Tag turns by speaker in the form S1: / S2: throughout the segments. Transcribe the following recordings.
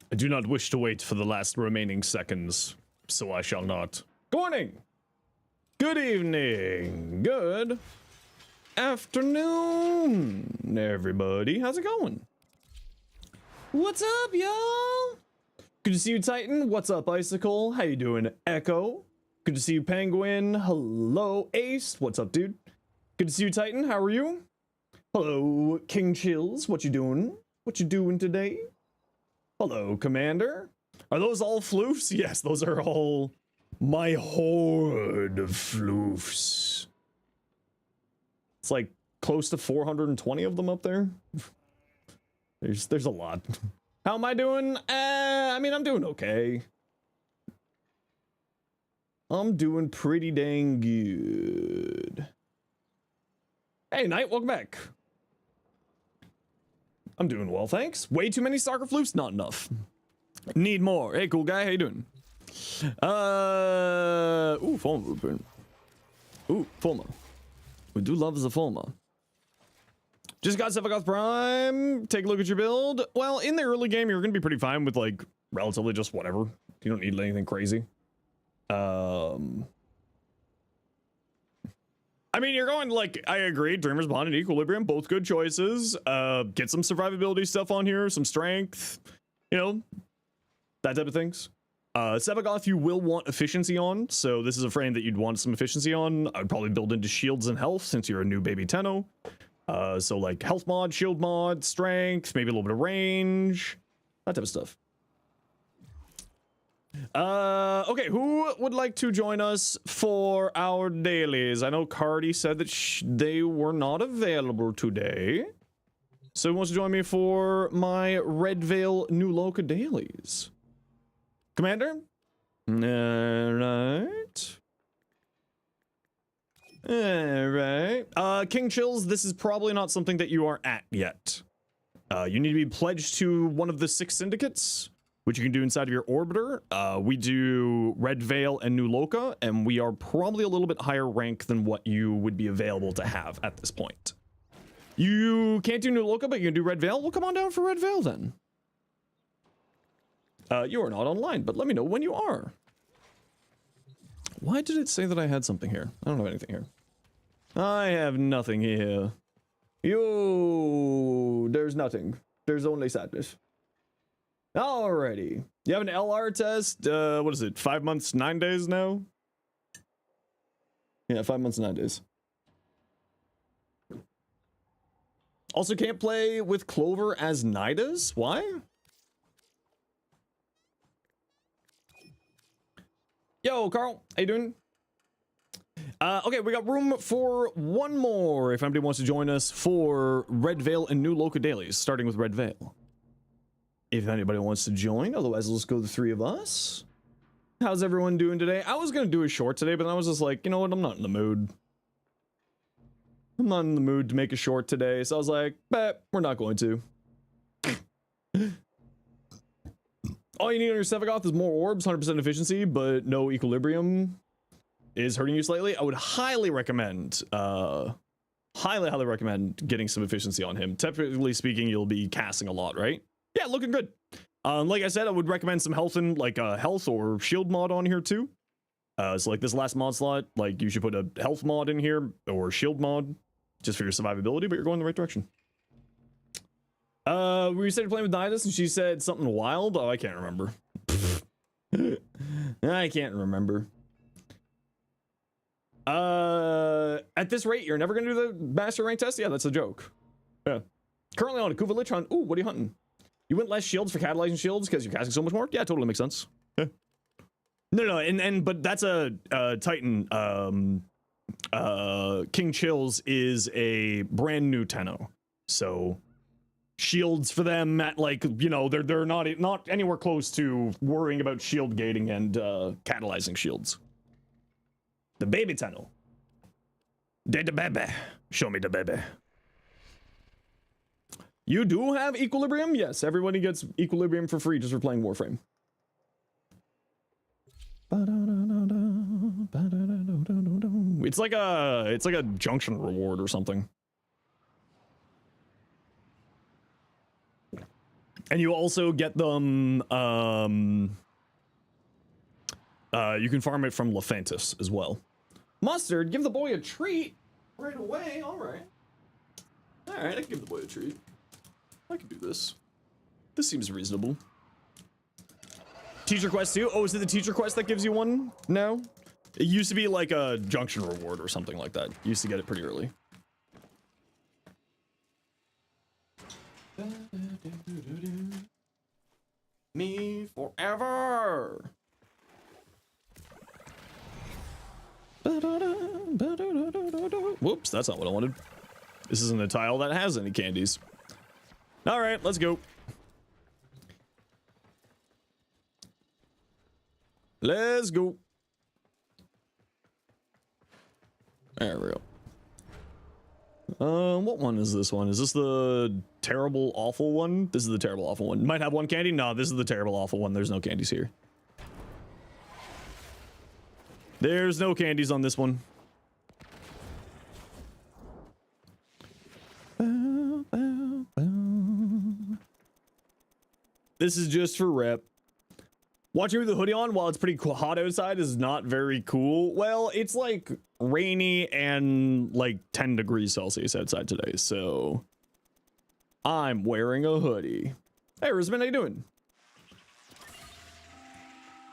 S1: I do not wish to wait for the last remaining seconds, so I shall not. Good morning! Good evening! Good afternoon, everybody. How's it going? What's up, y'all? Good to see you, Titan. What's up, Icicle? How you doing, Echo? Good to see you, Penguin. Hello, Ace. What's up, dude? Good to see you, Titan. How are you? Hello, King Chills. What you doing? What you doing today? Hello, Commander. Are those all floofs? Yes, those are all my horde of floofs. It's like close to 420 of them up there. There's a lot. How am I doing? I mean, I'm doing okay. I'm doing pretty dang good. Hey, Knight, welcome back. I'm doing well, thanks. Way too many soccer floofs? Not enough. Need more. Hey, cool guy, how you doing? Ooh, Fulma blueprint. Ooh, Fulma. We do love the Fulma. Just got Sephiroth Prime. Take a look at your build. Well, in the early game, you're gonna be pretty fine with like relatively just whatever. You don't need anything crazy. I mean, you're going like, I agree, Dreamer's Bond and Equilibrium, both good choices. Get some survivability stuff on here, some strength, you know, that type of things. Sephiroth, you will want efficiency on, so this is a frame that you'd want some efficiency on. I'd probably build into shields and health since you're a new baby Tenno. So like health mod, shield mod, strength, maybe a little bit of range, that type of stuff. Okay, who would like to join us for our dailies? I know Cardi said that they were not available today. So who wants to join me for my Red Veil New Loca dailies? Commander? Alright. Alright. King Chills, this is probably not something that you are at yet. You need to be pledged to one of the 6 syndicates, which you can do inside of your orbiter. We do Red Veil and New Loca, and we are probably a little bit higher rank than what you would be available to have at this point. You can't do New Loca, but you can do Red Veil. Well, come on down for Red Veil then. You are not online, but let me know when you are. Why did it say that I had something here? I don't have anything here. I have nothing here. There's nothing. There's only sadness. Alrighty. You have an LR test. What is it? 5 months, 9 days now? Yeah, 5 months, 9 days. Also can't play with Clover as Nidus? Why? Yo, Carl. How you doing? Okay, we got room for one more if anybody wants to join us for Red Veil and New Loca dailies, starting with Red Veil. If anybody wants to join, otherwise let's go the 3 of us. How's everyone doing today? I was gonna do a short today, but then I was just like, you know what, I'm not in the mood. I'm not in the mood to make a short today, so I was like, bet, we're not going to. All you need on your Sephiroth is more orbs, 100% efficiency, but no equilibrium is hurting you slightly. I would highly recommend, highly recommend getting some efficiency on him. Typically speaking, you'll be casting a lot, right? Yeah, looking good. Like I said, I would recommend some health and like health or shield mod on here too. So like this last mod slot, like you should put a health mod in here or shield mod just for your survivability, but you're going in the right direction. We started playing with Nidus and she said something wild. Oh, I can't remember. I can't remember. At this rate, you're never gonna do the master rank test? Yeah, that's a joke. Yeah. Currently on a Kuva Lich Hunt. Ooh, what are you hunting? You went less shields for catalyzing shields because you're casting so much more? Yeah, totally makes sense. Yeah. No, but that's a Titan. King Chills is a brand new Tenno. So shields for them at like, you know, they're not anywhere close to worrying about shield gating and catalyzing shields. The baby Tenno. The baby. Show me the baby. You do have equilibrium? Yes, everybody gets equilibrium for free just for playing Warframe. It's like a junction reward or something. And you also get them, you can farm it from Lephantis as well. Mustard, give the boy a treat right away. All right, I can give the boy a treat. I can do this. This seems reasonable. Teacher quest too? Oh, is it the teacher quest that gives you one now? It used to be like a junction reward or something like that. You used to get it pretty early. Me forever. Whoops, that's not what I wanted. This isn't a tile that has any candies. All right, let's go. Let's go. There we go. What one is this one? Is this the terrible, awful one? This is the terrible, awful one. Might have one candy? No, this is the terrible, awful one. There's no candies here. There's no candies on this one. This is just for rep. Watching with the hoodie on while it's pretty hot outside is not very cool. Well, it's like rainy and like 10 degrees Celsius outside today, so I'm wearing a hoodie. Hey, Risman, how you doing?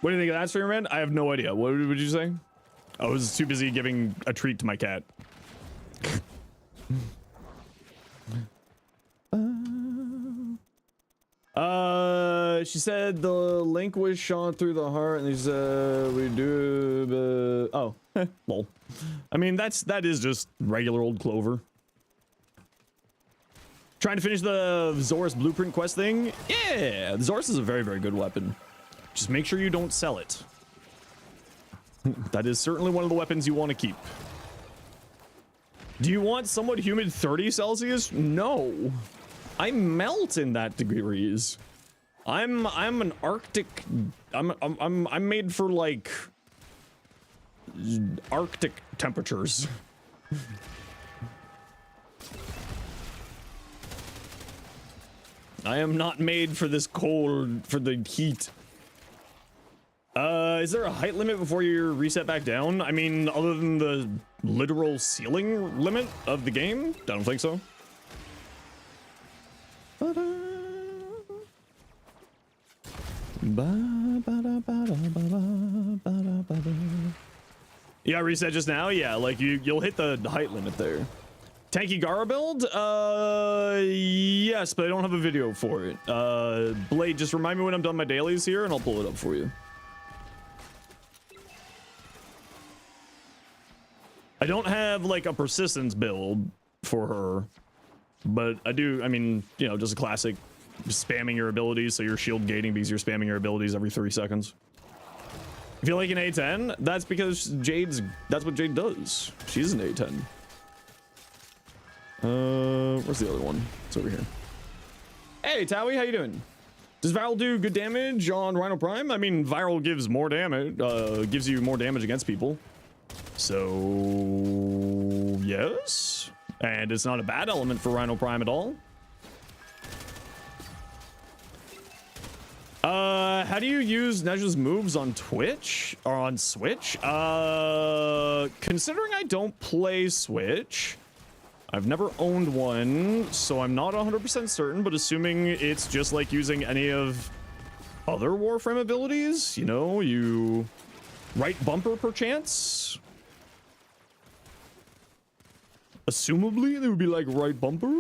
S1: What do you think of that stream, man? I have no idea. What did you say? I was too busy giving a treat to my cat. She said the link was shot through the heart, and she said we do. Oh, lol. I mean, that is just regular old Clover. Trying to finish the Zorus blueprint quest thing. Yeah, the Zorus is a very, very good weapon. Just make sure you don't sell it. That is certainly one of the weapons you want to keep. Do you want somewhat humid 30 Celsius? No. I melt in that degrees. I'm an Arctic. I'm made for like Arctic temperatures. I am not made for this cold, for the heat. Is there a height limit before you reset back down? I mean, other than the literal ceiling limit of the game? I don't think so. Yeah, reset just now? Yeah, like you'll hit the height limit there. Tanky Gara build? Yes, but I don't have a video for it. Blade, just remind me when I'm done my dailies here and I'll pull it up for you. I don't have like a persistence build for her, but I do, I mean, you know, just a classic spamming your abilities, so you're shield gating because you're spamming your abilities every 3 seconds. If you like an A10, that's because that's what Jade does. She's an A10. Where's the other one? It's over here. Hey, Towie, how you doing? Does Viral do good damage on Rhino Prime? I mean, Viral gives more damage, gives you more damage against people. So, yes. And it's not a bad element for Rhino Prime at all. How do you use Nej's moves on Twitch or on Switch? Considering I don't play Switch, I've never owned one, so I'm not 100% certain, but assuming it's just like using any of other Warframe abilities, you know, you right bumper perchance. Assumably, they would be like right bumper.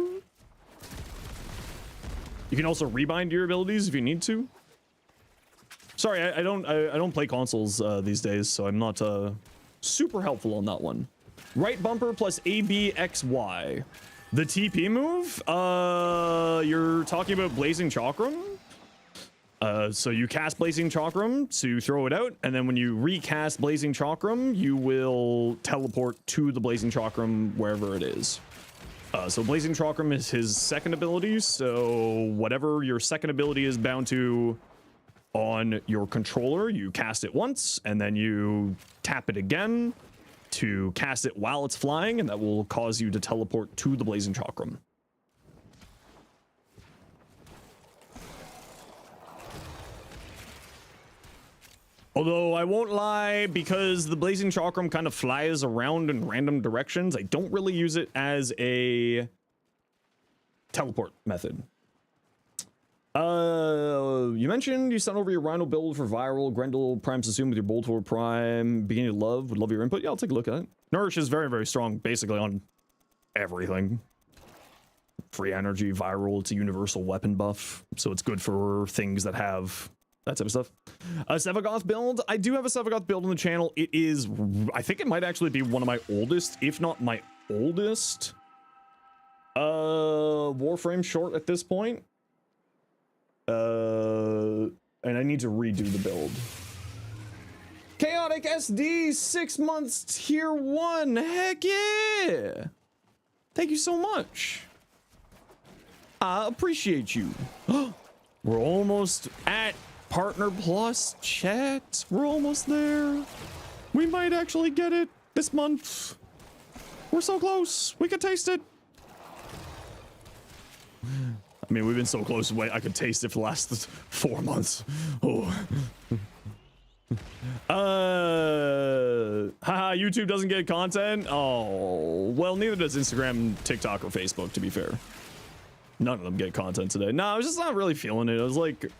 S1: You can also rebind your abilities if you need to. Sorry, I don't play consoles these days, so I'm not super helpful on that one. Right bumper plus ABXY. The TP move? You're talking about Blazing Chakram? So you cast Blazing Chakram to throw it out, and then when you recast Blazing Chakram, you will teleport to the Blazing Chakram wherever it is. So Blazing Chakram is his second ability, so whatever your second ability is bound to on your controller, you cast it once, and then you tap it again to cast it while it's flying, and that will cause you to teleport to the Blazing Chakram. Although I won't lie, because the blazing chakram kind of flies around in random directions, I don't really use it as a teleport method. You mentioned you sent over your Rhino build for viral. Grendel Prime's assumed with your Boltor Prime. Beginning to love. Would love your input. Yeah, I'll take a look at it. Nourish is very, very strong, basically on everything. Free energy, viral. It's a universal weapon buff, so it's good for things that have that type of stuff. A Sevagoth build. I do have a Sevagoth build on the channel. It is, I think it might actually be one of my oldest, if not my oldest. Warframe short at this point. And I need to redo the build. Chaotic SD, 6 months, tier 1. Heck yeah! Thank you so much. I appreciate you. We're almost at Partner Plus, chat. We're almost there. We might actually get it this month. We're so close. We could taste it. I mean, we've been so close. Wait, I could taste it for the last 4 months. Oh. Haha, YouTube doesn't get content. Oh, well, neither does Instagram, TikTok, or Facebook, to be fair. None of them get content today. No, I was just not really feeling it. I was like,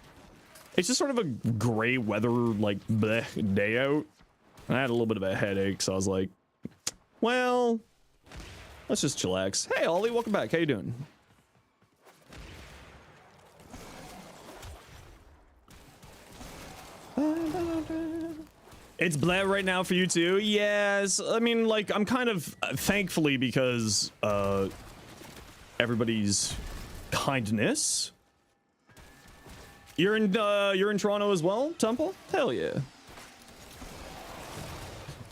S1: it's just sort of a gray weather, like, bleh, day out. I had a little bit of a headache, so I was like, well, let's just chillax. Hey, Ollie, welcome back. How you doing? It's bleh right now for you too. Yes, I mean, like, I'm kind of thankfully because everybody's kindness. You're in Toronto as well, Temple? Hell yeah.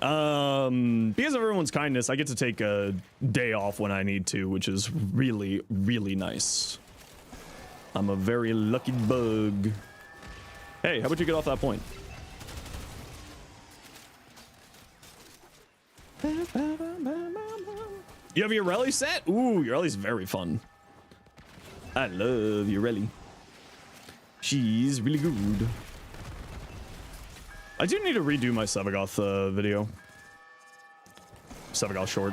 S1: Because of everyone's kindness, I get to take a day off when I need to, which is really, really nice. I'm a very lucky bug. Hey, how about you get off that point? You have your rally set? Ooh, your rally's very fun. I love your rally. She's really good. I do need to redo my Sevagoth video. Sevagoth short.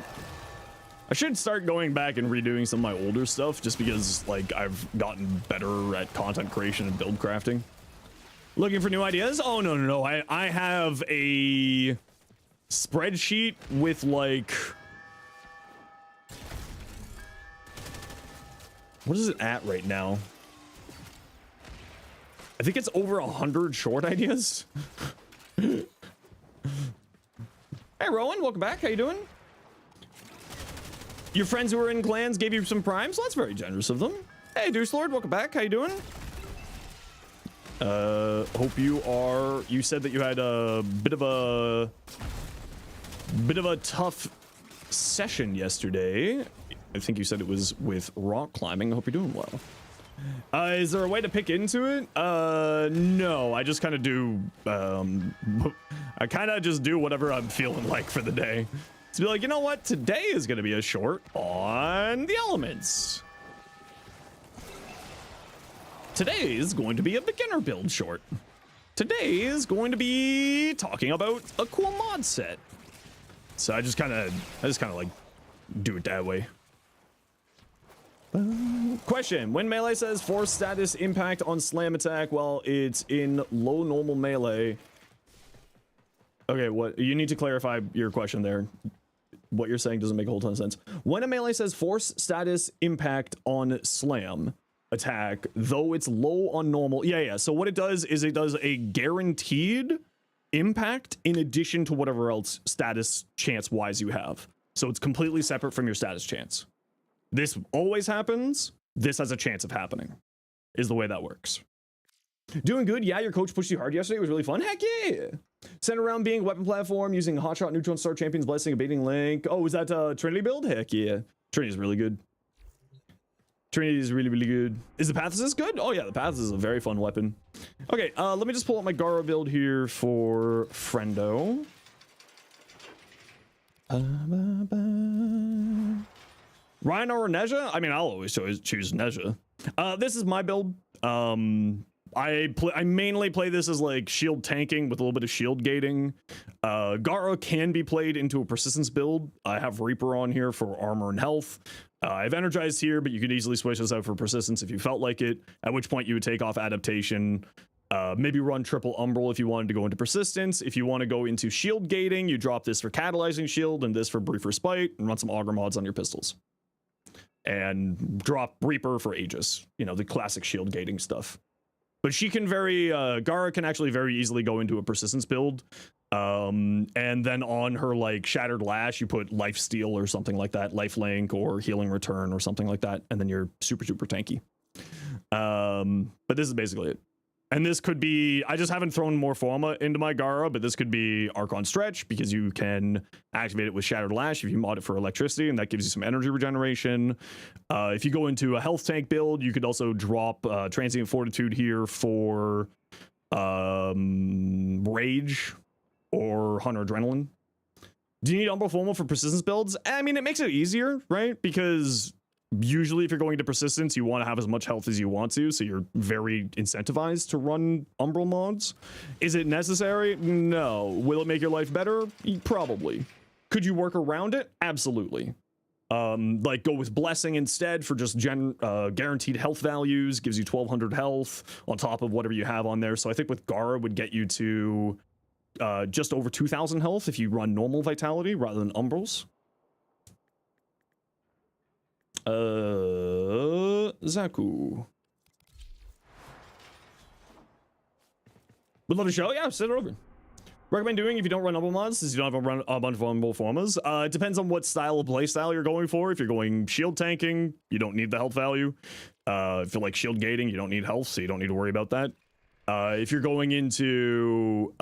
S1: I should start going back and redoing some of my older stuff just because, like, I've gotten better at content creation and build crafting. Looking for new ideas? Oh, no. I have a spreadsheet with, like, what is it at right now? I think it's over 100 short ideas. Hey, Rowan, welcome back. How you doing? Your friends who were in clans gave you some primes? Well, that's very generous of them. Hey, Deuce Lord, welcome back. How you doing? Hope you said that you had a bit of a tough session yesterday. I think you said it was with rock climbing. I hope you're doing well. Is there a way to pick into it? No, I just kind of do, I kind of just do whatever I'm feeling like for the day. To be like, you know what? Today is going to be a short on the elements. Today is going to be a beginner build short. Today is going to be talking about a cool mod set. So I just kind of like do it that way. Question: when melee says force status impact on slam attack while it's in low normal melee. Okay, what you need to clarify your question there. What you're saying doesn't make a whole ton of sense. When a melee says force status impact on slam attack, though it's low on normal. Yeah. So what it does is it does a guaranteed impact in addition to whatever else status chance wise you have. So it's completely separate from your status chance. This always happens. This has a chance of happening, is the way that works. Doing good. Yeah, your coach pushed you hard yesterday. It was really fun. Heck yeah. Sent around being weapon platform using Hotshot, Neutron Star, Champion's Blessing, Abating Link. Oh, is that Trinity build? Heck yeah. Trinity's really good. Trinity is really, really good. Is the Pathos good? Oh yeah, the Pathos is a very fun weapon. Okay, let me just pull up my Gara build here for Friendo. Rhino or Nezha? I mean, I'll always choose Nezha. This is my build. I mainly play this as like shield tanking with a little bit of shield gating. Gara can be played into a persistence build. I have Reaper on here for armor and health. I have Energized here, but you could easily switch this out for persistence if you felt like it, at which point you would take off adaptation. Maybe run triple umbral if you wanted to go into persistence. If you want to go into shield gating, you drop this for catalyzing shield and this for brief respite, and run some auger mods on your pistols. And drop Reaper for Aegis, you know, the classic shield gating stuff. But she can Gara can actually very easily go into a persistence build. And then on her like Shattered Lash, you put Life Steal or something like that, Life Link or Healing Return or something like that, and then you're super tanky. But this is basically it. And this could be, I just haven't thrown more Forma into my Gara, but this could be Archon Stretch because you can activate it with Shattered Lash if you mod it for electricity, and that gives you some energy regeneration. If you go into a health tank build, you could also drop Transient Fortitude here for Rage or Hunter Adrenaline. Do you need Umbral Forma for persistence builds? I mean, it makes it easier, right? Because usually if you're going to persistence, you want to have as much health as you want to, so you're very incentivized to run umbral mods. Is it necessary? No. Will it make your life better? Probably. Could you work around it? Absolutely. Like go with Blessing instead for just guaranteed health values, gives you 1200 health on top of whatever you have on there. So I think with Gara would get you to just over 2000 health if you run normal vitality rather than umbrals. Zaku. Would love to show? Yeah, send it over. Recommend doing if you don't run umbral mods, since you don't have a bunch of umbral formas. It depends on what style of playstyle you're going for. If you're going shield tanking, you don't need the health value. If you're like shield gating, you don't need health, so you don't need to worry about that. If you're going into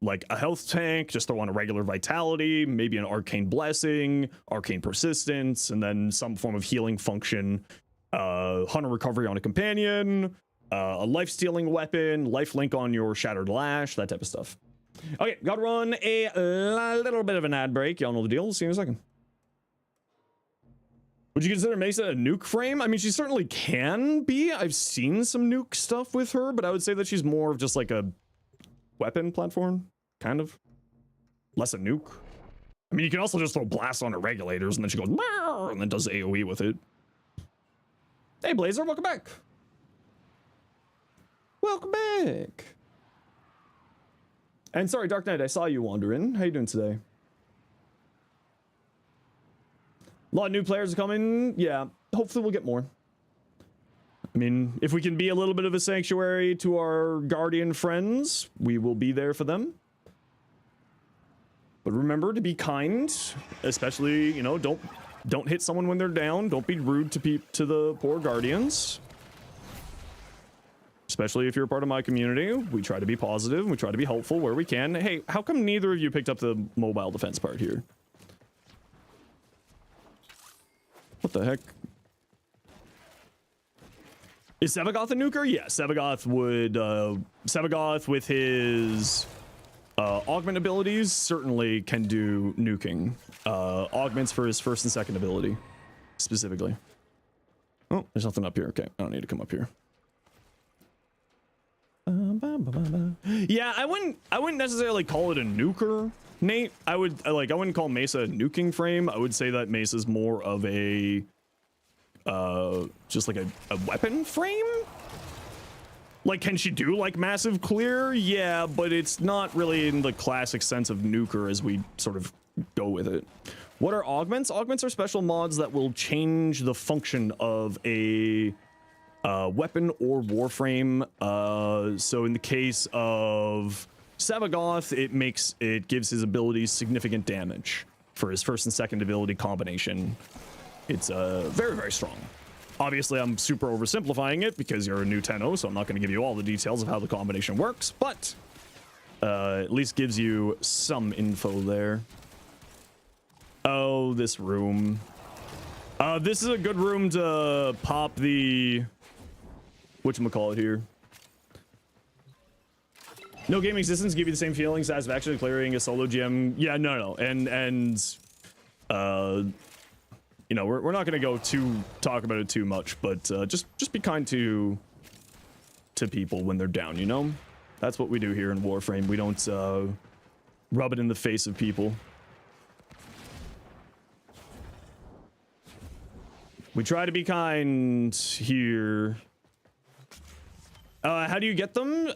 S1: like a health tank, just throw on a regular vitality, maybe an arcane blessing, arcane persistence, and then some form of healing function. Hunter recovery on a companion, a life stealing weapon, life link on your Shattered Lash, that type of stuff. Okay, gotta run a little bit of an ad break. Y'all know the deal. See you in a second. Would you consider Mesa a nuke frame? I mean, she certainly can be. I've seen some nuke stuff with her, but I would say that she's more of just like a weapon platform, kind of. Less a nuke. I mean, you can also just throw blasts on her regulators, and then she goes, and then does AoE with it. Hey, Blazer, welcome back. Welcome back. And sorry, Dark Knight, I saw you wandering. How you doing today? A lot of new players are coming. Yeah, hopefully we'll get more. I mean, if we can be a little bit of a sanctuary to our Guardian friends, we will be there for them. But remember to be kind, especially, you know, don't hit someone when they're down. Don't be rude to the poor Guardians. Especially if you're a part of my community. We try to be positive. We try to be helpful where we can. Hey, how come neither of you picked up the mobile defense part here? What the heck? Is Sevagoth a nuker? Yeah, Sevagoth would, Sevagoth with his augment abilities certainly can do nuking. Augments for his first and second ability, specifically. Oh, there's nothing up here. Okay, I don't need to come up here. Yeah, I wouldn't necessarily call it a nuker, Nate. I wouldn't call Mesa a nuking frame. I would say that Mesa's more of a just like a weapon frame. Like, can she do like massive clear? Yeah, but it's not really in the classic sense of nuker as we sort of go with it. What are augments? Augments are special mods that will change the function of a weapon or warframe. So in the case of Sevagoth, it gives his abilities significant damage for his first and second ability combination. It's very, very strong. Obviously, I'm super oversimplifying it because you're a new Tenno, so I'm not going to give you all the details of how the combination works, but at least gives you some info there. Oh, this room. This is a good room to pop the whatchamacallit here. No game existence give you the same feelings as actually clearing a solo GM. Yeah, no. And you know, we're not gonna go talk about it too much, but just be kind to to people when they're down, you know? That's what we do here in Warframe. We don't rub it in the face of people. We try to be kind here. How do you get them?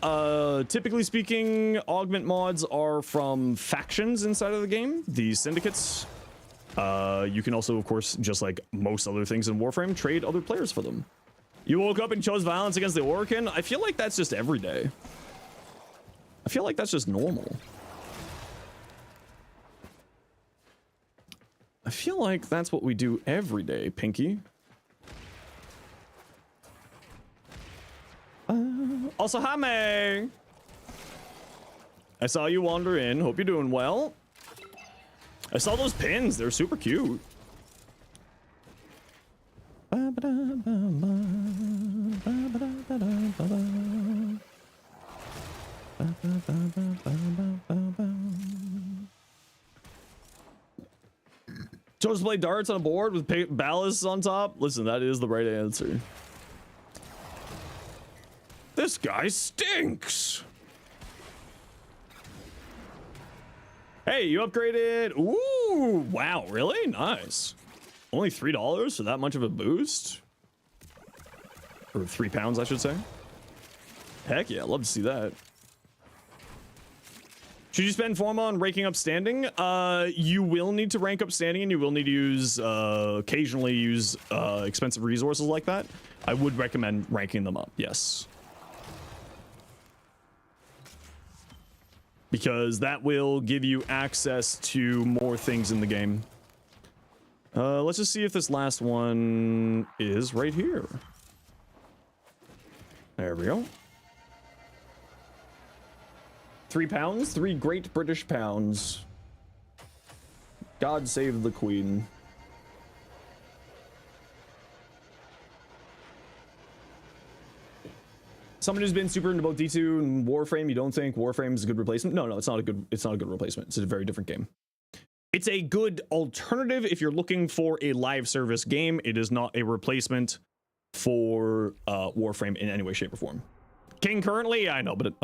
S1: Typically speaking, augment mods are from factions inside of the game. The syndicates. You can also, of course, just like most other things in Warframe, trade other players for them. You woke up and chose violence against the Orokin? I feel like that's just every day. I feel like that's just normal. I feel like that's what we do every day, Pinky. Also, hi, May. I saw you wander in. Hope you're doing well. I saw those pins. They're super cute. Chose to play darts on a board with ballasts on top? Listen, that is the right answer. This guy stinks. Hey, you upgraded. Ooh, wow, really? Nice. Only $3 for that much of a boost? Or 3 pounds, I should say. Heck yeah, love to see that. Should you spend Forma on ranking up standing? You will need to rank up standing, and you will need to use, occasionally use, expensive resources like that. I would recommend ranking them up, yes. Because that will give you access to more things in the game. Let's just see if this last one is right here. There we go. 3 pounds? 3 great British pounds. God save the Queen. Someone who's been super into both D2 and Warframe, you don't think Warframe is a good replacement? No, it's not a good replacement. It's a very different game. It's a good alternative if you're looking for a live service game. It is not a replacement for Warframe in any way, shape, or form. King currently, I know, but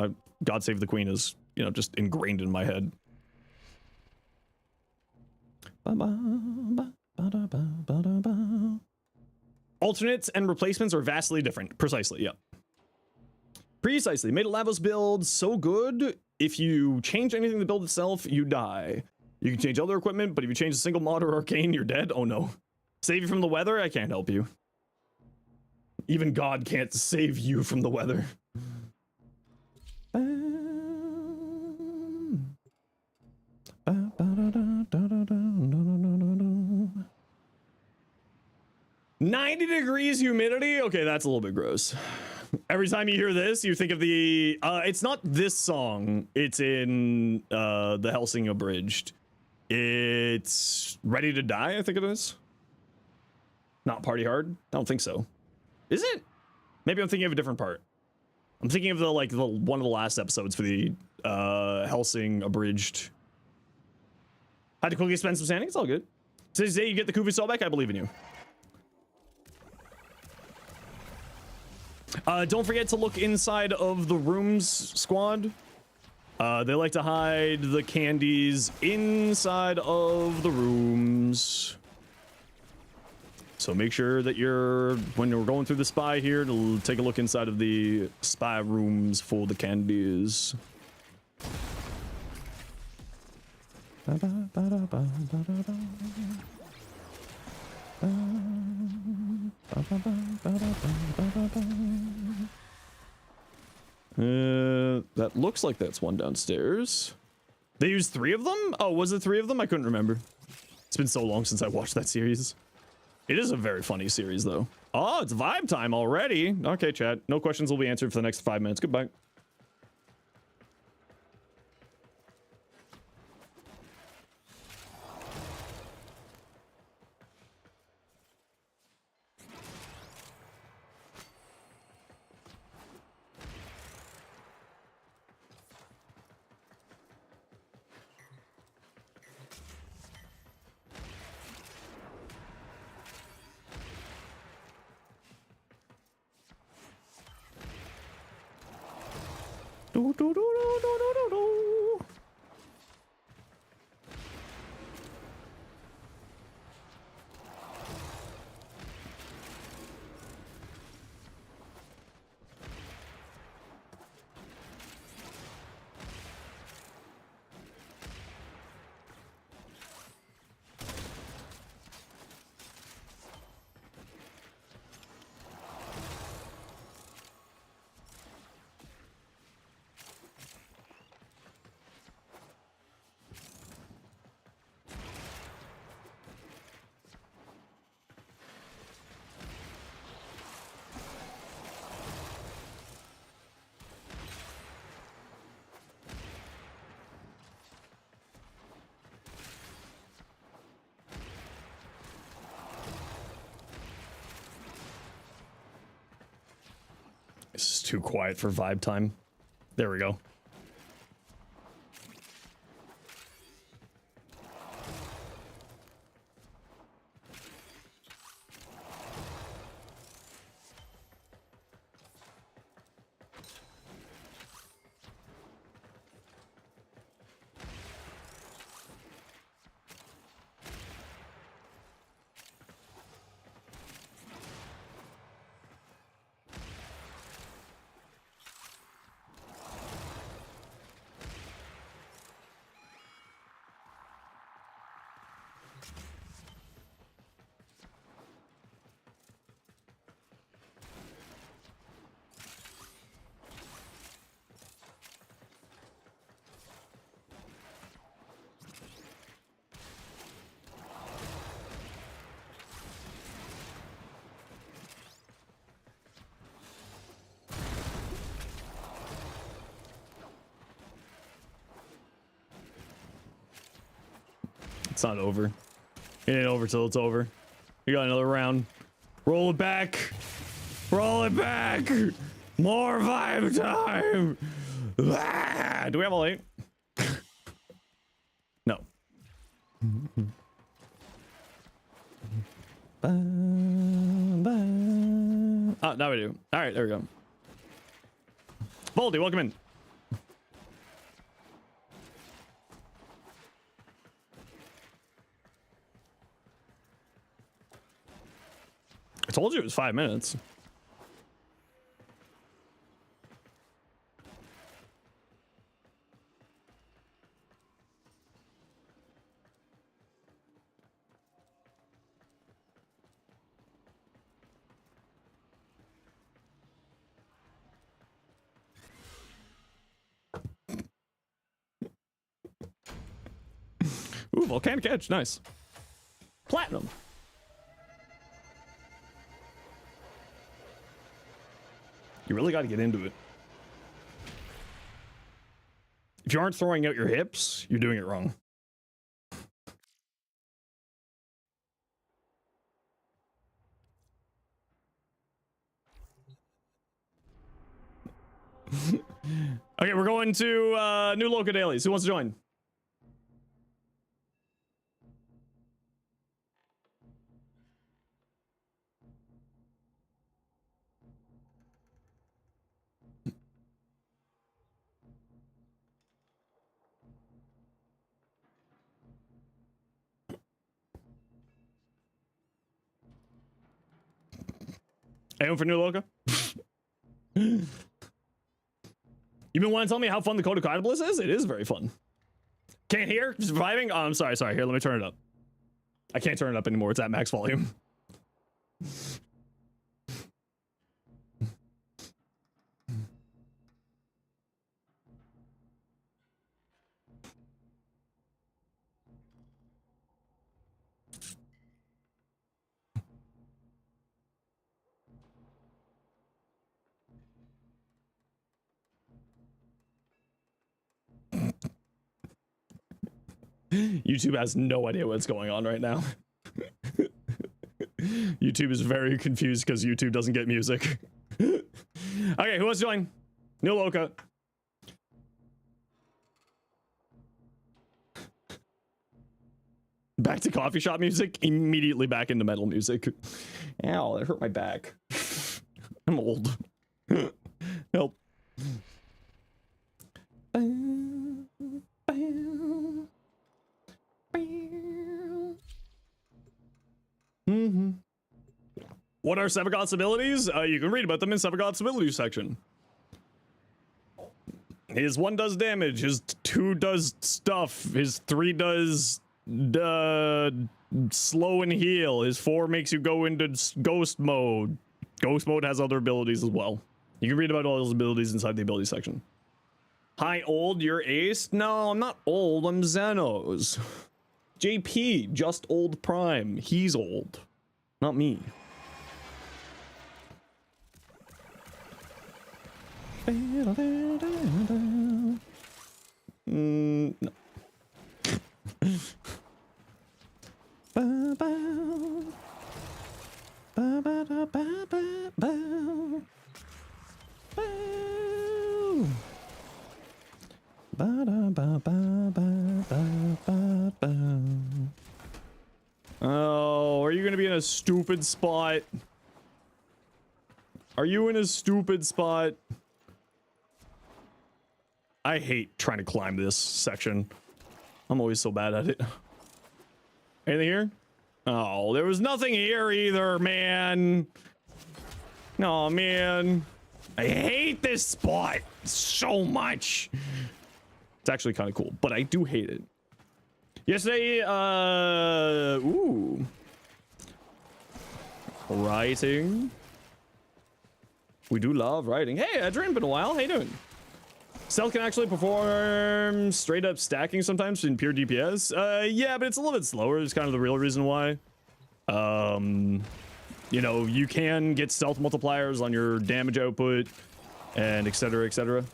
S1: God Save the Queen is, you know, just ingrained in my head. Alternates and replacements are vastly different. Precisely, yeah. Precisely. Made a Lavos build so good, if you change anything to the build itself, you die. You can change other equipment, but if you change a single mod or arcane, you're dead. Oh no. Save you from the weather? I can't help you. Even God can't save you from the weather. 90 degrees humidity? Okay, that's a little bit gross. Every time you hear this, you think of the... it's not this song. It's in the Relicing Abridged. It's Ready to Die, I think it is. Not Party Hard? I don't think so. Is it? Maybe I'm thinking of a different part. I'm thinking of the one of the last episodes for the Relicing Abridged. Had to quickly spend some standing. It's all good. So today you get the Kufu Soul back. I believe in you. Don't forget to look inside of the rooms, squad. They like to hide the candies inside of the rooms. So make sure that when you're going through the spy here, to take a look inside of the spy rooms for the candies. That looks like that's one downstairs. They used 3 of them? Oh, was it 3 of them? I couldn't remember. It's been so long since I watched that series. It is a very funny series, though. Oh, it's vibe time already. Okay, chat. No questions will be answered for the next 5 minutes. Goodbye. Do, do, do, do, do, do, do. This is too quiet for vibe time. There we go. It's not over. It ain't over till it's over. We got another round. Roll it back. Roll it back. More vibe time. Ah, do we have all 8? No. Oh, now we do. All right, there we go. Baldy, welcome in. I told you it was 5 minutes. Ooh, volcanic edge, nice. Platinum. You really got to get into it. If you aren't throwing out your hips, you're doing it wrong. Okay, we're going to new Loca dailies. Who wants to join? Anyone for new Loca? You've been wanting to tell me how fun the Code of Cannibalists is? It is very fun. Can't hear? Surviving? Oh, I'm sorry. Here, let me turn it up. I can't turn it up anymore. It's at max volume. YouTube has no idea what's going on right now. YouTube is very confused because YouTube doesn't get music. Okay, who wants to join? New Loca. Back to coffee shop music, immediately back into metal music. Ow, that hurt my back. I'm old. Help. What are Sevagoth's abilities? You can read about them in Sevagoth's abilities section. His 1 does damage, his 2 does stuff, his 3 does slow and heal, his 4 makes you go into ghost mode. Ghost mode has other abilities as well. You can read about all those abilities inside the ability section. Hi, old, you're Ace? No, I'm not old, I'm Zenos. JP, just old Prime. He's old, not me. No. Oh, are you gonna be in a stupid spot? Are you in a stupid spot? I hate trying to climb this section. I'm always so bad at it. Anything here? Oh, there was nothing here either, man. No, man. I hate this spot so much. It's actually kind of cool, but I do hate it. Yesterday, ooh. Writing. We do love writing. Hey, Adrian, been a while. How you doing? Stealth can actually perform straight up stacking sometimes in pure DPS. Yeah, but it's a little bit slower. It's kind of the real reason why. You know, you can get stealth multipliers on your damage output and etc, etc.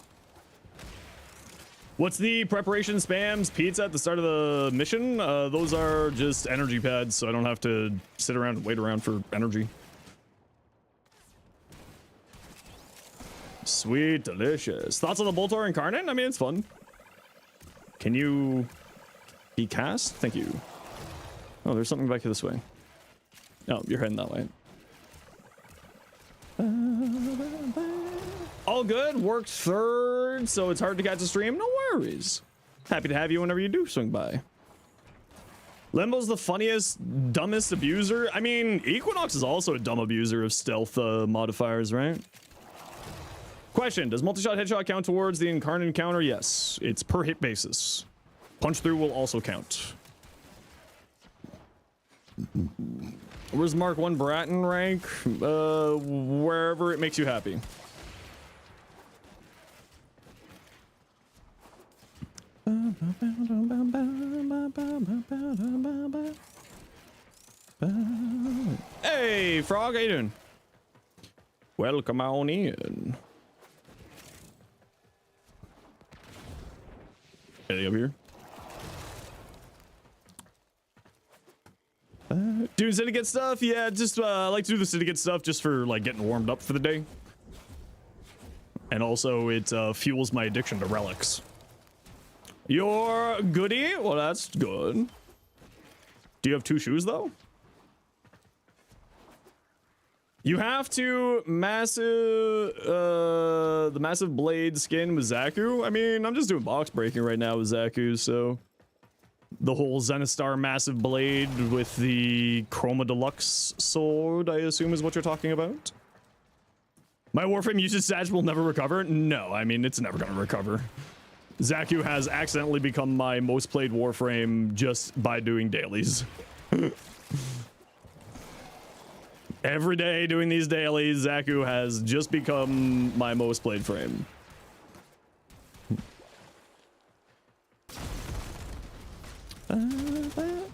S1: What's the preparation spams pizza at the start of the mission? Those are just energy pads, so I don't have to sit around and wait around for energy. Sweet, delicious. Thoughts on the Boltor Incarnate? I mean, it's fun. Can you be cast? Thank you. Oh, there's something back here this way. Oh, you're heading that way. All good. Worked third, so it's hard to catch a stream. No worries. Happy to have you whenever you do swing by. Limbo's the funniest, dumbest abuser. I mean, Equinox is also a dumb abuser of stealth modifiers, right? Question, does multi-shot headshot count towards the Incarnate encounter? Yes, it's per hit basis. Punch through will also count. Where's Mark 1 Bratton rank? Wherever it makes you happy. Hey, Frog, how you doing? Welcome on in. Anything up here? Doing syndicate stuff? Yeah, just I like to do the syndicate stuff just for like getting warmed up for the day. And also it fuels my addiction to relics. You're goody? Well, that's good. Do you have 2 shoes though? You have to the massive blade skin with Zaku. I mean, I'm just doing box breaking right now with Zaku, so the whole Zenosfire massive blade with the Chroma Deluxe sword, I assume is what you're talking about. My Warframe usage stats will never recover? No, I mean, it's never gonna recover. Zaku has accidentally become my most played Warframe just by doing dailies. Every day doing these dailies, Zaku has just become my most played frame.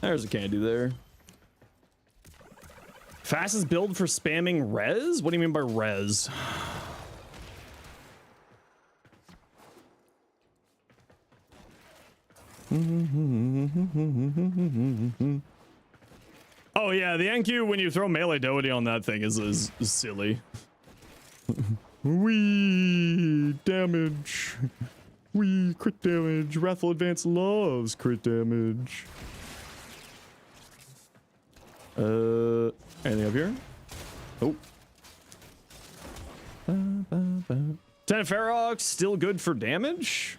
S1: There's a candy there. Fastest build for spamming res? What do you mean by res? Oh yeah, the NQ when you throw melee doty on that thing is silly. Wee damage. Wee crit damage. Wrathful Advance loves crit damage. Anything up here? Oh. Ten Ferox still good for damage?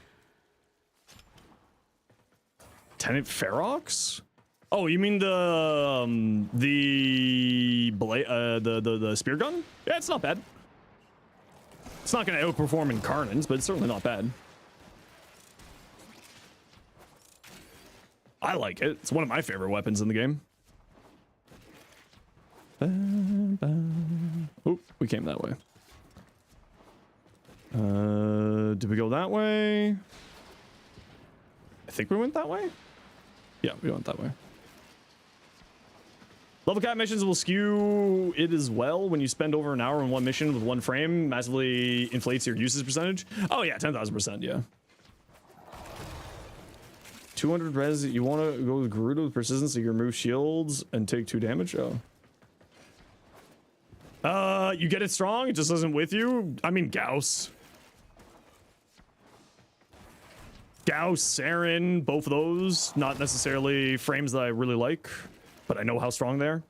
S1: Lieutenant Ferox? Oh, you mean the spear gun? Yeah, it's not bad. It's not going to outperform Incarnate, but it's certainly not bad. I like it. It's one of my favorite weapons in the game. Oh, we came that way. Did we go that way? I think we went that way. Yeah, we went that way. Level cap missions will skew it as well. When you spend over an hour on one mission with one frame, massively inflates your usage percentage. Oh yeah, 10,000%, yeah. 200 res, you want to go with Gerudo with persistence so you remove shields and take 2 damage? Oh. You get it strong, it just doesn't with you? I mean, Gauss, Saren, both of those, not necessarily frames that I really like, but I know how strong they are.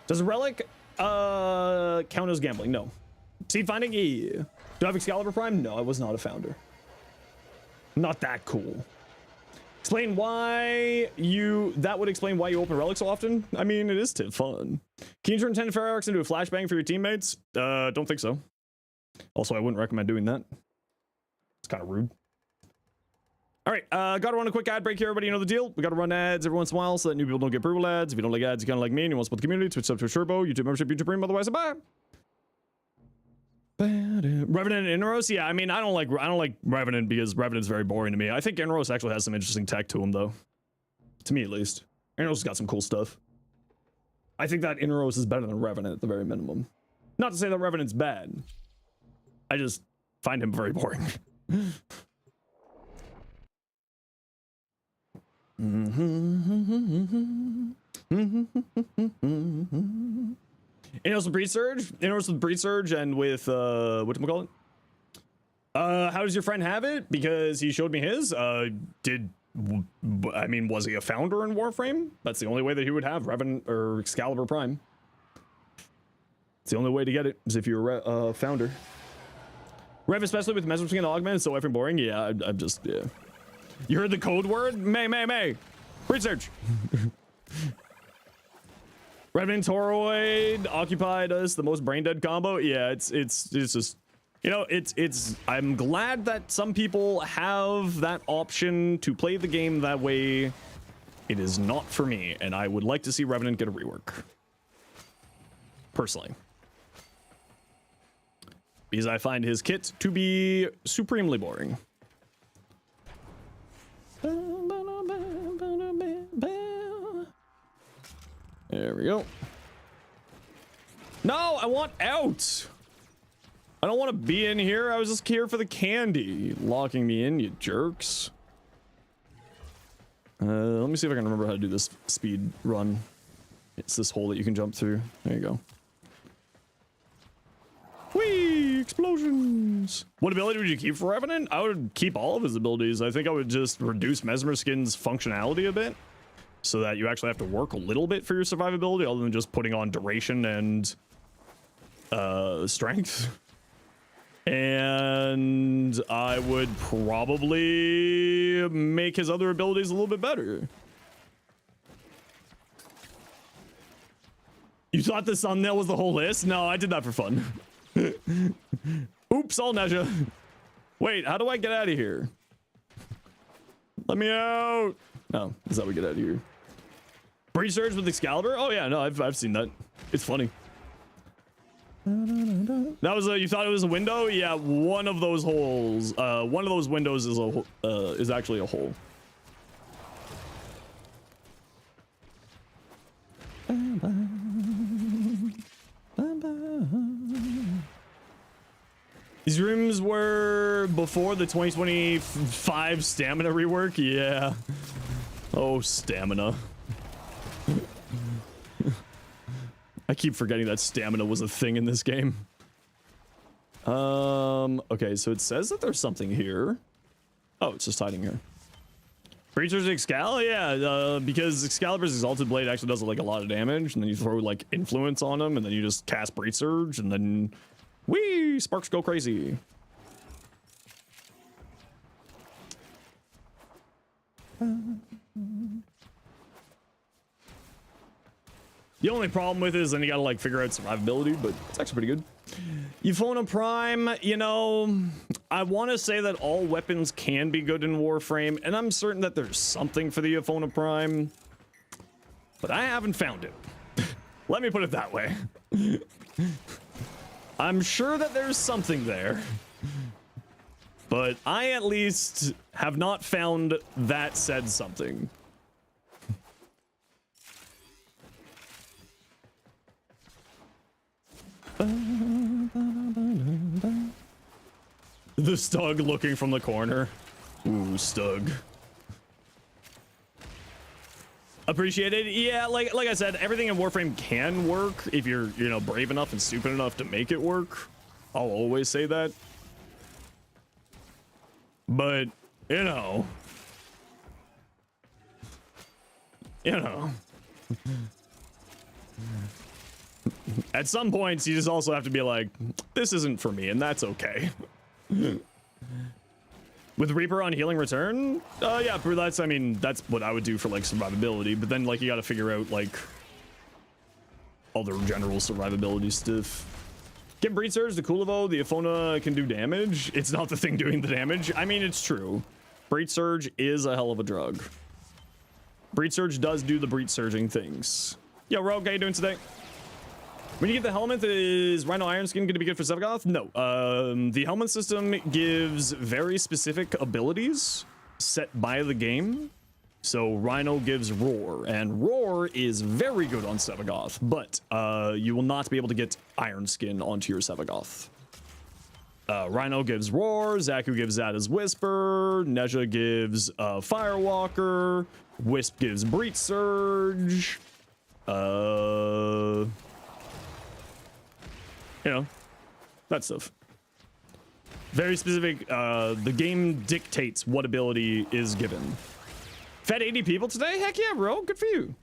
S1: Does Relic count as gambling? No. Seed finding? Yeah. Do I have Excalibur Prime? No, I was not a founder. Not that cool. Explain why you... That would explain why you open Relic so often? I mean, it is fun. Can you turn 10 Ferox into a flashbang for your teammates? Don't think so. Also, I wouldn't recommend doing that. It's kind of rude. All right, gotta run a quick ad break here, everybody. You know the deal. We gotta run ads every once in a while so that new people don't get brutal ads. If you don't like ads, you kind of like me and you want to support the community, Twitch sub to a Turbo, YouTube membership, YouTube Premium, otherwise, bye. Revenant and Inros? Yeah, I mean, I don't like Revenant because Revenant's very boring to me. I think Inros actually has some interesting tech to him, though. To me, at least. Inros has got some cool stuff. I think that Inros is better than Revenant at the very minimum. Not to say that Revenant's bad. I just find him very boring. Inros with Breed Surge and with whatchamacallit? How does your friend have it? Because he showed me his. I mean, was he a founder in Warframe? That's the only way that he would have Revenant or Excalibur Prime. It's the only way to get it, is if you're a founder. Rev, especially with Mesmer Skin Augment, is so effing boring. Yeah, I'm just, yeah. You heard the code word? May. Research. Revenant Toroid occupied us the most brain dead combo. Yeah, it's just, you know, I'm glad that some people have that option to play the game that way. It is not for me, and I would like to see Revenant get a rework. Personally. Because I find his kit to be supremely boring. There we go. No, I want out. I don't want to be in here. I was just here for the candy. Locking me in, you jerks. Let me see if I can remember how to do this speed run. It's this hole that you can jump through. There you go. Whee! Explosions! What ability would you keep for Revenant? I would keep all of his abilities. I think I would just reduce Mesmer Skin's functionality a bit, so that you actually have to work a little bit for your survivability, other than just putting on duration and strength. And I would probably make his other abilities a little bit better. You thought the thumbnail was the whole list? No, I did that for fun. Oops, all Neja. Wait, how do I get out of here? Let me out. No, is that how we get out of here? Breed Surge with Excalibur? Oh yeah, no, I've seen that. It's funny. That was you thought it was a window? Yeah, one of those holes. One of those windows is actually a hole. These rooms were before the 2025 stamina rework. Yeah. Oh, stamina. I keep forgetting that stamina was a thing in this game. Okay, so it says that there's something here. Oh, it's just hiding here. Breacher's Excal? Yeah, because Excalibur's Exalted Blade actually does like a lot of damage, and then you throw like Influence on him, and then you just cast Breach Surge, and then whee, sparks go crazy. The only problem with it is then you gotta like figure out survivability, but it's actually pretty good. Euphona Prime, you know, I want to say that all weapons can be good in Warframe, and I'm certain that there's something for the Euphona Prime, but I haven't found it. Let me put it that way. I'm sure that there's something there, but I at least have not found that said something. The Stug looking from the corner. Ooh, Stug. Appreciate it. Yeah, like I said, everything in Warframe can work if you're, you know, brave enough and stupid enough to make it work. I'll always say that. But, you know. At some points, you just also have to be like, this isn't for me, and that's okay. With Reaper on Healing Return? Yeah, that's, I mean, that's what I would do for, like, survivability, but then, like, you gotta figure out, like, other general survivability stuff. Get Breach Surge, the Kulivo, the Euphona can do damage. It's not the thing doing the damage. I mean, it's true. Breach Surge is a hell of a drug. Breach Surge does do the breach surging things. Yo, Rogue, how you doing today? When you get the helmet, is Rhino Iron Skin going to be good for Sevagoth? No. The helmet system gives very specific abilities set by the game. So Rhino gives Roar, and Roar is very good on Sevagoth, but you will not be able to get Iron Skin onto your Sevagoth. Rhino gives Roar, Zaku gives Zada's Whisper, Nezha gives Firewalker, Wisp gives Breach Surge, you know, that stuff. Very specific. The game dictates what ability is given. Fed 80 people today? Heck yeah, bro. Good for you.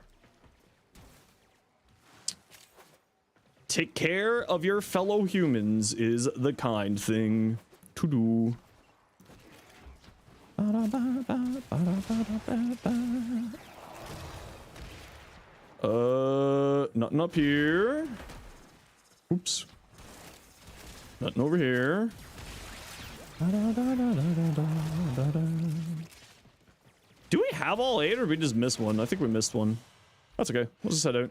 S1: Take care of your fellow humans is the kind thing to do. Nothing up here. Oops. Nothing over here. Do we have all 8 or did we just miss one? I think we missed one. That's okay. We'll just head out.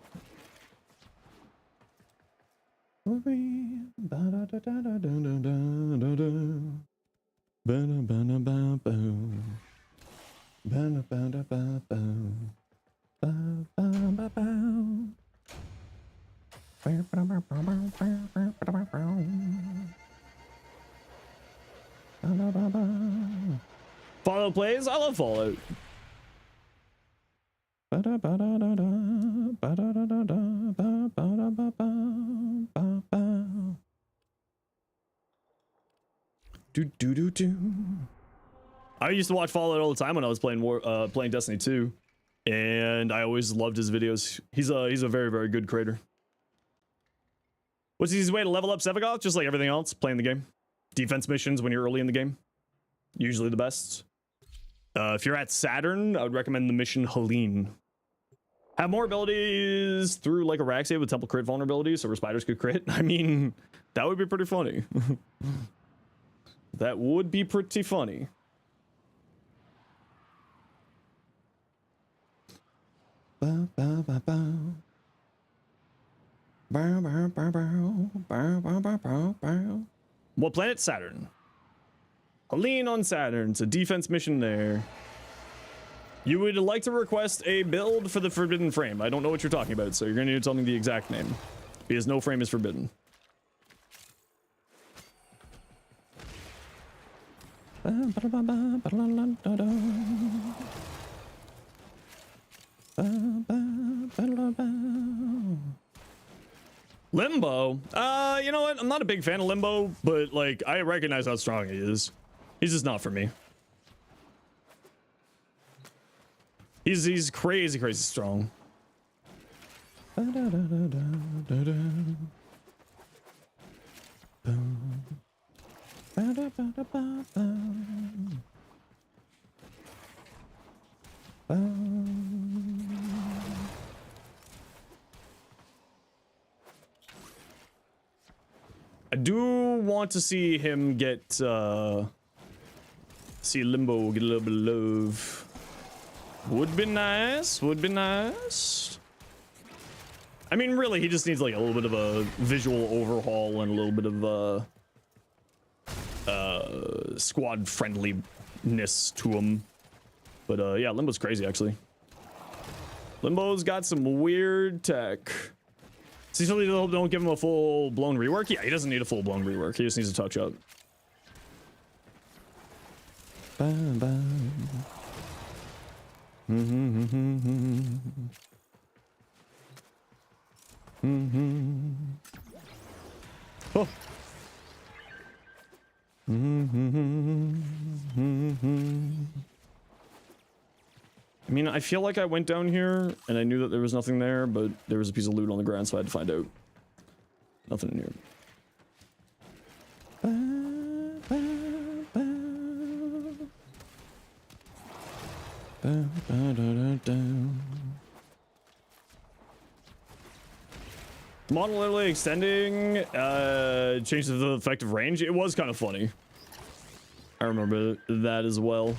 S1: Fallout plays? I love Fallout. I used to watch Fallout all the time when I was playing playing Destiny 2, and I always loved his videos. He's a very, very good creator. What's the easiest way to level up Sevagoth? Just like everything else, playing the game. Defense missions when you're early in the game, usually the best. If you're at Saturn, I would recommend the mission Helene. Have more abilities through like Araxia with Temple crit vulnerability, so where spiders could crit. I mean, that would be pretty funny. That would be pretty funny. What planet? Saturn. Helene on Saturn. It's a defense mission there. You would like to request a build for the Forbidden Frame. I don't know what you're talking about, so you're going to need to tell me the exact name. Because no frame is forbidden. Limbo? You know what? I'm not a big fan of Limbo, but like, I recognize how strong he is. He's just not for me. He's crazy, crazy strong. I do want to see him get, see Limbo get a little bit of love. Would be nice, would be nice. I mean, really, he just needs like a little bit of a visual overhaul and a little bit of, squad friendliness to him. But, yeah, Limbo's crazy, actually. Limbo's got some weird tech. So usually don't give him a full-blown rework? Yeah, he doesn't need a full-blown rework. He just needs a touch-up. Bam, bam. Oh. I mean, I feel like I went down here and I knew that there was nothing there, but there was a piece of loot on the ground, so I had to find out. Nothing in here. Model literally extending changes the effective range. It was kind of funny. I remember that as well.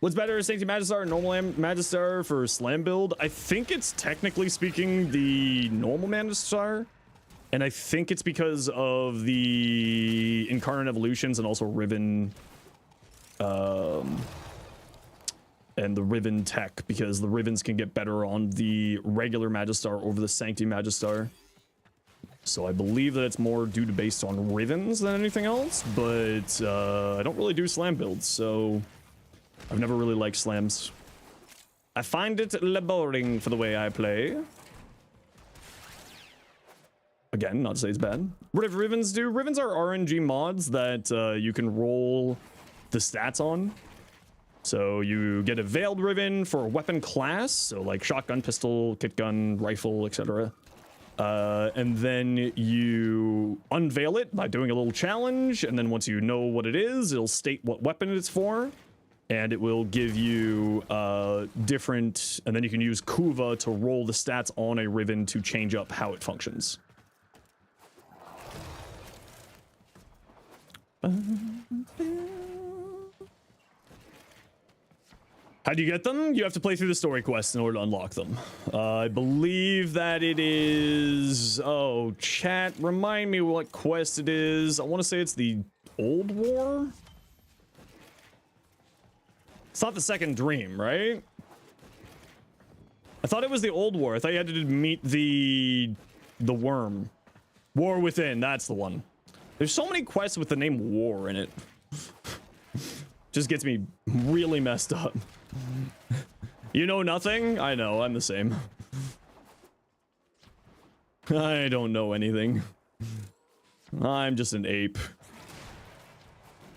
S1: What's better, Sanctity Magistar or normal Magistar for slam build? I think it's technically speaking the normal Magistar, and I think it's because of the Incarnate Evolutions and also Riven, and the Riven tech, because the Rivens can get better on the regular Magistar over the Sanctity Magistar. So I believe that it's more due to based on Rivens than anything else, but I don't really do slam builds, so I've never really liked slams. I find it boring for the way I play. Again, not to say it's bad. What do Rivens do? Rivens are RNG mods that you can roll the stats on. So you get a Veiled Riven for a weapon class, so like shotgun, pistol, kit gun, rifle, etc. And then you unveil it by doing a little challenge, and then once you know what it is, it'll state what weapon it's for, and it will give you different, and then you can use Kuva to roll the stats on a Riven to change up how it functions. How do you get them? You have to play through the story quests in order to unlock them. I believe that it is... Oh, chat, remind me what quest it is. I want to say it's the Old War? It's not the Second Dream, right? I thought it was the Old War. I thought you had to meet the worm. War Within, that's the one. There's so many quests with the name War in it. Just gets me really messed up. You know nothing? I know, I'm the same. I don't know anything. I'm just an ape.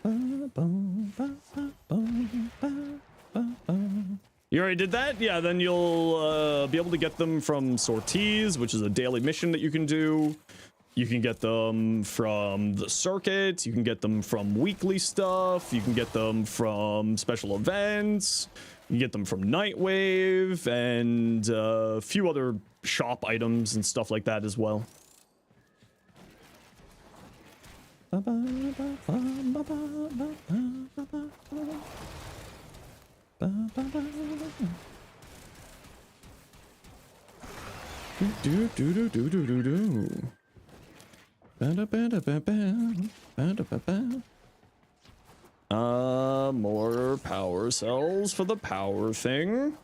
S1: You already did that? Yeah, then you'll be able to get them from sorties, which is a daily mission that you can do. You can get them from the circuit, you can get them from weekly stuff, you can get them from special events, you can get them from Nightwave, and a few other shop items and stuff like that as well. More power cells for the power thing.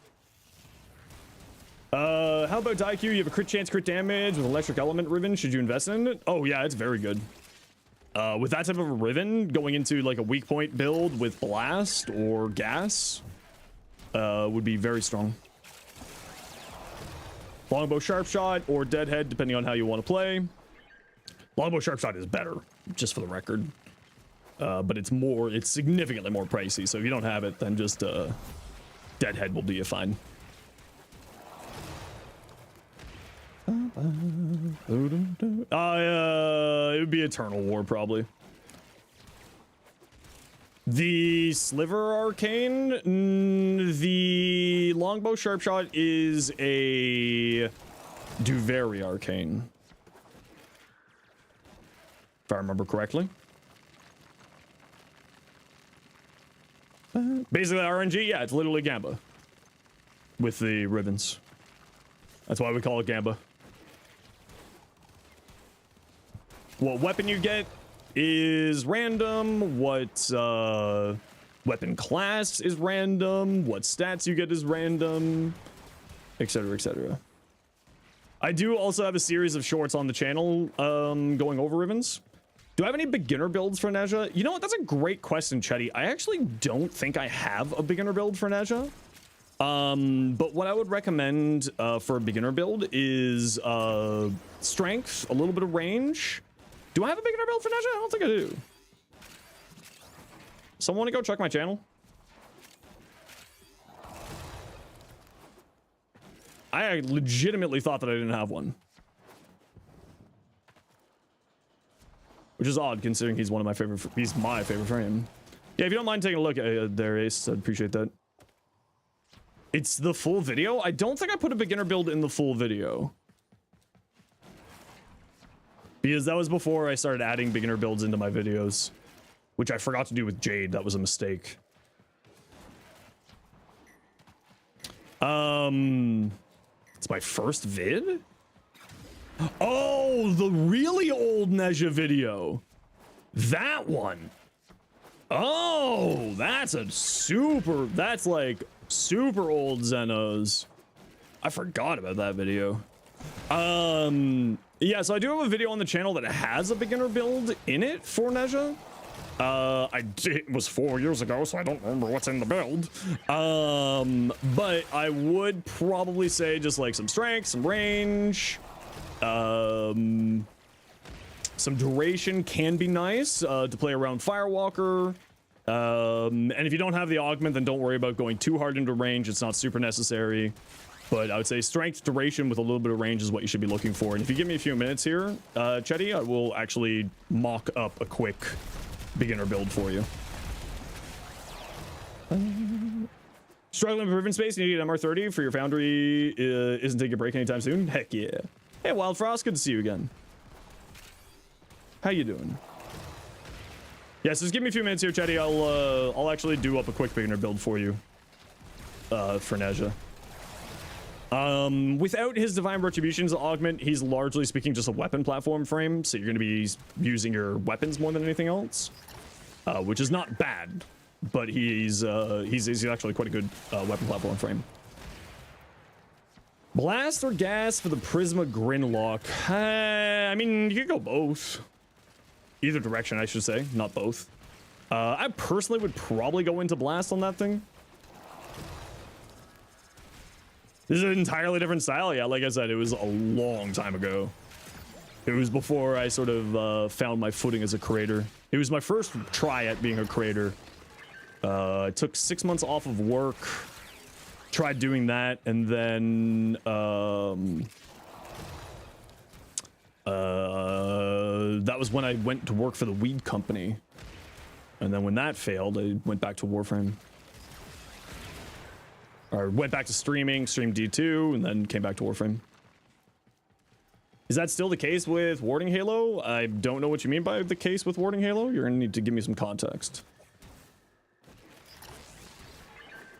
S1: How about Daiku? You have a crit chance, crit damage with electric element ribbon. Should you invest in it? Oh yeah, it's very good. With that type of a ribbon, going into like a weak point build with blast or gas, would be very strong. Longbow sharp shot or deadhead, depending on how you want to play. Longbow sharp shot is better, just for the record. but it's significantly more pricey. So if you don't have it, then just Deadhead will do you fine. It would be Eternal War probably. The Sliver Arcane, the Longbow Sharpshot is a Duvary Arcane, if I remember correctly. Basically RNG, yeah, it's literally Gamba with the ribbons. That's why we call it Gamba. What weapon you get is random. What weapon class is random. What stats you get is random, etc., etc. I do also have a series of shorts on the channel going over ribbons. Do I have any beginner builds for Nezha? You know what? That's a great question, Chetty. I actually don't think I have a beginner build for Nezha. But what I would recommend for a beginner build is strength, a little bit of range. Do I have a beginner build for Nezha? I don't think I do. Someone want to go check my channel? I legitimately thought that I didn't have one. Which is odd considering he's one of my favorite, he's my favorite frame. Yeah, if you don't mind taking a look at there, Ace, I'd appreciate that. It's the full video? I don't think I put a beginner build in the full video. Because that was before I started adding beginner builds into my videos. Which I forgot to do with Jade, that was a mistake. It's my first vid? Oh, the really old Nezha video. That one. Oh, that's like super old Zenos. I forgot about that video. Yeah, so I do have a video on the channel that has a beginner build in it for Nezha. It was 4 years ago, so I don't remember what's in the build. But I would probably say just like some strength, some range, some duration can be nice to play around Firewalker. And if you don't have the augment, then don't worry about going too hard into range. It's not super necessary. But I would say strength, duration with a little bit of range is what you should be looking for. And if you give me a few minutes here, Chetty, I will actually mock up a quick beginner build for you. Struggling with ribbon space, you need an MR30 for your foundry isn't taking a break anytime soon? Heck yeah. Hey, Wild Frost, good to see you again. How you doing? Yeah, so just give me a few minutes here, Chetty. I'll actually do up a quick beginner build for you for Nezha. Without his Divine Retribution's augment, he's largely speaking just a weapon platform frame, so you're going to be using your weapons more than anything else, which is not bad, but he's actually quite a good weapon platform frame. Blast or gas for the Prisma Grinlock? I mean, you could go both. Either direction, I should say, not both. I personally would probably go into blast on that thing. This is an entirely different style. Yeah, like I said, it was a long time ago. It was before I sort of found my footing as a creator. It was my first try at being a creator. I took 6 months off of work, tried doing that, and then that was when I went to work for the weed company. And then when that failed, I went back to Warframe. Or went back to streaming, streamed D2, and then came back to Warframe. Is that still the case with Warding Halo? I don't know what you mean by the case with Warding Halo. You're gonna need to give me some context.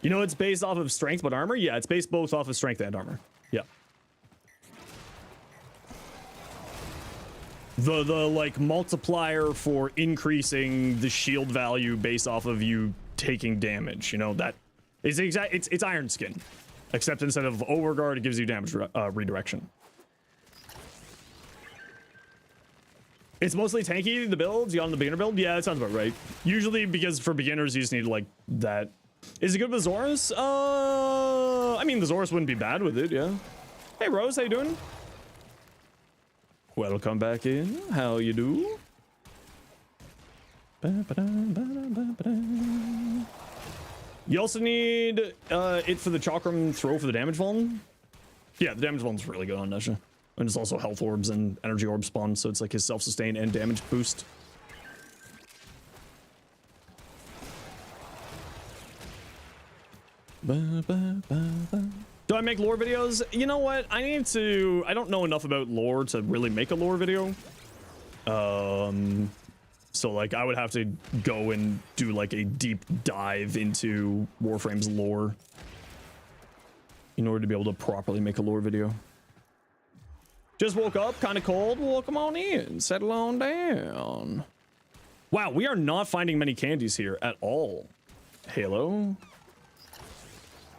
S1: You know it's based off of strength but armor? Yeah, it's based both off of strength and armor. Yeah. The like multiplier for increasing the shield value based off of you taking damage, you know, that it's Iron Skin, except instead of overguard, it gives you damage redirection. It's mostly tanky, the builds. You on the beginner build? Yeah, that sounds about right. Usually, because for beginners, you just need like that. Is it good with Zorus? I mean, the Zorus wouldn't be bad with it, yeah. Hey, Rose, how you doing? Welcome back in. How you do? You also need it for the chakram throw for the damage volume. Yeah, the damage volume's really good on Nesha. And it's also health orbs and energy orb spawn, so it's like his self-sustain and damage boost. Do I make lore videos? You know what? I don't know enough about lore to really make a lore video. So like I would have to go and do like a deep dive into Warframe's lore in order to be able to properly make a lore video. Just woke up, kind of cold. Well, come on in, settle on down. Wow, we are not finding many candies here at all. Halo?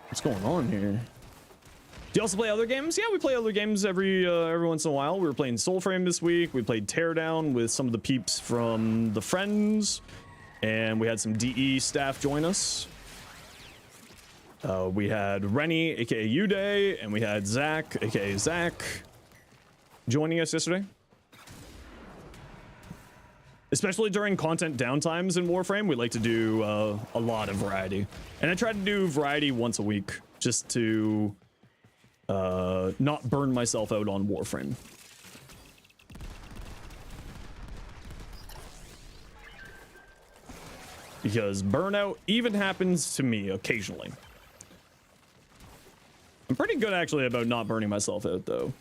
S1: What's going on here? Do you also play other games? Yeah, we play other games every once in a while. We were playing Soulframe this week. We played Teardown with some of the peeps from the Friends. And we had some DE staff join us. We had Rennie, aka Uday, and we had Zach, aka Zach, joining us yesterday. Especially during content downtimes in Warframe, we like to do a lot of variety. And I try to do variety once a week, just to not burn myself out on Warframe. Because burnout even happens to me occasionally. I'm pretty good actually about not burning myself out though.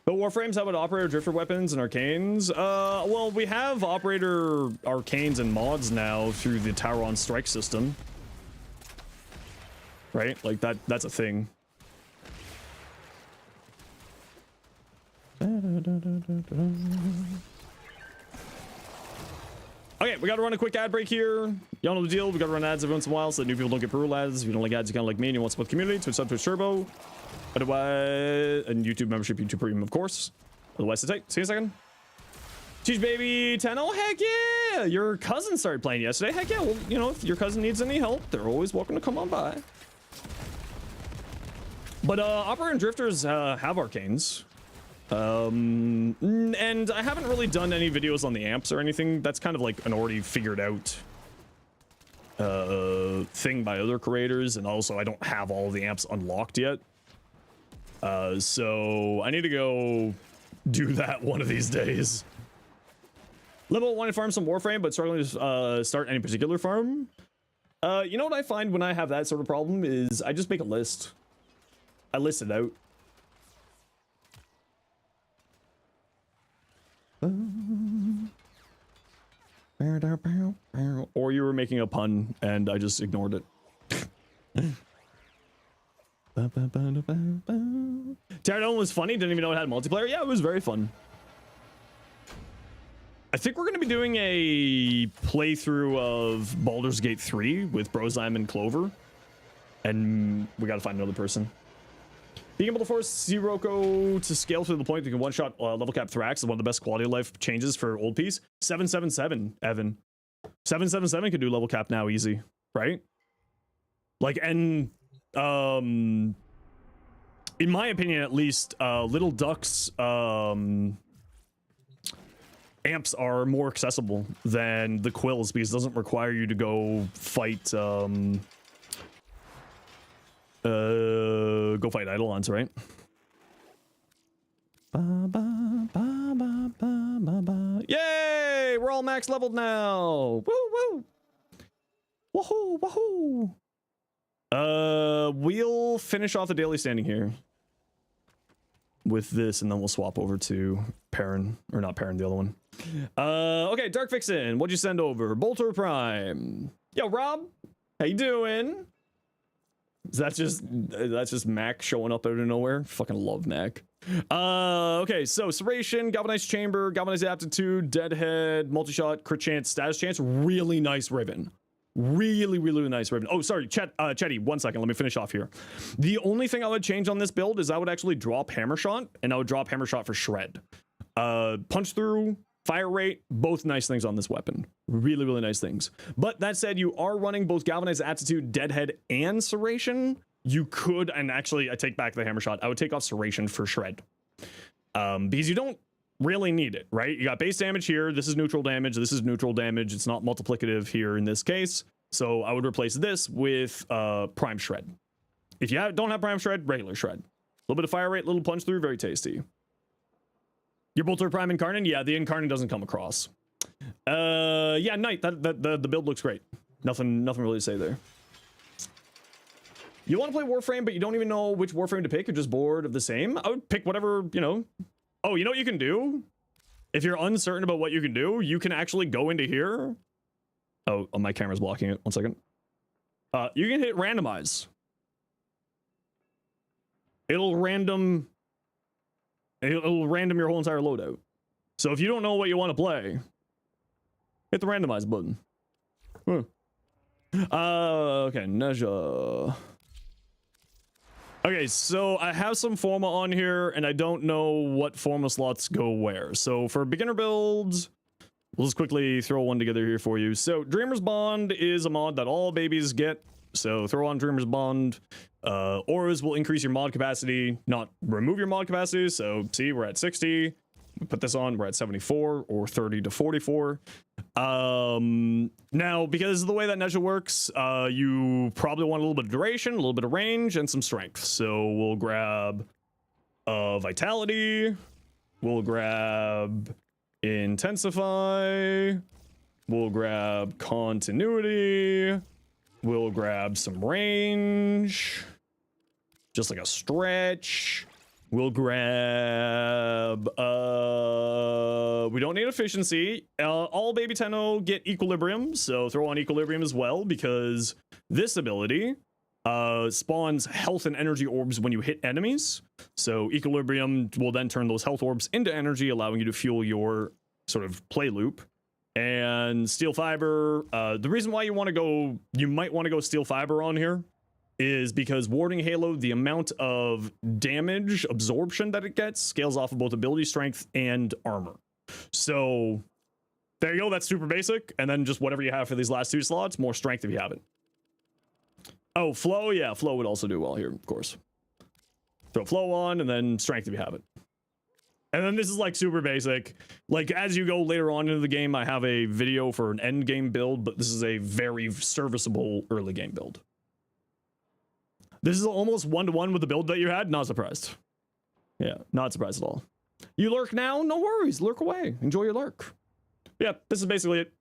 S1: But Warframes, how about operator drifter weapons and arcanes? Well, we have operator arcanes and mods now through the Tauron strike system. Right? Like that's a thing. Okay, we gotta run a quick ad break here. Y'all know the deal. We gotta run ads every once in a while so that new people don't get pro ads. If you don't like ads, you kind of like me and you want to support the community, Twitch sub, Twitch Turbo. Otherwise, and YouTube membership, YouTube Premium, of course. Otherwise, sit tight. See you in a second. Cheese baby 10. Oh, heck yeah! Your cousin started playing yesterday. Heck yeah. Well, you know, if your cousin needs any help, they're always welcome to come on by. But operator and drifters have arcanes. And I haven't really done any videos on the amps or anything. That's kind of like an already figured out thing by other creators, and also I don't have all of the amps unlocked yet. So I need to go do that one of these days. Level 1 and farm some Warframe, but struggling to start any particular farm. You know what I find when I have that sort of problem is I just make a list. I list it out. Or you were making a pun and I just ignored it. Teardown was funny, didn't even know it had multiplayer. Yeah, it was very fun. I think we're going to be doing a playthrough of Baldur's Gate 3 with Brozime and Clover. And we got to find another person. Being able to force Sirocco to scale to the point that you can one-shot level cap Thrax is one of the best quality of life changes for old piece. 777, Evan. 777 can do level cap now easy, right? Like, and in my opinion at least, Little Duck's amps are more accessible than the Quills because it doesn't require you to go fight Eidolons, right? Yay! We're all max leveled now. Woo woo. Woohoo! Woohoo! We'll finish off the daily standing here with this, and then we'll swap over to Perrin, or not Perrin, the other one. Okay, Dark Vixen, what'd you send over? Bolter Prime. Yo, Rob, how you doing? That's just Mac showing up out of nowhere. Fucking love Mac. Okay, so Serration, Galvanized Chamber, Galvanized Aptitude, Deadhead, Multi-Shot, Crit Chance, Status Chance. Really nice ribbon. Really nice ribbon. Oh, sorry, Chetty, 1 second. Let me finish off here. The only thing I would change on this build is I would actually drop Hammer Shot, and I would drop Hammer Shot for Shred. Punch Through, Fire Rate, both nice things on this weapon. Really nice things. But that said, you are running both Galvanized Aptitude, Deadhead, and Serration. You could, and actually, I take back the Hammer Shot. I would take off Serration for Shred. Because you don't really need it, right? You got base damage here. This is neutral damage. This is neutral damage. It's not multiplicative here in this case. So I would replace this with Prime Shred. If you don't have Prime Shred, regular Shred. A little bit of fire rate, little punch through, very tasty. Your Bolter Prime Incarnate? Yeah, the Incarnate doesn't come across. Yeah, Knight. The build looks great. Nothing really to say there. You want to play Warframe, but you don't even know which Warframe to pick. You're just bored of the same. I would pick whatever, you know. Oh, you know what you can do? If you're uncertain about what you can do, you can actually go into here. Oh, my camera's blocking it. 1 second. You can hit randomize. It'll random your whole entire loadout. So if you don't know what you want to play, hit the randomize button. Okay, Neja. Okay, so I have some Forma on here, and I don't know what Forma slots go where. So for beginner builds, we'll just quickly throw one together here for you. So Dreamer's Bond is a mod that all babies get. So throw on Dreamer's Bond. Auras will increase your mod capacity, not remove your mod capacity. So see, we're at 60. We put this on, we're at 74 or 30 to 44. Now, because of the way that Neja works, you probably want a little bit of duration, a little bit of range, and some strength. So we'll grab Vitality. We'll grab Intensify. We'll grab Continuity. We'll grab some range. Just like a stretch. We'll grab, we don't need efficiency. All Baby Tenno get Equilibrium, so throw on Equilibrium as well, because this ability spawns health and energy orbs when you hit enemies. So Equilibrium will then turn those health orbs into energy, allowing you to fuel your sort of play loop. And Steel Fiber, the reason why you might want to go Steel Fiber on here is because Warding Halo, the amount of damage absorption that it gets scales off of both ability strength and armor. So there you go, that's super basic. And then just whatever you have for these last 2 slots, more strength if you have it. Oh, Flow, yeah, Flow would also do well here, of course. Throw Flow on and then strength if you have it. And then this is like super basic. Like as you go later on into the game, I have a video for an end game build, but this is a very serviceable early game build. This is almost 1-to-1 with the build that you had. Not surprised. Yeah, not surprised at all. You lurk now? No worries. Lurk away. Enjoy your lurk. Yeah, this is basically it.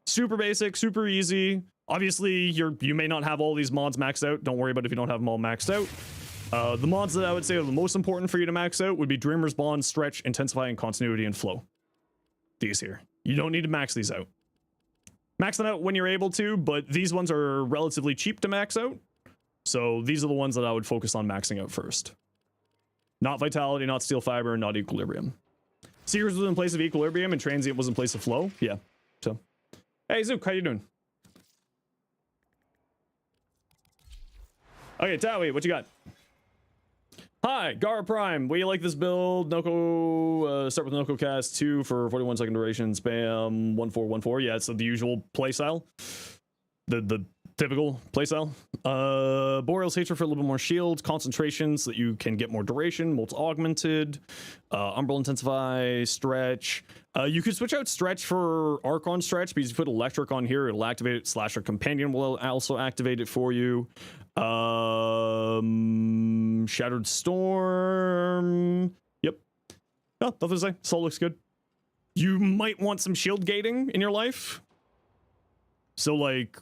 S1: Super basic, super easy. Obviously, you may not have all these mods maxed out. Don't worry about it if you don't have them all maxed out. The mods that I would say are the most important for you to max out would be Dreamer's Bond, Stretch, Intensify, and Continuity, and Flow. These here. You don't need to max these out. Max them out when you're able to, but these ones are relatively cheap to max out. So these are the ones that I would focus on maxing out first. Not Vitality, not Steel Fiber, not Equilibrium. Seekers was in place of Equilibrium and Transient was in place of Flow. Yeah. So, hey Zook, how you doing? Okay, Towie, what you got? Hi, Gara Prime. What do you like this build? Noko, start with Noko cast 2 for 41 second duration. Spam 1414. Yeah, it's the usual playstyle. The typical playstyle. Boreal's Hatred for a little bit more shield, concentration so that you can get more duration, Molt Augmented, Umbral Intensify, Stretch. You could switch out Stretch for Archon Stretch because you put Electric on here, it'll activate it, slash your companion will also activate it for you. Shattered Storm. Yep. No, nothing to say. Soul looks good. You might want some shield gating in your life. So like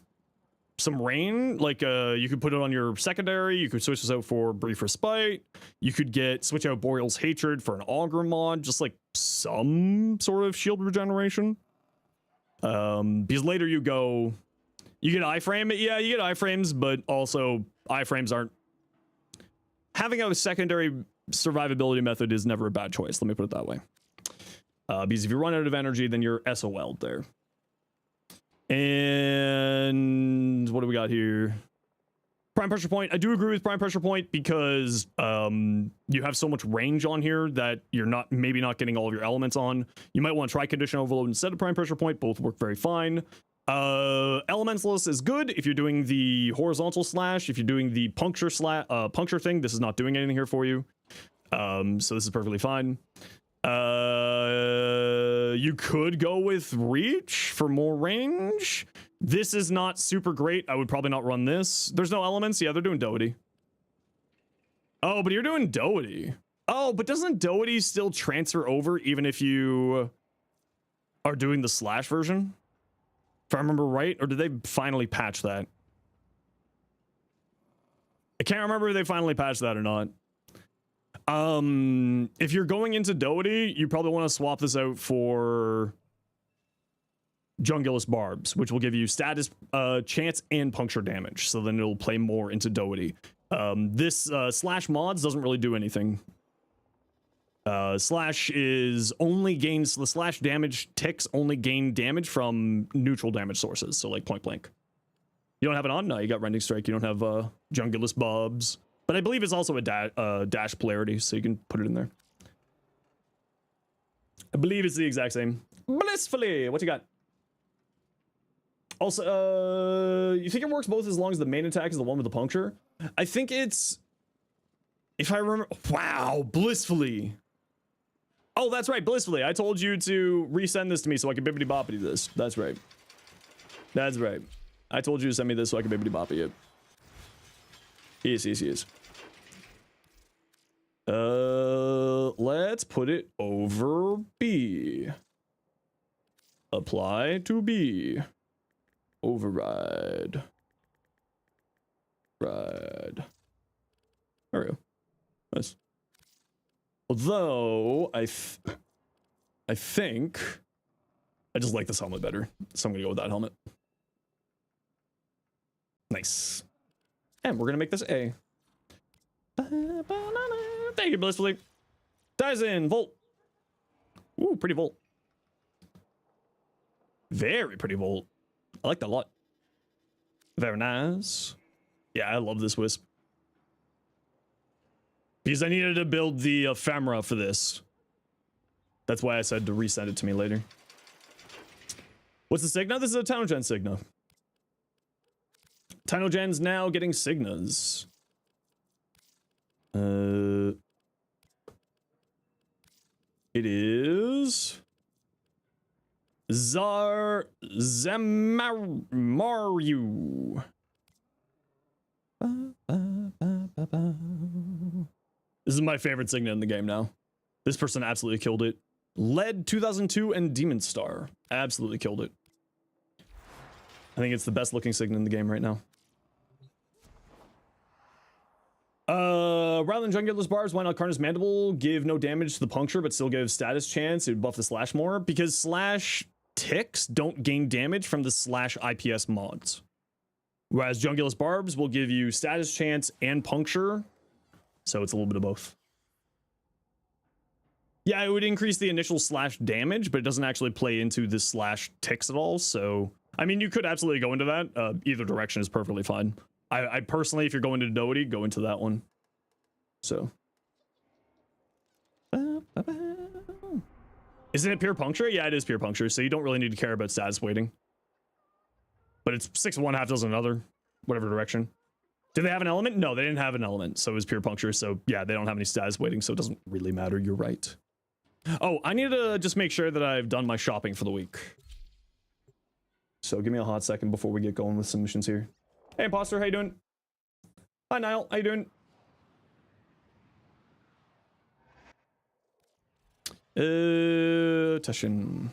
S1: some rain, like you could put it on your secondary, you could switch this out for Brief Respite, you could switch out Boreal's Hatred for an Augur mod, just like some sort of shield regeneration. Because later you get iframe. Yeah, you get iframes, but also iframes aren't, having a secondary survivability method is never a bad choice, let me put it that way. Because if you run out of energy, then you're SOL'd there. And what do we got here? Prime Pressure Point. I do agree with Prime Pressure Point because you have so much range on here that you're maybe not getting all of your elements on. You might want to try Condition Overload instead of Prime Pressure Point. Both work very fine. Elementalist is good if you're doing the horizontal slash. If you're doing the puncture thing, this is not doing anything here for you. So this is perfectly fine. You could go with reach for more range. This is not super great. I would probably not run this. There's no elements. Yeah, they're doing doughy. Oh, but you're doing doughy. Oh, but doesn't doughy still transfer over even if you are doing the slash version? If I remember right, or did they finally patch that? I can't remember if they finally patched that or not. If you're going into doughy, you probably want to swap this out for Jungulus Barbs, which will give you status, chance, and puncture damage. So then it'll play more into doughy. This slash mods doesn't really do anything. Slash is only gains the slash damage ticks only gain damage from neutral damage sources, so like point blank. You don't have it on? No, you got Rending Strike. You don't have Jungulus Bobs. But I believe it's also a dash polarity, so you can put it in there. I believe it's the exact same. Blissfully, what you got? Also, you think it works both as long as the main attack is the one with the puncture? I think it's... If I remember... Wow, Blissfully. Oh, that's right, Blissfully. I told you to resend this to me so I could bibbidi-boppity this. That's right. That's right. I told you to send me this so I could bibbidi-boppy it. Yes. Let's put it over B. Apply to B. Override. Ride. There we go. Nice. Although, I think I just like this helmet better. So I'm gonna go with that helmet. Nice. And we're gonna make this A. Thank you, Blissfully. Dyson, Volt. Ooh, pretty Volt. Very pretty Volt. I like that a lot. Very nice. Yeah, I love this Wisp. Because I needed to build the ephemera for this. That's why I said to resend it to me later. What's the Signa? This is a Tanogen Signa. Tanogen's now getting Signas. It is... Zamaru. This is my favorite Signa in the game now. This person absolutely killed it. Led 2002 and Demon Star. Absolutely killed it. I think it's the best looking Signa in the game right now. Rather than Jungulus Barbs, why not Carnus Mandible? Give no damage to the puncture, but still give status chance. It would buff the slash more. Because slash ticks don't gain damage from the slash IPS mods. Whereas Jungulus Barbs will give you status chance and puncture. So it's a little bit of both. Yeah, it would increase the initial slash damage, but it doesn't actually play into the slash ticks at all. So, I mean, you could absolutely go into that. Either direction is perfectly fine. I personally, if you're going to doughy, go into that one. So. Isn't it pure puncture? Yeah, it is pure puncture. So you don't really need to care about status weighting. But it's 6 of one, half dozen another, whatever direction. Did they have an element? No, they didn't have an element. So it was pure puncture. So yeah, they don't have any status weighting. So it doesn't really matter. You're right. Oh, I need to just make sure that I've done my shopping for the week. So give me a hot second before we get going with some missions here. Hey, Imposter, how you doing? Hi, Niall, how you doing? Teshin.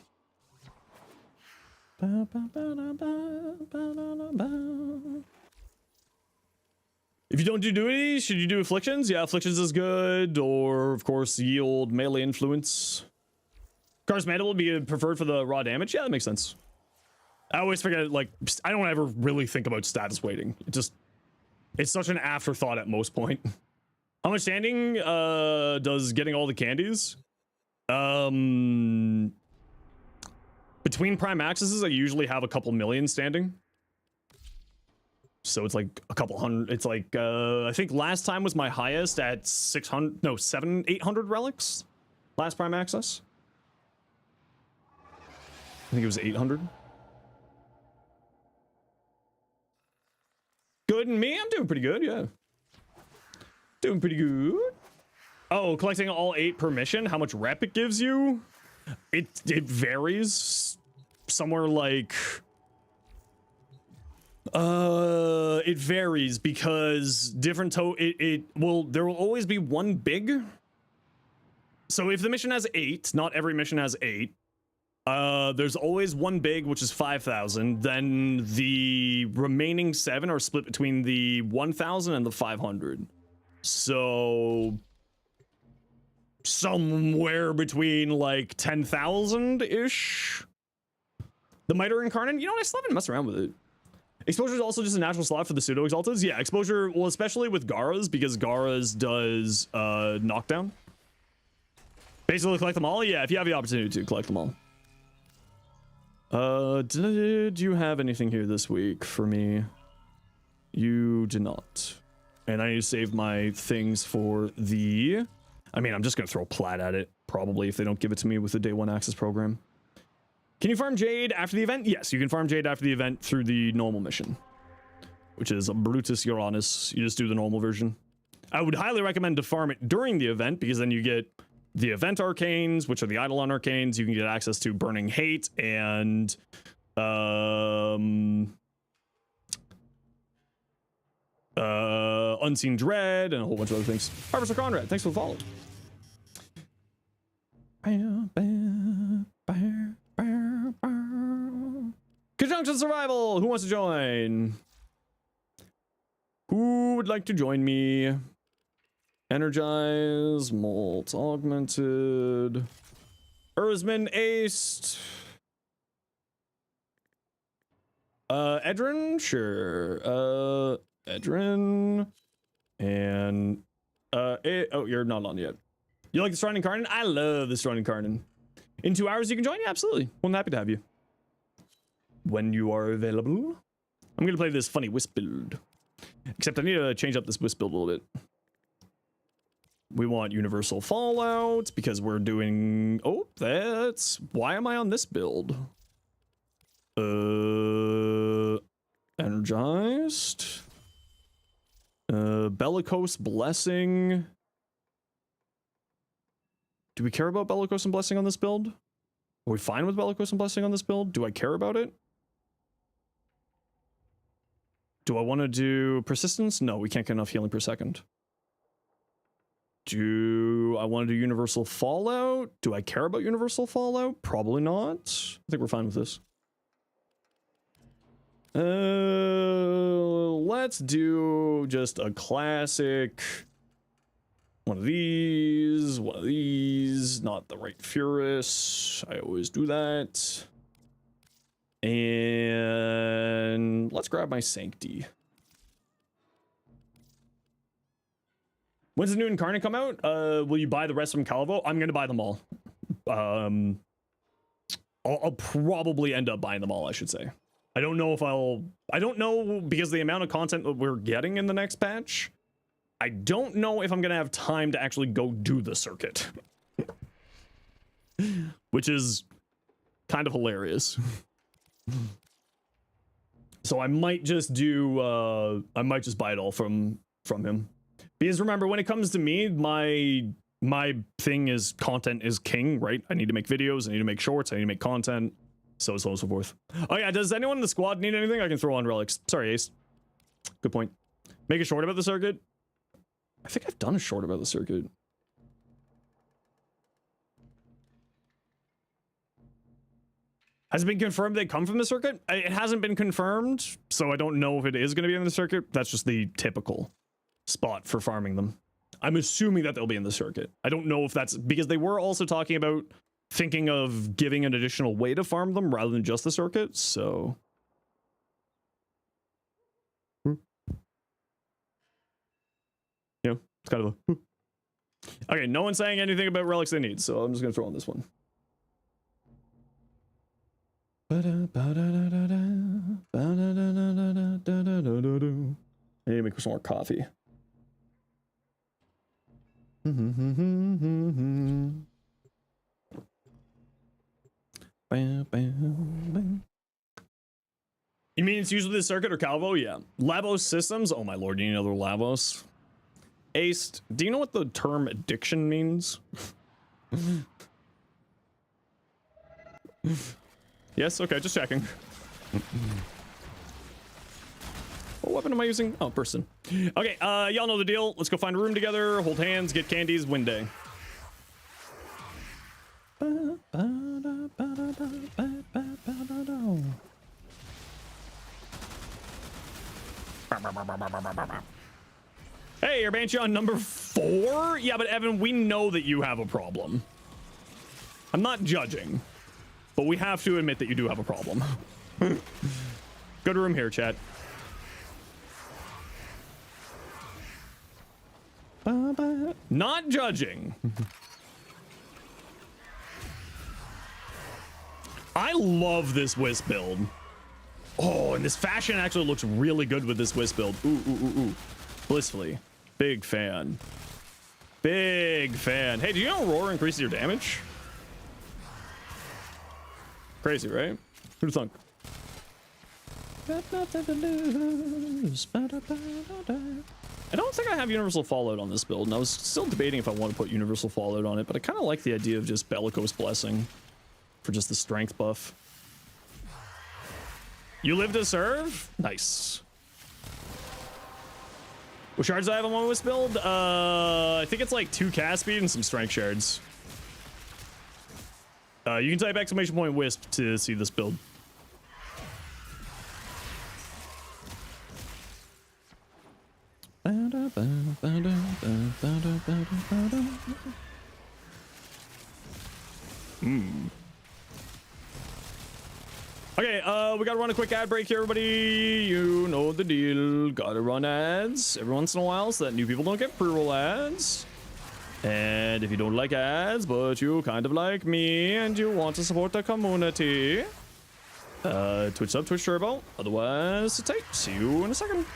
S1: If you don't do duty, should you do afflictions? Yeah, afflictions is good, or of course yield melee influence. Carnus Mandible would be preferred for the raw damage. Yeah, that makes sense. I always forget, like, I don't ever really think about status weighting. It's such an afterthought at most point. How much standing does getting all the candies? Between prime accesses, I usually have a couple million standing. So it's like a couple hundred. It's like, I think last time was my highest at 600, no, 800 relics. Last prime access. I think it was 800. Good, and me? I'm doing pretty good, yeah. Doing pretty good. Oh, collecting all 8 per mission. How much rep it gives you? It varies. Somewhere like it varies because different there will always be one big. So if the mission has 8, not every mission has 8. There's always one big, which is 5,000. Then the remaining 7 are split between the 1,000 and the 500. So somewhere between like 10,000 ish. The Miter Incarnate, you know, I still haven't messed around with it. Exposure is also just a natural slot for the pseudo exaltas. Yeah, exposure, well, especially with Garas, because Garas does knockdown. Basically, collect them all. Yeah, if you have the opportunity to collect them all. Did you have anything here this week for me? You did not. And I need to save my things for the... I mean, I'm just going to throw plat at it, probably, if they don't give it to me with the day 1 access program. Can you farm Jade after the event? Yes, you can farm Jade after the event through the normal mission, which is a Brutus Uranus. You just do the normal version. I would highly recommend to farm it during the event, because then you get the event arcanes, which are the Eidolon arcanes. You can get access to Burning Hate and Unseen Dread and a whole bunch of other things. Harvester Conrad, thanks for the follow. Conjunction Survival, who wants to join? Who would like to join me? Energize, Molt Augmented, Erzman Aced, Edrin, sure, Edrin, and, oh, you're not on yet. You like the Strong Incarnate? I love the Strong Incarnate. In 2 hours you can join? Yeah, absolutely. Well, I'm happy to have you. When you are available. I'm gonna play this funny Wisp build. Except I need to change up this Wisp build a little bit. We want Universal Fallout because we're doing... Oh, that's... Why am I on this build? Energized. Bellicose Blessing. Do we care about Bellicose and Blessing on this build? Are we fine with Bellicose and Blessing on this build? Do I care about it? Do I want to do Persistence? No, we can't get enough healing per second. Do I want to do Universal Fallout? Do I care about Universal Fallout? Probably not. I think we're fine with this. Let's do just a classic. One of these, not the right Furus. I always do that. And let's grab my Sancti. When's the new Incarnate come out? Will you buy the rest from Calvo? I'm gonna buy them all. I'll probably end up buying them all, I should say. I don't know if I don't know, because the amount of content that we're getting in the next patch, I don't know if I'm gonna have time to actually go do the circuit. Which is kind of hilarious. So I might just do, I might just buy it all from him. Because remember, when it comes to me, my thing is content is king, right? I need to make videos, I need to make shorts, I need to make content, so on and so forth. Oh yeah, does anyone in the squad need anything? I can throw on relics. Sorry, Ace. Good point. Make a short about the circuit? I think I've done a short about the circuit. Has it been confirmed they come from the circuit? It hasn't been confirmed, so I don't know if it is going to be in the circuit. That's just the typical spot for farming them. I'm assuming that they'll be in the circuit. I don't know if that's... Because they were also talking about thinking of giving an additional way to farm them rather than just the circuit, so... Yeah, it's kind of a... Okay, no one's saying anything about relics they need, so I'm just going to throw on this one. I need to make some more coffee. You mean it's usually the circuit or Calvo? Yeah. Lavos systems? Oh my lord, you need another Lavos. Ace, do you know what the term addiction means? Yes, okay, just checking. What weapon am I using? Oh, person. Okay, y'all know the deal. Let's go find a room together, hold hands, get candies, win day. Hey, you're Banshee on number 4? Yeah, but Evan, we know that you have a problem. I'm not judging, but we have to admit that you do have a problem. Go to room here, chat. Not judging. I love this Wisp build. Oh, and this fashion actually looks really good with this Wisp build. Ooh, ooh, ooh, ooh. Blissfully. Big fan. Big fan. Hey, do you know Aurora increases your damage? Crazy, right? Who'd thunk? I don't think I have Universal Fallout on this build, and I was still debating if I want to put Universal Fallout on it, but I kind of like the idea of just Bellicose Blessing for just the strength buff. You live to serve? Nice. What shards do I have on my Wisp build? I think it's like 2 cast speed and some strength shards. You can type !Wisp to see this build. Okay, we gotta run a quick ad break here, everybody. You know the deal. Gotta run ads every once in a while so that new people don't get pre-roll ads. And if you don't like ads, but you kind of like me and you want to support the community, Twitch sub, Twitch Turbo. Otherwise, sit tight. See you in a second.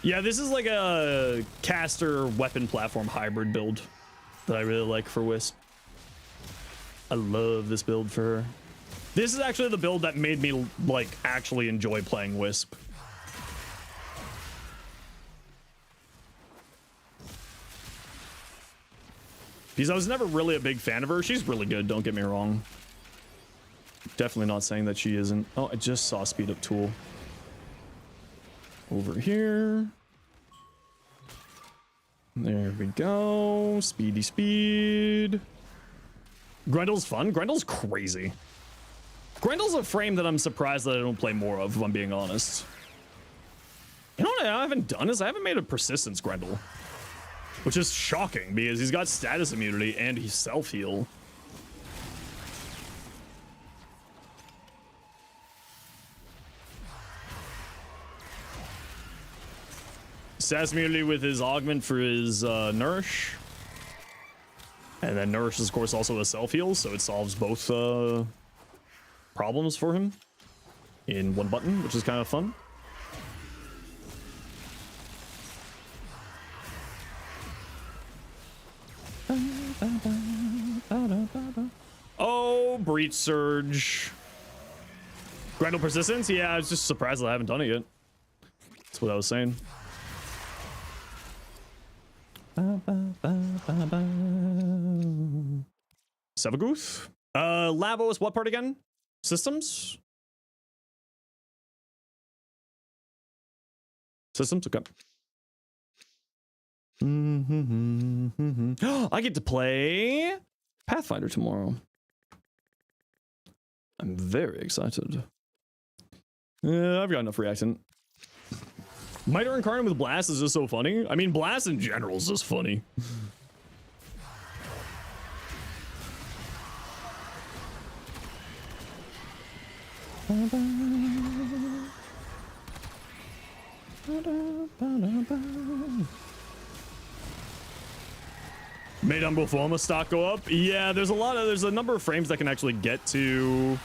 S1: Yeah, this is like a caster weapon platform hybrid build that I really like for Wisp. I love this build for her. This is actually the build that made me like actually enjoy playing Wisp. Because I was never really a big fan of her. She's really good, don't get me wrong. Definitely not saying that she isn't. Oh, I just saw speed up tool. Over here. There we go. Speedy speed. Grendel's fun. Grendel's crazy. Grendel's a frame that I'm surprised that I don't play more of, if I'm being honest. You know what I haven't done is I haven't made a persistence Grendel. Which is shocking because he's got status immunity and he's self-heal. Status immunity with his augment for his nourish. And then nourish is of course also a self-heal, so it solves both problems for him in one button, which is kind of fun. Oh, Breach Surge. Grendel Persistence? Yeah, I was just surprised that I haven't done it yet. That's what I was saying. Sevaguth? Lavo is what part again? Systems? Systems? Okay. I get to play Pathfinder tomorrow. I'm very excited. I've got enough reaction. Miter Incarnate with Blast is just so funny. I mean, Blast in general is just funny. Made Umbral Forma stock go up? Yeah, there's a number of frames that can actually get to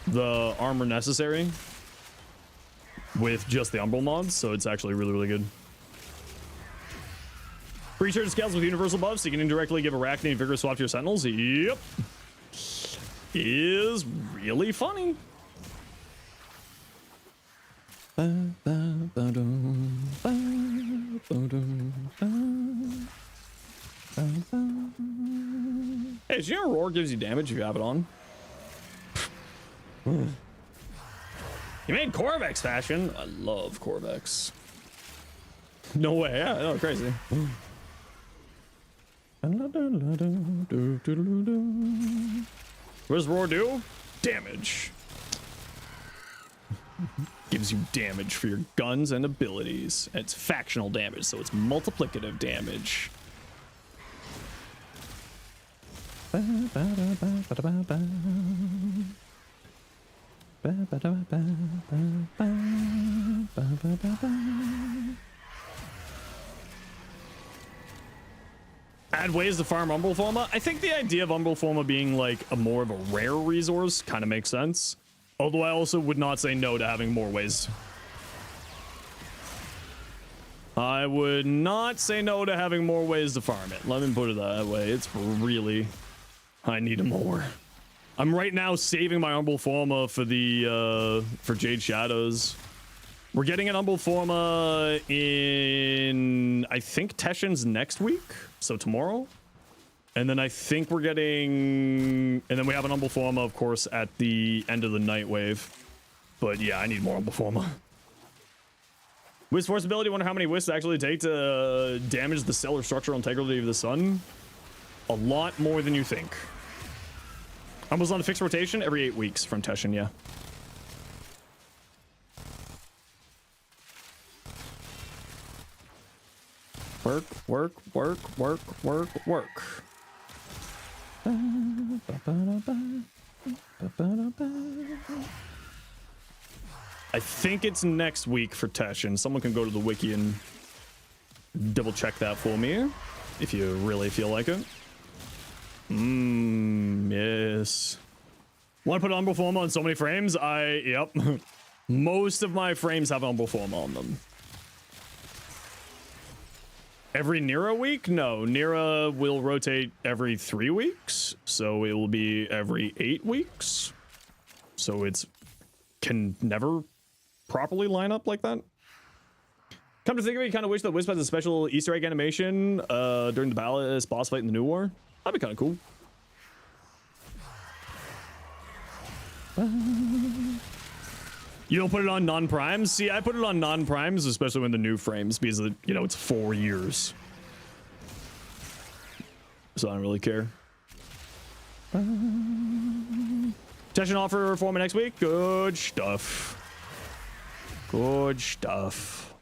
S1: the armor necessary with just the Umbral mods, so it's actually really, really good. Creature scales with universal buffs, so you can indirectly give Arachne and Vigor swap to your sentinels. Yep. Is really funny. Hey, did you know Roar gives you damage if you have it on? You made Corvex fashion? I love Corvex. No way, yeah, no, crazy. What does Roar do? Damage. Gives you damage for your guns and abilities. It's factional damage, so it's multiplicative damage. Add ways to farm Umbral I think the idea of Umbral being like a more of a rare resource kind of makes sense. Although I also would not say no to having more ways. I would not say no to having more ways to farm it. Let me put it that way. It's really... I need more. I'm right now saving my Umbral Forma for the for Jade Shadows. We're getting an Umbral Forma in, I think, Teshin's next week, so tomorrow. And then I think we're getting, and then we have an Umbral Forma, of course, at the end of the Night Wave. But yeah, I need more Umbral Forma. Wisp Force ability, wonder how many Wisps actually take to damage the cellular structural integrity of the sun. A lot more than you think. Umbral's on a fixed rotation every 8 weeks from Teshin, yeah. Work, work, work, work, work, work. I think it's next week for Teshin. Someone can go to the wiki and double check that for me if you really feel like it. Yes. Want to put Umbral Forma on so many frames? Yep. Most of my frames have Umbral Forma on them. Every Nira week? No, Nira will rotate every 3 weeks, so it will be every 8 weeks. So it's can never properly line up like that. Come to think of it, you kind of wish that Wisp has a special Easter egg animation during the Ballas boss fight in the New War. That'd be kind of cool. You don't put it on non-primes? See, I put it on non-primes, especially when the new frames, because, you know, it's 4 years. So I don't really care. Teshin offer Forma next week? Good stuff. Good stuff.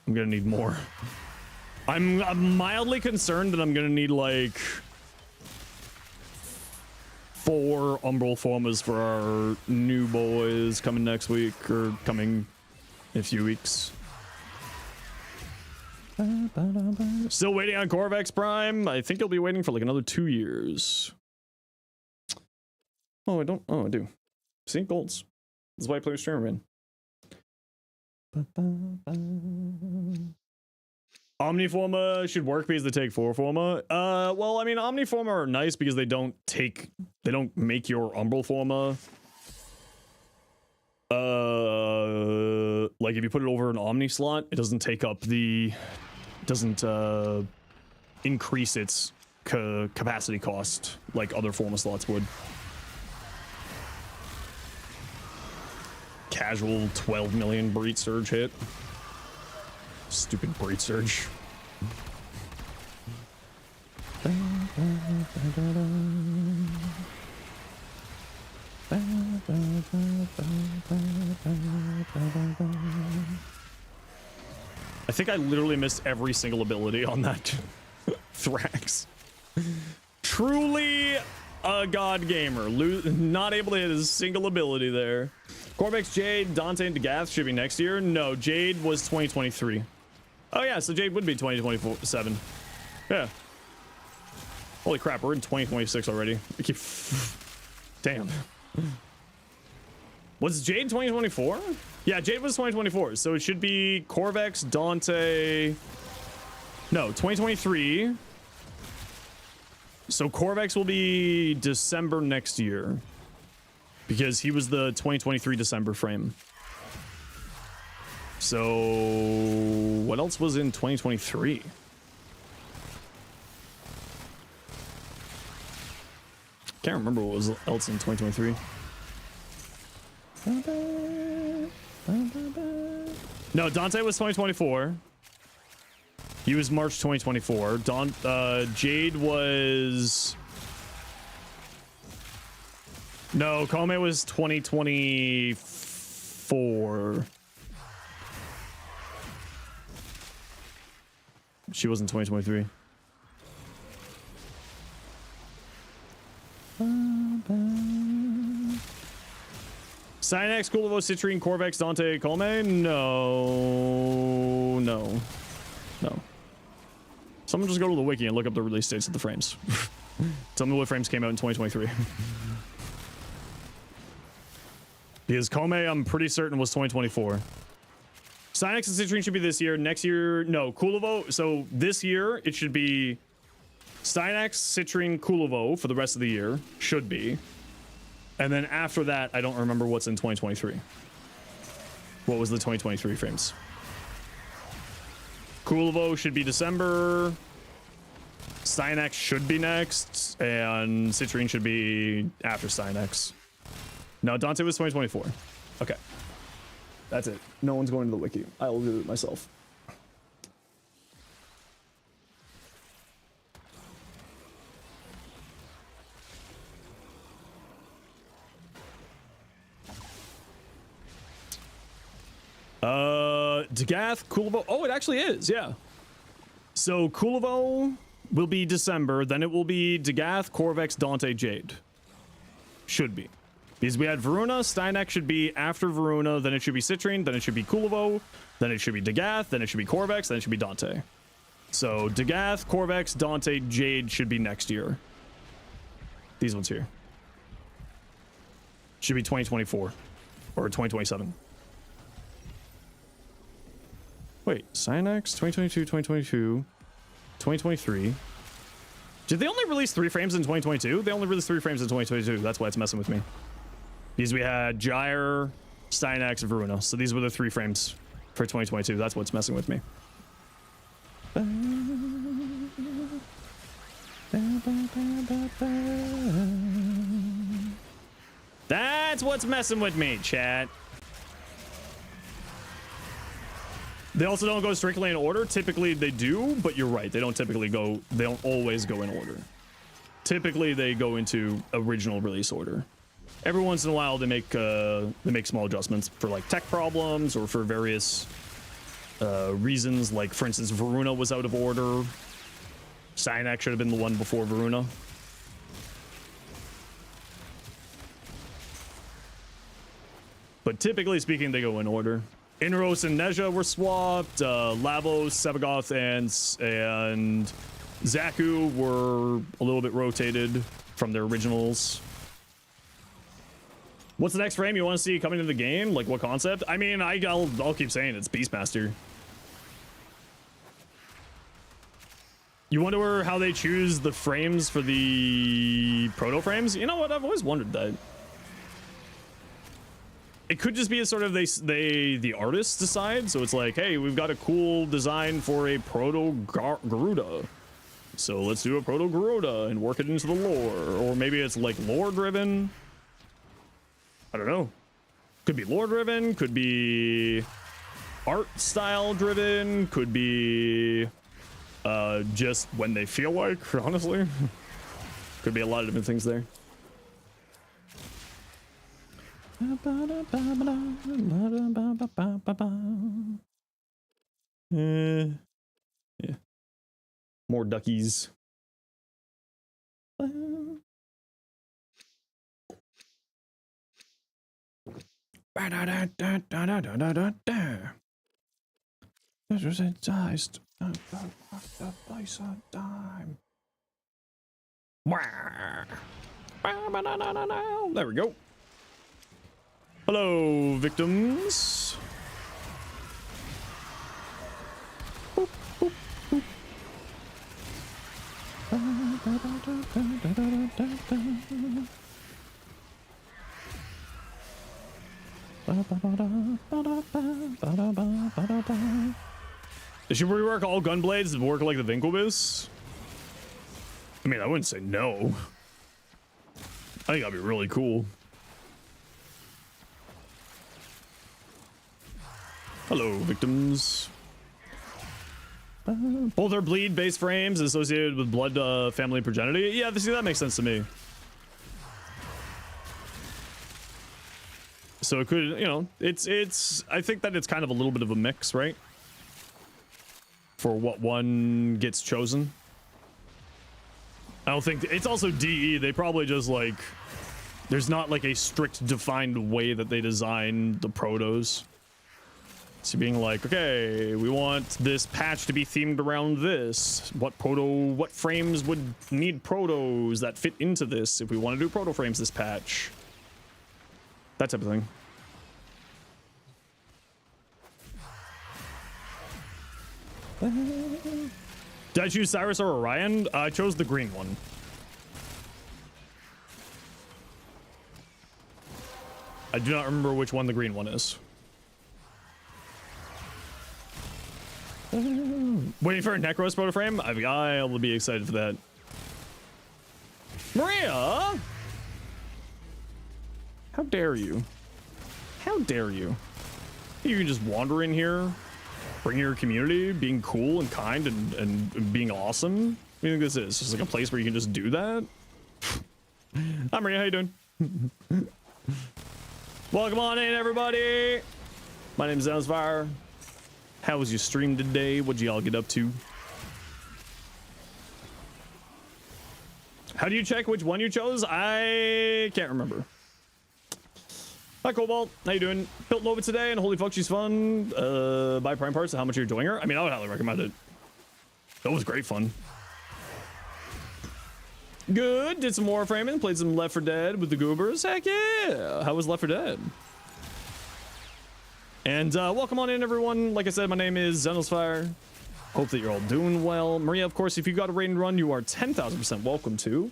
S1: I'm gonna need more. I'm mildly concerned that I'm gonna need, like, 4 Umbral Formas for our new boys coming next week, or coming in a few weeks. Still waiting on Corvex Prime. I think he'll be waiting for like another 2 years. Oh, I don't. Oh, I do. See, golds. This is why I play with Streamer Man. Omniforma should work because they take 4 Forma. Well, I mean, Omniforma are nice because they don't make your Umbral Forma. Like if you put it over an Omni slot, it doesn't take up doesn't increase its capacity cost like other Forma slots would. Casual 12 million Breach Surge hit. Stupid Breach Surge. I think I literally missed every single ability on that Thrax. Truly a god gamer. Not able to hit a single ability there. Corvex, Jade, Dante, and Dagath should be next year. No, Jade was 2023. Oh yeah, so Jade would be 2027. Yeah. Holy crap, we're in 2026 already. We keep... Damn. Was Jade 2024? Yeah, Jade was 2024, so it should be Corvex, Dante, No, 2023. So Corvex will be December next year. Because he was the 2023 December frame. So what else was in 2023? Can't remember what was else in 2023. No, Dante was 2024. He was March 2024. Jade was... No, Kome was 2024. She wasn't 2023. Cynex, Kulivo, Citrine, Corvex, Dante, Kome? No. No. No. Someone just go to the wiki and look up the release dates of the frames. Tell me what frames came out in 2023. Because Kome, I'm pretty certain, was 2024. Cynex and Citrine should be this year. Next year, no. Kulivo, so this year, it should be Cynex, Citrine, Kulivo for the rest of the year. Should be. And then after that, I don't remember what's in 2023. What was the 2023 frames? Kulivo should be December. Cynex should be next. And Citrine should be after Cynex. No, Dante was 2024. Okay. That's it. No one's going to the wiki. I will do it myself. Dagath, Kulivo. Oh, it actually is. Yeah. So Kulivo will be December. Then it will be Dagath, Corvex, Dante, Jade. Should be. Because we had Varuna, Steinek should be after Varuna, then it should be Citrine, then it should be Kulivo, then it should be Dagath, then it should be Corvex, then it should be Dante. So Dagath, Corvex, Dante, Jade should be next year. These ones here. Should be 2024 or 2027. Wait, Cynex, 2022, 2022, 2023. Did they only release 3 frames in 2022? They only released 3 frames in 2022. That's why it's messing with me. Because we had Gyre, Cynex, and Varuna. So these were the 3 frames for 2022. That's what's messing with me. That's what's messing with me, chat. They also don't go strictly in order. Typically they do, but you're right. They don't always go in order. Typically they go into original release order. Every once in a while they make small adjustments for like tech problems or for various reasons. Like for instance, Varuna was out of order. Cynex should have been the one before Varuna. But typically speaking, they go in order. Inros and Nezha were swapped. Lavos, Sevagoth, and Zaku were a little bit rotated from their originals. What's the next frame you want to see coming to the game? Like what concept? I mean, I'll keep saying it's Beastmaster. You wonder how they choose the frames for the proto frames? You know what? I've always wondered that. It could just be a sort of the artists decide. So it's like, hey, we've got a cool design for a proto Garuda. So let's do a proto Garuda and work it into the lore. Or maybe it's like lore driven. I don't know. Could be lore driven, could be art style driven, could be just when they feel like, honestly. Could be a lot of different things there. Yeah. More duckies. This was a diced time. There we go. Hello, victims. Boop, boop, boop. They should rework all gun blades to work like the Vinquibus. I mean, I wouldn't say no. I think that'd be really cool. Hello, victims. Both are bleed-based frames associated with blood family progeny. Yeah, see, that makes sense to me. So it could, you know, it's. I think that it's kind of a little bit of a mix, right? For what one gets chosen. I don't think it's also DE. They probably just like, there's not like a strict defined way that they design the protos. So being like, okay, we want this patch to be themed around this. What frames would need protos that fit into this if we want to do proto frames this patch? That type of thing. Did I choose Cyrus or Orion? I chose the green one. I do not remember which one the green one is. Waiting for a Necros proto frame? I'll be excited for that. Maria! How dare you? How dare you? You can just wander in here, bring your community, being cool and kind and being awesome. What do you think this is? Just like a place where you can just do that? Hi Maria, how you doing? Welcome on in, everybody! My name is Zenosfire. How was your stream today? What'd y'all get up to? How do you check which one you chose? I can't remember. Hi Cobalt, how you doing? Built Nova today and holy fuck she's fun. Buy Prime Parts, how much you're enjoying her? I mean, I would highly recommend it. That was great fun. Good, did some Warframing, played some Left 4 Dead with the Goobers. Heck yeah! How was Left 4 Dead? And welcome on in, everyone. Like I said, my name is Zenosfire. Hope that you're all doing well. Maria, of course, if you got a raid and run, you are 10,000% welcome to.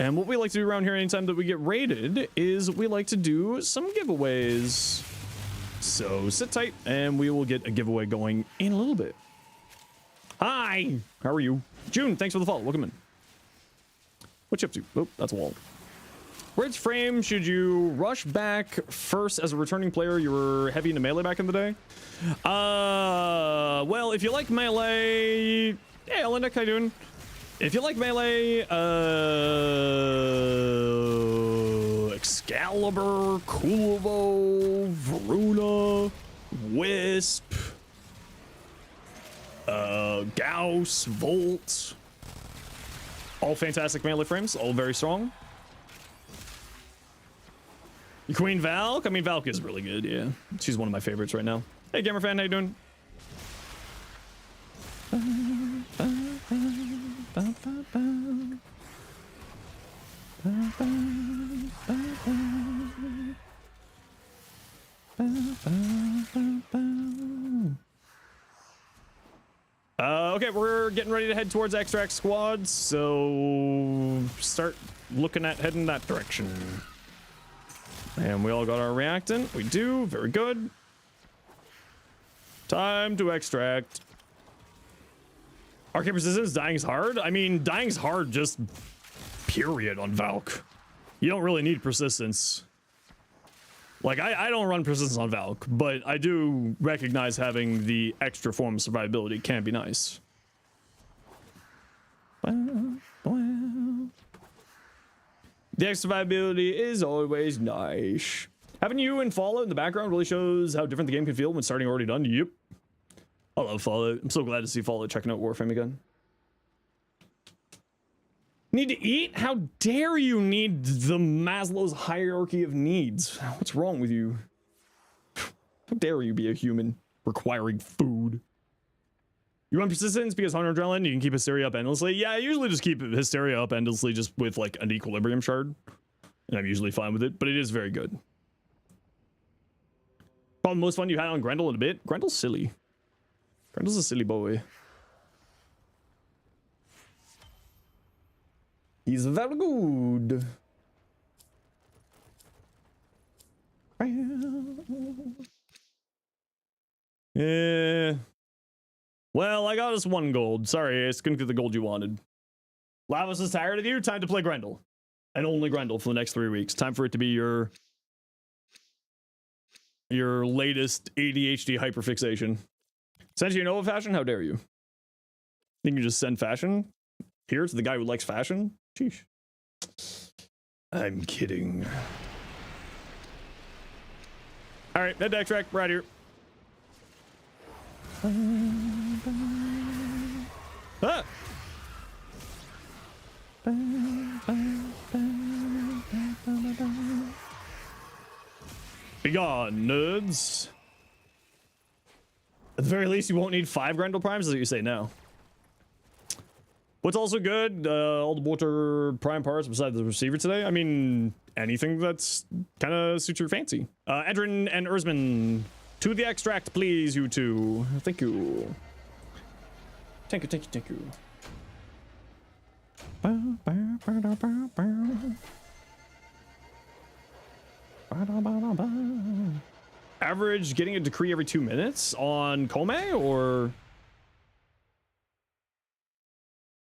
S1: And what we like to do around here anytime that we get raided is we like to do some giveaways. So sit tight and we will get a giveaway going in a little bit. Hi, how are you? June, thanks for the follow. Welcome in. What you up to? Oh, that's a wall. Which frame should you rush back first as a returning player? You were heavy into melee back in the day. Well, if you like melee, hey, Elenic, how you doing? If you like melee, Excalibur, Kulovo, Varuna, Wisp, Gauss, Volt, all fantastic melee frames, all very strong. Queen Valk? I mean, Valk is really good, yeah. She's one of my favorites right now. Hey, Gamer Fan, how you doing? Okay, we're getting ready to head towards Extract Squad, so start looking at heading that direction. And we all got our reactant. We do. Very good. Time to extract. Arcane Persistence, dying's hard? I mean, dying's hard just period on Valk. You don't really need persistence. Like, I don't run persistence on Valk, but I do recognize having the extra form of survivability can be nice. Well. The extra survivability is always nice. Having you in Fallout in the background really shows how different the game can feel when starting already done. Yep. I love Fallout. I'm so glad to see Fallout checking out Warframe again. Need to eat? How dare you need the Maslow's hierarchy of needs? What's wrong with you? How dare you be a human requiring food? You want persistence because 100 adrenaline, you can keep hysteria up endlessly. Yeah, I usually just keep hysteria up endlessly just with like an equilibrium shard. And I'm usually fine with it, but it is very good. Probably most fun you had on Grendel in a bit. Grendel's silly. Grendel's a silly boy. He's very good. Yeah. Well, I got us 1 gold. Sorry, I couldn't get the gold you wanted. Lavos is tired of you. Time to play Grendel. And only Grendel for the next 3 weeks. Time for it to be your latest ADHD hyperfixation. Send you Nova fashion? How dare you? Think you just send fashion here to the guy who likes fashion? Sheesh. I'm kidding. All right, that deck track right here. Ah! Be gone, nerds. At the very least, you won't need 5 Grendel Primes, is what you say now. What's also good, all the water prime parts besides the receiver today. I mean, anything that's kind of suits your fancy. Edrin and Erzman, to the extract, please, you two. Thank you. Thank you, thank you, thank you. Average getting a decree every 2 minutes on Kome, or?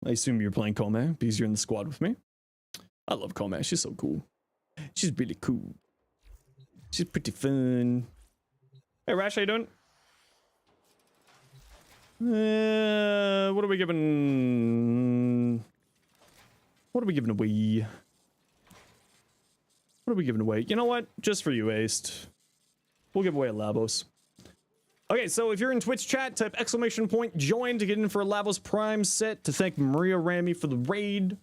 S1: I assume you're playing Kome because you're in the squad with me. I love Kome. She's so cool. She's really cool. She's pretty fun. Hey, Rash, how you doing? What are we giving? What are we giving away? What are we giving away? You know what? Just for you, Aced. We'll give away a Lavos. Okay, so if you're in Twitch chat, type !join to get in for a Lavos Prime set to thank Maria Rami for the raid.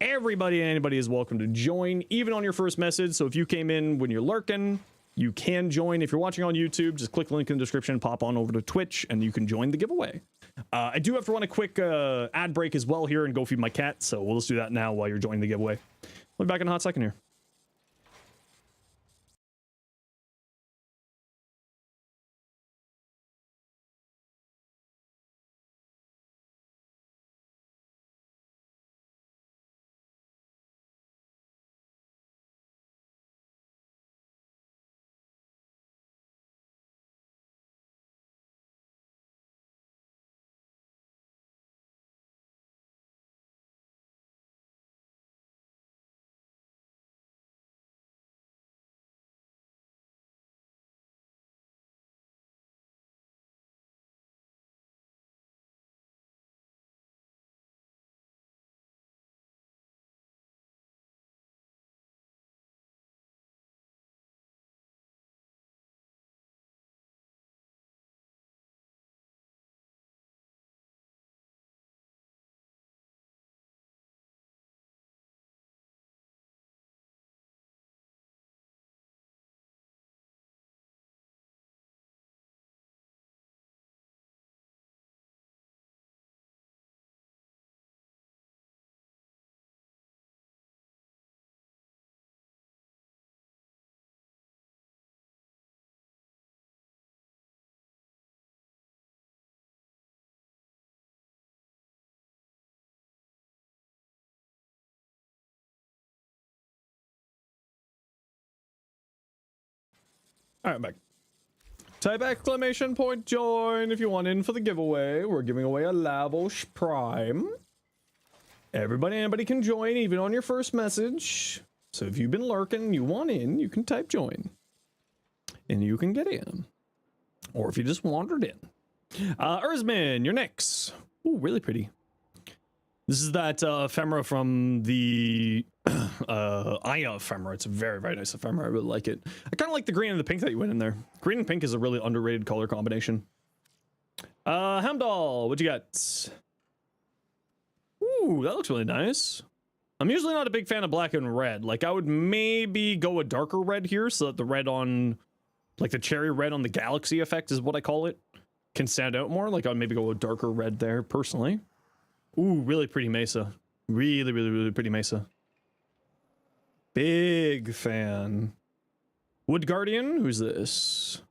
S1: Everybody and anybody is welcome to join, even on your first message. So if you came in when you're lurking, you can join. If you're watching on YouTube, just click the link in the description, pop on over to Twitch, and you can join the giveaway. I do have to run a quick ad break as well here and go feed my cat, so we'll just do that now while you're joining the giveaway. We'll be back in a hot second here. All right, I'm back. Type !join if you want in for the giveaway. We're giving away a Lavos Prime. Everybody, anybody can join, even on your first message. So if you've been lurking, you want in, you can type join. And you can get in. Or if you just wandered in. Erzman, you're next. Ooh, really pretty. This is that ephemera from the Aya ephemera. It's a very, very nice ephemera. I really like it. I kind of like the green and the pink that you went in there. Green and pink is a really underrated color combination. Hamdall, what you got? Ooh, that looks really nice. I'm usually not a big fan of black and red. Like, I would maybe go a darker red here so that the red on, like the cherry red on the galaxy effect is what I call it, can stand out more. Like, I'd maybe go a darker red there, personally. Ooh, really pretty mesa. Really, really, really pretty mesa. Big fan. Wood Guardian, who's this?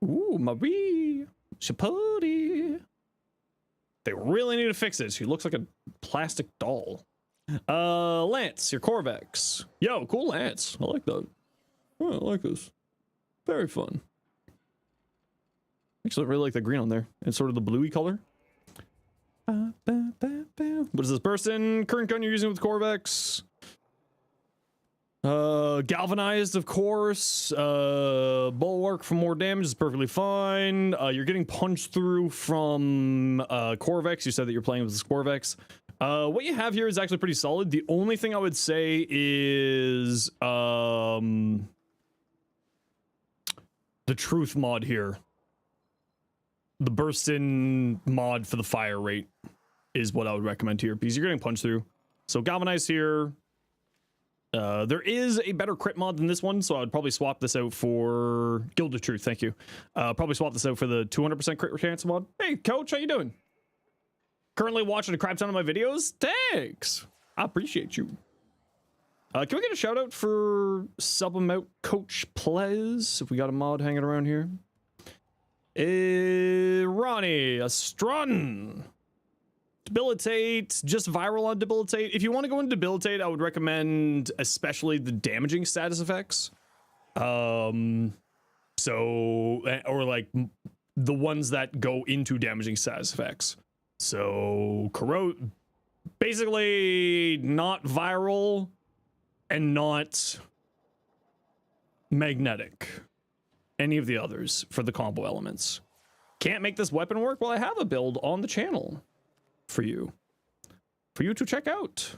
S1: Ooh, Marie. Chapote. They really need to fix it. She looks like a plastic doll. Lance, your Corvex. Yo, cool Lance. I like that. Oh, I like this. Very fun. Actually, I really like the green on there. It's sort of the bluey color. What is this person? Current gun you're using with Corvex? Galvanized, of course. Bulwark for more damage is perfectly fine. You're getting punched through from Corvex. You said that you're playing with this Corvex. What you have here is actually pretty solid. The only thing I would say is the truth mod here. The burst in mod for the fire rate is what I would recommend here because you're getting punched through. So galvanized here. There is a better crit mod than this one, so I would probably swap this out for Guild of Truth. Thank you. Probably swap this out for the 200% crit chance mod. Hey, coach, how you doing? Currently watching a crap ton of my videos. Thanks. I appreciate you. Can we get a shout out for sub him out, Coach Plez? If we got a mod hanging around here. Ronnie, a strun. Debilitate, just viral on debilitate. If you want to go into debilitate, I would recommend especially the damaging status effects. Or like the ones that go into damaging status effects. So corrode, basically not viral and not magnetic. Any of the others for the combo elements. Can't make this weapon work? Well, I have a build on the channel for you to check out.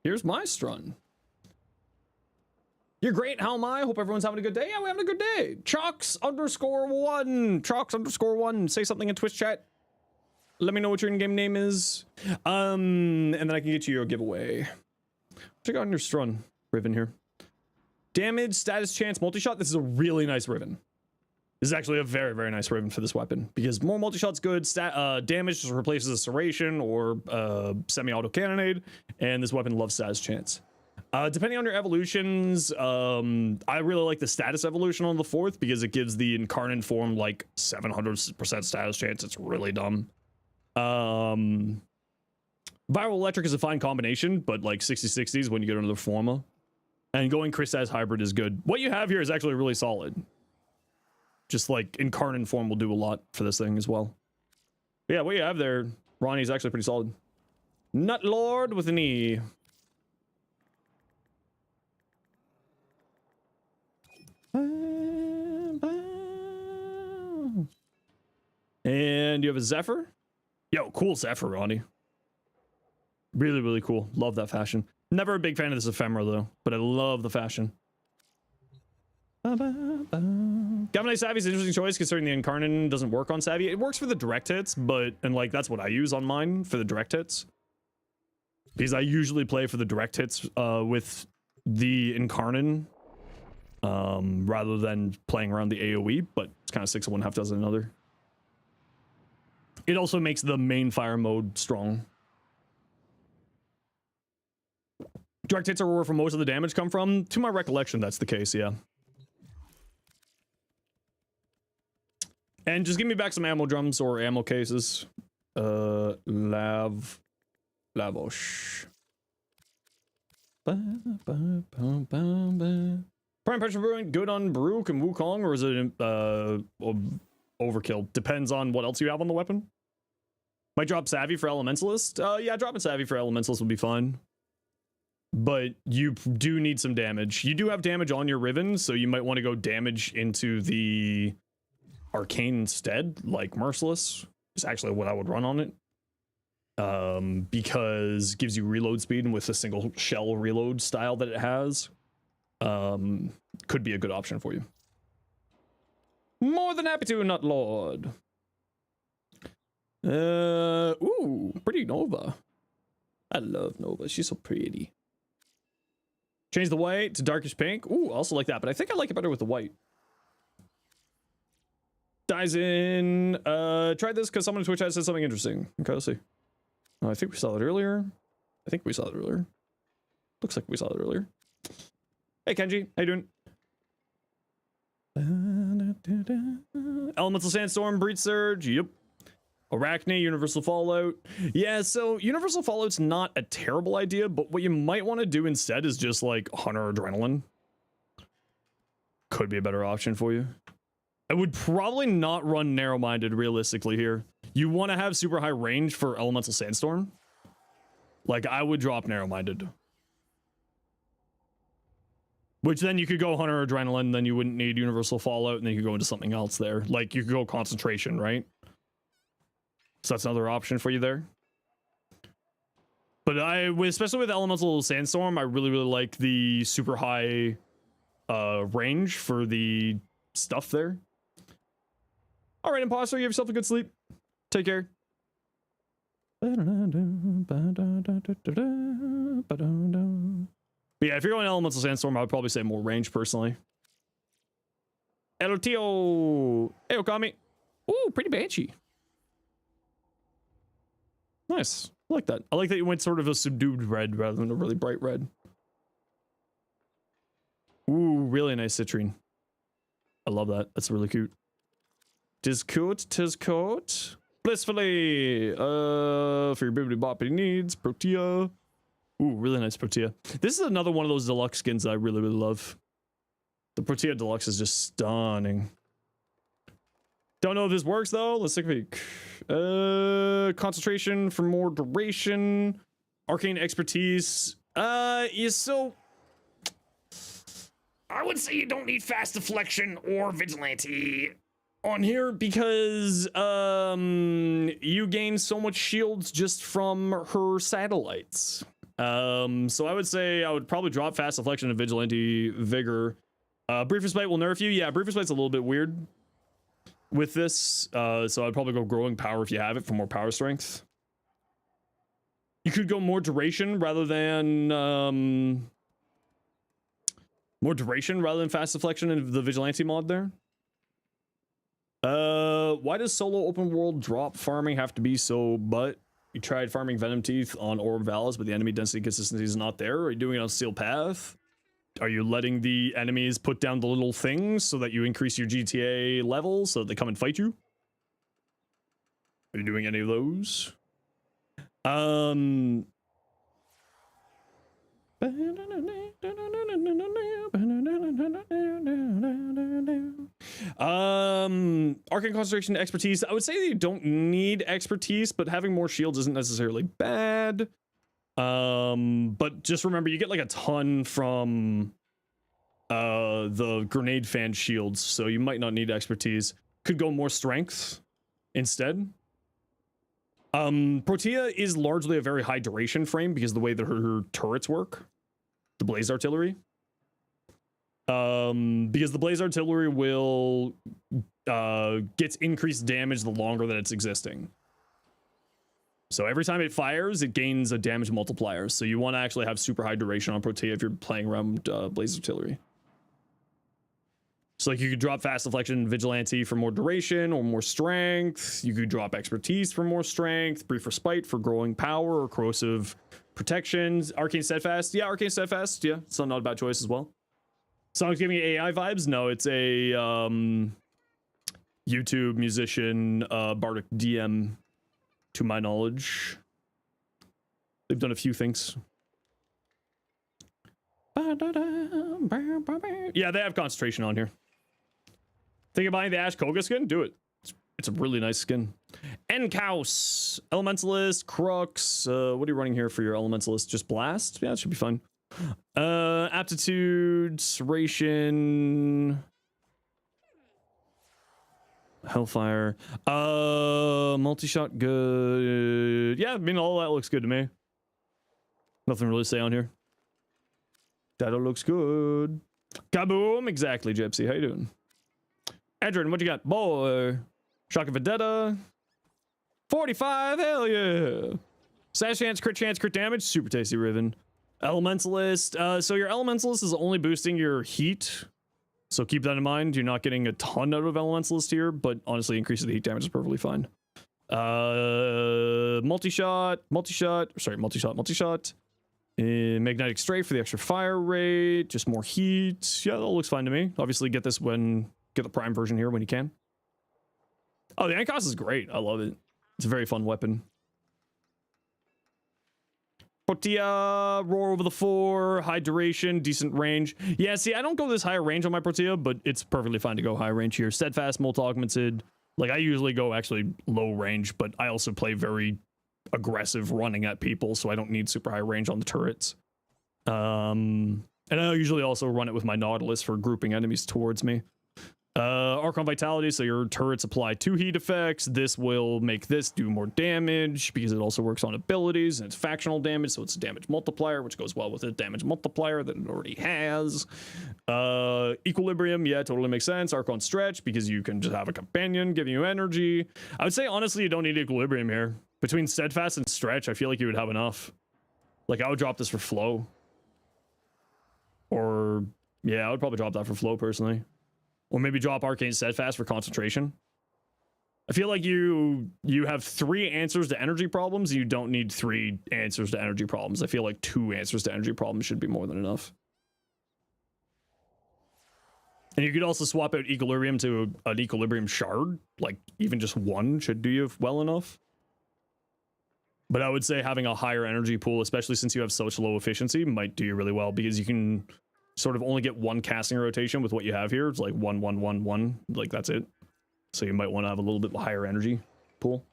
S1: Here's my strun. You're great. How am I? Hope everyone's having a good day. Yeah, we're having a good day. Chox_1. Chox_1. Say something in Twitch chat. Let me know what your in-game name is. And then I can get you your giveaway. Check out your strun ribbon here. Damage, status, chance, multi-shot. This is a really nice ribbon. This is actually a very, very nice ribbon for this weapon because more multi-shot's good. Damage just replaces a serration or semi-auto cannonade, and this weapon loves status chance. Depending on your evolutions, I really like the status evolution on the 4th because it gives the incarnate form like 700% status chance. It's really dumb. Viral electric is a fine combination, but like 60/60s when you get into the forma. And going Chris-Size hybrid is good. What you have here is actually really solid. Just like incarnate form will do a lot for this thing as well. But yeah, what you have there, Ronnie, is actually pretty solid. Nut Lord with an E. And you have a Zephyr. Yo, cool Zephyr, Ronnie. Really, really cool. Love that fashion. Never a big fan of this ephemera though, but I love the fashion. Galvanized Savvy is an interesting choice considering the Incarnate doesn't work on Savvy. It works for the direct hits, and like that's what I use on mine for the direct hits. Because I usually play for the direct hits with the Incarnate rather than playing around the AoE, but it's kind of 6 of one, half dozen another. It also makes the main fire mode strong. Direct hits are where most of the damage come from. To my recollection, that's the case, yeah. And just give me back some ammo drums or ammo cases. Lavosh. Prime pressure brewing, good on Baruch and Wukong, or is it overkill? Depends on what else you have on the weapon. Might drop Savvy for Elementalist. Yeah, dropping Savvy for Elementalist would be fine. But you do need some damage. You do have damage on your Riven, so you might want to go damage into the Arcane instead, like Merciless. Is actually what I would run on it. Because it gives you reload speed, and with a single shell reload style that it has, could be a good option for you. More than happy to, Nut Lord. Ooh, pretty Nova. I love Nova. She's so pretty. Change the white to darkish pink. Ooh, also like that, but I think I like it better with the white. Dies in. Tried this because someone on Twitch had said something interesting. Okay, let's see. I think we saw it earlier. Looks like we saw it earlier. Hey, Kenji. How you doing? Elemental Sandstorm, Breach Surge. Yep. Arachne, Universal Fallout. Yeah, so Universal Fallout's not a terrible idea, but what you might want to do instead is just like Hunter Adrenaline. Could be a better option for you. I would probably not run Narrow-Minded realistically here. You want to have super high range for Elemental Sandstorm. Like, I would drop Narrow-Minded. Which then you could go Hunter Adrenaline, then you wouldn't need Universal Fallout, and then you could go into something else there. Like, you could go Concentration, right? So that's another option for you there. But especially with Elemental Sandstorm, I really, really like the super high range for the stuff there. All right, Imposter, you have yourself a good sleep. Take care. But yeah, if you're going Elemental Sandstorm, I would probably say more range personally. El Tio. Hey, Okami. Ooh, pretty Banshee. Nice. I like that. I like that you went sort of a subdued red rather than a really bright red. Ooh, really nice citrine. I love that. That's really cute. Tis cute. Blissfully. For your bibbidi boppity needs. Protea. Ooh, really nice Protea. This is another one of those deluxe skins that I really, really love. The Protea Deluxe is just stunning. Don't know if this works though. Let's take a peek. Concentration for more duration. Arcane expertise. So I would say you don't need fast deflection or vigilante on here because you gain so much shields just from her satellites. So I would say I would probably drop fast deflection and vigilante vigor. Brief respite will nerf you. Yeah, brief respite's a little bit weird with this. So I'd probably go growing power if you have it for more power strength. You could go more duration rather than fast deflection and the vigilante mod there. Why does solo open world drop farming have to be so butt? You tried farming Venom Teeth on Orb Vallis, but the enemy density consistency is not there. Are you doing it on Steel Path? Are you letting the enemies put down the little things so that you increase your GTA level so that they come and fight you? Are you doing any of those? Arcane concentration expertise. I would say that you don't need expertise, but having more shields isn't necessarily bad. But just remember you get like a ton from the grenade fan shields, so you might not need expertise. Could go more strength instead. Protea is largely a very high duration frame because of the way that her turrets work. The Blaze Artillery. Because the Blaze Artillery will gets increased damage the longer that it's existing. So every time it fires, it gains a damage multiplier. So you want to actually have super high duration on Protea if you're playing around Blaze Artillery. So like you could drop fast deflection and vigilante for more duration or more strength. You could drop expertise for more strength, brief respite for growing power or corrosive protections. Arcane steadfast. Yeah, Arcane steadfast. Yeah, it's not a bad choice as well. Song's giving me AI vibes. No, it's a YouTube musician, Bardic DM, to my knowledge. They've done a few things. Yeah, they have concentration on here. Think of buying the Ash Koga skin? Do it. It's a really nice skin. Enkaus, Elementalist, Crux. What are you running here for your Elementalist? Just Blast? Yeah, it should be fun. Aptitude, Serration, Hellfire. Multi-shot, good. Yeah, I mean, all that looks good to me. Nothing really to say on here. That all looks good. Kaboom! Exactly, Gypsy. How you doing? Adrian, what you got? Boy. Shock of Vendetta. 45, hell yeah. Sash chance, crit damage. Super tasty, Riven. Elementalist. So your Elementalist is only boosting your heat. So keep that in mind. You're not getting a ton out of Elementalist here, but honestly, increasing the heat damage is perfectly fine. Multi-shot. Magnetic Strafe for the extra fire rate, just more heat. Yeah, that looks fine to me. Obviously, get the Prime version here when you can. Oh, the Ankos is great. I love it. It's a very fun weapon. Protea, roar over the 4, high duration, decent range. Yeah, see, I don't go this higher range on my Protea, but it's perfectly fine to go high range here. Steadfast, molt augmented. Like, I usually go actually low range, but I also play very aggressive running at people, so I don't need super high range on the turrets. And I usually also run it with my Nautilus for grouping enemies towards me. Archon Vitality, so your turrets apply 2 heat effects. This will make this do more damage because it also works on abilities, and it's factional damage, so it's a damage multiplier, which goes well with the damage multiplier that it already has. Equilibrium, yeah, totally makes sense. Archon Stretch, because you can just have a companion giving you energy. I would say, honestly, you don't need Equilibrium here. Between Steadfast and Stretch, I feel like you would have enough. Like, I would drop this for Flow. Or, yeah, I would probably drop that for Flow, personally. Or maybe drop Arcane Steadfast for concentration. I feel like you have 3 answers to energy problems, and you don't need 3 answers to energy problems. I feel like 2 answers to energy problems should be more than enough. And you could also swap out Equilibrium to an Equilibrium Shard. Like, even just 1 should do you well enough. But I would say having a higher energy pool, especially since you have such low efficiency, might do you really well, because you can sort of only get 1 casting rotation with what you have here. It's like 1, 1, 1, 1. Like, that's it. So you might want to have a little bit higher energy pool.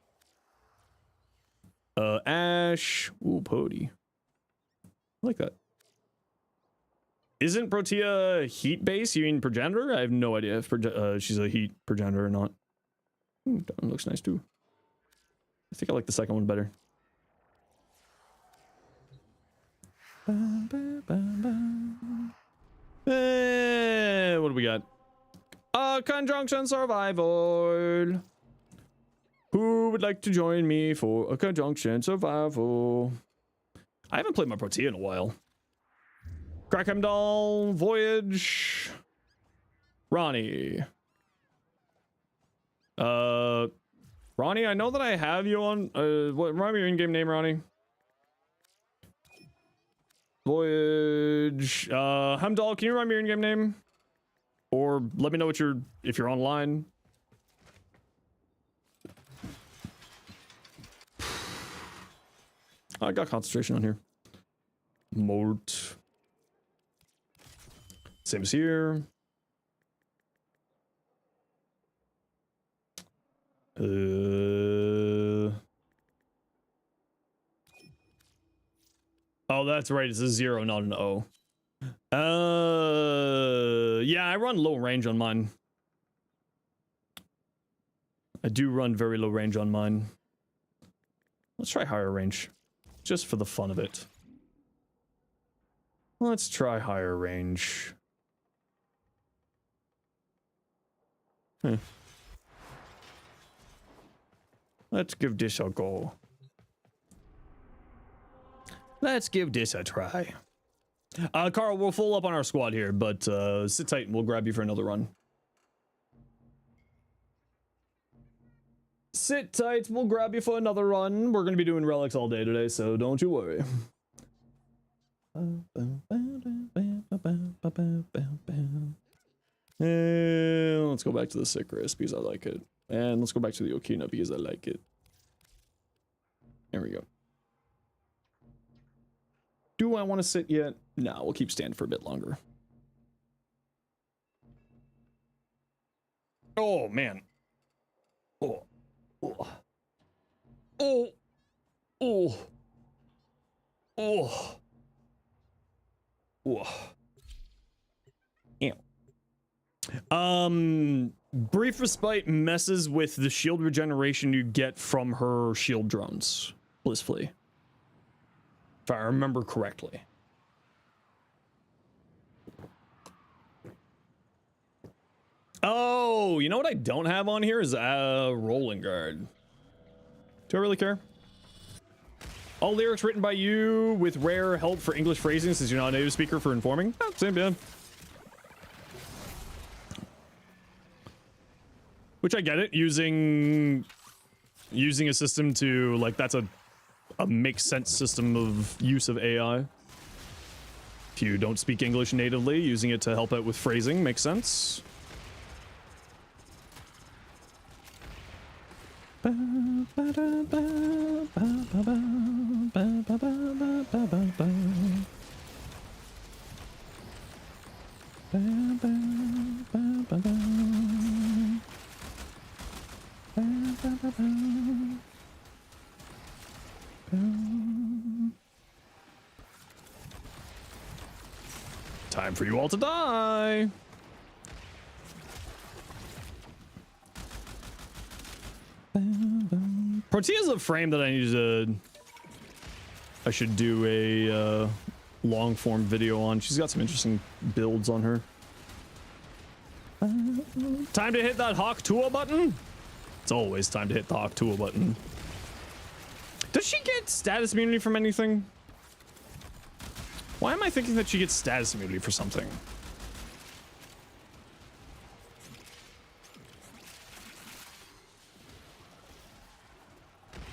S1: Ash. Ooh, Pody. I like that. Isn't Protea heat base? You mean progenitor? I have no idea if she's a heat progenitor or not. That one looks nice too. I think I like the second one better. What do we got? Conjunction survival. Who would like to join me for a conjunction survival? I haven't played my Protea in a while. Krakemdal, Voyage, Ronnie. Ronnie, I know that I have you on. What? Remind me your in-game name, Ronnie. Voyage. Hemdal, can you remind me your in-game name? Or let me know what if you're online. I got concentration on here. Molt. Same as here. Oh, that's right. It's a 0, not an O. Yeah, I run low range on mine. I do run very low range on mine. Let's try higher range. Just for the fun of it. Let's try higher range. Let's give this a go. Let's give this a try. Carl, we'll full up on our squad here, but sit tight and we'll grab you for another run. Sit tight, we'll grab you for another run. We're going to be doing relics all day today, so don't you worry. And let's go back to the Sycris because I like it. And let's go back to the Okina because I like it. There we go. Do I want to sit yet? No, we'll keep standing for a bit longer. Oh, man. Oh. Oh. Oh. Oh. Oh. Oh. Yeah. Brief Respite messes with the shield regeneration you get from her shield drones, blissfully. If I remember correctly. Oh, you know what I don't have on here is Rolling Guard. Do I really care? All lyrics written by you with rare help for English phrasing since you're not a native speaker for informing. Oh, same, yeah. Which I get it, using a system to, like, that's a makes sense system of use of AI. If you don't speak English natively, using it to help out with phrasing makes sense. Time for you all to die. Protea's a frame that I should do a long form video on. She's got some interesting builds on her. Time to hit that Hawk Tua button. It's always time to hit the Hawk Tua button. Does she get status immunity from anything? Why am I thinking that she gets status immunity for something?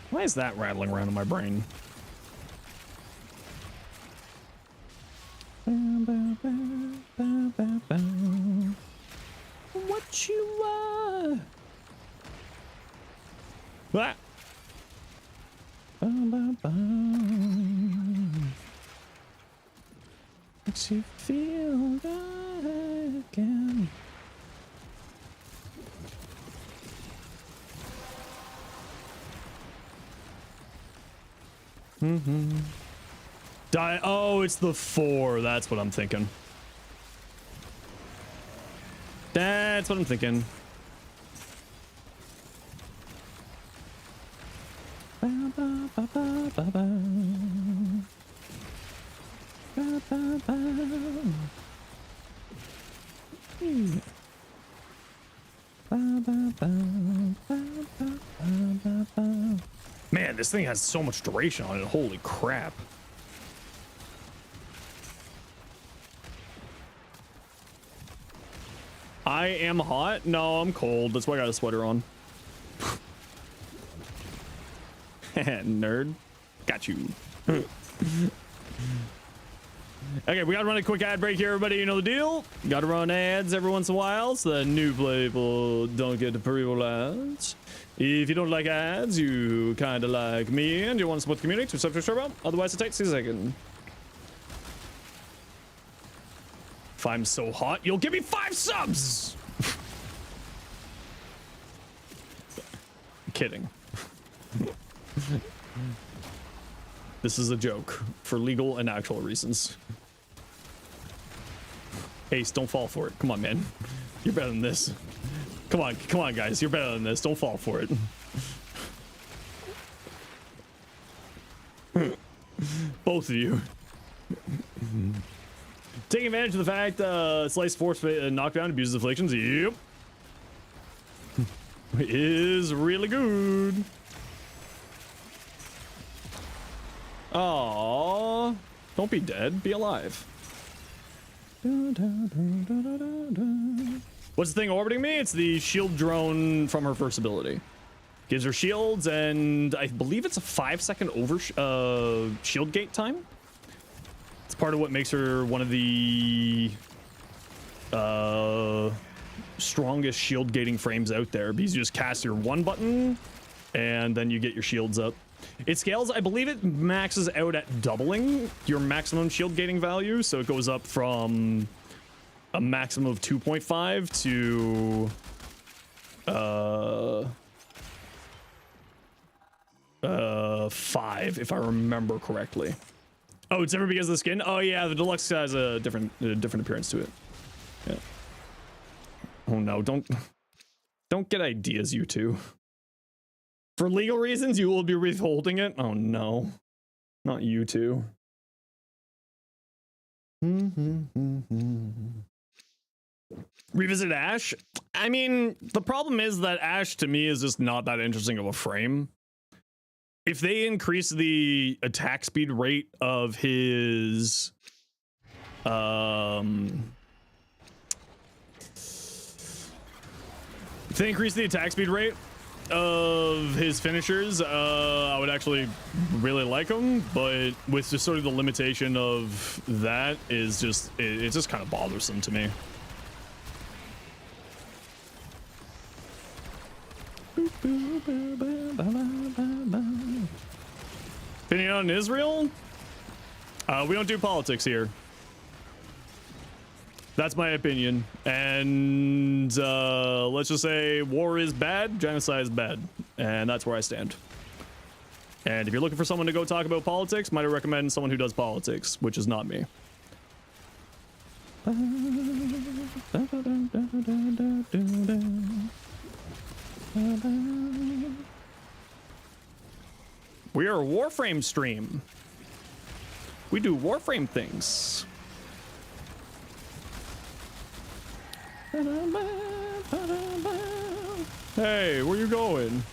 S1: Why is that rattling around in my brain? What you are? What? Makes you feel good again. Die. Oh, it's the 4. That's what I'm thinking. That's what I'm thinking. Man, this thing has so much duration on it. Holy crap. I am hot? No, I'm cold. That's why I got a sweater on. Nerd. Got you. Okay, we gotta run a quick ad break here, everybody. You know the deal. Gotta run ads every once in a while so that new people don't get the pre-roll ads. If you don't like ads, you kind of like me and you want to support the community to subscribe to about. Otherwise, it takes a second. If I'm so hot, you'll give me 5 subs. Kidding. This is a joke for legal and actual reasons. Ace, don't fall for it. Come on, man. You're better than this. Come on, guys. You're better than this. Don't fall for it. Both of you. Taking advantage of the fact Slice Force knockdown abuses afflictions. Yep. Is really good. Aww. Don't be dead. Be alive. What's the thing orbiting me? It's the shield drone from her first ability. Gives her shields, and I believe it's a 5-second over shield gate time. It's part of what makes her one of the strongest shield gating frames out there, because you just cast your 1 button and then you get your shields up. It scales, I believe it maxes out at doubling your maximum shield gating value, so it goes up from a maximum of 2.5 to 5, if I remember correctly. Oh, it's different because of the skin? Oh yeah, the deluxe has a different appearance to it. Yeah. Oh no, don't get ideas, you two. For legal reasons, you will be withholding it? Oh no. Not you two. Revisit Ash? I mean, the problem is that Ash to me is just not that interesting of a frame. If they increase the attack speed rate of his if they increase the attack speed rate of his finishers, I would actually really like them, but with just sort of the limitation of that is just it's just kind of bothersome to me. Opinion on Israel? We don't do politics here. That's my opinion. And let's just say war is bad, genocide is bad. And that's where I stand. And if you're looking for someone to go talk about politics, might I recommend someone who does politics, which is not me. We are a Warframe stream. We do Warframe things. Hey, where you going?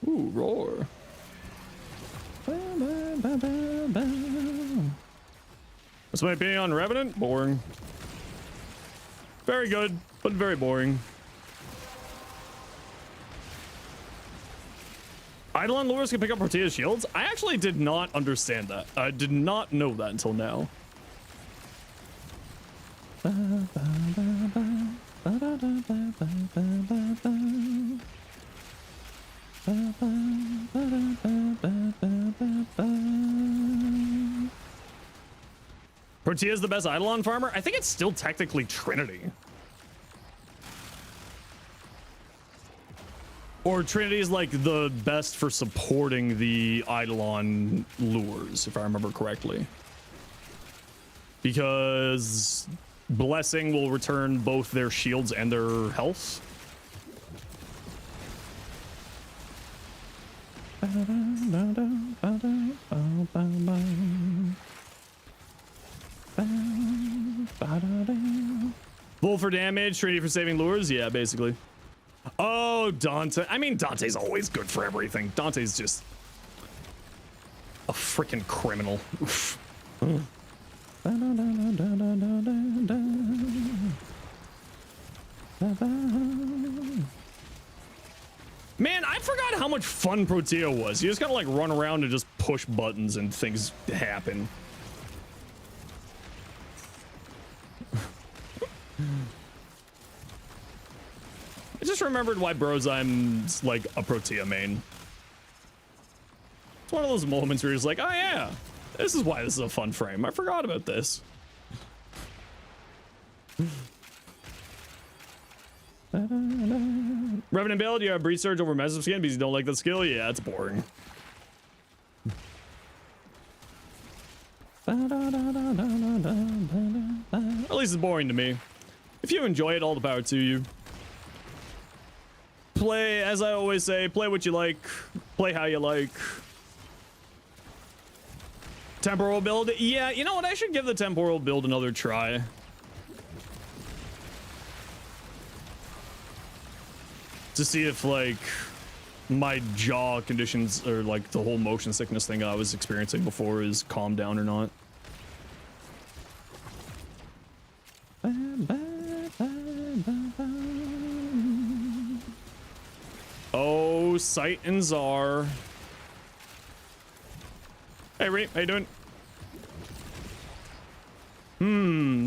S1: Ooh, roar. What's my opinion on Revenant? Boring. Very good, but very boring. Eidolon lures can pick up Protea's shields? I actually did not understand that. I did not know that until now. Protea's the best Eidolon farmer? I think it's still technically Trinity. Or Trinity is like the best for supporting the Eidolon lures, if I remember correctly. Because Blessing will return both their shields and their health. Bull for damage, Trinity for saving lures? Yeah, basically. Oh, Dante. I mean, Dante's always good for everything. Dante's just a freaking criminal. Man, I forgot how much fun Protea was. You just gotta like run around and just push buttons and things happen. I just remembered why Brozyme's like a Protea main. It's one of those moments where you're just like, oh yeah, this is why this is a fun frame. I forgot about this. Revenant build, you have Breach Surge over Massive Skin because you don't like the skill? Yeah, it's boring. At least it's boring to me. If you enjoy it, all the power to you. Play, as I always say, play what you like, play how you like. Temporal build? Yeah, you know what? I should give the temporal build another try. To see if, like, my jaw conditions or, like, the whole motion sickness thing I was experiencing before is calmed down or not. Oh, Sight and Czar. Hey, Reap, how you doing?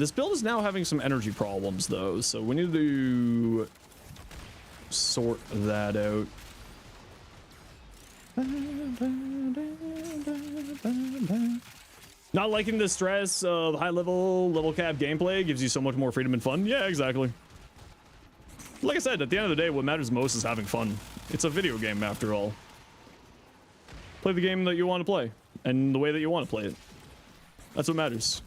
S1: This build is now having some energy problems, though, so we need to sort that out. Not liking the stress of high level cap gameplay gives you so much more freedom and fun. Yeah, exactly. Like I said, at the end of the day, what matters most is having fun. It's a video game after all. Play the game that you want to play and the way that you want to play it. That's what matters.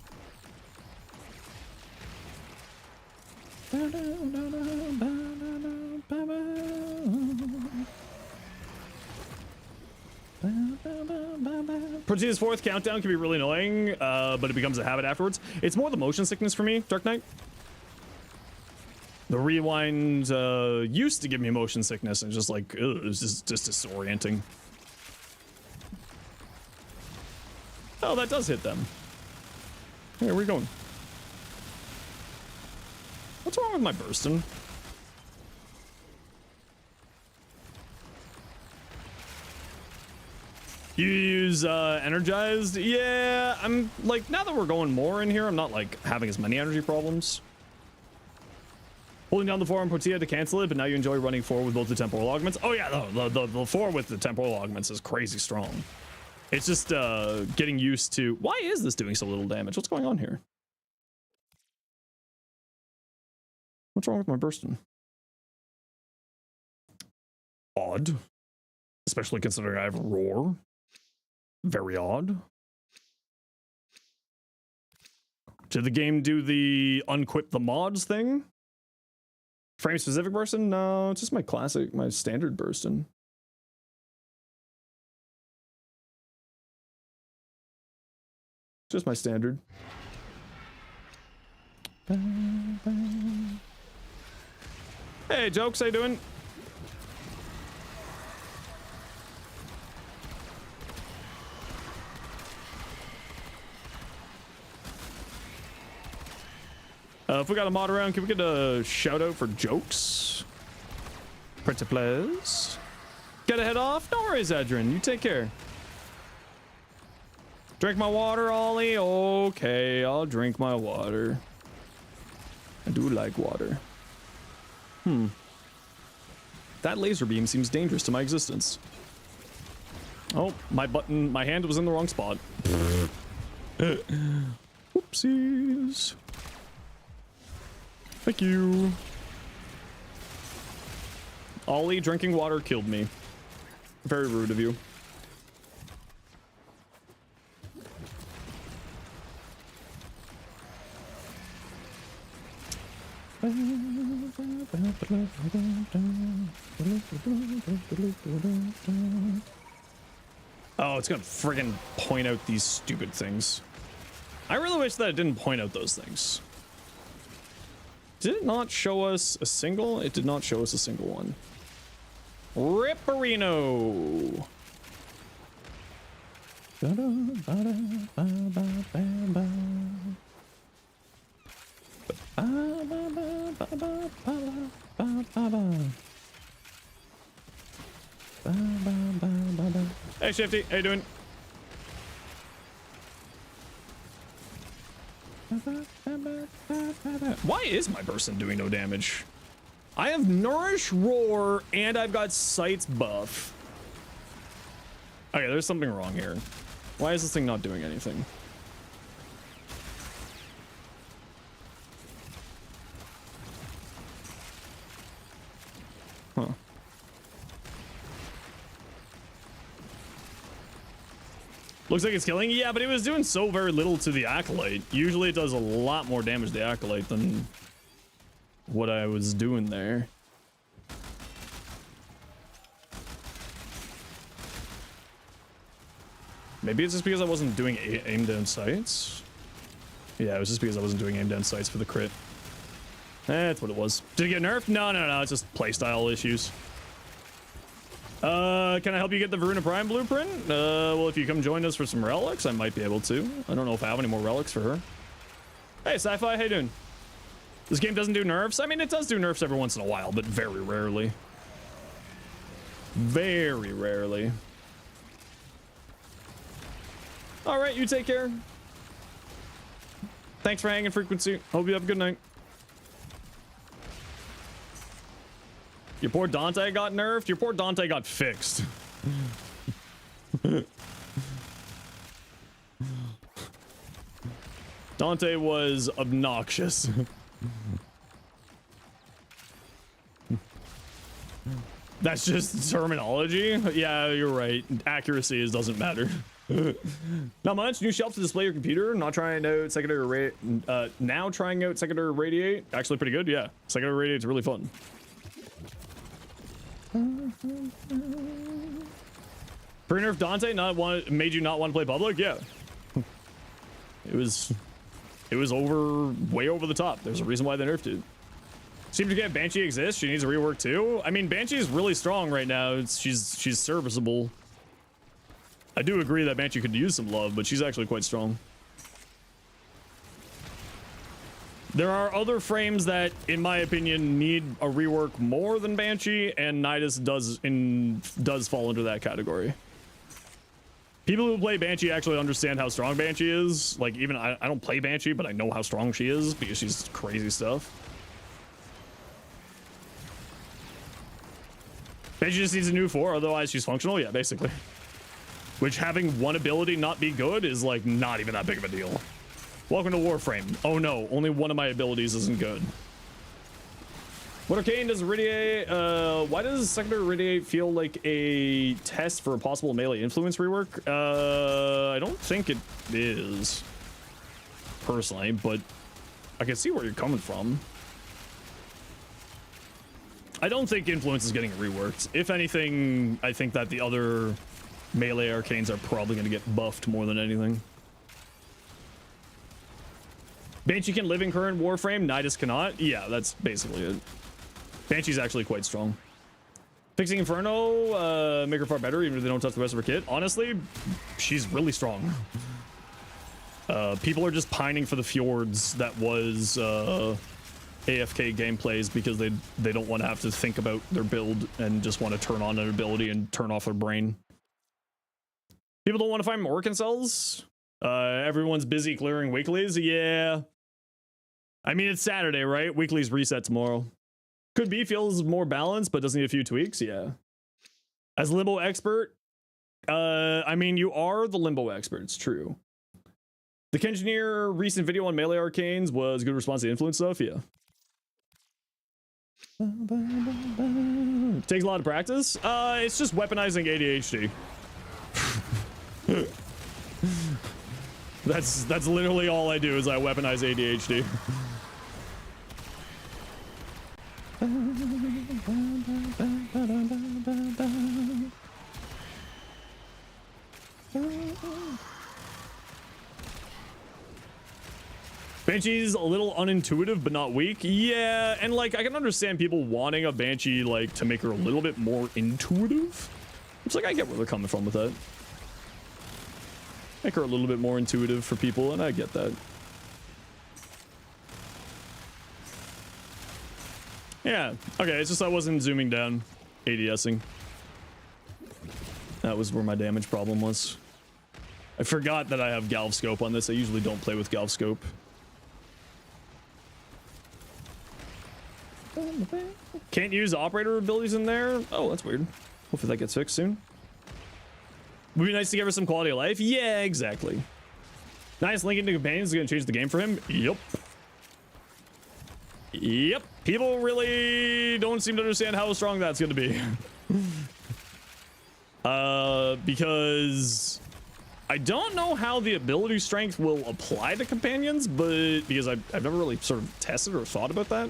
S1: Protea's fourth countdown can be really annoying, but it becomes a habit afterwards. It's more the motion sickness for me, Dark Knight. The rewind used to give me motion sickness, and just like, ugh, it was just disorienting. Oh, that does hit them. Hey, where are we going? What's wrong with my bursting? You use energized? Yeah, I'm like, now that we're going more in here, I'm not like having as many energy problems. Holding down the 4 on Portilla to cancel it, but now you enjoy running 4 with both the temporal augments. Oh yeah, the 4 with the temporal augments is crazy strong. It's just getting used to... Why is this doing so little damage? What's going on here? What's wrong with my bursting? Odd. Especially considering I have roar. Very odd. Did the game do the unquip the mods thing? Frame specific bursting? No, it's just my classic, my standard bursting. Just my standard. Hey, Jokes, how you doing? If we got a mod around, can we get a shout out for Jokes? Pretty please. Gotta head off? No worries, Adrian. You take care. Drink my water, Ollie. Okay, I'll drink my water. I do like water. That laser beam seems dangerous to my existence. Oh, my hand was in the wrong spot. Whoopsies. Thank you. Ollie, drinking water killed me. Very rude of you. Oh, it's gonna friggin' point out these stupid things. I really wish that it didn't point out those things. Did it not show us a single? It did not show us a single one. Ripperino. Hey Shifty, how you doing? Why is my person doing no damage? I have Nourish, Roar, and I've got Sights buff. Okay, there's something wrong here. Why is this thing not doing anything? Huh. Looks like it's killing. Yeah, but it was doing so very little to the Acolyte. Usually it does a lot more damage to the Acolyte than what I was doing there. Maybe it's just because I wasn't doing aim down sights. Yeah, it was just because I wasn't doing aim down sights for the crit. That's what it was. Did it get nerfed? No. It's just playstyle issues. Can I help you get the Varuna Prime blueprint? Well, if you come join us for some relics, I might be able to. I don't know if I have any more relics for her. Hey, Sci-Fi, how you doing? This game doesn't do nerfs? I mean, it does do nerfs every once in a while, but very rarely. Very rarely. All right, you take care. Thanks for hanging, Frequency. Hope you have a good night. Your poor Dante got nerfed? Your poor Dante got fixed. Dante was obnoxious. That's just terminology. Yeah, you're right. Accuracy doesn't matter. Not much. New shelf to display your computer. Not trying out secondary now trying out secondary radiate. Actually pretty good, yeah. Secondary radiate's really fun. Pre-nerf Dante made you not want to play public? Yeah. It was way over the top. There's a reason why they nerfed it. Seems to get Banshee exists. She needs a rework too. I mean, Banshee is really strong right now. She's serviceable. I do agree that Banshee could use some love, but she's actually quite strong. There are other frames that, in my opinion, need a rework more than Banshee, and Nidus does fall into that category. People who play Banshee actually understand how strong Banshee is. Like, even I don't play Banshee, but I know how strong she is because she's crazy stuff. Banshee just needs a new 4, otherwise she's functional. Yeah, basically. Which having one ability not be good is like not even that big of a deal. Welcome to Warframe. Oh no, only one of my abilities isn't good. What arcane does Irradiate? Why does secondary Irradiate feel like a test for a possible melee influence rework? I don't think it is, personally, but I can see where you're coming from. I don't think influence is getting reworked. If anything, I think that the other melee arcanes are probably going to get buffed more than anything. Banshee can live in current Warframe, Nidus cannot. Yeah, that's basically it. Banshee's actually quite strong. Fixing Inferno, make her far better, even if they don't touch the rest of her kit. Honestly, she's really strong. People are just pining for the fjords that was AFK gameplays because they don't want to have to think about their build and just want to turn on an ability and turn off their brain. People don't want to find more cells. Everyone's busy clearing weeklies. Yeah. I mean, it's Saturday, right? Weeklies reset tomorrow. Could be feels more balanced, but does need a few tweaks. Yeah. As limbo expert, I mean, you are the limbo expert. It's true. The Kengineer recent video on melee arcanes was a good response to influence stuff. Yeah. Takes a lot of practice. It's just weaponizing ADHD. That's literally all I do is I weaponize ADHD. Banshee's a little unintuitive, but not weak. Yeah, and like I can understand people wanting a Banshee like to make her a little bit more intuitive. It's like I get where they're coming from with that. Make her a little bit more intuitive for people, and I get that. Yeah, okay, it's just I wasn't zooming down, ADSing. That was where my damage problem was. I forgot that I have Galv Scope on this. I usually don't play with Galv Scope. Can't use operator abilities in there? Oh, that's weird. Hopefully that gets fixed soon. Would be nice to give her some quality of life. Yeah, exactly. Nice linking to companions is going to change the game for him. Yep. Yep. People really don't seem to understand how strong that's going to be. Because I don't know how the ability strength will apply to companions, but because I've never really sort of tested or thought about that.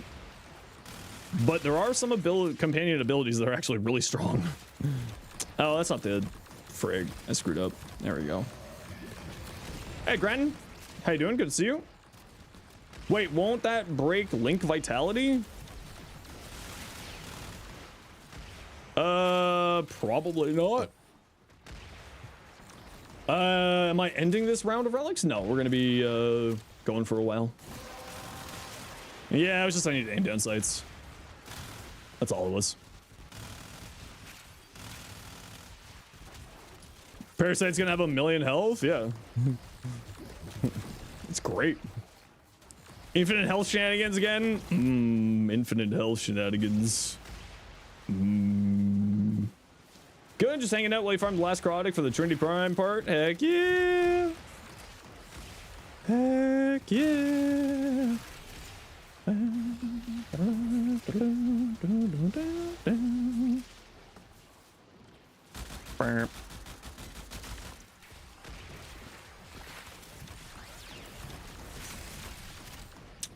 S1: But there are some companion abilities that are actually really strong. Oh, that's not the frig. I screwed up. There we go. Hey, Gren. How you doing? Good to see you. Wait, won't that break Link Vitality? Probably not. Am I ending this round of relics? No, we're gonna be going for a while. Yeah, I was just I need to aim down sights. That's all it was. Parasite's gonna have 1,000,000 health? Yeah. It's great. Infinite health shenanigans again? Infinite health shenanigans. Good, just hanging out while you farm the last Chrotic for the Trinity Prime part. Heck yeah. Heck yeah.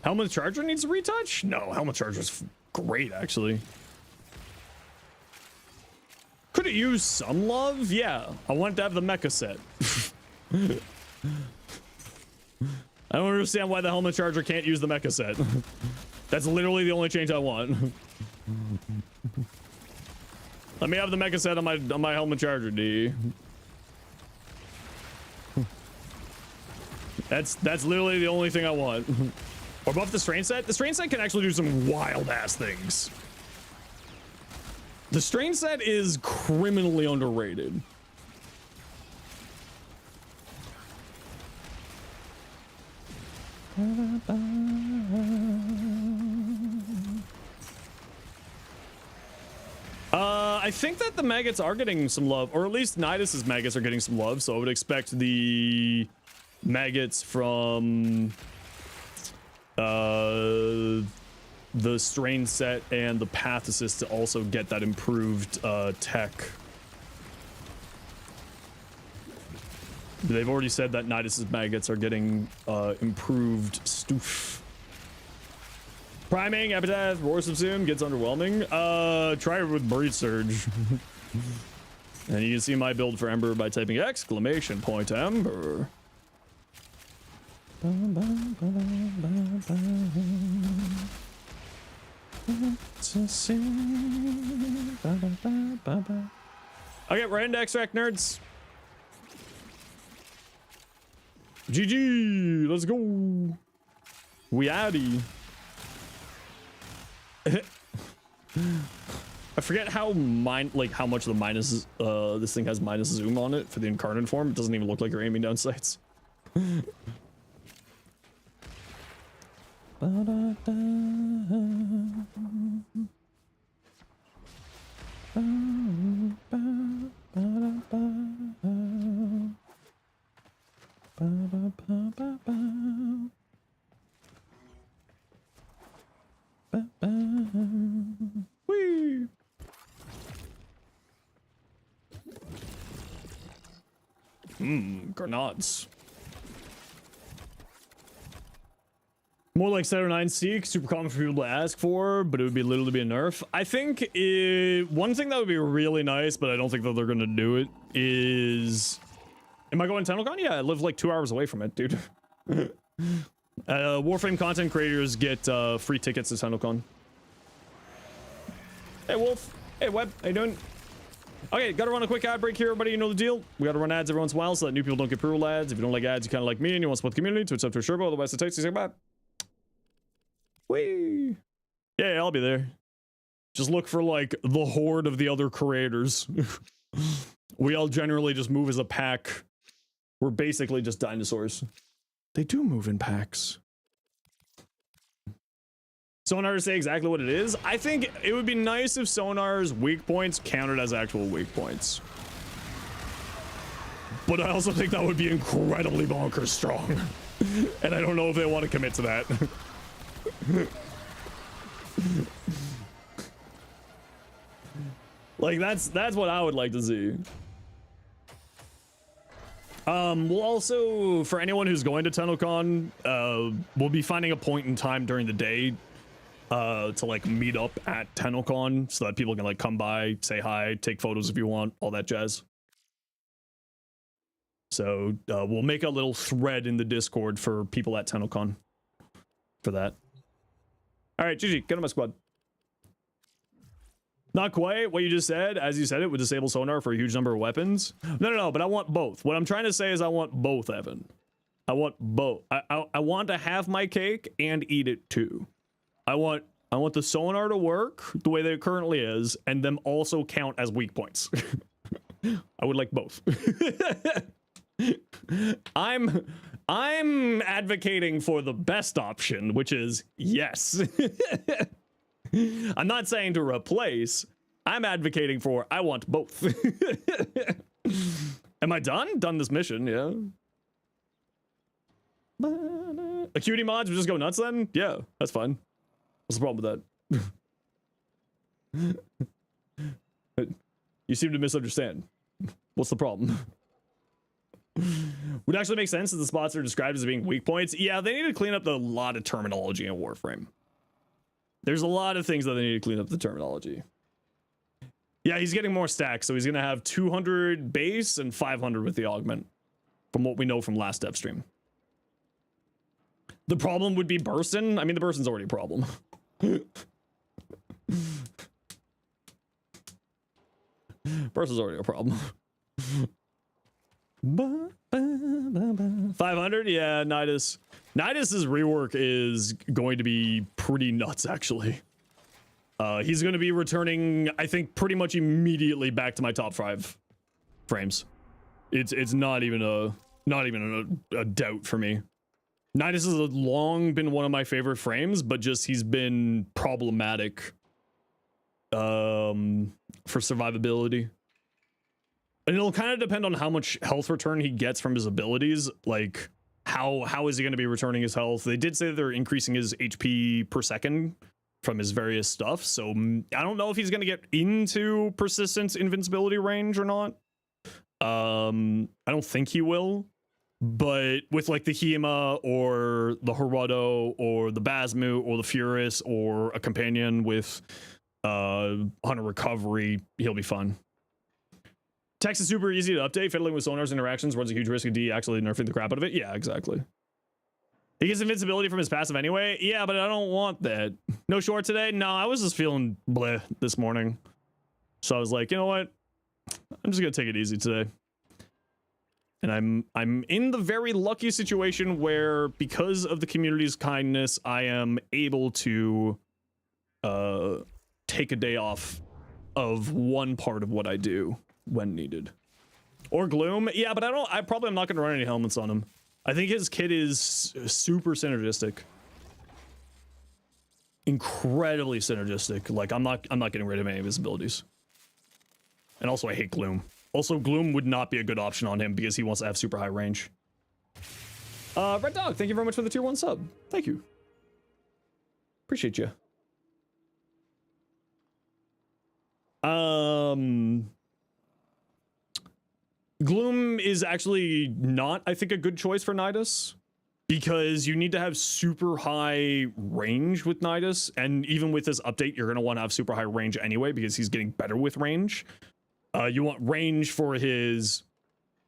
S1: Helmet Charger needs a retouch? No, Helmet Charger's great, actually. Could it use some love? Yeah, I want to have the mecha set. I don't understand why the Helmet Charger can't use the mecha set. That's literally the only change I want. Let me have the mecha set on my Helmet Charger, D. That's literally the only thing I want. Or buff the strain set. The strain set can actually do some wild ass things. The strain set is criminally underrated. I I think that the maggots are getting some love, or at least Nidus's maggots are getting some love, so I would expect the maggots from the strain set and the path assist to also get that improved tech. They've already said that Nidus's maggots are getting improved stoof. Priming, Epitaph, Roar Subsume gets underwhelming. Try it with Breed Surge. And you can see my build for Ember by typing exclamation point Ember. Okay, we're into extract, nerds. GG, let's go. We addy. I forget how how much the minus this thing has minus zoom on it for the incarnate form. It doesn't even look like you're aiming down sights. Whee! Grenades. More like 709 Seek, super common for people to ask for, but it would be little to be a nerf. I think one thing that would be really nice, but I don't think that they're gonna do it, is... Am I going to TunnelCon? Yeah, I live like 2 hours away from it, dude. Warframe content creators get free tickets to TunnelCon. Hey, Wolf. Hey, Web. How you doing? Okay, gotta run a quick ad break here, everybody. You know the deal. We gotta run ads every once in a while so that new people don't get pre-roll ads. If you don't like ads, you kind of like me and you want to support the community, Twitch up to a Sherbo, otherwise it takes you. Say bye. Whee! Yeah, I'll be there. Just look for like the horde of the other creators. We all generally just move as a pack. We're basically just dinosaurs. They do move in packs. Sonar to say exactly what it is. I think it would be nice if Sonar's weak points counted as actual weak points. But I also think that would be incredibly bonkers strong. And I don't know if they want to commit to that. Like that's what I would like to see. We'll also, for anyone who's going to TunnelCon, we'll be finding a point in time during the day to like meet up at TunnelCon so that people can like come by, say hi, take photos if you want, all that jazz. So we'll make a little thread in the Discord for people at TunnelCon for that. All right, GG, get on my squad. Not quite what you just said. As you said, it would disable sonar for a huge number of weapons. No, but I want both. What I'm trying to say is I want both, Evan. I want both. I want to have my cake and eat it too. I want the sonar to work the way that it currently is, and them also count as weak points. I would like both. I'm advocating for the best option, which is yes. I'm not saying to replace. I'm advocating for I want both. Am I done? Done this mission, yeah. Acuity mods would just go nuts then? Yeah, that's fine. What's the problem with that? You seem to misunderstand. What's the problem? Would actually make sense that the spots are described as being weak points. Yeah, they need to clean up a lot of terminology in Warframe. There's a lot of things that they need to clean up the terminology. Yeah, he's getting more stacks, so he's gonna have 200 base and 500 with the augment, from what we know from last step stream. The problem would be Burson. I mean, the Burson's already a problem. 500, yeah. Nidus's rework is going to be pretty nuts, actually. He's going to be returning, I think, pretty much immediately back to my top 5 frames. It's not even a doubt for me. Nidus has long been one of my favorite frames, but just he's been problematic for survivability. And it'll kind of depend on how much health return he gets from his abilities. Like, how is he going to be returning his health? They did say they're increasing his HP per second from his various stuff. So I don't know if he's going to get into persistent invincibility range or not. I don't think he will. But with like the Hema or the Hirudo or the Basmu or the Furus or a companion with Hunter Recovery, he'll be fun. Text is super easy to update. Fiddling with Sonar's interactions runs a huge risk of D actually nerfing the crap out of it. Yeah, exactly. He gets invincibility from his passive anyway. Yeah, but I don't want that. No short today? No, I was just feeling bleh this morning. So I was like, you know what? I'm just gonna take it easy today. And I'm in the very lucky situation where, because of the community's kindness, I am able to take a day off of one part of what I do when needed. Or Gloom. Yeah, but I probably am not gonna run any helmets on him. I think his kit is super synergistic. Incredibly synergistic. Like, I'm not getting rid of any of his abilities. And also I hate Gloom. Also, Gloom would not be a good option on him because he wants to have super high range. Red Dog, thank you very much for the tier 1 sub. Thank you. Appreciate you. Gloom is actually not, I think, a good choice for Nidus, because you need to have super high range with Nidus, and even with this update, you're going to want to have super high range anyway because he's getting better with range. You want range for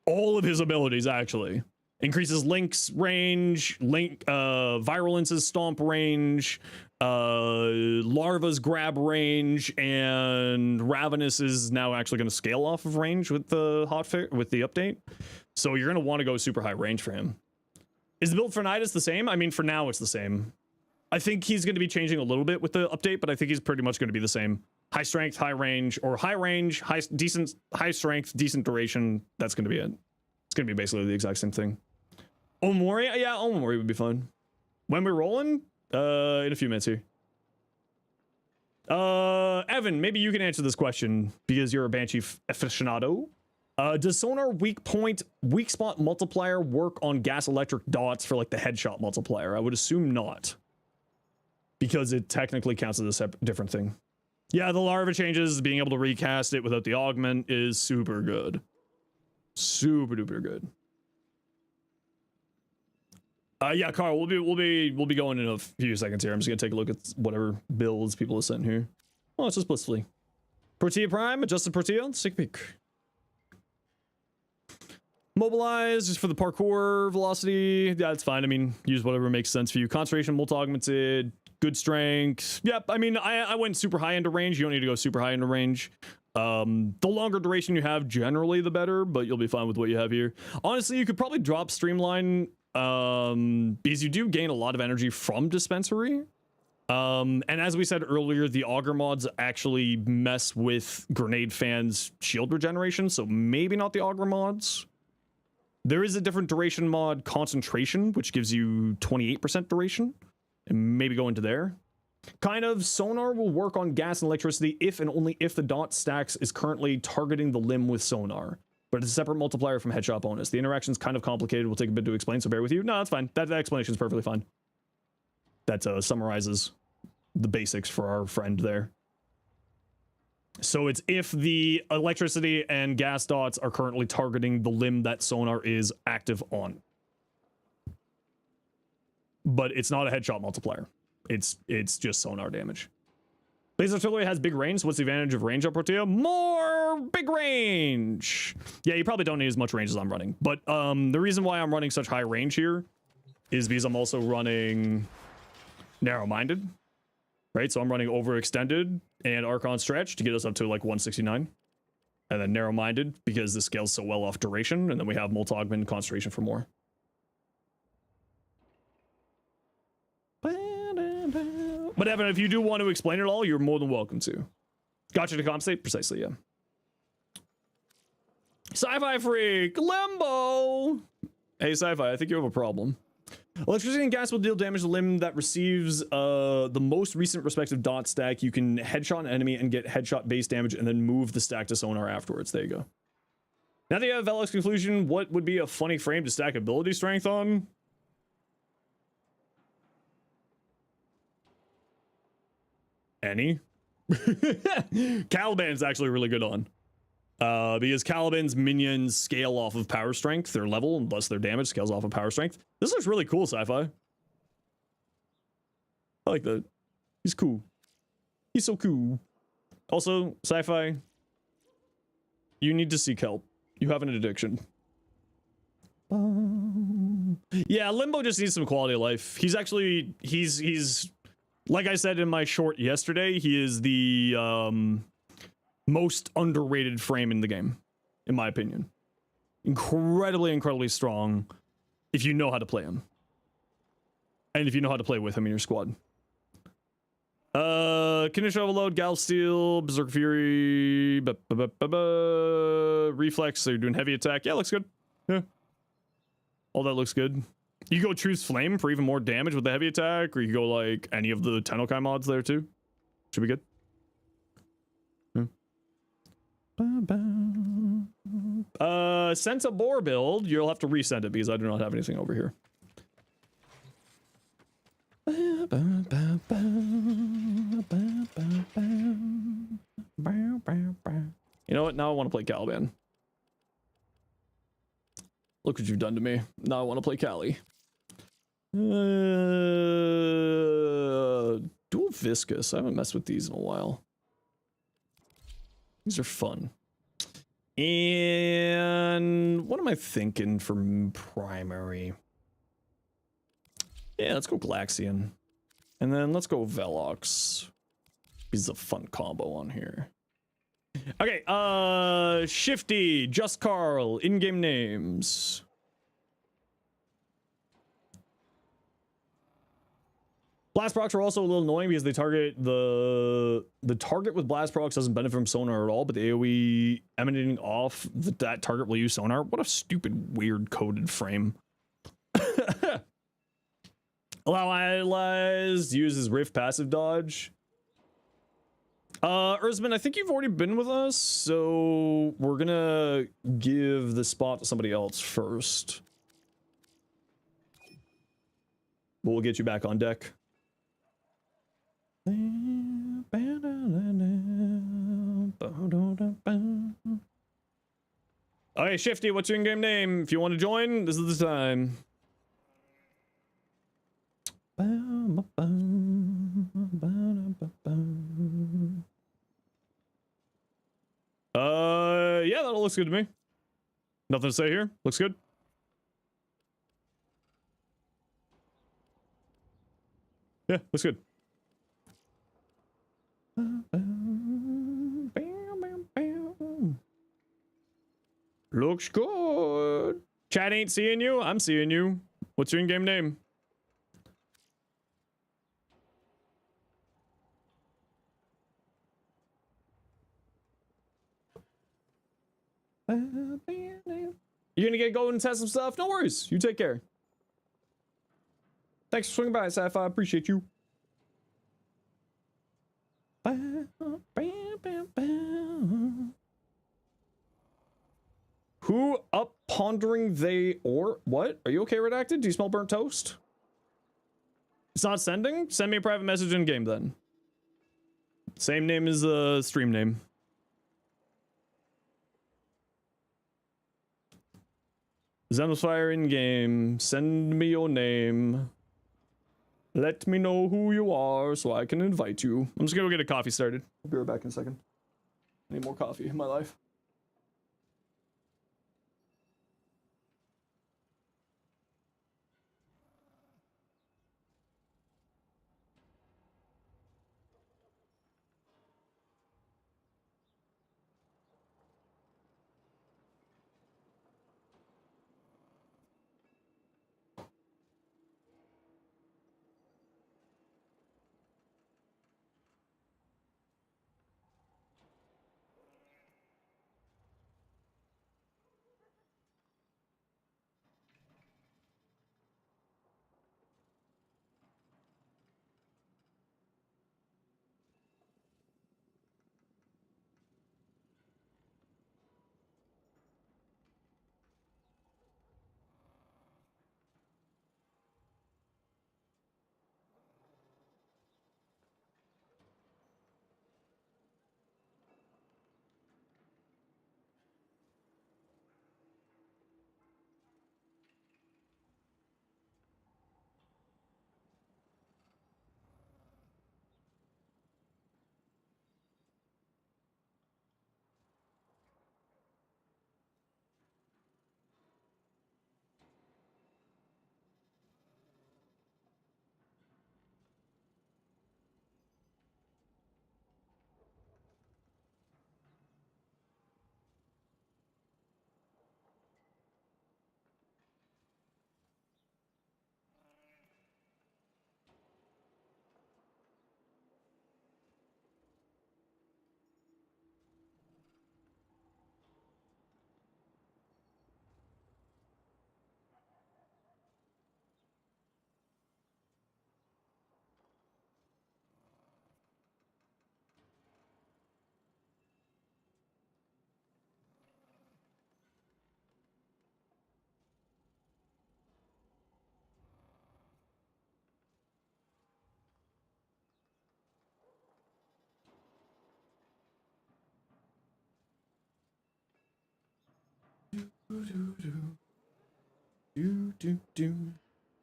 S1: all of his abilities, actually. Increases Link's range, Virulence's stomp range, Larva's grab range, and Ravenous is now actually going to scale off of range with the update. So you're going to want to go super high range for him. Is the build for Nidus the same? I mean, for now it's the same. I think he's going to be changing a little bit with the update, but I think he's pretty much going to be the same. High strength, high range, or high range, high strength, decent duration. That's going to be it. It's going to be basically the exact same thing. Omori? Yeah, Omori would be fun. When we're rolling? In a few minutes here. Evan, maybe you can answer this question because you're a Banshee aficionado. Does Sonar weak spot multiplier work on gas electric dots for like the headshot multiplier? I would assume not, because it technically counts as a different thing. Yeah, the larva changes, being able to recast it without the augment is super good. Super duper good. Yeah, Carl, we'll be going in a few seconds here. I'm just gonna take a look at whatever builds people have sent here. Oh, it's just blissfully. Protea Prime, adjusted Protea, sick peak. Mobilize, just for the parkour velocity. Yeah, it's fine. I mean, use whatever makes sense for you. Concentration, multi-augmented, good strength. Yep, I mean, I went super high into range. You don't need to go super high into range. The longer duration you have, generally the better, but you'll be fine with what you have here. Honestly, you could probably drop Streamline, because you do gain a lot of energy from Dispensary. And as we said earlier, the Augur mods actually mess with Grenade Fan's shield regeneration, so maybe not the Augur mods. There is a different duration mod, Concentration, which gives you 28% duration, and maybe go into there. Kind of, Sonar will work on gas and electricity if and only if the dot stacks is currently targeting the limb with Sonar. But it's a separate multiplier from headshot bonus. The interaction's kind of complicated. We'll take a bit to explain, so bear with you. No, that's fine. That explanation is perfectly fine. That summarizes the basics for our friend there. So it's if the electricity and gas dots are currently targeting the limb that Sonar is active on. But it's not a headshot multiplier. It's just Sonar damage. Laser artillery has big range. So what's the advantage of range on Protea? More big range. Yeah, you probably don't need as much range as I'm running. But the reason why I'm running such high range here is because I'm also running narrow-minded. Right, so I'm running overextended and Archon stretch to get us up to like 169. And then narrow-minded because this scales so well off duration. And then we have multi-augment concentration for more. But Evan, if you do want to explain it all, you're more than welcome to. Gotcha to compensate? Precisely, yeah. Sci-Fi Freak, Limbo! Hey, Sci-Fi, I think you have a problem. Electricity and gas will deal damage to the limb that receives the most recent respective dot stack. You can headshot an enemy and get headshot base damage and then move the stack to sonar afterwards. There you go. Now that you have Velox Conclusion, what would be a funny frame to stack ability strength on? Any? Caliban's actually really good on. Because Caliban's minions scale off of power strength, their level, and thus their damage scales off of power strength. This looks really cool, Sci-Fi. I like that. He's cool. He's so cool. Also, Sci-Fi, you need to seek help. You have an addiction. Yeah, Limbo just needs some quality of life. He's actually, he's like I said in my short yesterday, he is the most underrated frame in the game, in my opinion. Incredibly strong if you know how to play him. And if you know how to play with him in your squad. Condition Overload, Gal Steel, Berserk Fury, Reflex, so you're doing heavy attack. Yeah, looks good. Yeah. All that looks good. You go Truth's Flame for even more damage with the heavy attack, or you go like any of the Tennokai mods there too. Should be good. Sense a Boar build, you'll have to resend it because I do not have anything over here. You know what? Now I want to play Caliban. Look what you've done to me. Now I want to play Cali. Dual Viscous. I haven't messed with these in a while. These are fun. And what am I thinking for primary? Yeah, let's go Galaxian. And then let's go Velox. He's a fun combo on here. Okay, Shifty, Just Carl, in-game names. Blast procs are also a little annoying because they target the target with blast procs doesn't benefit from sonar at all, but the AoE emanating off that target will use sonar. What a stupid, weird coded frame. Allow Idolize, uses Rift passive dodge. Erzman, I think you've already been with us, so we're gonna give the spot to somebody else first. But we'll get you back on deck. Okay, Shifty, what's your in-game name? If you want to join, this is the time. Yeah, that all looks good to me. Nothing to say here. Looks good. Yeah, looks good. Looks good. Chat ain't seeing you. I'm seeing you. What's your in-game name? You gonna get going and test some stuff? No worries. You take care. Thanks for swinging by, Sci-Fi. Appreciate you. Who up pondering they or what? Are you okay, Redacted? Do you smell burnt toast? It's not sending? Send me a private message in game then. Same name as the stream name. Zenosfire in game. Send me your name. Let me know who you are so I can invite you. I'm just gonna go get a coffee started. I'll be right back in a second. I need more coffee in my life.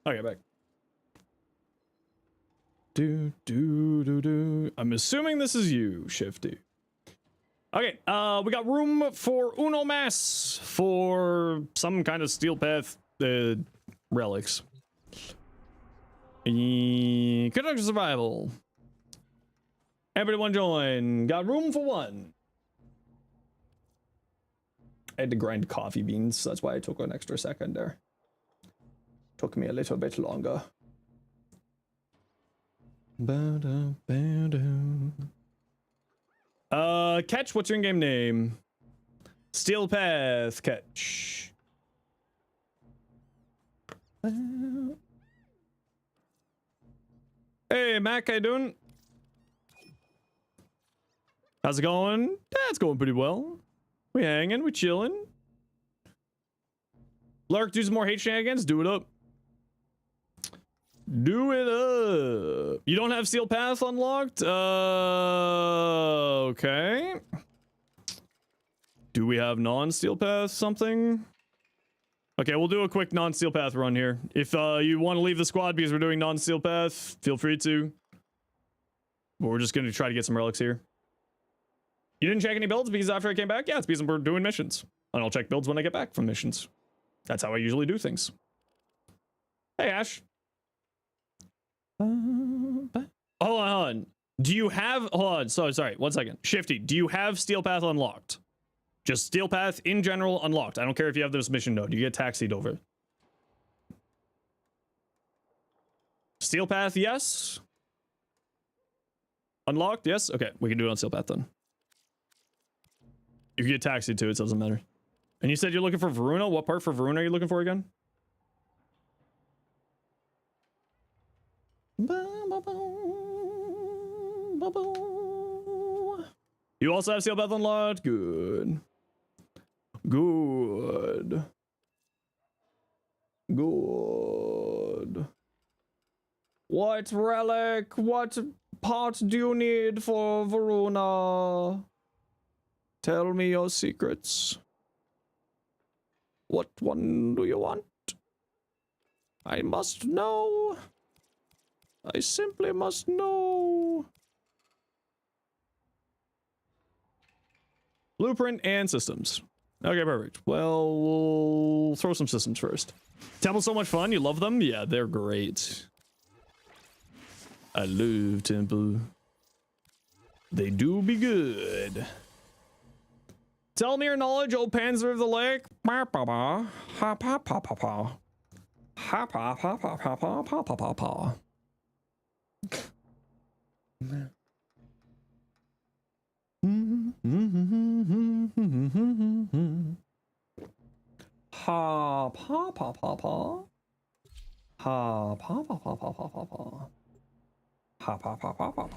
S1: Okay, back. I'm assuming this is you, Shifty. Okay, we got room for uno mas for some kind of steel path relics. Conduct survival. Everybody want to join? Got room for one. I had to grind coffee beans, so that's why I took an extra second there. Took me a little bit longer. Catch, what's your in-game name? Steel Path Catch. Hey, Mac, how you doing? How's it going? Yeah, it's going pretty well. We hanging, we chilling. Lark, do some more hate shenanigans. Do it up. Do it up. You don't have Steel Path unlocked? Okay. Do we have non-Steel Path something? Okay, we'll do a quick non-Steel Path run here. If you want to leave the squad because we're doing non-Steel Path, feel free to. But we're just going to try to get some relics here. You didn't check any builds because after I came back? Yeah, it's because we're doing missions. And I'll check builds when I get back from missions. That's how I usually do things. Hey, Ash. Hold on. Do you have... Hold on. Sorry. 1 second. Shifty, do you have Steel Path unlocked? Just Steel Path in general unlocked. I don't care if you have this mission node. You get taxied over. Steel Path, yes. Unlocked, yes. Okay, we can do it on Steel Path then. You can get taxied to it, so it doesn't matter. And you said you're looking for Varuna? What part for Varuna are you looking for again? You also have Steel Path unlocked? Good. Good. Good. What relic? What part do you need for Varuna? Tell me your secrets. What one do you want? I must know. I simply must know. Blueprint and systems. Okay, perfect. Well, we'll throw some systems first. Temple's so much fun. You love them? Yeah, they're great. I love Temple. They do be good. Tell me your knowledge, O Panzer of the Lake. Ha pa pa pa pa pa pa. Ha pa pa pa pa pa pa pa pa pa. Ha pa pa pa pa. Ha pa pa pa pa pa pa pa. Ha pa pa pa pa.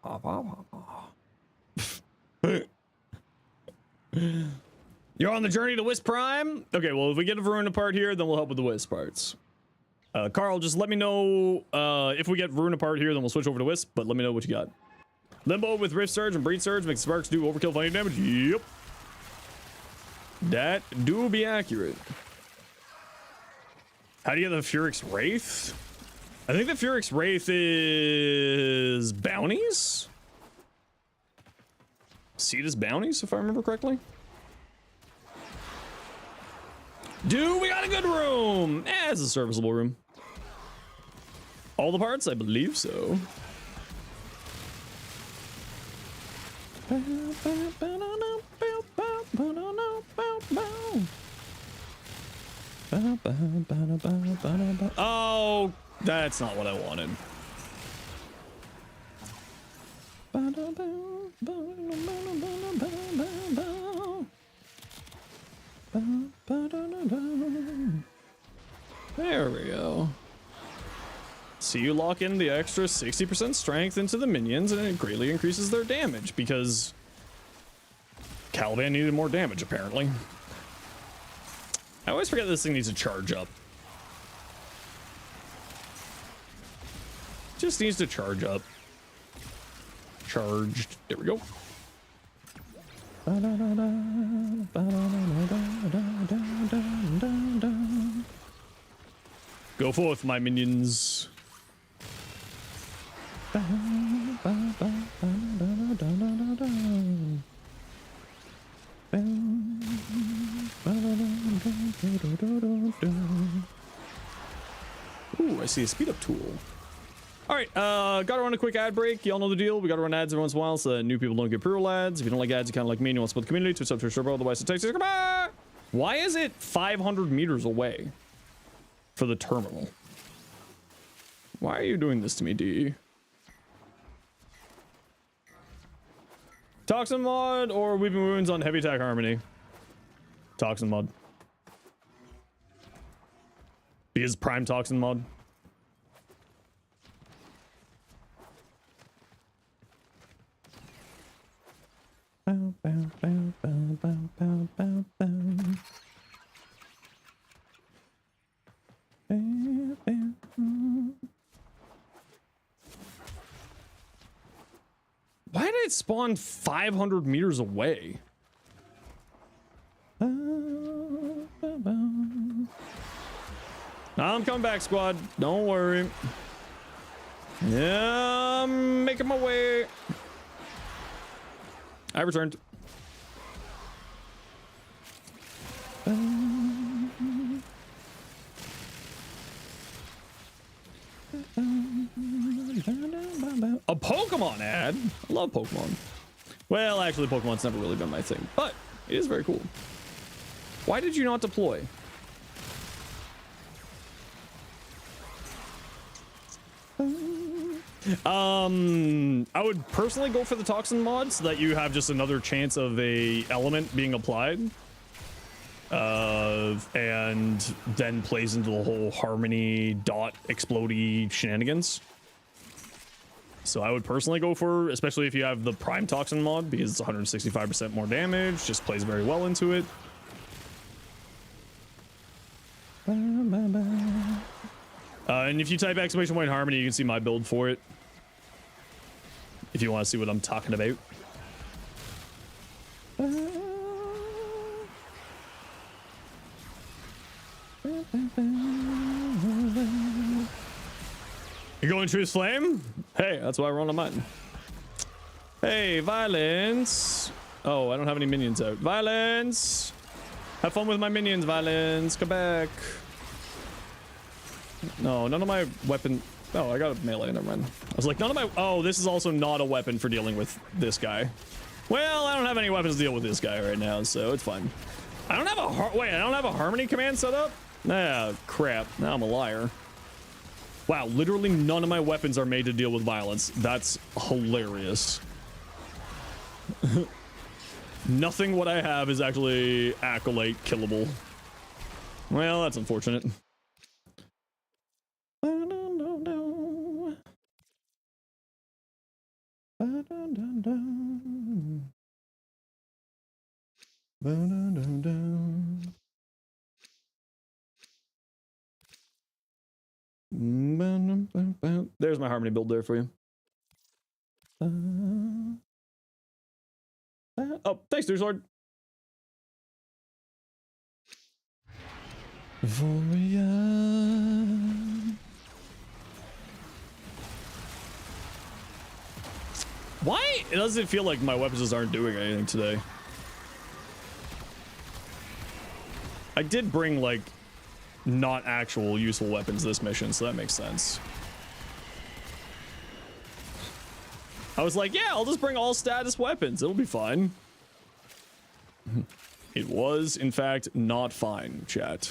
S1: Ha pa pa pa. You're on the journey to Wisp Prime? Okay, well, if we get a Varuna part here, then we'll help with the Wisp parts. Carl, just let me know if we get Varuna part here, then we'll switch over to Wisp, but let me know what you got. Limbo with Rift Surge and Breed Surge makes Sparks do overkill fighting damage. Yep. That do be accurate. How do you get the Furix Wraith? I think the Furix Wraith is bounties? Cetus bounties, if I remember correctly. Dude, we got a good room. It's a serviceable room. All the parts, I believe so. Oh, that's not what I wanted. There we go. So you lock in the extra 60% strength into the minions and it greatly increases their damage because Caliban needed more damage apparently. I always forget this thing needs to charge up. Just needs to charge up. Charged. There we go. Go forth, my minions. Ooh, I see a speed up tool. All right, gotta run a quick ad break. Y'all know the deal. We gotta run ads every once in a while so that new people don't get pre-roll ads. If you don't like ads, you kind of like me and you want to support the community, Twitch up to a server, otherwise it takes you. Why is it 500 meters away for the terminal? Why are you doing this to me, D? Toxin mod or Weeping Wounds on Heavy Attack Harmony? Toxin mod. Because Prime Toxin mod. Bow, bow, bow, bow, bow, bow, bow, bow. Why did it spawn 500 meters away? I'm coming back, squad. Don't worry. Yeah, I'm making my way. I returned. A Pokemon ad? I love Pokemon. Well, actually, Pokemon's never really been my thing, but it is very cool. Why did you not deploy? I would personally go for the Toxin mod so that you have just another chance of a element being applied. And then plays into the whole harmony dot explodey shenanigans. So I would personally go for, especially if you have the Prime Toxin mod, because it's 165% more damage, just plays very well into it. And if you type !Harmony, you can see my build for it. If you want to see what I'm talking about. You're going Truth Flame? Hey, that's why I run on mine. Hey, Violence. Oh, I don't have any minions out. Violence. Have fun with my minions, Violence. Come back. No, none of my weapon. Oh, I got a melee. Never mind. I was like, none of my. Oh, this is also not a weapon for dealing with this guy. Well, I don't have any weapons to deal with this guy right now, so it's fine. I don't have a wait. I don't have a harmony command set up. Ah, crap. Now I'm a liar. Wow, literally none of my weapons are made to deal with violence. That's hilarious. Nothing what I have is actually Acolyte killable. Well, that's unfortunate. There's my harmony build there for you. Oh, thanks, Deer Sword. Why does it feel like my weapons just aren't doing anything today? I did bring, like, not actual useful weapons this mission, so that makes sense. I was like, yeah, I'll just bring all status weapons. It'll be fine. It was, in fact, not fine, chat.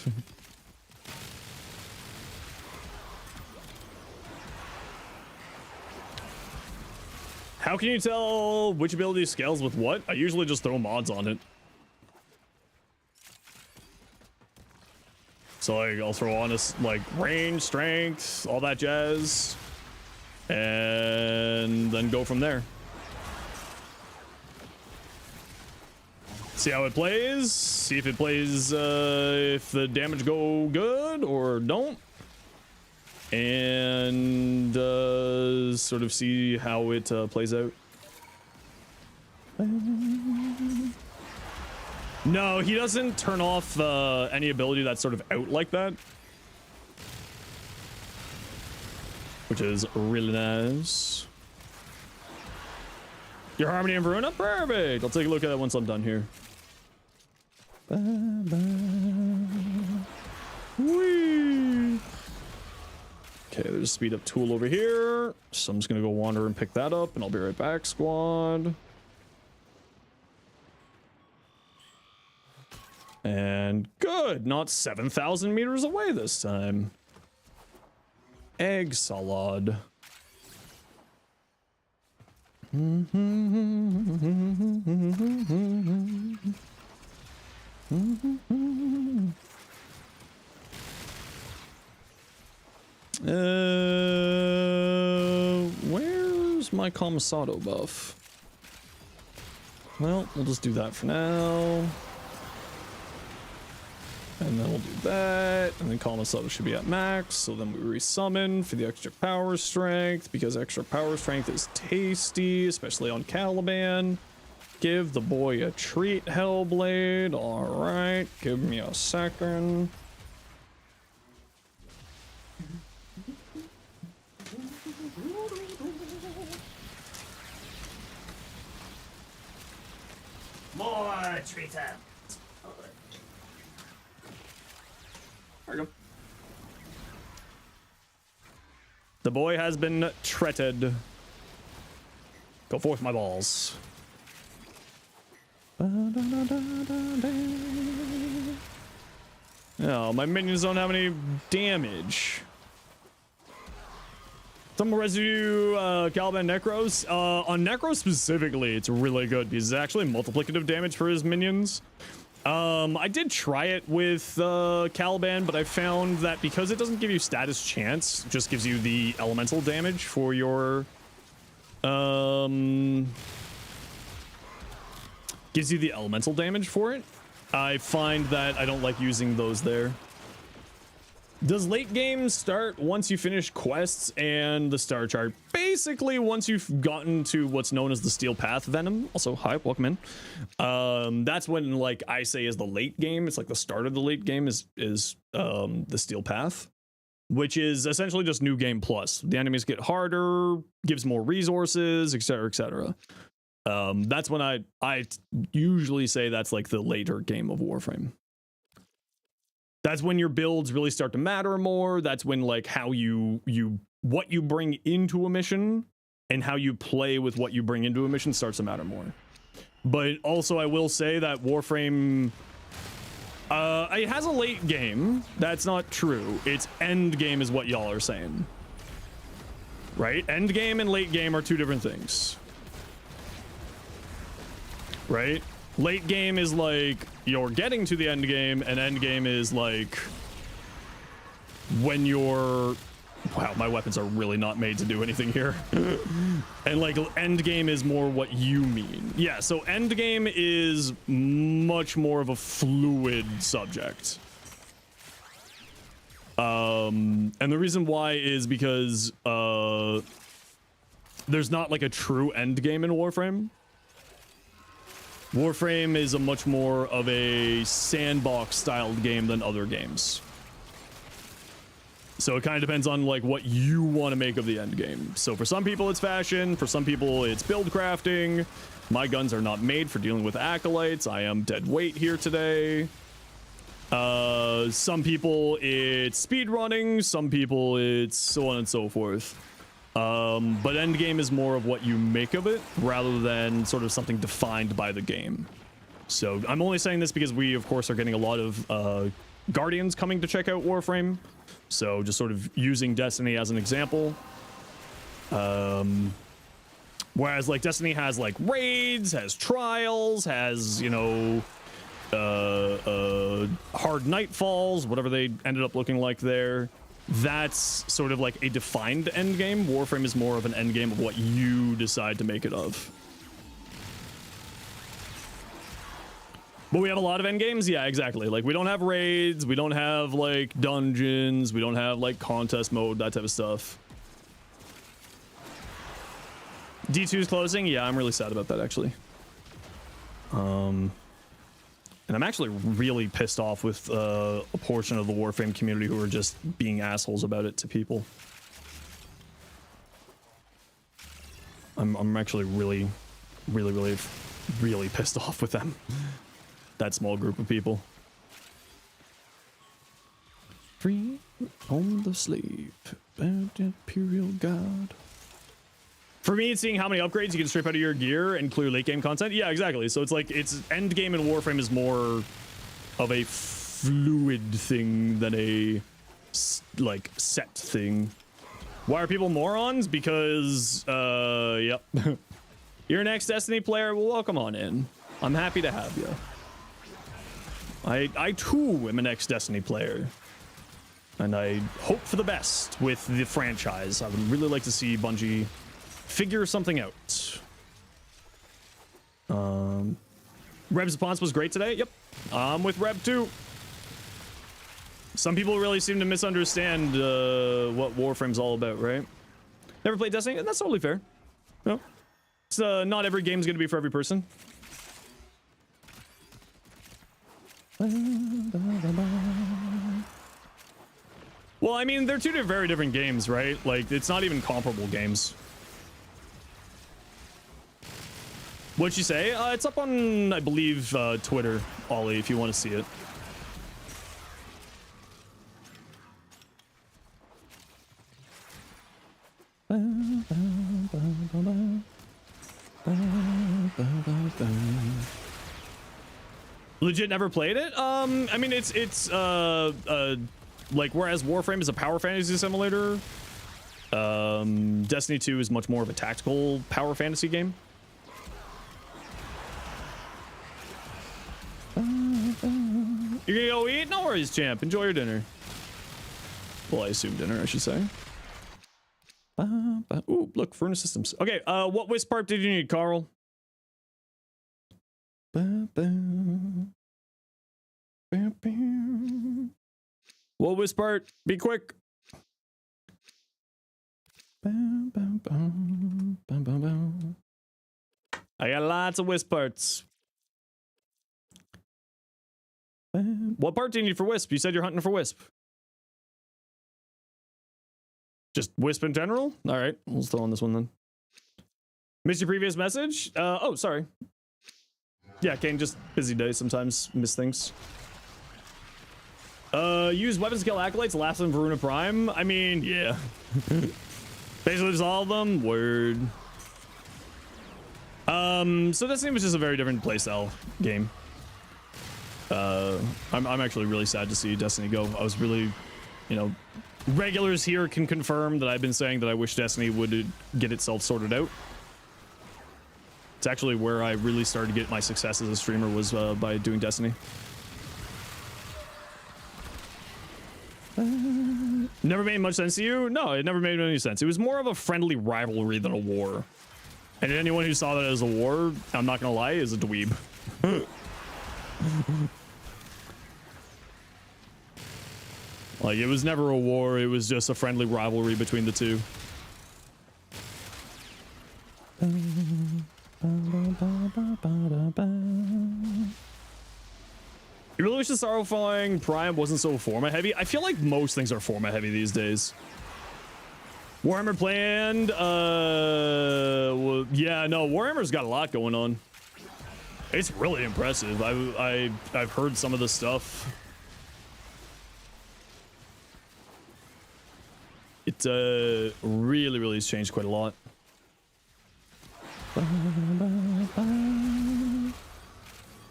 S1: How can you tell which ability scales with what? I usually just throw mods on it. So like, I'll throw on this like range, strength, all that jazz, and then go from there. See how it plays. See if it plays, if the damage go good or don't, and sort of see how it plays out. No, he doesn't turn off any ability that's sort of out like that. Which is really nice. Your Harmony and Verona? Perfect! I'll take a look at it once I'm done here. Whee! Okay, there's a speed up tool over here. So I'm just gonna go wander and pick that up, and I'll be right back, squad. And good, not 7,000 meters away this time. Egg salad. Where's my Commissado buff? Well, we'll just do that for now. And then we'll do that, and then Commissado should be at max, so then we resummon for the extra power strength, because extra power strength is tasty, especially on Caliban. Give the boy a treat, Hellblade. Alright, give me a second.
S2: More treat time.
S1: There we go. The boy has been treated. Go forth, my balls. No, my minions don't have any damage. Some residue Caliban Necros. On Necros specifically, it's really good because it's actually multiplicative damage for his minions. I did try it with Caliban, but I found that because it doesn't give you status chance, it just gives you the elemental damage for your gives you the elemental damage for it. I find that I don't like using those there. Does late game start once you finish quests and the star chart? Basically, once you've gotten to what's known as the Steel Path Venom. Also, hi, welcome in. That's when, like, I say is the late game. It's like the start of the late game is the Steel Path, which is essentially just new game plus. The enemies get harder, gives more resources, etc., etc. That's when I usually say that's like the later game of Warframe. That's when your builds really start to matter more. That's when, like, how what you bring into a mission and how you play with what you bring into a mission starts to matter more. But also, I will say that Warframe, it has a late game. That's not true. Its end game is what y'all are saying, right? End game and late game are two different things, right? Late game is like you're getting to the end game, and end game is like when you're... Wow, my weapons are really not made to do anything here. And like end game is more what you mean. Yeah, so end game is much more of a fluid subject. And the reason why is because there's not like a true end game in Warframe. Warframe is a much more of a sandbox styled game than other games. So it kind of depends on like what you want to make of the end game. So for some people it's fashion, for some people it's build crafting. My guns are not made for dealing with acolytes. I am dead weight here today. Some people it's speed running, some people it's so on and so forth. But end game is more of what you make of it rather than sort of something defined by the game. So I'm only saying this because we of course are getting a lot of Guardians coming to check out Warframe. So just sort of using Destiny as an example. Whereas like Destiny has like raids, has trials, has, you know, hard nightfalls, whatever they ended up looking like there. That's sort of like a defined end game. Warframe is more of an end game of what you decide to make it of. But we have a lot of end games. Yeah, exactly. Like we don't have raids, we don't have like dungeons, we don't have like contest mode, that type of stuff. D2 is closing. Yeah, I'm really sad about that actually. And I'm actually really pissed off with a portion of the Warframe community who are just being assholes about it to people. I'm actually really pissed off with them. That small group of people. Free on the slave, bad Imperial God. For me, it's seeing how many upgrades you can strip out of your gear and clear late game content. Yeah, exactly. So it's like, it's end game in Warframe is more of a fluid thing than a like set thing. Why are people morons? Because, yep. You're an ex-Destiny player? Well, welcome on in. I'm happy to have you. I too am an ex-Destiny player. And I hope for the best with the franchise. I would really like to see Bungie figure something out. Reb's response was great today. Yep. I'm with Reb too. Some people really seem to misunderstand what Warframe's all about, right? Never played Destiny? That's totally fair. No. It's, not every game's gonna be for every person. Well, I mean, they're two very different games, right? Like, it's not even comparable games. What'd you say? It's up on, I believe, Twitter, Ollie, if you want to see it. Legit never played it? I mean, it's like, whereas Warframe is a power fantasy simulator, Destiny 2 is much more of a tactical power fantasy game. You're gonna go eat? No worries, champ. Enjoy your dinner. Well, I assume dinner, I should say. Ooh, look, furnace systems. Okay, what wisp part did you need, Carl? What wisp part? Be quick. I got lots of wisp parts. What part do you need for wisp? You said you're hunting for wisp. Just wisp in general? All right, we'll still on this one then. Missed your previous message? Oh, sorry. Yeah, Kane, just busy day. Sometimes miss things. Use weapons skill accolades, last of them Varuna Prime. I mean, yeah. Basically just all of them. Word. So Destiny was just a very different playstyle game. I'm actually really sad to see Destiny go. I was really, you know, regulars here can confirm that I've been saying that I wish Destiny would get itself sorted out. It's actually where I really started to get my success as a streamer was by doing Destiny. Never made much sense to you? No, it never made any sense. It was more of a friendly rivalry than a war. And anyone who saw that as a war, I'm not gonna lie, is a dweeb. Like, it was never a war, it was just a friendly rivalry between the two. You really wish the Sorrowfying Prime wasn't so format heavy? I feel like most things are format heavy these days. Warhammer planned, well, yeah, no, Warhammer's got a lot going on. It's really impressive. I've heard some of the stuff. It really has changed quite a lot.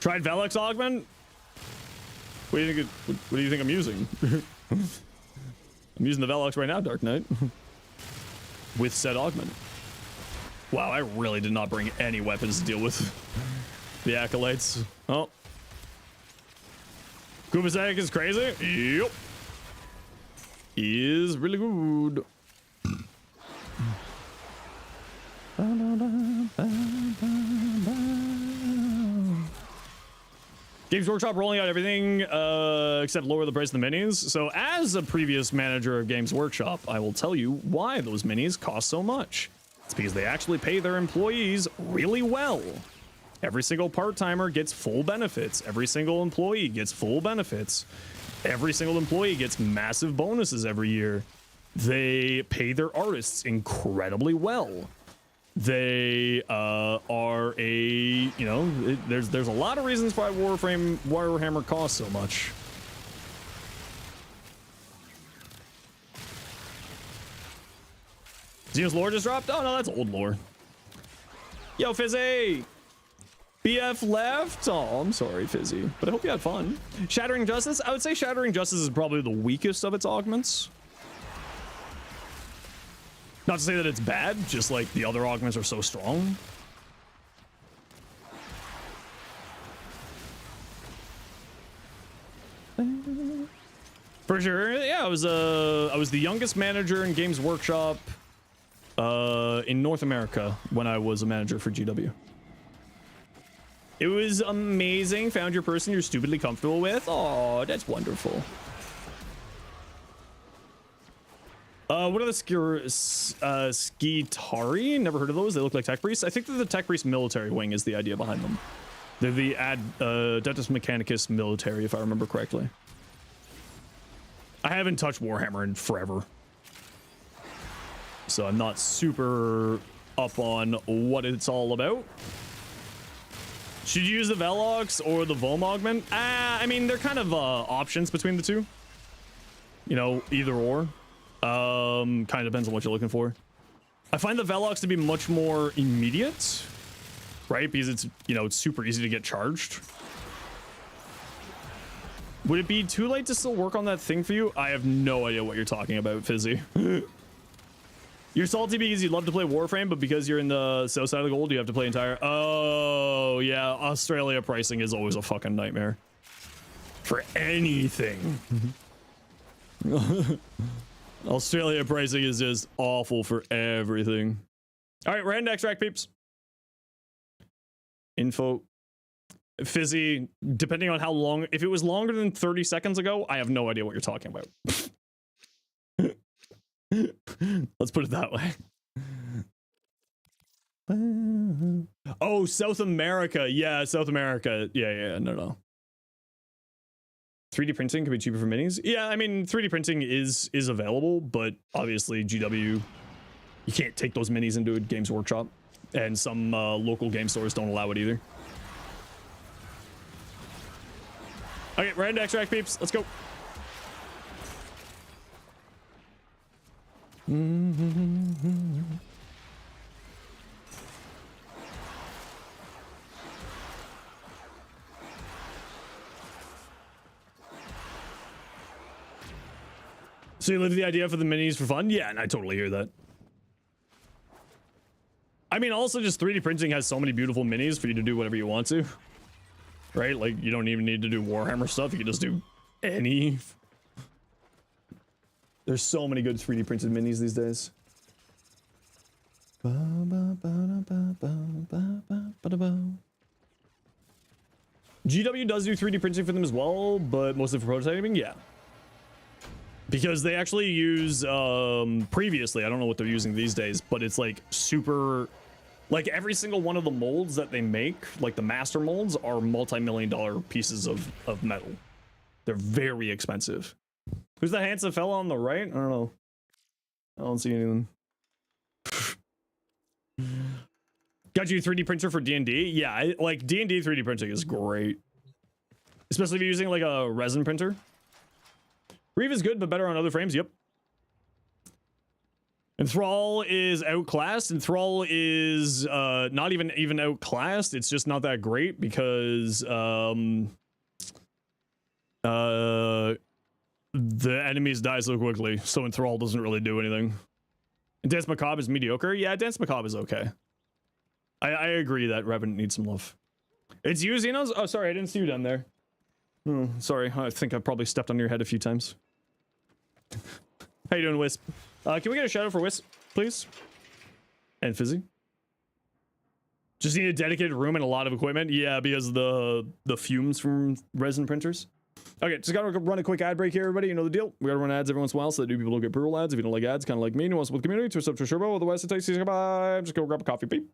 S1: Tried Velox Augment? What do you think I'm using? I'm using the Velox right now, Dark Knight. With said augment. Wow, I really did not bring any weapons to deal with the acolytes. Oh. Kubasek is crazy? Yep. He is really good. Games Workshop rolling out everything except lower the price of the minis. So as a previous manager of Games Workshop, I will tell you why those minis cost so much. It's because they actually pay their employees really well. Every single part-timer gets full benefits. Every single employee gets full benefits. Every single employee gets massive bonuses every year. They pay their artists incredibly well. They are a, you know, there's a lot of reasons why Warhammer costs so much. Xenos lore just dropped? Oh no, that's old lore. Yo, Fizzy! BF left? Oh, I'm sorry, Fizzy. But I hope you had fun. Shattering Justice? I would say Shattering Justice is probably the weakest of its augments. Not to say that it's bad, just like the other augments are so strong. For sure, yeah, I was the youngest manager in Games Workshop in North America when I was a manager for GW. It was amazing. Found your person you're stupidly comfortable with. Oh, that's wonderful. What are the Skitari? Never heard of those. They look like tech priests. I think that the tech priest military wing is the idea behind them. They're the Adeptus Mechanicus military, if I remember correctly. I haven't touched Warhammer in forever, so I'm not super up on what it's all about. Should you use the Velox or the Vom augment? I mean, they're kind of options between the two. You know, either or. Kind of depends on what you're looking for. I find the Velox to be much more immediate, right? Because it's, you know, it's super easy to get charged. Would it be too late to still work on that thing for you? I have no idea what you're talking about, Fizzy. You're salty because you'd love to play Warframe, but because you're in the south side of the gold, you have to play entire. Oh, yeah. Australia pricing is always a fucking nightmare. For anything. Australia pricing is just awful for everything. All right, random extract peeps. Info. Fizzy, depending on how long, if it was longer than 30 seconds ago, I have no idea what you're talking about. Let's put it that way. Oh, South America. Yeah, South America. Yeah, no. 3D printing can be cheaper for minis. Yeah, I mean, 3D printing is available, but obviously GW, you can't take those minis into a Games Workshop, and some local game stores don't allow it either. Okay, we're heading to extract peeps. Let's go. So you live the idea for the minis for fun? Yeah, and I totally hear that. I mean, also just 3D printing has so many beautiful minis for you to do whatever you want to. Right? Like, you don't even need to do Warhammer stuff. You can just do any. There's so many good 3D printed minis these days. GW does do 3D printing for them as well, but mostly for prototyping, yeah. Because they actually use, previously, I don't know what they're using these days, but it's like super, like every single one of the molds that they make, like the master molds, are multi-million-dollar pieces of metal. They're very expensive. Who's that handsome fella on the right? I don't know. I don't see anything. Got you a 3D printer for D&D? Yeah, like D&D 3D printing is great. Especially if you're using like a resin printer. Reeve is good, but better on other frames. Yep. Enthrall is outclassed. Enthrall is not even outclassed. It's just not that great because the enemies die so quickly. So Enthrall doesn't really do anything. And Dance Macabre is mediocre. Yeah, Dance Macabre is okay. I agree that Revenant needs some love. It's you, Xenos? Oh, sorry, I didn't see you down there. Oh, sorry, I think I probably stepped on your head a few times. How you doing, Wisp? Can we get a shout out for Wisp, please? And Fizzy? Just need a dedicated room and a lot of equipment? Yeah, because the fumes from resin printers. Okay, just gotta run a quick ad break here, everybody. You know the deal. We gotta run ads every once in a while so that new people don't get pre-roll ads. If you don't like ads, kind of like me, and wants with the community, twist up to Sherbo. Otherwise, it takes you. Goodbye. Just go grab a coffee, peep.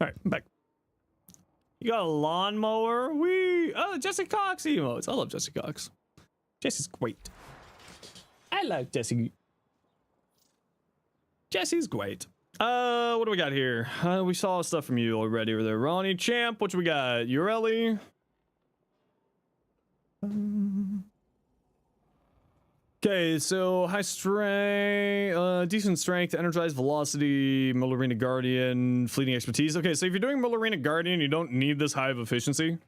S1: All right, I'm back. You got a lawnmower? Oh, Jesse Cox emotes. I love Jesse Cox. Jesse's great. I like Jesse. Jesse's great. What do we got here? We saw stuff from you already over there. Ronnie Champ, what we got? Ureli. Okay, so high strength, decent strength, energized velocity, Millerina Guardian, fleeting expertise. Okay, so if you're doing Millerina Guardian, you don't need this high of efficiency.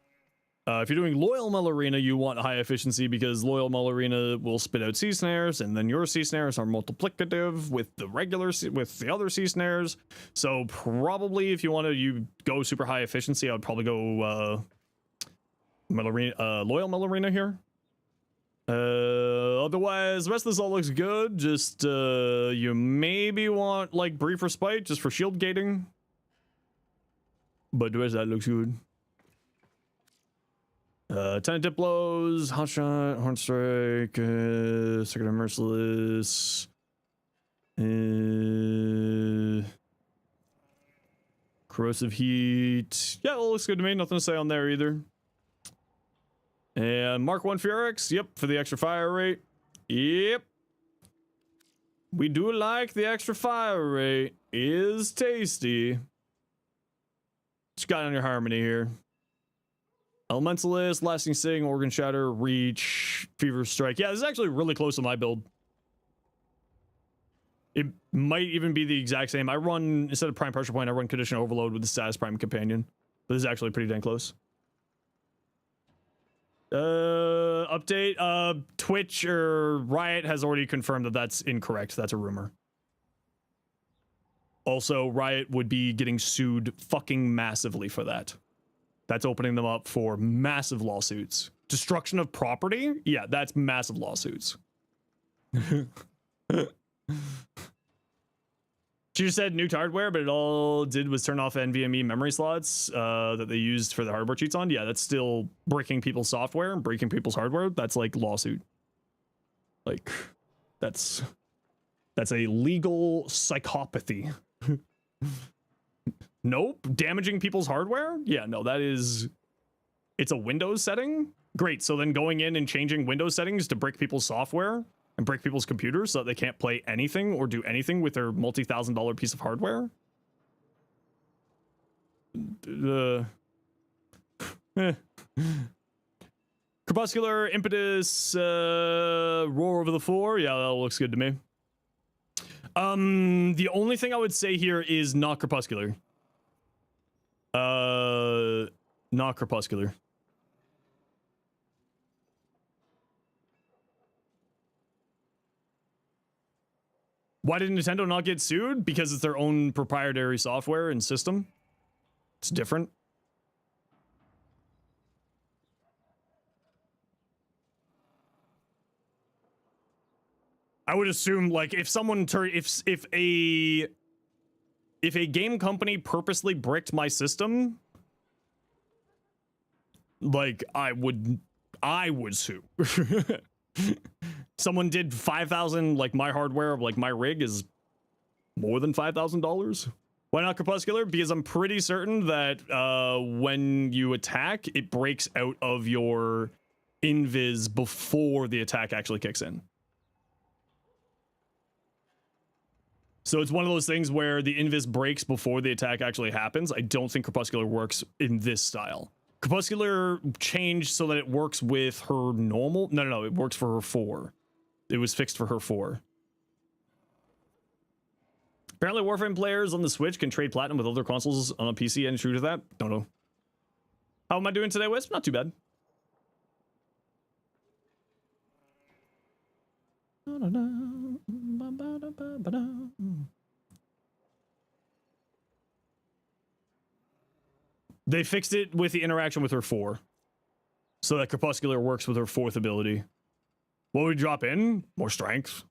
S1: If you're doing Loyal Millerina, you want high efficiency because Loyal Millerina will spit out sea snares, and then your sea snares are multiplicative with the other sea snares. So probably if you want to go super high efficiency, I would probably go Loyal Millerina here. Otherwise, the rest of this all looks good. Just, you maybe want, like, Brief Respite, just for shield gating. But the rest of that looks good. 10 Diplos, Hot Shot, Horn Strike, Second Merciless, Corrosive Heat. Yeah, it all looks good to me. Nothing to say on there either. And Mark 1 Furix, yep, for the extra fire rate. Yep. We do like the extra fire rate. Is tasty. What you got on your harmony here? Elementalist, Lasting Sting, Organ Shatter, Reach, Fever Strike. Yeah, this is actually really close to my build. It might even be the exact same. I run, instead of Prime Pressure Point, I run Condition Overload with the Status Prime Companion. But this is actually pretty dang close. Update, Twitch or Riot has already confirmed that that's incorrect. That's a rumor. Also, Riot would be getting sued fucking massively for that. That's opening them up for massive lawsuits. Destruction of property? Yeah, that's massive lawsuits. She just said nuked hardware, but it all did was turn off NVMe memory slots that they used for the hardware cheats on. Yeah, that's still breaking people's software and breaking people's hardware. That's like lawsuit. Like, that's a legal psychopathy. Nope. Damaging people's hardware? Yeah, no, that is... It's a Windows setting? Great, so then going in and changing Windows settings to break people's software and break people's computers so that they can't play anything or do anything with their multi-$1,000 piece of hardware? Crepuscular, Impetus, Roar over the floor. Yeah, that looks good to me. The only thing I would say here is not Crepuscular. Not Crepuscular. Why did Nintendo not get sued? Because it's their own proprietary software and system. It's different. I would assume, like, if someone if a game company purposely bricked my system, like, I would sue. Someone did 5,000, like, my hardware, like, my rig is more than $5,000. Why not Crepuscular? Because I'm pretty certain that when you attack, it breaks out of your invis before the attack actually kicks in. So it's one of those things where the invis breaks before the attack actually happens. I don't think Crepuscular works in this style. Crepuscular changed so that it works with her normal... No, it works for her 4. It was fixed for her 4. Apparently Warframe players on the Switch can trade platinum with other consoles on a PC, and true to that? Don't know. How am I doing today, Wisp? Not too bad. They fixed it with the interaction with her 4. So that Crepuscular works with her 4th ability. What would we drop in? More strength.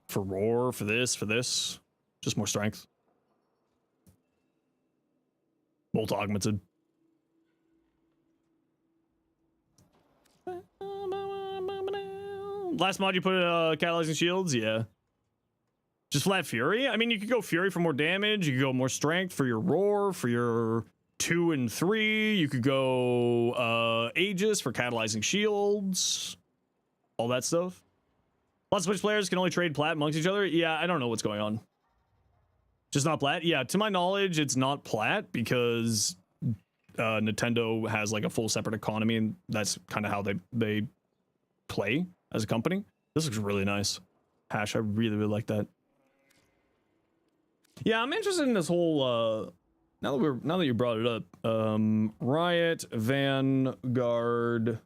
S1: For Roar, for this. Just more strength. Bolt augmented. Last mod you put catalyzing shields? Yeah. Just flat Fury? I mean, you could go Fury for more damage. You could go more strength for your Roar, for your 2 and 3. You could go Aegis for catalyzing shields. All that stuff. Lots of Switch players can only trade plat amongst each other. Yeah, I don't know what's going on. Just not plat? Yeah, to my knowledge, it's not plat because Nintendo has like a full separate economy, and that's kind of how they play as a company. This looks really nice. Hash, I really like that. Yeah, I'm interested in this whole now that you brought it up. Riot, Vanguard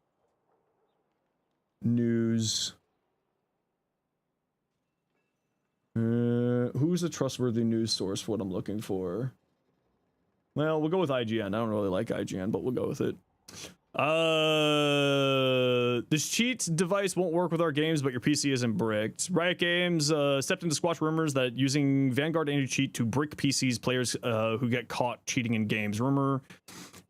S1: news. Who's a trustworthy news source for what I'm looking for? Well, we'll go with IGN. I don't really like IGN, but we'll go with it. This cheat device won't work with our games, but your PC isn't bricked. Riot Games stepped in to squash rumors that using Vanguard anti-cheat to brick PCs players who get caught cheating in games. Rumor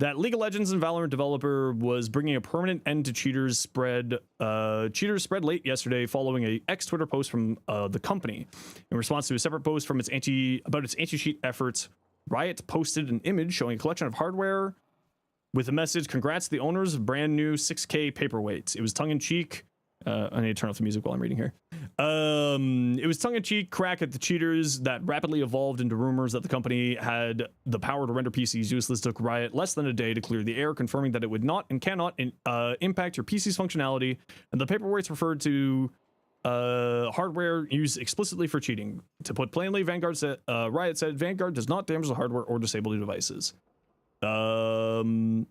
S1: that League of Legends and Valorant developer was bringing a permanent end to cheaters spread late yesterday following a X-Twitter post from the company. In response to a separate post from its anti-cheat efforts, Riot posted an image showing a collection of hardware with a message, "Congrats to the owners of brand new 6K paperweights." It was tongue-in-cheek. I need to turn off the music while I'm reading here. It was tongue-in-cheek crack at the cheaters that rapidly evolved into rumors that the company had the power to render PCs useless. Took Riot less than a day to clear the air, confirming that it would not and cannot impact your PC's functionality, and the paperweights referred to hardware used explicitly for cheating. To put plainly, Riot said Vanguard does not damage the hardware or disable the devices. The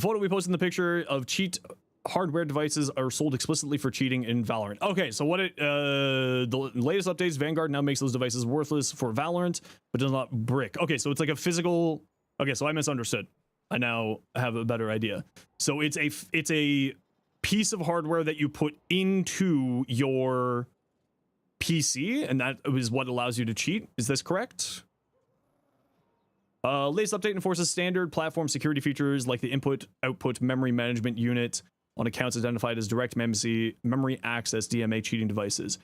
S1: photo we posted in the picture of cheat hardware devices are sold explicitly for cheating in Valorant. Okay, so what the latest updates, Vanguard now makes those devices worthless for Valorant, but does not brick. Okay, so it's like a physical. Okay, so I misunderstood. I now have a better idea. So it's a piece of hardware that you put into your PC, and that is what allows you to cheat. Is this correct? Latest update enforces standard platform security features like the input-output memory management unit on accounts identified as direct memory access DMA cheating devices.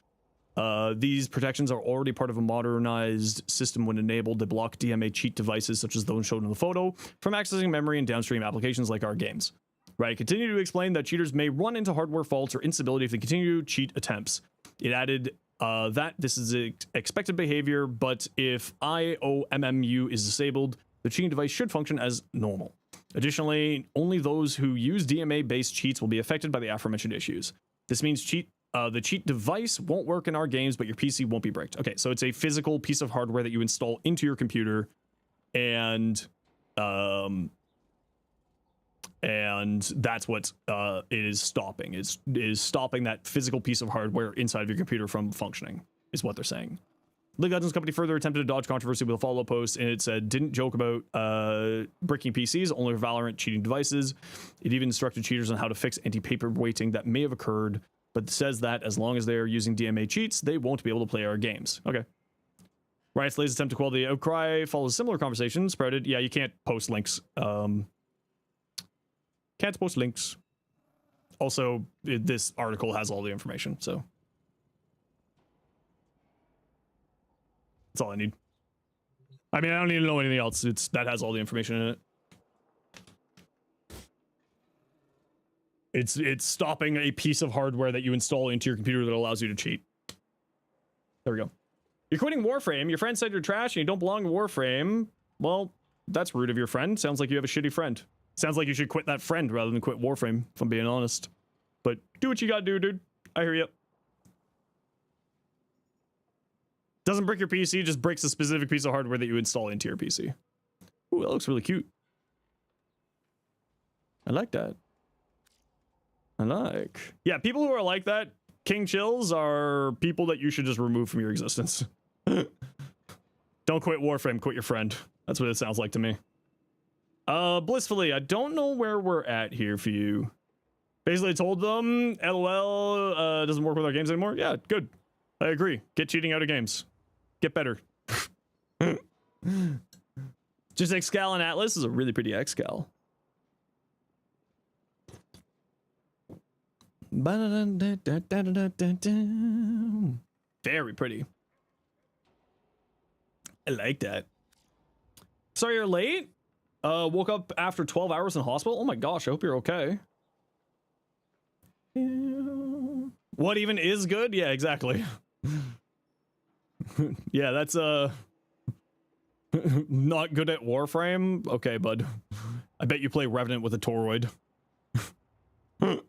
S1: These protections are already part of a modernized system when enabled to block DMA cheat devices such as those shown in the photo from accessing memory and downstream applications like our games. Right, continue to explain that cheaters may run into hardware faults or instability if they continue cheat attempts. It added that this is expected behavior, but if IOMMU is disabled, the cheating device should function as normal. Additionally, only those who use DMA-based cheats will be affected by the aforementioned issues. This means the cheat device won't work in our games, but your PC won't be bricked. Okay, so it's a physical piece of hardware that you install into your computer, and that's what it is stopping. It is stopping that physical piece of hardware inside of your computer from functioning, is what they're saying. League of Legends company further attempted to dodge controversy with a follow-up post, and it said, didn't joke about bricking PCs, only Valorant cheating devices. It even instructed cheaters on how to fix anti-paperweighting that may have occurred, but says that as long as they are using DMA cheats, they won't be able to play our games. Okay. Riot's latest attempt to quell the outcry follows a similar conversation sprouted. Yeah, you can't post links. Can't post links. Also, this article has all the information, so that's all I need. I mean, I don't need to know anything else. That has all the information in it. It's stopping a piece of hardware that you install into your computer that allows you to cheat. There we go. You're quitting Warframe. Your friend said you're trash and you don't belong to Warframe. Well, that's rude of your friend. Sounds like you have a shitty friend. Sounds like you should quit that friend rather than quit Warframe, if I'm being honest. But do what you gotta do, dude. I hear you. Doesn't brick your PC, just breaks a specific piece of hardware that you install into your PC. Ooh, that looks really cute. I like that. Yeah, people who are like that, King Chills, are people that you should just remove from your existence. Don't quit Warframe, quit your friend. That's what it sounds like to me. Blissfully, I don't know where we're at here for you. Basically told them, LOL, doesn't work with our games anymore. Yeah, good. I agree. Get cheating out of games. Get better. Just Excal and Atlas is a really pretty Excal. Very pretty. I like that. Sorry you're late. Woke up after 12 hours in hospital. Oh my gosh, I hope you're okay. What even is good? Yeah, exactly. Yeah, that's not good at Warframe. Okay, bud. I bet you play Revenant with a toroid. That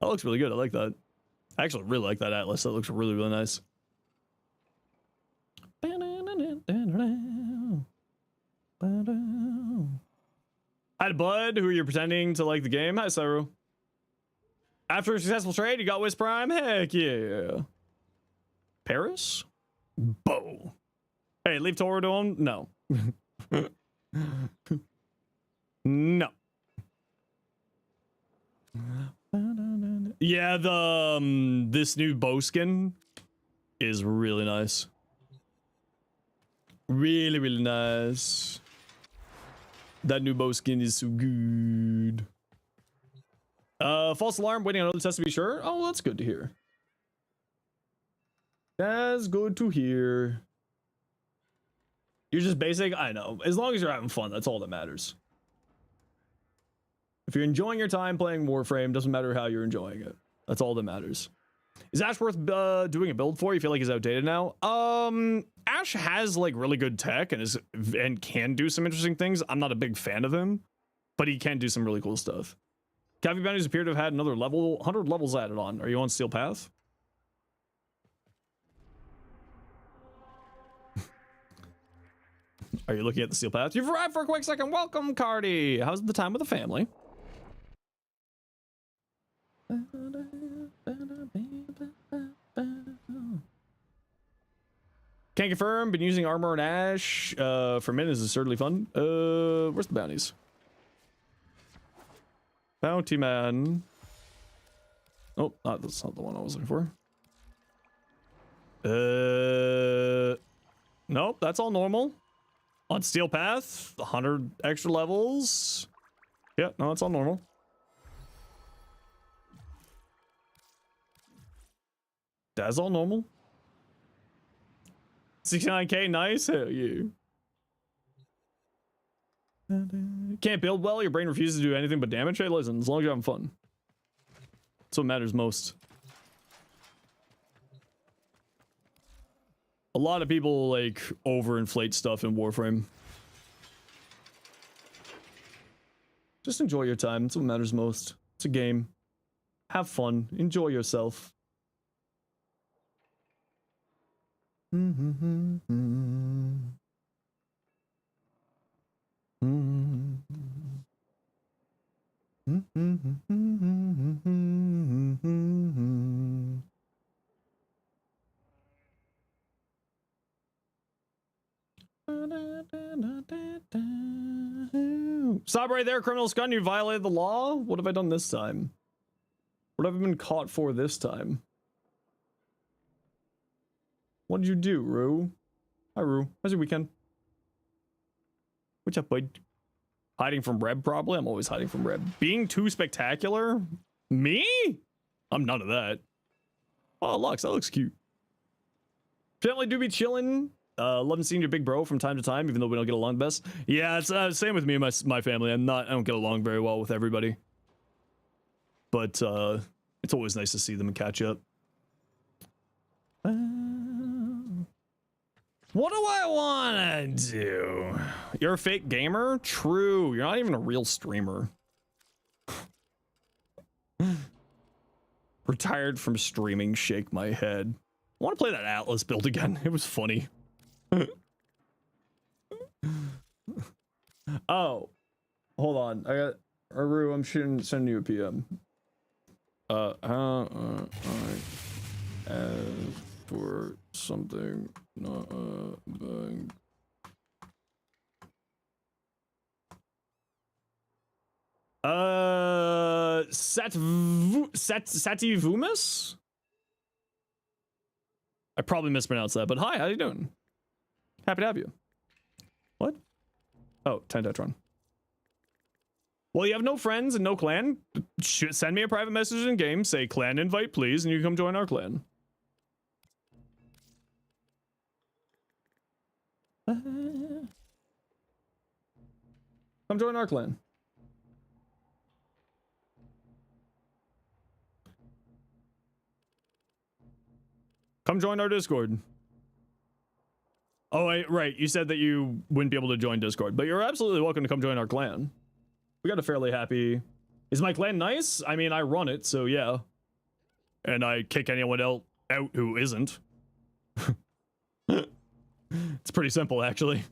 S1: looks really good. I like that. I actually really like that Atlas. That looks really, really nice. Hi, bud. Who are you pretending to like the game? Hi, Saru. After a successful trade, you got Wiz Prime? Heck yeah. Paris? Bo. Hey, leave Toro to him? No. No. Yeah, the this new bow skin is really nice. Really, really nice. That new bow skin is so good. False alarm, waiting on another test to be sure. Oh, that's good to hear. That's good to hear. You're just basic? I know. As long as you're having fun, that's all that matters. If you're enjoying your time playing Warframe, doesn't matter how you're enjoying it. That's all that matters. Is Ash worth doing a build for? You feel like he's outdated now? Ash has like really good tech and can do some interesting things. I'm not a big fan of him, but he can do some really cool stuff. Cavi bounties appear to have had another level, 100 levels added on. Are you on Steel Path? Are you looking at the Steel Path? You've arrived for a quick second. Welcome, Cardi. How's the time with the family? Can't confirm. Been using armor and Ash for minutes. Is certainly fun. Where's the bounties? Bounty man. Oh, that's not the one I was looking for. Nope, that's all normal. On Steel Path, 100 extra levels. Yeah, no, it's all normal. That's all normal. 69k, nice. Hell yeah. Can't build well, your brain refuses to do anything but damage. Hey, listen, as long as you're having fun. That's what matters most. A lot of people like overinflate stuff in Warframe. Just enjoy your time. That's what matters most. It's a game. Have fun. Enjoy yourself. Stop right there, criminal scum. You violated the law. What have I done this time? What have I been caught for this time? What did you do, Rue? Hi, Rue. How's your weekend? What's up, bud? Hiding from Reb, probably? I'm always hiding from Reb. Being too spectacular? Me? I'm none of that. Oh, Lux, that looks cute. Family do be chilling. Loving seeing your big bro from time to time, even though we don't get along the best. Yeah, it's same with me and my family. I don't get along very well with everybody. But it's always nice to see them and catch up. What do I want to do? You're a fake gamer? True. You're not even a real streamer. Retired from streaming, shake my head. I want to play that Atlas build again. It was funny. Oh. Hold on. I got... Aru, I'm sending you a PM. For something not bang. Sativumus? I probably mispronounced that, but hi, how you doing? Happy to have you. What? Oh, Tentatron. Well, you have no friends and no clan. Send me a private message in game, say clan invite please, and you come join our clan. Come join our clan. Come join our Discord. Oh, wait, right. You said that you wouldn't be able to join Discord, but you're absolutely welcome to come join our clan. We got a fairly happy... Is my clan nice? I mean, I run it, so yeah. And I kick anyone else out who isn't. It's pretty simple, actually.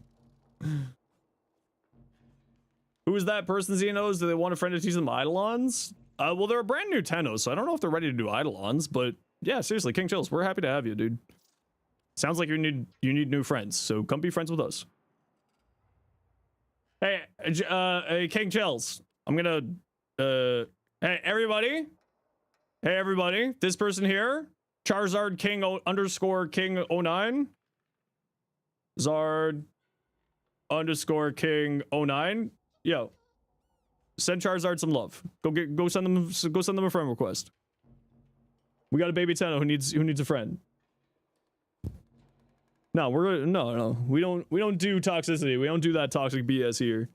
S1: Who is that person, Zenos? Do they want a friend to teach them Eidolons? Well, they're a brand new Tenno, so I don't know if they're ready to do Eidolons, but yeah, seriously, King Chills, we're happy to have you, dude. Sounds like you need new friends, so come be friends with us. Hey, King Chills, I'm gonna, hey, everybody. Hey, everybody, this person here, Charizard King underscore King 09. Zard underscore King 09. Yo, send Charizard some love. Go send them a friend request. We got a baby Tenno who needs a friend. No, no. We don't do toxicity. We don't do that toxic BS here.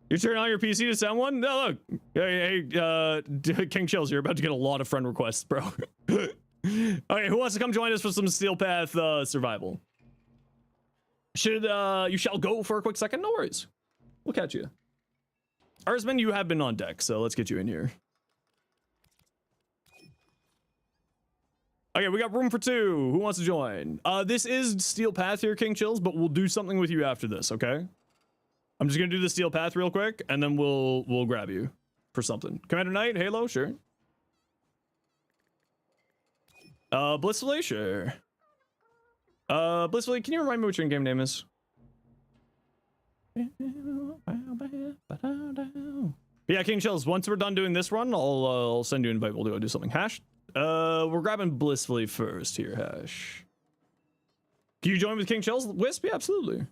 S1: You turn on your PC to send one? No, look. Hey, King Chills, you're about to get a lot of friend requests, bro. Okay, who wants to come join us for some Steel Path survival? You shall go for a quick second? No worries. We'll catch you. Arsman, you have been on deck, so let's get you in here. Okay, we got room for 2. Who wants to join? This is Steel Path here, King Chills, but we'll do something with you after this, okay? I'm just gonna do the Steel Path real quick, and then we'll grab you for something. Commander Knight, Halo, sure. Blissfully, sure. Blissfully, can you remind me what your in-game name is? Yeah, King Chills, once we're done doing this run, I'll send you an invite. We'll go do something. Hash. We're grabbing Blissfully first here, Hash. Can you join with King Chills? Wisp? Yeah, absolutely.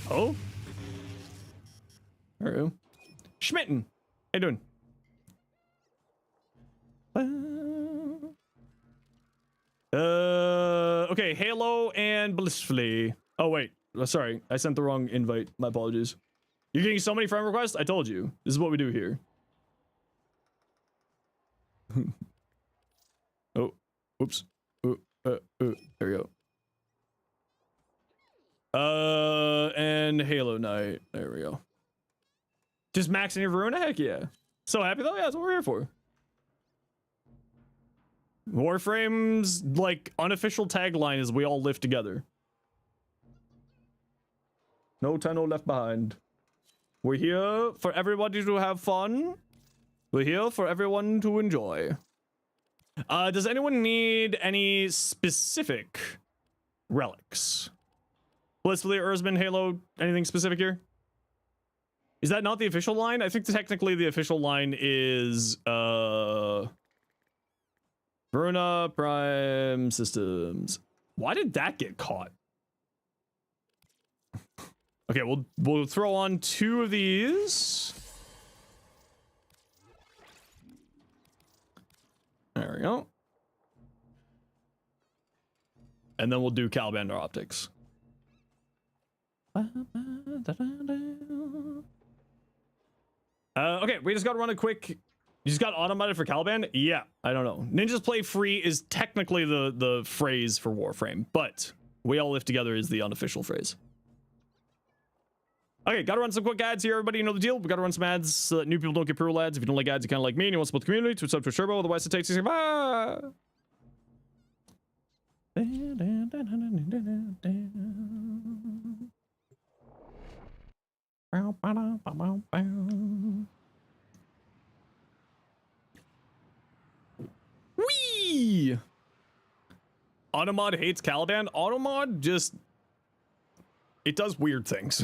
S1: Oh? Alright. Schmitten. How you doing? Okay, Halo and Blissfully. Oh, wait. Sorry, I sent the wrong invite. My apologies. You're getting so many friend requests? I told you. This is what we do here. Oh, whoops. There we go. And Halo Knight. There we go. Just maxing your Verona? Heck yeah. So happy though? Yeah, that's what we're here for. Warframe's, like, unofficial tagline is we all live together. No Tenno left behind. We're here for everybody to have fun. We're here for everyone to enjoy. Does anyone need any specific relics? Blissfully, Ursman, Halo, anything specific here? Is that not the official line? I think technically the official line is, Verona Prime Systems. Why did that get caught? Okay, we'll throw on 2 of these. There we go. And then we'll do Calibander Optics. Okay, we just gotta run a quick... You just got automated for Caliban? Yeah, I don't know. Ninjas play free is technically the phrase for Warframe, but we all live together is the unofficial phrase. Okay, gotta run some quick ads here, everybody. You know the deal. We gotta run some ads so that new people don't get pro ads. If you don't like ads, you kind of like me and you want to support the community, to sub to Turbo, otherwise it takes you. Bye! Whee! Automod hates Caliban. Automod just... It does weird things.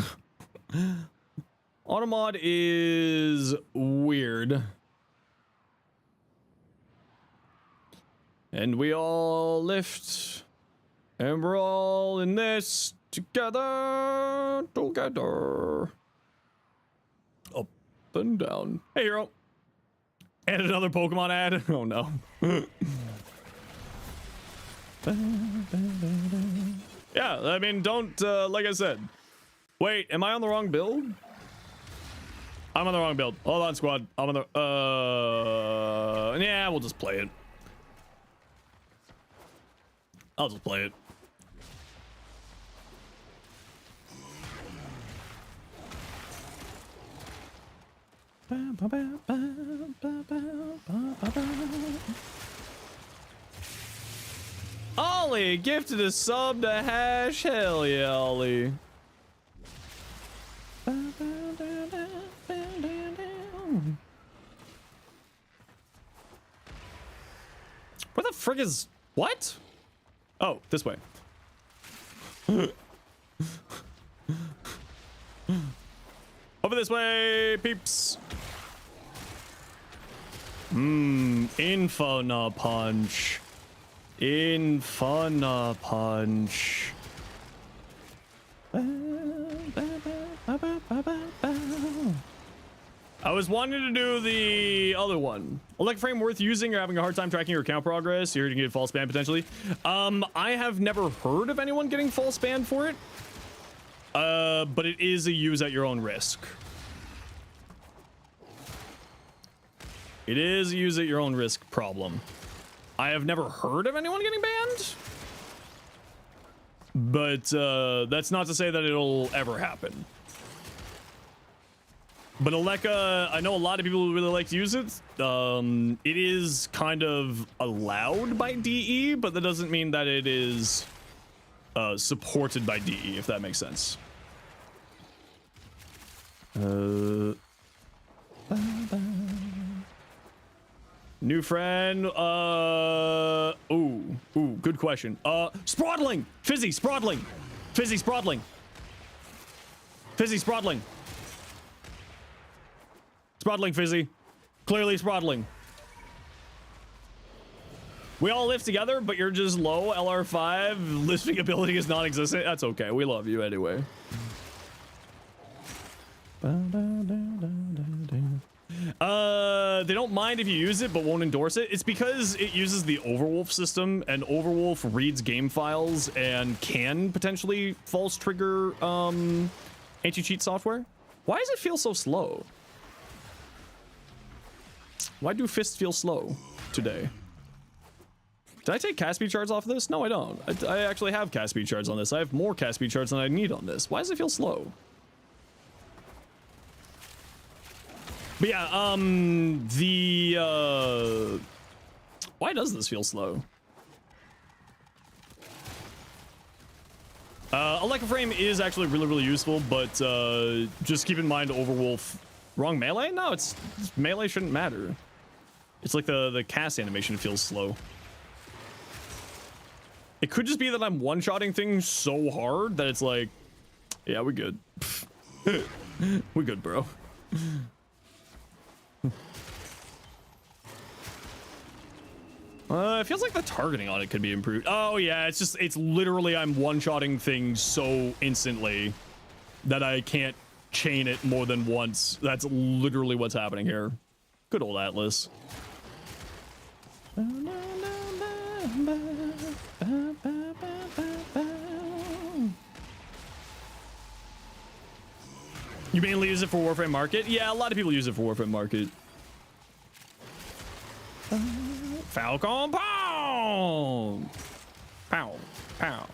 S1: Automod is weird. And we all lift. And we're all in this together. Up and down. Hey, hero. And another Pokemon ad. Oh no. Yeah, I mean, don't, like I said. Wait, am I on the wrong build? I'm on the wrong build. Hold on, squad. I'm on the, yeah, we'll just play it. I'll just play it. Ollie gifted a sub to Hash. Hell yeah, Ollie. Where the frick is what? Oh, this way. Over this way, peeps. Inferno punch. Inferno punch. I was wanting to do the other one. Frame worth using or having a hard time tracking your account progress. You're gonna get false ban potentially. I have never heard of anyone getting false banned for it. But it is a use at your own risk. It is a use at your own risk problem. I have never heard of anyone getting banned. But that's not to say that it'll ever happen. But Aleka, I know a lot of people really like to use it. It is kind of allowed by DE, but that doesn't mean that it is supported by DE, if that makes sense. New friend, ooh, good question. Sprottling! Fizzy, Sprottling! Fizzy, Sprottling! Fizzy, Sprottling! Sprottling, Fizzy. Clearly Sprottling. We all live together, but you're just low. LR5, lifting ability is non-existent. That's okay, we love you anyway. They don't mind if you use it, but won't endorse it. It's because it uses the Overwolf system, and Overwolf reads game files and can potentially false trigger anti-cheat software. Why does it feel so slow? Why do fists feel slow today? Did I take cast speed shards off of this? No, I don't. I actually have cast speed shards on this. I have more cast speed shards than I need on this. Why does it feel slow? But yeah, why does this feel slow? Frame is actually really useful, but just keep in mind Overwolf. Wrong melee? No, it's melee shouldn't matter. It's like the cast animation feels slow. It could just be that I'm one-shotting things so hard that it's like, yeah, we're good. We're good, bro. It feels like the targeting on it could be improved. Oh yeah, it's literally I'm one-shotting things so instantly that I can't chain it more than once. That's literally what's happening here. Good old Atlas. You mainly use it for Warframe Market? Yeah, a lot of people use it for Warframe Market. Falcon Pound! Pow, pow.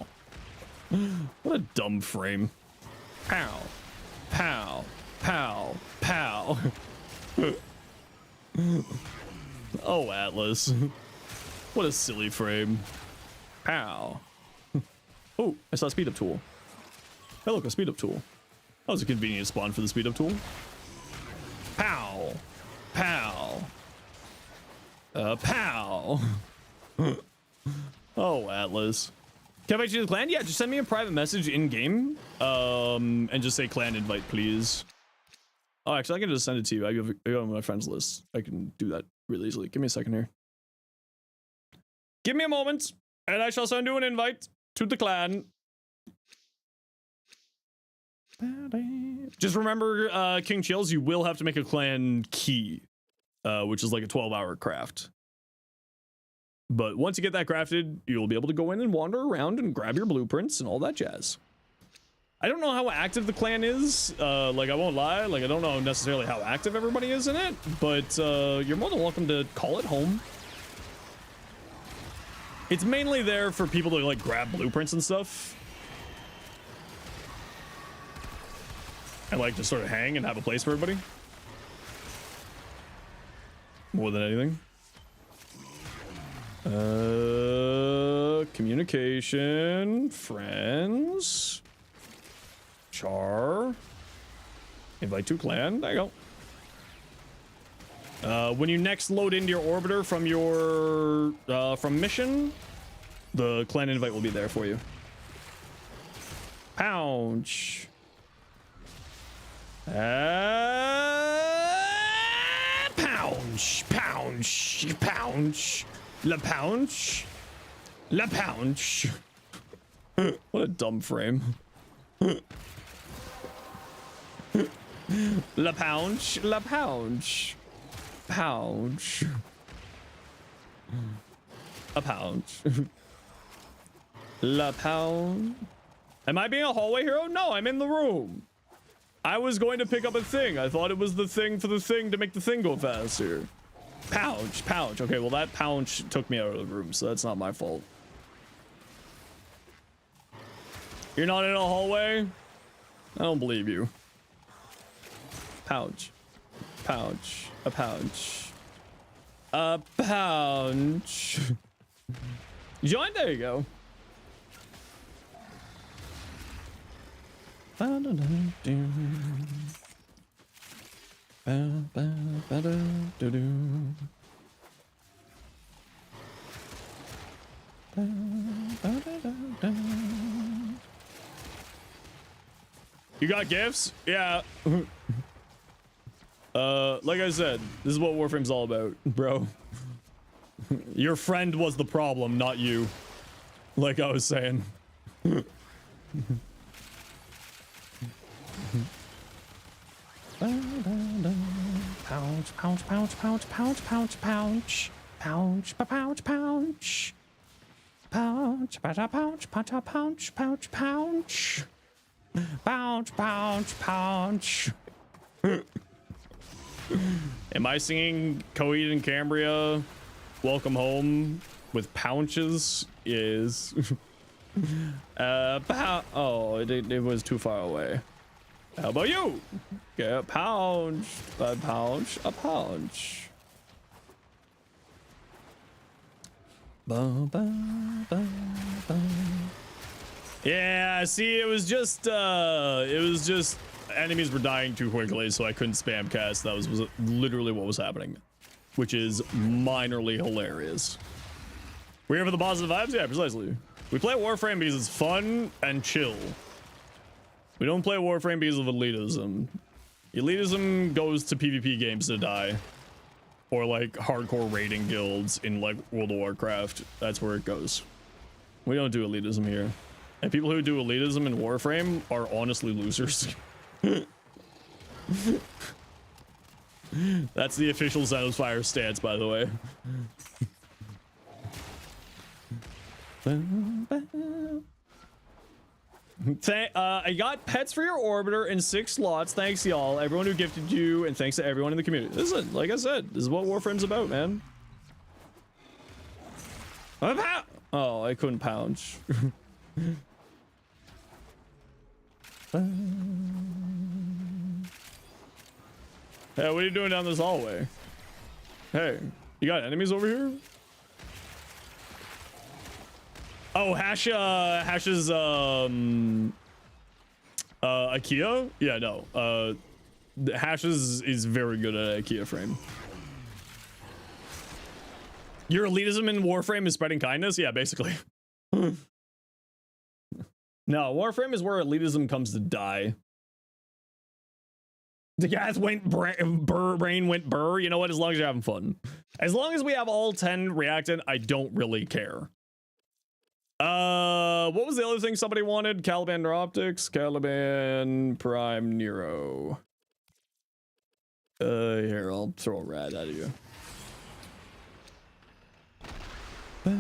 S1: What a dumb frame. Pow, pow, pow, pow. Oh, Atlas. What a silly frame. Pow. Oh, I saw a speed up tool. Hey, look, a speed up tool. That was a convenient spawn for the speed up tool. Pow. Pow. Pow. Oh, Atlas. Can I invite you to the clan? Yeah, just send me a private message in game. And just say clan invite, please. Oh, actually, I can just send it to you. I have it on my friends list. I can do that really easily. Give me a second here. Give me a moment, and I shall send you an invite to the clan. Just remember, King Chills, you will have to make a clan key, which is like a 12-hour craft. But once you get that crafted, you'll be able to go in and wander around and grab your blueprints and all that jazz. I don't know how active the clan is. Like, I won't lie. Like, I don't know necessarily how active everybody is in it, but you're more than welcome to call it home. It's mainly there for people to, like, grab blueprints and stuff. And, like, just sort of hang and have a place for everybody. More than anything. Communication, friends, char, invite to clan. There you go. When you next load into your orbiter from your from mission, the clan invite will be there for you. Pounce. Pounce, pounce, pounce, la pounce, la pounce. What a dumb frame. La pounce, la pounce, pounce, a pounce, la pound. Am I being a hallway hero? No, I'm in the room. I was going to pick up a thing. I thought it was the thing for the thing to make the thing go faster. Pouch, pouch. Okay, well, that pouch took me out of the room, so that's not my fault. You're not in a hallway? I don't believe you. Pouch. Pouch. A pouch. A pouch. Join? There you go. You got gifts? Yeah. Like I said, this is what Warframe's all about, bro. Your friend was the problem, not you. Like I was saying. Pouch, pouch, pouch, pouch, pouch, pouch, pouch, pouch, pouch, pouch, pouch, pouch, pouch, pouch, pouch, pouch, pouch, pouch, pouch, pouch. Am I singing Coed and Cambria Welcome Home with pounches? Is oh, it was too far away. How about you? Get a pound, a pound, a pound. Yeah, see, it was just enemies were dying too quickly, so I couldn't spam cast. That was literally what was happening, which is minorly hilarious. We're here for the positive vibes? Yeah, precisely. We play Warframe because it's fun and chill. We don't play Warframe because of elitism. Elitism goes to PvP games to die. Or like hardcore raiding guilds in like World of Warcraft. That's where it goes. We don't do elitism here. And people who do elitism in Warframe are honestly losers. That's the official Zenosfire stance, by the way. I got pets for your orbiter in 6 slots. Thanks, y'all. Everyone who gifted you, and thanks to everyone in the community. Listen, like I said, this is what Warframe's about, man. Oh, I couldn't pounce. Hey, what are you doing down this hallway? Hey, you got enemies over here? Oh, Hash's IKEA? Yeah, no. Hash's is very good at IKEA frame. Your elitism in Warframe is spreading kindness? Yeah, basically. No, Warframe is where elitism comes to die. The gas went brain went burr. You know what? As long as you're having fun. As long as we have all 10 reacting, I don't really care. What was the other thing somebody wanted? Caliban Neuroptics, Caliban Prime Nero. Here, I'll throw a rat at you. They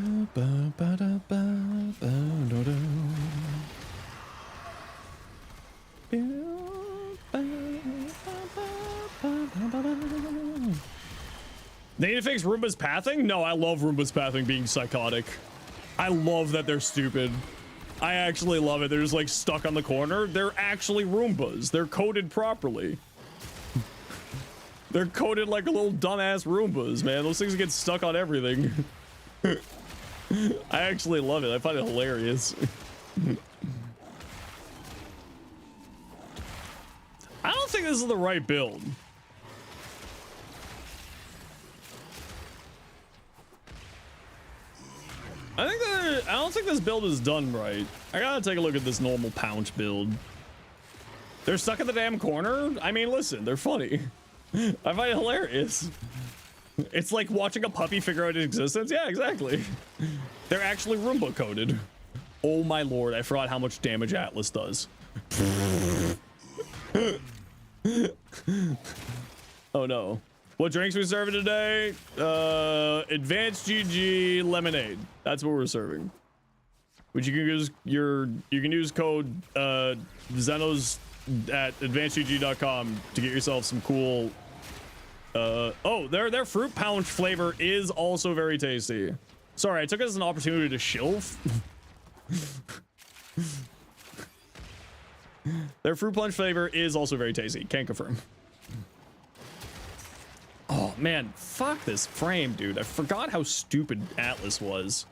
S1: need to fix Roomba's pathing? No, I love Roomba's pathing being psychotic. I love that they're stupid. I actually love it. They're just like stuck on the corner. They're actually Roombas. They're coded properly. They're coded like a little dumbass Roombas, man. Those things get stuck on everything. I actually love it. I find it hilarious. I don't think this is the right build. I don't think this build is done right. I gotta take a look at this normal Pounce build. They're stuck in the damn corner? I mean, listen, they're funny. I find it hilarious. It's like watching a puppy figure out its existence. Yeah, exactly. They're actually Roomba coded. Oh my lord, I forgot how much damage Atlas does. Oh no. What drinks we serving today? Advanced GG lemonade. That's what we're serving. Which you can use code Zenos at advancedgg.com to get yourself some cool oh, their fruit punch flavor is also very tasty. Sorry, I took it as an opportunity to shill. Their fruit punch flavor is also very tasty. Can't confirm. Oh man, fuck this frame, dude. I forgot how stupid Atlas was.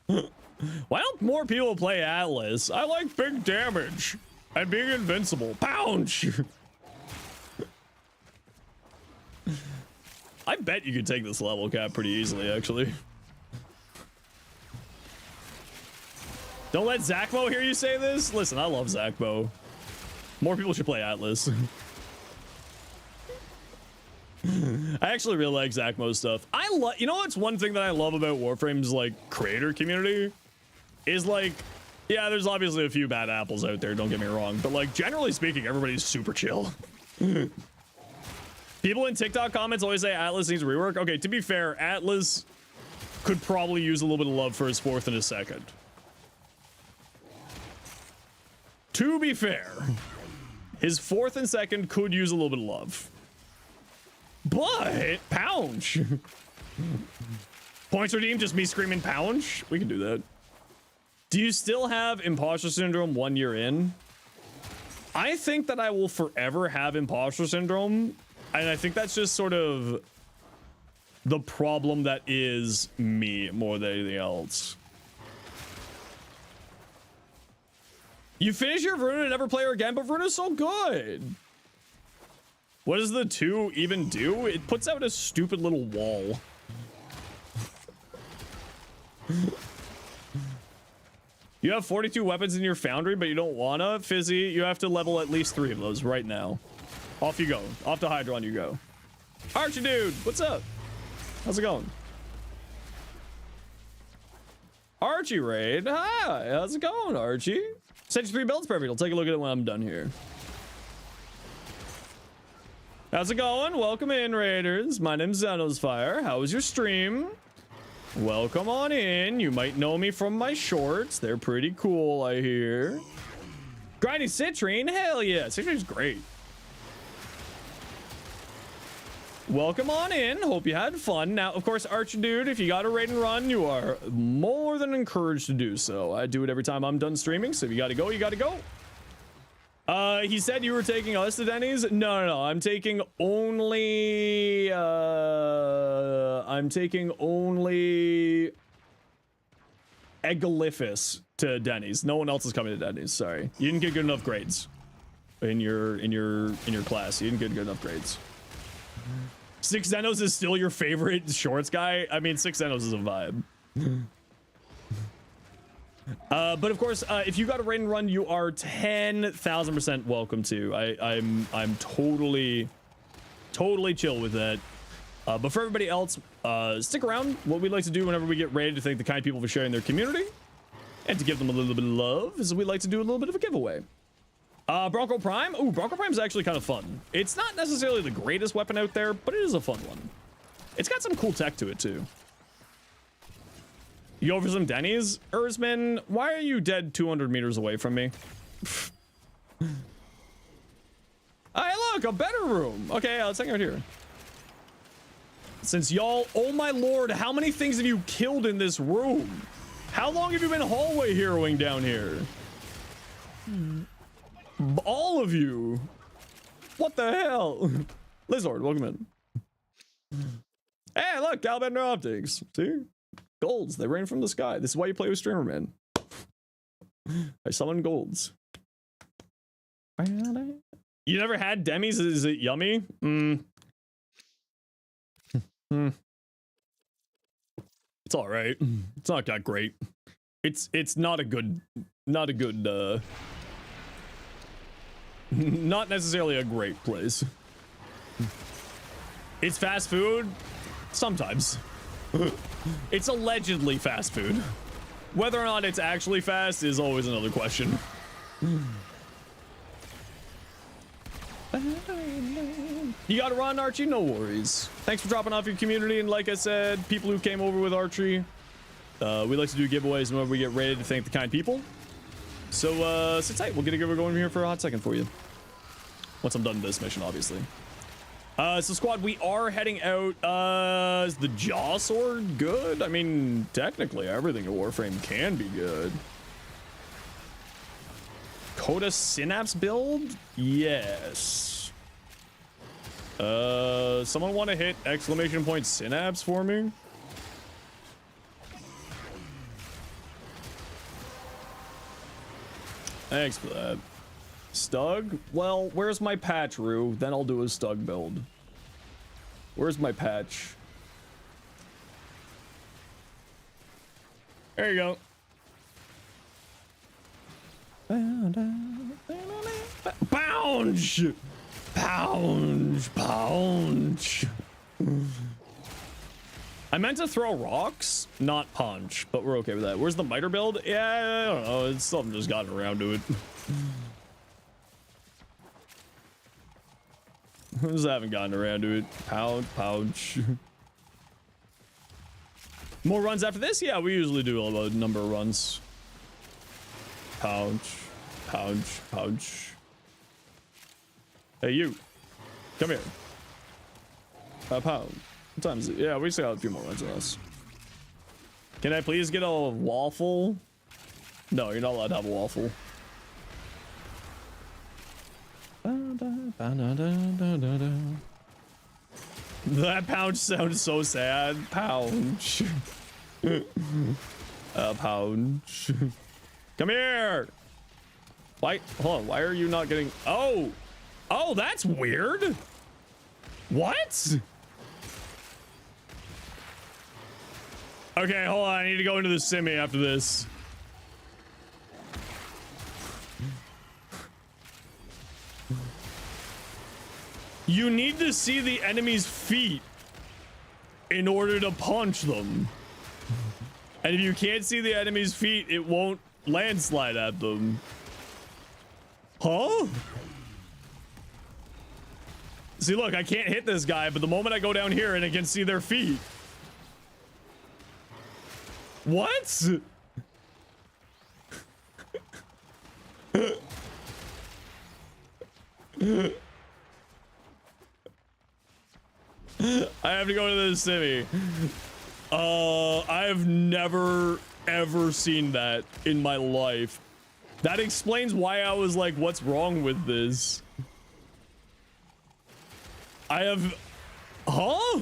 S1: Why don't more people play Atlas? I like big damage and being invincible. Pounce! I bet you could take this level cap pretty easily, actually. Don't let Zachmo hear you say this. Listen, I love Zachmo. More people should play Atlas. I actually really like Zachmo's stuff. You know what's one thing that I love about Warframe's like creator community is like, yeah, there's obviously a few bad apples out there, don't get me wrong, but like generally speaking, everybody's super chill. People in TikTok comments always say Atlas needs rework. Okay, to be fair, Atlas could probably use a little bit of love for his fourth and his second. To be fair, his fourth and second could use a little bit of love. But Pounce. Points redeemed, just me screaming Pounce. We can do that. Do you still have imposter syndrome 1 year in? I think that I will forever have imposter syndrome, and I think that's just sort of the problem that is me more than anything else. You finish your Veruna and never play her again, but Veruna's so good. What does the 2 even do? It puts out a stupid little wall. You have 42 weapons in your foundry, but you don't wanna? Fizzy, you have to level at least 3 of those right now. Off you go. Off to Hydron you go. Archie dude, what's up? How's it going? Archie raid. Hi, how's it going, Archie? Stage 3 builds perfect. I'll take a look at it when I'm done here. How's it going? Welcome in, Raiders. My name's Zenosfire. How was your stream? Welcome on in. You might know me from my shorts. They're pretty cool, I hear. Grindy Citrine? Hell yeah. Citrine's great. Welcome on in. Hope you had fun. Now, of course, Archer Dude, if you got a raid and run, you are more than encouraged to do so. I do it every time I'm done streaming, so if you gotta go, you gotta go. He said you were taking us to Denny's. No. I'm taking only Eggalifus to Denny's. No one else is coming to Denny's. Sorry. You didn't get good enough grades in your class. You didn't get good enough grades. 6 Zenos is still your favorite shorts guy? I mean, 6 Zenos is a vibe. But of course, if you got a raid and run, you are 10,000% welcome to. I'm totally chill with that. But for everybody else, stick around. What we'd like to do whenever we get ready to thank the kind people for sharing their community and to give them a little bit of love is we like to do a little bit of a giveaway. Bronco Prime. Ooh, Bronco Prime is actually kind of fun. It's not necessarily the greatest weapon out there, but it is a fun one. It's got some cool tech to it too. You go for some Denny's? Erzman, why are you dead 200 meters away from me? Hey, look, a better room. Okay, let's hang out here. Since y'all, oh my lord, how many things have you killed in this room? How long have you been hallway heroing down here? All of you. What the hell? Lizard, welcome in. Hey, look, Calbender Optics. See? Golds, they rain from the sky. This is why you play with Streamer Man. I summon golds. You never had Demis? Is it yummy? It's all right. It's not that great. It's not a good not necessarily a great place. It's fast food sometimes. It's allegedly fast food. Whether or not it's actually fast is always another question. You gotta run, Archie? No worries. Thanks for dropping off your community, and like I said, people who came over with Archie, we like to do giveaways whenever we get ready to thank the kind people. So sit tight, we'll get a giveaway going here for a hot second for you. Once I'm done with this mission, obviously. So squad, we are heading out. Is the Jaw Sword good? I mean, technically everything in Warframe can be good. Coda Synapse build? Yes. Someone want to hit exclamation point Synapse for me? Thanks for that. Stug? Well, where's my patch, Rue? Then I'll do a Stug build. Where's my patch? There you go. Pounce! Pounce! Pounce! I meant to throw rocks, not punch, but we're okay with that. Where's the miter build? Yeah, I don't know. It's something just gotten around to it. Just haven't gotten around to it. Pouch. More runs after this? Yeah, we usually do a number of runs. Pouch. Hey, you. Come here. Pound. What time is it? Yeah, we still have a few more runs on us. Can I please get a waffle? No, you're not allowed to have a waffle. That pouch sounds so sad. Pouch. Pouch. Come here. Why? Hold on. Why are you not getting? Oh, that's weird. What? Okay, hold on. I need to go into the simi after this. You need to see the enemy's feet in order to punch them. And if you can't see the enemy's feet, it won't landslide at them. Huh? See, look, I can't hit this guy, but the moment I go down here and I can see their feet. What? I have to go to the city. I've never ever seen that in my life. That explains why I was like, what's wrong with this? I have... Huh?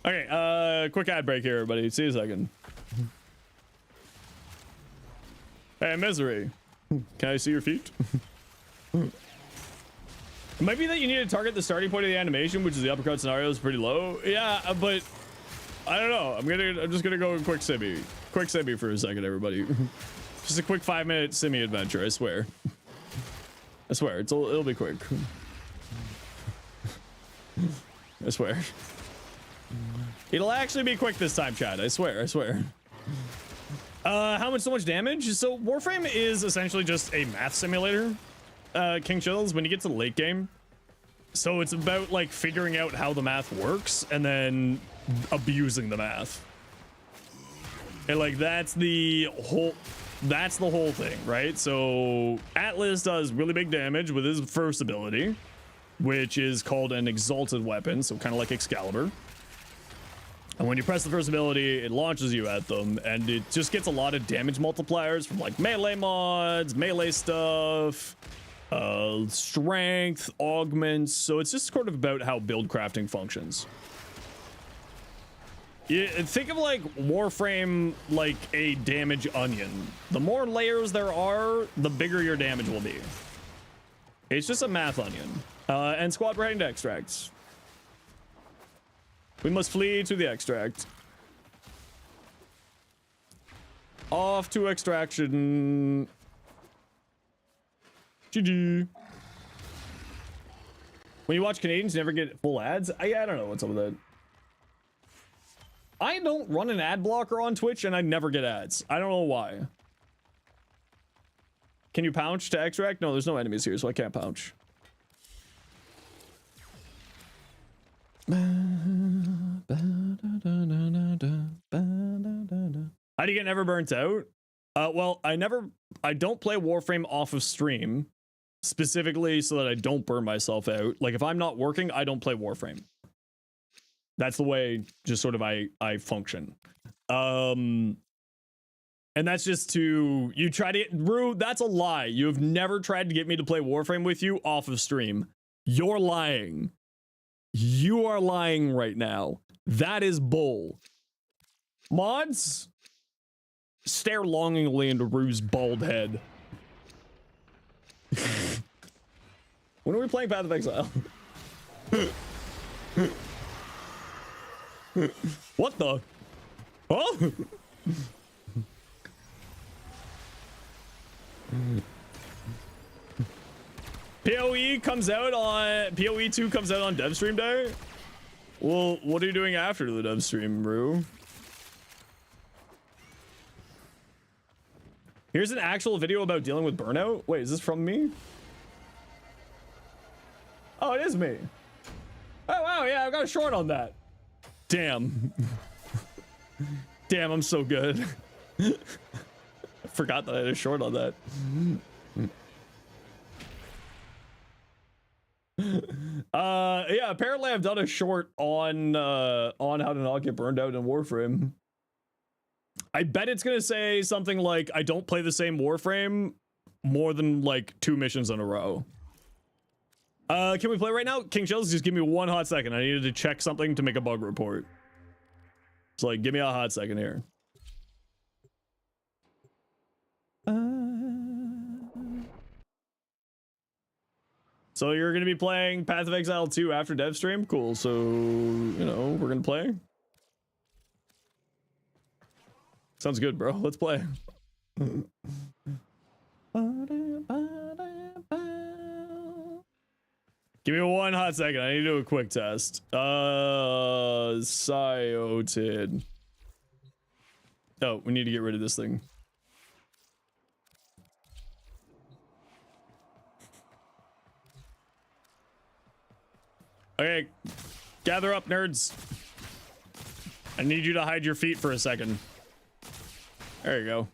S1: Okay, quick ad break here, everybody. See you in a second. Hey, Misery. Can I see your feet? It might be that you need to target the starting point of the animation, which is the uppercut scenario is pretty low. Yeah, but I don't know. I'm just gonna go quick simi for a second, everybody. Just a quick 5-minute simi adventure. I swear. It'll be quick. I swear. It'll actually be quick this time, Chad. I swear. So much damage? So Warframe is essentially just a math simulator. King Chills, when you get to the late game, So it's about like figuring out how the math works and then abusing the math. And like that's the whole thing, right? So Atlas does really big damage with his first ability, which is called an exalted weapon, so kind of like Excalibur. And when you press the first ability, it launches you at them, and it just gets a lot of damage multipliers from like melee mods, melee stuff, strength, augments. So it's just sort of about how build crafting functions. Yeah, think of like Warframe like a damage onion. The more layers there are, the bigger your damage will be. It's just a math onion. And squad, we're heading to extracts. We must flee to the extract. Off to extraction. GG. When you watch Canadians, you never get full ads? I don't know what's up with that. I don't run an ad blocker on Twitch and I never get ads. I don't know why. Can you pouch to extract? No, there's no enemies here, so I can't pouch. How do you get never burnt out? Well, I don't play Warframe off of stream specifically so that I don't burn myself out. Like if I'm not working, I don't play Warframe. That's the way just sort of I function. And that's just to, you try to, Rue, that's a lie. You have never tried to get me to play Warframe with you off of stream. You're lying. You are lying right now. That is bull. Mods, stare longingly into Rue's bald head. When are we playing Path of Exile? What the? Oh! PoE comes out on PoE 2 comes out on dev stream day. Well, what are you doing after the dev stream, Rue? Here's an actual video about dealing with burnout. Wait, is this from me? Oh, it is me. Oh wow, yeah, I got a short on that. Damn. Damn, I'm so good. I forgot that I had a short on that. Yeah, apparently I've done a short on how to not get burned out in Warframe. I bet it's gonna say something like, I don't play the same Warframe more than like 2 missions in a row. Can we play right now? King Chills, just give me 1 hot second. I needed to check something to make a bug report. So like, give me a hot second here. So you're gonna be playing Path of Exile 2 after dev stream? Cool, so, you know, we're gonna play. Sounds good, bro. Let's play. Give me 1 hot second. I need to do a quick test. Cyotid. Oh, we need to get rid of this thing. Okay, gather up, nerds. I need you to hide your feet for a second. There you go.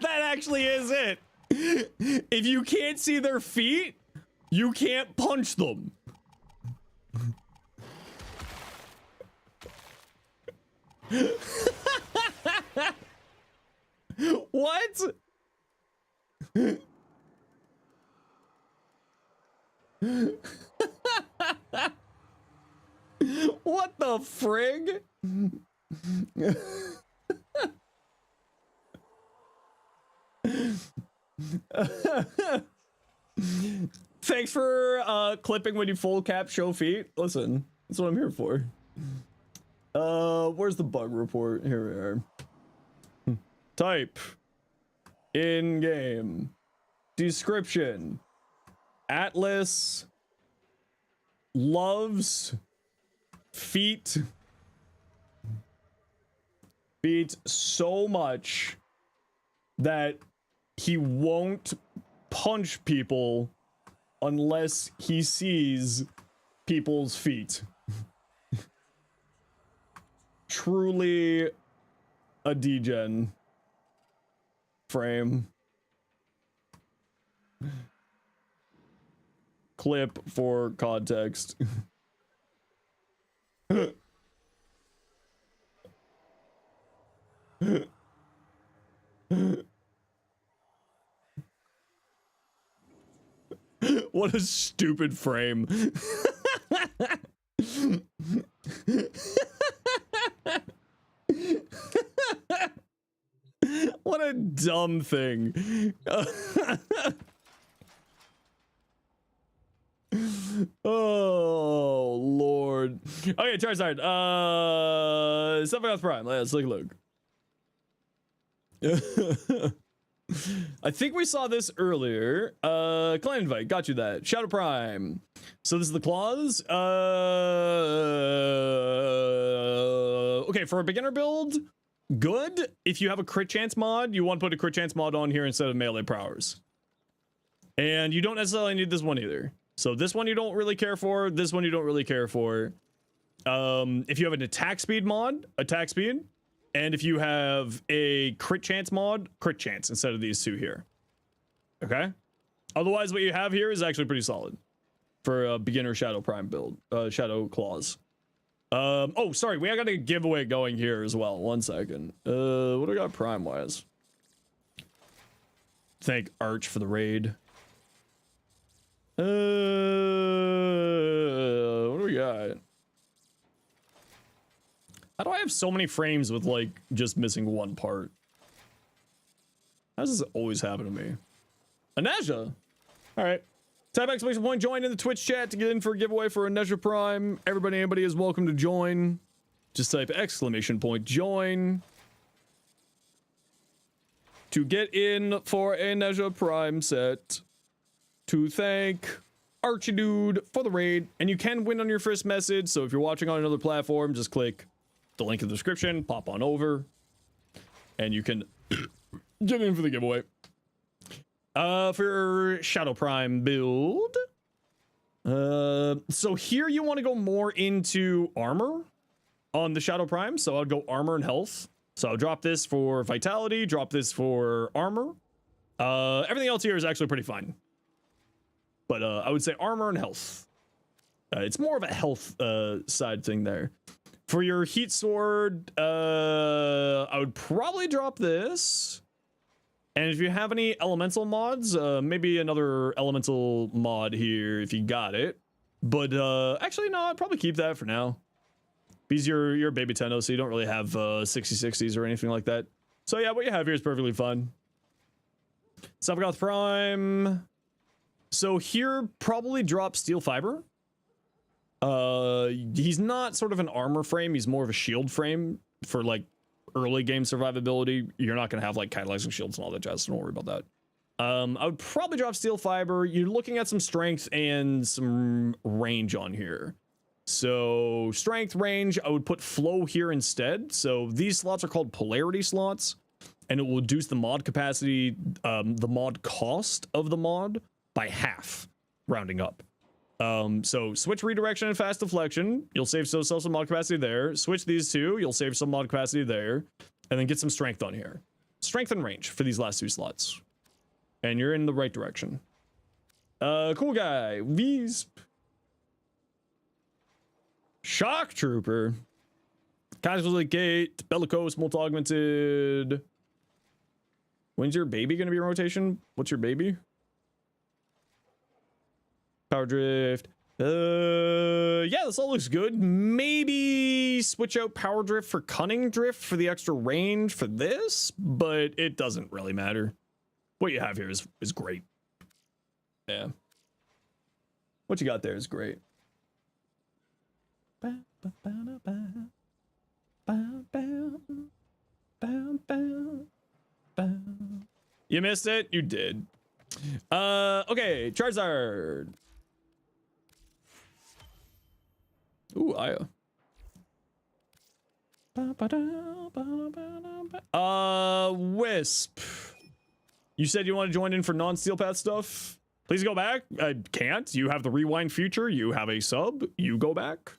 S1: That actually is it. If you can't see their feet, you can't punch them. What? What the frig? Thanks for clipping when you full cap show feet. Listen, that's what I'm here for. Where's the bug report? Here we are. Type in game description. Atlas loves feet beat so much that he won't punch people unless he sees people's feet. Truly a degen frame. Clip for context. What a stupid frame. What a dumb thing. Oh Lord. Okay, Charizard. Zenosfire Prime. Let's take a look. I think we saw this earlier. Clan invite, got you that. Shadow Prime. So this is the claws. Okay, for a beginner build, good. If you have a crit chance mod, you want to put a crit chance mod on here instead of melee powers. And you don't necessarily need this one either. So this one you don't really care for. This one you don't really care for. If you have an attack speed mod, attack speed. And if you have a crit chance mod, crit chance instead of these two here. Okay? Otherwise, what you have here is actually pretty solid for a beginner Shadow Prime build. Shadow Claws. Oh, sorry. We got a giveaway going here as well. 1 second. What do we got Prime-wise? Thank Arch for the raid. What do we got? How do I have so many frames with, like, just missing one part? How does this always happen to me? Aneja! Alright. Type exclamation point, join in the Twitch chat to get in for a giveaway for Aneja Prime. Anybody is welcome to join. Just type exclamation point, join. To get in for a Aneja Prime set. To thank Archidude for the raid. And you can win on your first message, so if you're watching on another platform, just click the link in the description, pop on over, and you can get in for the giveaway. For Shadow Prime build, so here you want to go more into armor on the Shadow Prime, so I'll go armor and health. So I'll drop this for vitality, drop this for armor. Everything else here is actually pretty fine, but I would say armor and health. It's more of a health side thing there. For your heat sword, I would probably drop this. And if you have any elemental mods, maybe another elemental mod here if you got it. But actually, no, I'd probably keep that for now. Because you're baby Tenno, so you don't really have 60/60s or anything like that. So yeah, what you have here is perfectly fine. Sapgoth Prime. So here, probably drop Steel Fiber. He's not sort of an armor frame, he's more of a shield frame for like early game survivability. You're not gonna have like catalyzing shields and all that jazz, so don't worry about that. I would probably drop Steel Fiber. You're looking at some strength and some range on here. So strength, range, I would put flow here instead. So these slots are called polarity slots, and it will reduce the mod capacity, the mod cost of the mod by half, rounding up. So switch redirection and fast deflection, you'll save yourself some mod capacity there. Switch these two, you'll save some mod capacity there, and then get some strength on here. Strength and range for these last two slots, and you're in the right direction. Cool guy, Visp. Shock Trooper. Casualty Gate, Bellicose, multi-augmented. When's your baby gonna be in rotation? What's your baby? Power Drift. Yeah, this all looks good. Maybe switch out Power Drift for Cunning Drift for the extra range for this, but it doesn't really matter. What you have here is great. Yeah. What you got there is great. You missed it? You did. Okay, Charizard. Ooh, Aya. Wisp. You said you want to join in for non-steel path stuff? Please go back. I can't. You have the rewind feature. You have a sub. You go back.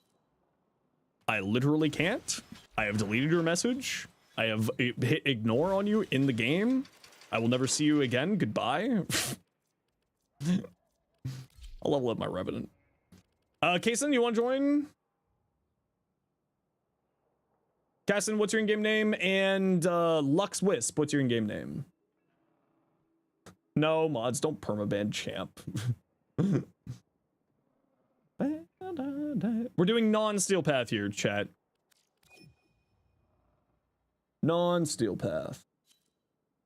S1: I literally can't. I have deleted your message. I have hit ignore on you in the game. I will never see you again. Goodbye. I'll level up my Revenant. Kason, you want to join? Kason, what's your in-game name? And Lux Wisp, what's your in-game name? No, mods, don't permaban champ. We're doing non-steel path here, chat. Non-steel path.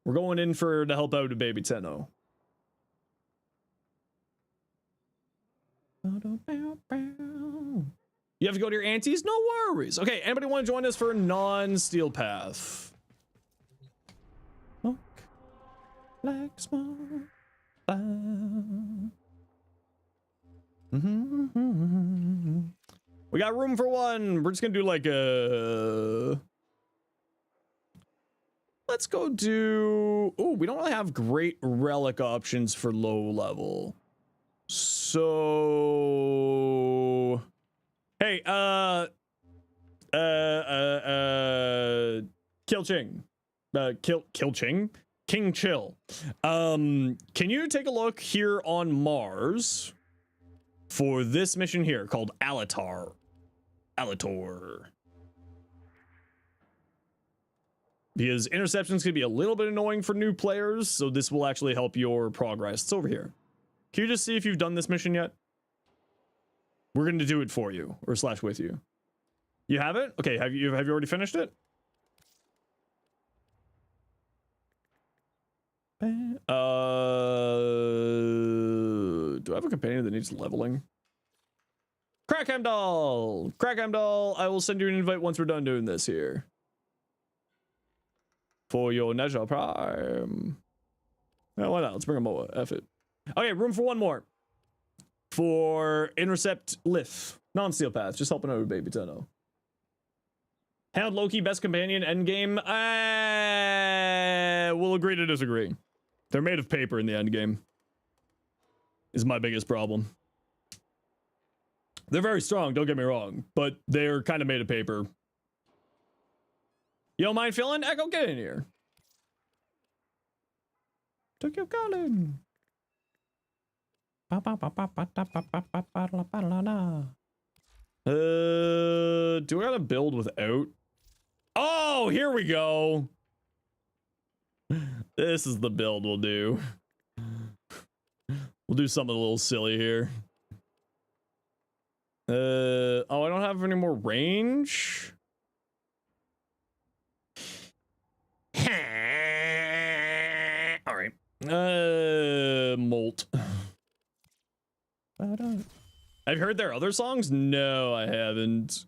S1: We're going in for to help out a baby Tenno. You have to go to your aunties? No worries. Okay, anybody want to join us for non-steel path? Smoke like smoke. We got room for one. We're just gonna do like a... Let's go do... Oh, we don't really have great relic options for low level. So... Hey, Kill Ching. Kill Ching? King Chill. Can you take a look here on Mars for this mission here called Alator? Because interceptions can be a little bit annoying for new players, so this will actually help your progress. It's over here. Can you just see if you've done this mission yet? We're going to do it for you, or slash with you. You have it? Okay, have you already finished it? Do I have a companion that needs leveling? Crackham Doll! Crackham Doll, I will send you an invite once we're done doing this here. For your Neja Prime. Yeah, why not? Let's bring them over. F it. Okay, room for one more. For Intercept Lith. Non-steel path. Just helping out with Baby Tenno. Hound Loki, best companion, endgame. We'll agree to disagree. They're made of paper in the endgame. Is my biggest problem. They're very strong, don't get me wrong, but they're kind of made of paper. You don't mind filling? Echo, get in here. Took your calling. Do I gotta build without? Oh, here we go. This is the build we'll do. We'll do something a little silly here. Oh, I don't have any more range. All right. Molt. Have you heard their other songs? No, I haven't.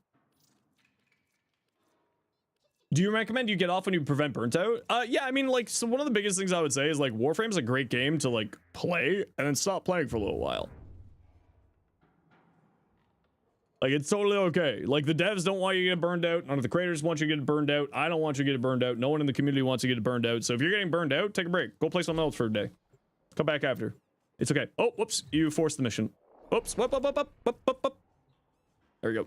S1: Do you recommend you get off when you prevent burnt out? Yeah, I mean, like, so one of the biggest things I would say is, like, Warframe's a great game to, like, play and then stop playing for a little while. Like, it's totally okay. Like, the devs don't want you to get burned out. None of the creators want you to get burned out. I don't want you to get burned out. No one in the community wants you to get burned out. So if you're getting burned out, take a break. Go play something else for a day. Come back after. It's okay. Oh, whoops. You forced the mission. Whoops. Whoop. There we go.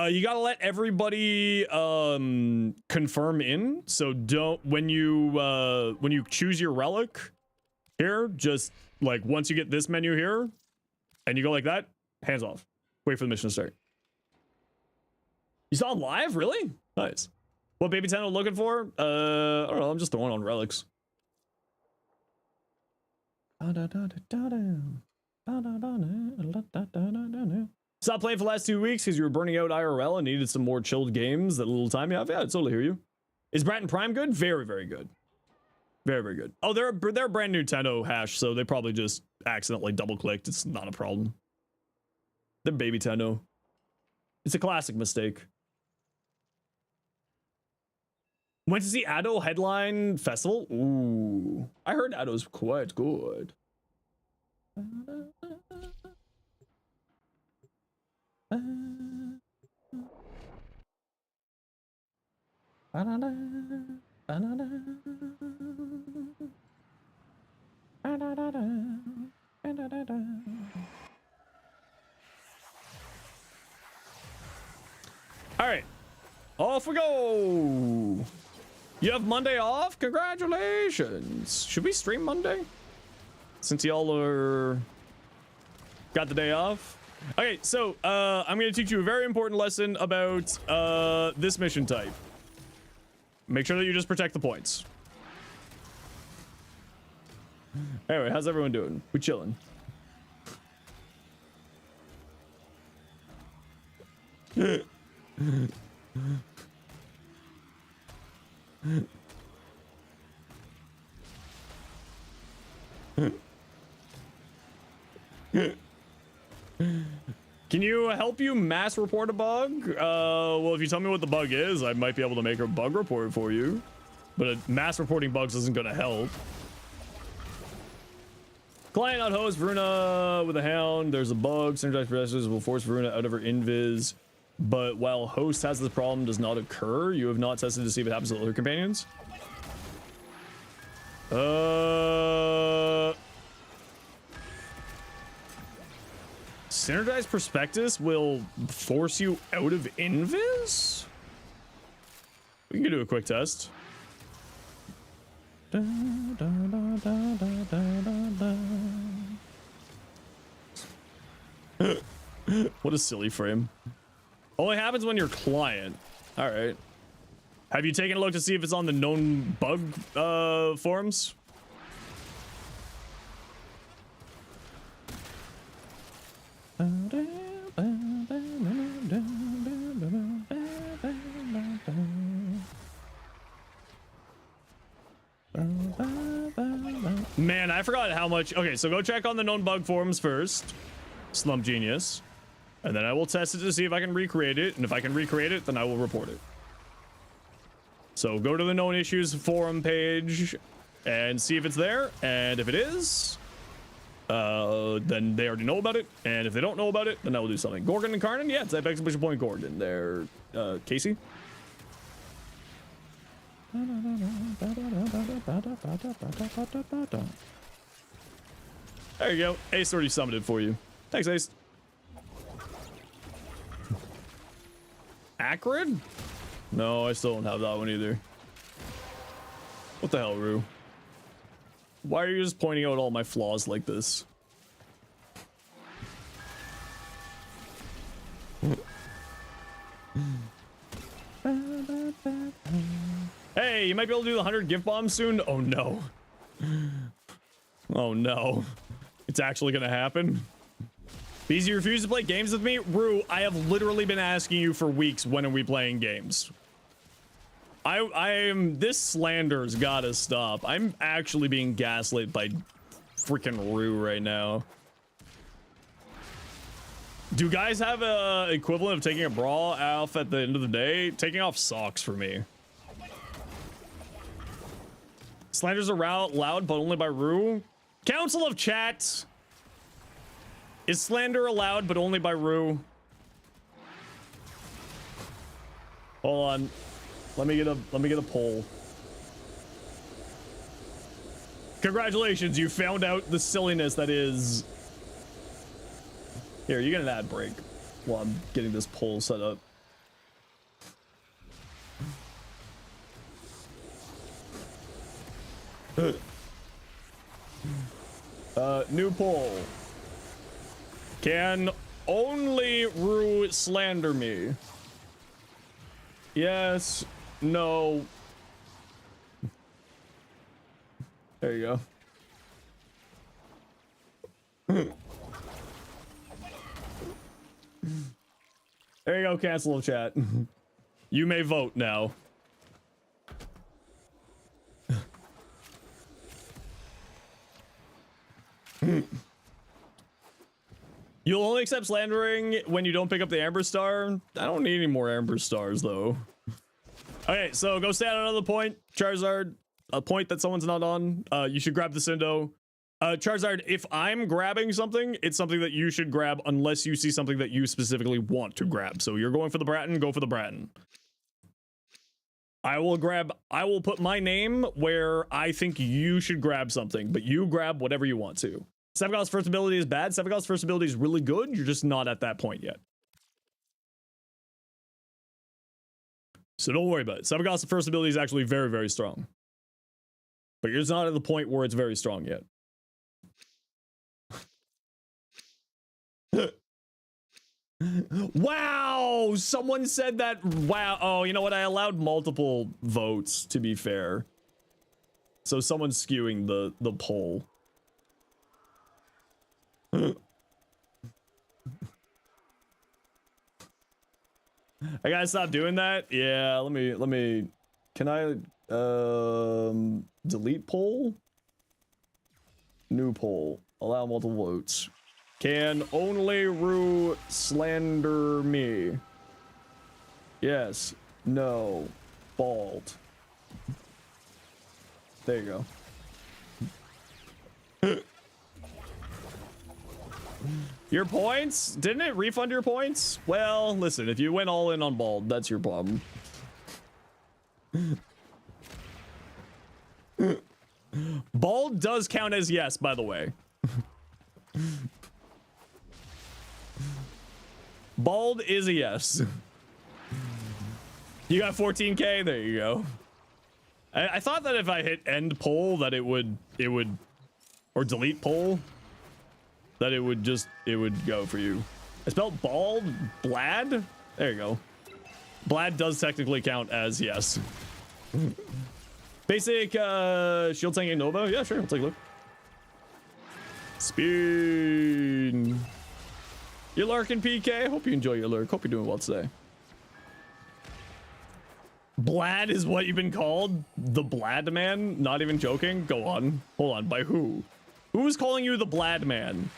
S1: You gotta let everybody confirm in. So don't when you choose your relic here, just like once you get this menu here and you go like that, hands off. Wait for the mission to start. You saw him live? Really? Nice. What Baby Tenno looking for? I don't know, I'm just throwing on relics. Stop playing for the last 2 weeks because you were burning out IRL and needed some more chilled games. That little time you have. Yeah, I totally hear you. Is Bratton Prime good? Very, very good. Very, very good. Oh, they're a brand new Tenno hash, so they probably just accidentally double clicked. It's not a problem. They're Baby Tenno. It's a classic mistake. Went to see Addo headline festival. Ooh, I heard Addo's quite good. All right, off we go. You have Monday off? Congratulations. Should we stream Monday? Since y'all are got the day off. Okay, so I'm gonna teach you a very important lesson about this mission type. Make sure that you just protect the points. Anyway, how's everyone doing? We chilling. Can you help you mass report a bug? Well, if you tell me what the bug is, I might be able to make a bug report for you. But mass reporting bugs isn't gonna help. Client not host, Veruna with a hound. There's a bug. Synergized processes will force Veruna out of her invis. But while host has this problem does not occur, you have not tested to see if it happens to other companions. Synergized prospectus will force you out of invis? We can do a quick test. What a silly frame. Only happens when you're client. All right. Have you taken a look to see if it's on the known bug forums? Man, I forgot how much. Okay, so go check on the known bug forums first. Slump Genius. And then I will test it to see if I can recreate it. And if I can recreate it, then I will report it. So go to the known issues forum page and see if it's there. And if it is, then they already know about it. And if they don't know about it, then I will do something. Gorgon and Karnan? Yeah, it's that exclamation point Gorgon there. Casey? There you go. Ace already summoned it for you. Thanks, Ace. Acrid? No, I still don't have that one either. What the hell, Rue? Why are you just pointing out all my flaws like this? Hey, you might be able to do the 100 gift bombs soon? Oh no. Oh no. It's actually gonna happen? Because you refuse to play games with me? Rue, I have literally been asking you for weeks, when are we playing games? This slander's gotta stop. I'm actually being gaslit by freaking Rue right now. Do guys have a equivalent of taking a bra off at the end of the day? Taking off socks for me. Slanders are loud, but only by Rue. Council of Chat. Is slander allowed, but only by Rue? Hold on. Let me get a poll. Congratulations, you found out the silliness that is. Here, you get an ad break while I'm getting this poll set up. New poll. Can only Rue slander me? Yes. No. There you go. There you go, cancel chat. You may vote now. You'll only accept slandering when you don't pick up the Amber Star? I don't need any more Amber Stars, though. Okay, so go stand on another point. Charizard, a point that someone's not on. You should grab the Cindo. Charizard, if I'm grabbing something, it's something that you should grab unless you see something that you specifically want to grab. So you're going for the Bratton, go for the Bratton. I will put my name where I think you should grab something, but you grab whatever you want to. Sevagod's first ability is bad. Sevagod's first ability is really good. You're just not at that point yet. So don't worry about it. Sevagod's first ability is actually very, very strong. But you're just not at the point where it's very strong yet. Wow! Someone said that. Wow. Oh, you know what? I allowed multiple votes, to be fair. So someone's skewing the poll. I gotta stop doing that. Yeah, let me. Can I delete poll? New poll. Allow multiple votes. Can only Rue slander me? Yes. No. Bald. There you go. Your points? Didn't it refund your points? Well, listen, if you went all in on bald, that's your problem. Bald does count as yes, by the way. Bald is a yes. You got 14k? There you go. I thought that if I hit end poll that it would, or delete poll, that it would go for you. I spelled bald, Blad? There you go. Blad does technically count as yes. Basic shield tanking Nova? Yeah, sure, I'll take a look. Speed. You're lurking, PK? Hope you enjoy your lurk. Hope you're doing well today. Blad is what you've been called? The Blad Man? Not even joking? Go on. Hold on, by who? Who is calling you the Blad Man?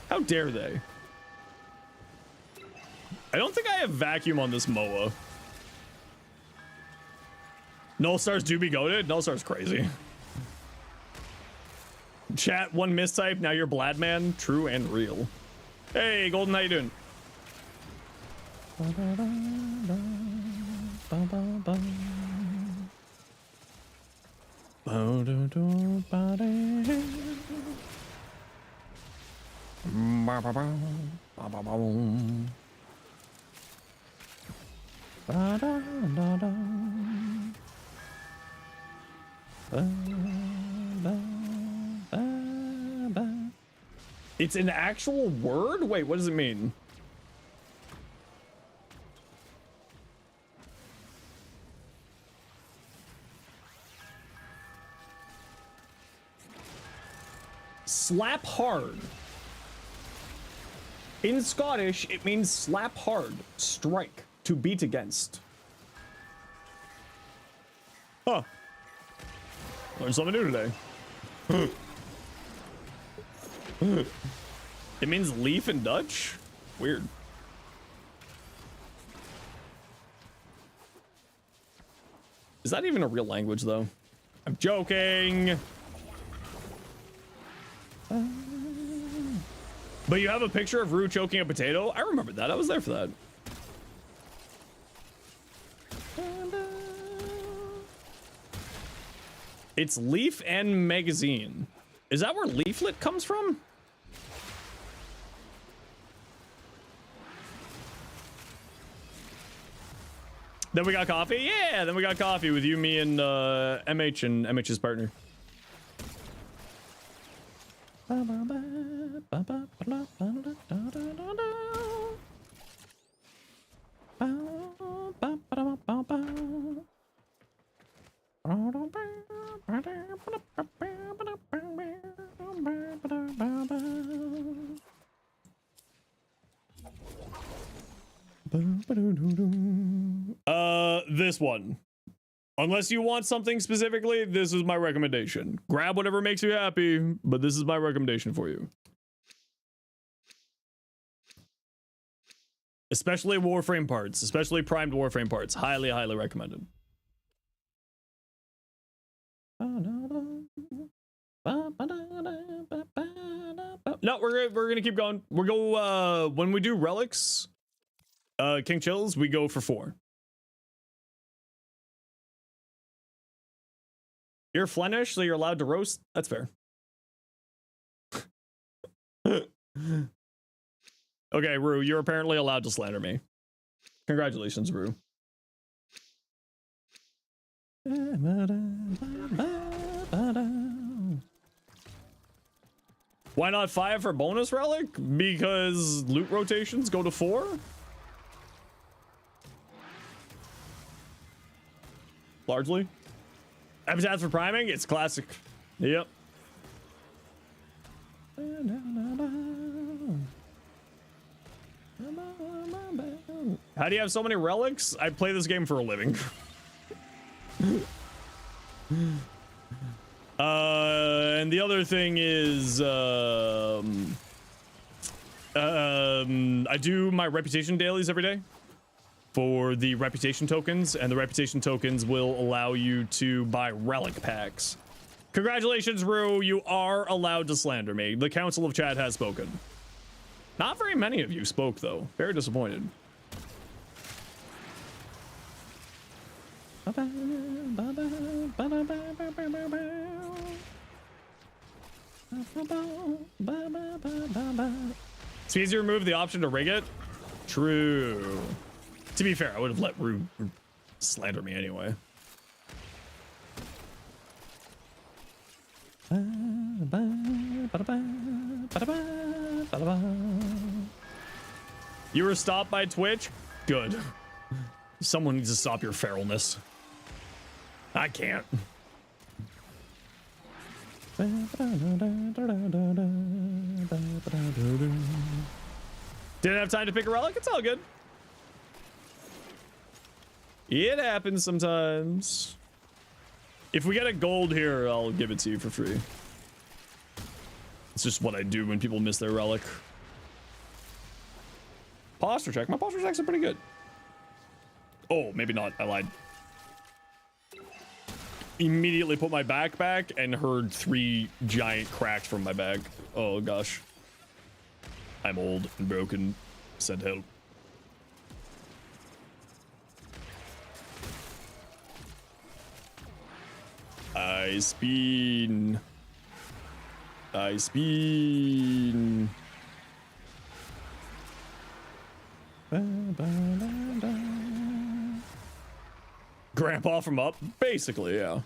S1: How dare they? I don't think I have vacuum on this MOA. Null Stars do be goated? Null Stars crazy. Chat, one mistype, now you're Blad Man. True and real. Hey, Golden, how you doing? It's an actual word? Wait, what does it mean? Slap hard. In Scottish, it means slap hard, strike, to beat against. Huh. Learned something new today. It means leaf in Dutch? Weird. Is that even a real language, though? I'm joking. But you have a picture of Rue choking a potato? I remember that. I was there for that. It's leaf and magazine. Is that where leaflet comes from? Then we got coffee? Yeah, then we got coffee with you, me, and MH and MH's partner. This one. Unless you want something specifically, this is my recommendation. Grab whatever makes you happy, but this is my recommendation for you. Especially Warframe parts, especially primed Warframe parts. Highly, highly recommended. No, we're gonna keep going. We'll go when we do relics, King Chills, we go for 4. You're Flemish, so you're allowed to roast? That's fair. Okay, Rue, you're apparently allowed to slander me. Congratulations, Rue. Why not 5 for bonus relic? Because loot rotations go to 4? Largely. Habitats for priming? It's classic. Yep. How do you have so many relics? I play this game for a living. And the other thing is, I do my reputation dailies every day for the reputation tokens, and the reputation tokens will allow you to buy relic packs. Congratulations, Rue. You are allowed to slander me. The Council of Chat has spoken. Not very many of you spoke, though. Very disappointed. It's easier to remove the option to rig it. True. To be fair, I would have let Rue slander me anyway. You were stopped by Twitch? Good. Someone needs to stop your feralness. I can't. Didn't have time to pick a relic? It's all good. It happens sometimes. If we get a gold here, I'll give it to you for free. It's just what I do when people miss their relic. Posture check. My posture checks are pretty good. Oh, maybe not. I lied. Immediately put my back back and heard 3 giant cracks from my back. Oh gosh. I'm old and broken. Send help. I spin. I spin. Grandpa from up? Basically, yeah.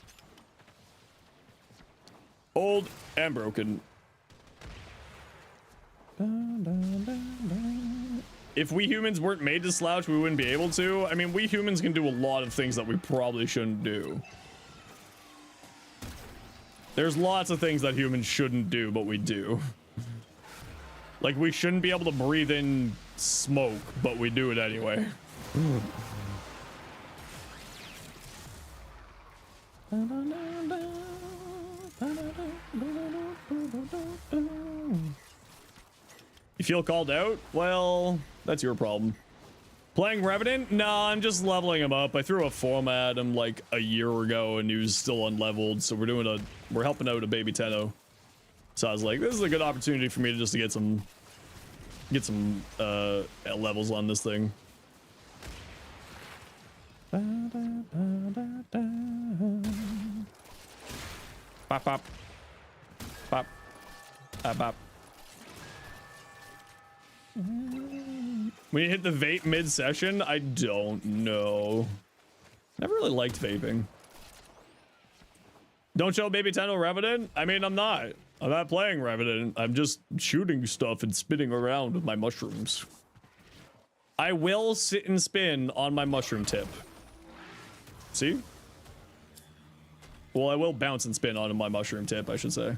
S1: Old and broken. If we humans weren't made to slouch, we wouldn't be able to. I mean, we humans can do a lot of things that we probably shouldn't do. There's lots of things that humans shouldn't do, but we do. Like, we shouldn't be able to breathe in smoke, but we do it anyway. You feel called out? Well, that's your problem. Playing Revenant? No, I'm just leveling him up. I threw a form at him like a year ago and he was still unleveled, so we're helping out a baby Tenno. So I was like, this is a good opportunity for me to just get some levels on this thing. Pop pop. Pop. Pop. When you hit the vape mid-session, I don't know. Never really liked vaping. Don't show baby Tenno Revenant? I mean, I'm not playing Revenant. I'm just shooting stuff and spinning around with my mushrooms. I will sit and spin on my mushroom tip. See? Well, I will bounce and spin on my mushroom tip, I should say.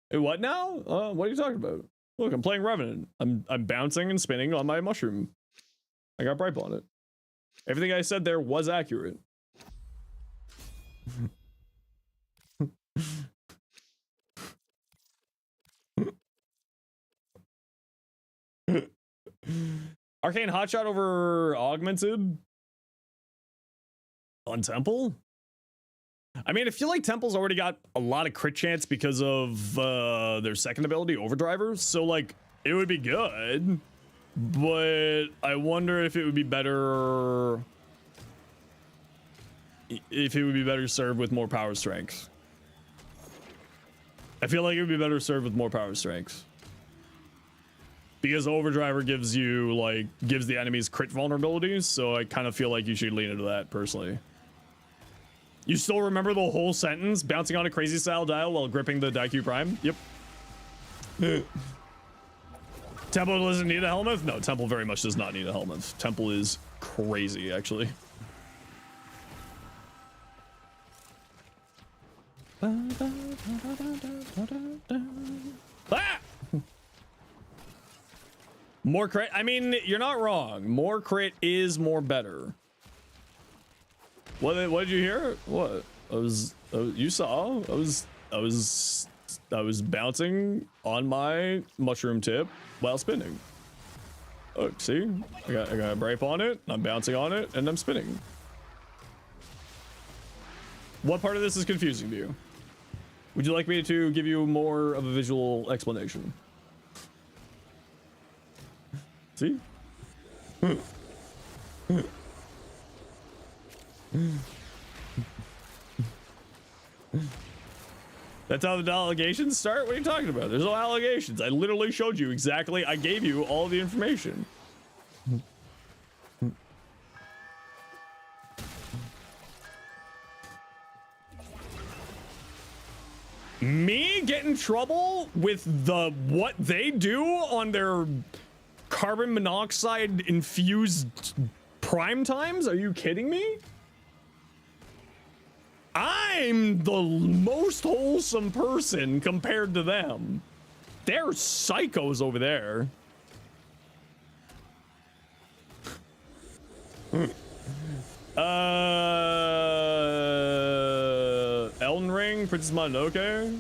S1: Hey, what now? What are you talking about? Look, I'm playing Revenant. I'm bouncing and spinning on my mushroom. I got bright on it. Everything I said there was accurate. Arcane hotshot over augmented on Temple? I mean, I feel like Temple's already got a lot of crit chance because of their second ability, Overdriver. So, like, it would be good. but I wonder if it would be better served with more power strength. I feel like it would be better served with more power strength. Because Overdriver gives the enemies crit vulnerabilities, so I kind of feel like you should lean into that personally. You still remember the whole sentence? Bouncing on a crazy style dial while gripping the Daikyu Prime? Yep. Temple doesn't need a helmet? No, Temple very much does not need a helmet. Temple is crazy, actually. Ah! More crit. I mean, you're not wrong. More crit is more better. What did you hear? What? You saw. I was bouncing on my mushroom tip while spinning. Oh, see? I got a brape on it. I'm bouncing on it and I'm spinning. What part of this is confusing to you? Would you like me to give you more of a visual explanation? See? That's how the allegations start? What are you talking about? There's no allegations. I literally showed you exactly. I gave you all the information. Me get in trouble with what they do on their carbon monoxide infused prime times? Are you kidding me? I'm the most wholesome person compared to them. They're psychos over there. Elden Ring, Princess Mononoke.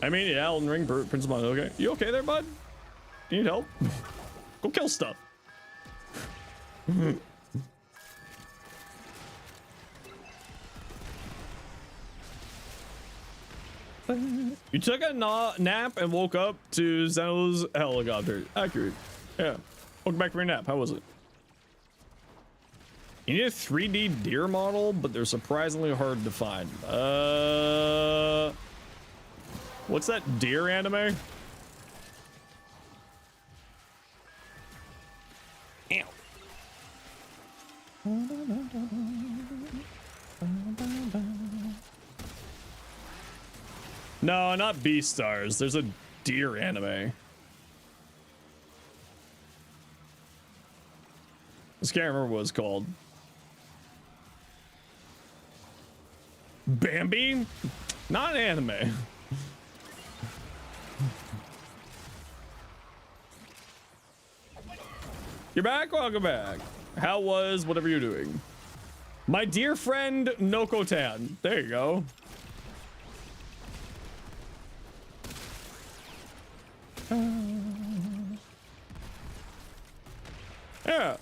S1: I mean, yeah, Elden Ring, Princess Mononoke. You okay there, bud? You need help? Go kill stuff. You took a nap and woke up to Zeno's helicopter. Accurate. Yeah. Welcome back from your nap. How was it? You need a 3D deer model, but they're surprisingly hard to find. What's that deer anime? Ow. No, not Beastars. There's a deer anime. Just can't remember what it's called. Bambi? Not an anime. You're back? Welcome back. How was whatever you're doing? My dear friend Nokotan. There you go. Yeah.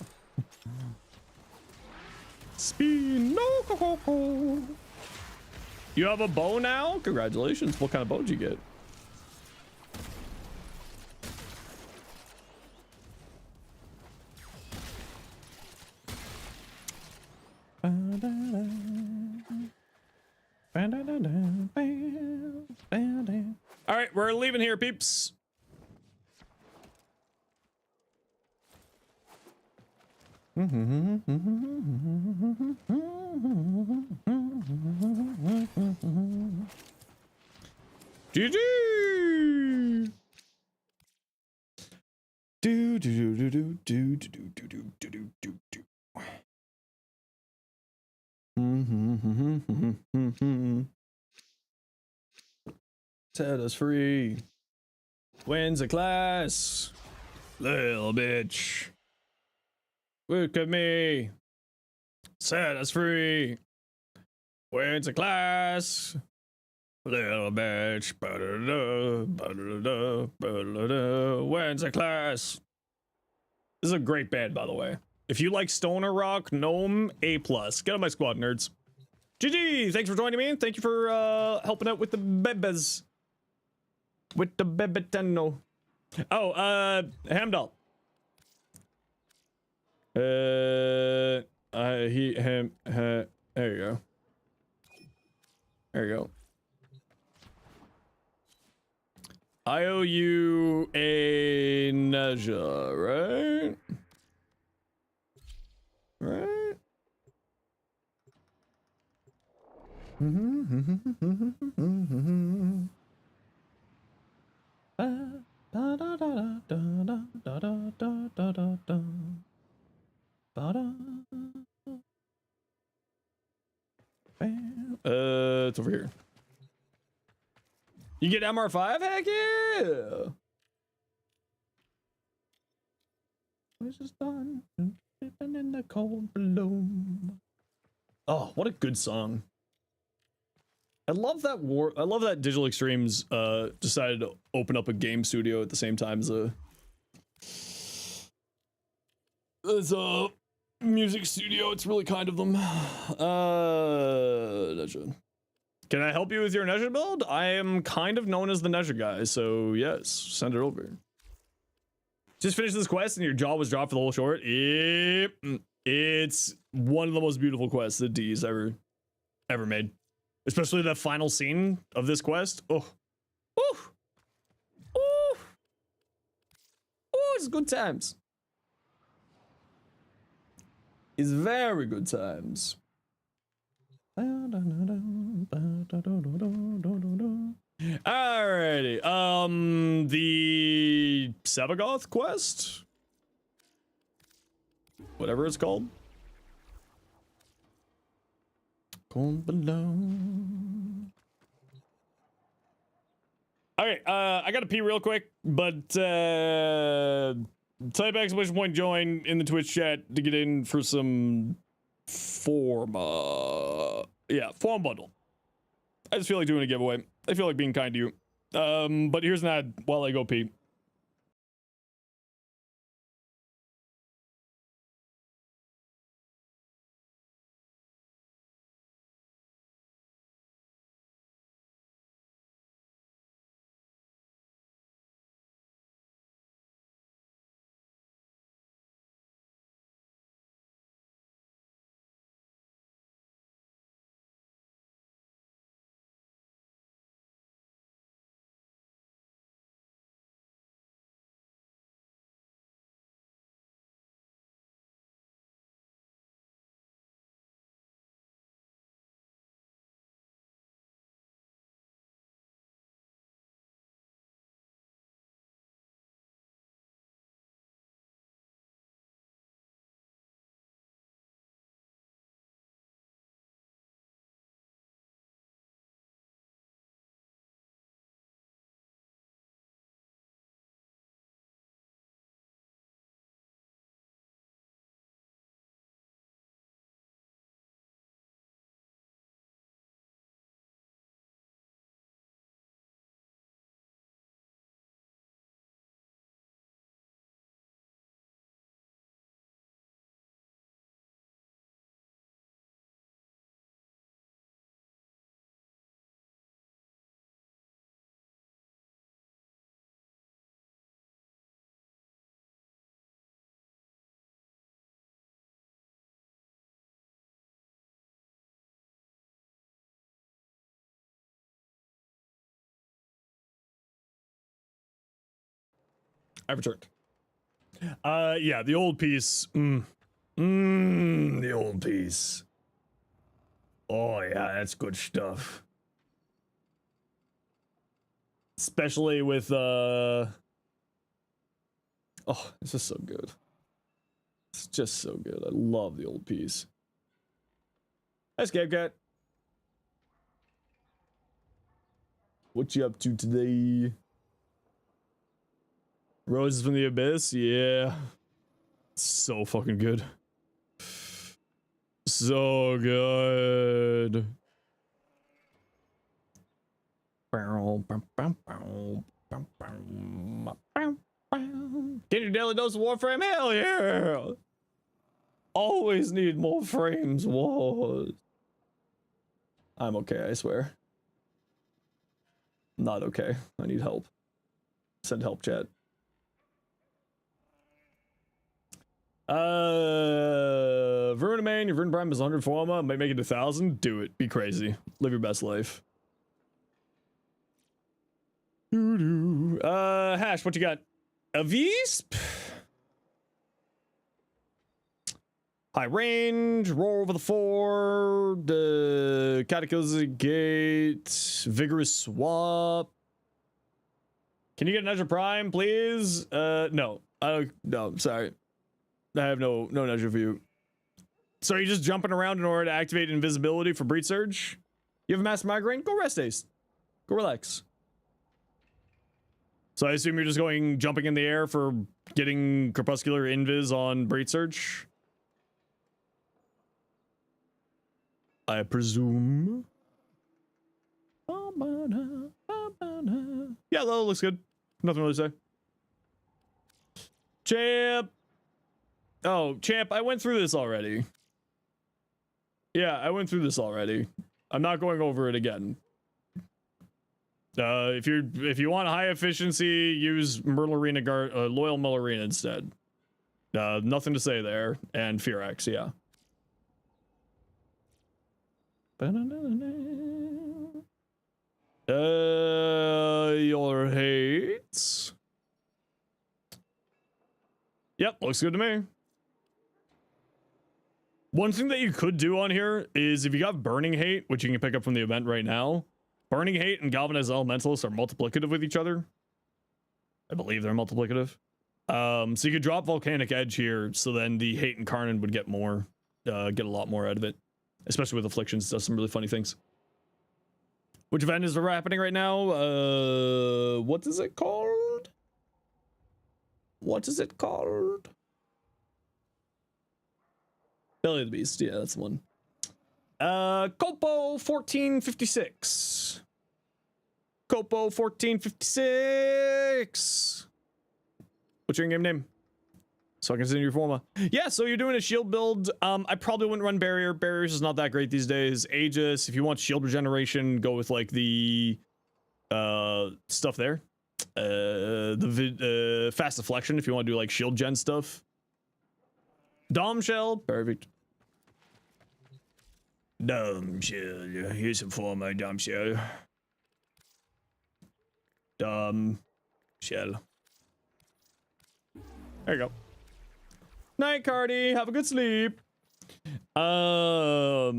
S1: Spinoco. You have a bow now? Congratulations. What kind of bow did you get? All right, we're leaving here, peeps. GG. Do do do do do do do do do do do. Set us free. Wins a class. Little bitch. Look at me. Set us free. Wins a class. Little bitch. Wins a class. This is a great band, by the way. If you like Stoner Rock, Gnome, A+. Get on my squad, nerds. GG! Thanks for joining me. Thank you for helping out with the bebes. With the bebetano. Oh, Hamdall. He, him, there you go. There you go. I owe you a Neja, right? Right? It's over here. You get MR5? Heck yeah! This is done. Living in the cold bloom. Oh, what a good song. I love that Digital Extremes decided to open up a game studio at the same time as a music studio. It's really kind of them. Neja. Can I help you with your Neja build? I am kind of known as the Neja guy, so yes, send it over. Just finished this quest and your jaw was dropped for the whole short. Yep. It's one of the most beautiful quests that D's ever made. Especially the final scene of this quest. Oh. Ooh. Ooh. Ooh, it's good times. It's very good times. Alrighty. The Sevagoth quest? Whatever it's called. Cold below. Okay, I gotta pee real quick, but type exclamation point join in the Twitch chat to get in for some form bundle. I just feel like doing a giveaway. I feel like being kind to you. But here's an ad while I go pee. I've returned. Yeah, the old piece. The old piece. Oh yeah, that's good stuff. Especially with oh, this is so good. It's just so good. I love the old piece. Hi, Scapecat. What you up to today? Roses from the Abyss? Yeah. So fucking good. So good. Get your daily dose of Warframe? Hell yeah! Always need more frames. What? I'm okay, I swear. Not okay. I need help. Send help, chat. Vermin, your Vermin Prime is 100 forma, might make it 1,000. Do it. Be crazy. Live your best life. Hash, what you got? A Visp? High range, roll over the 4, the Cataclysmic Gate, Vigorous Swap. Can you get an Azure Prime, please? No. No, sorry. I have no Azure for you. So are you just jumping around in order to activate invisibility for Breach Surge? You have a Master Migraine? Go rest, Ace. Go relax. So I assume you're just jumping in the air for getting Crepuscular Invis on Breach Surge? I presume. Yeah, that looks good. Nothing really to say. Champ. Oh, Champ, I went through this already. Yeah, I went through this already. I'm not going over it again. If you want high efficiency, use Loyal Mullerina instead. Nothing to say there. And Fearax, yeah. Your hates. Yep, looks good to me. One thing that you could do on here is if you got Burning Hate, which you can pick up from the event right now, Burning Hate and Galvanized Elementalists are multiplicative with each other. I believe they're multiplicative. So you could drop Volcanic Edge here, so then the Hate Incarnate would get more, get a lot more out of it. Especially with Afflictions, does some really funny things. Which event is happening right now? What is it called? What is it called? Belly of the Beast, yeah, that's the one. Copo 1456. Copo 1456. What's your in-game name? So I can send you your forma. Yeah, so you're doing a shield build. I probably wouldn't run barrier. Barriers is not that great these days. Aegis, if you want shield regeneration, go with like the stuff there. The fast deflection if you want to do like shield gen stuff. Dom shell, perfect. Dom shell, here's some forma, Dom shell. Dom shell. There you go. Night, Cardi. Have a good sleep. What are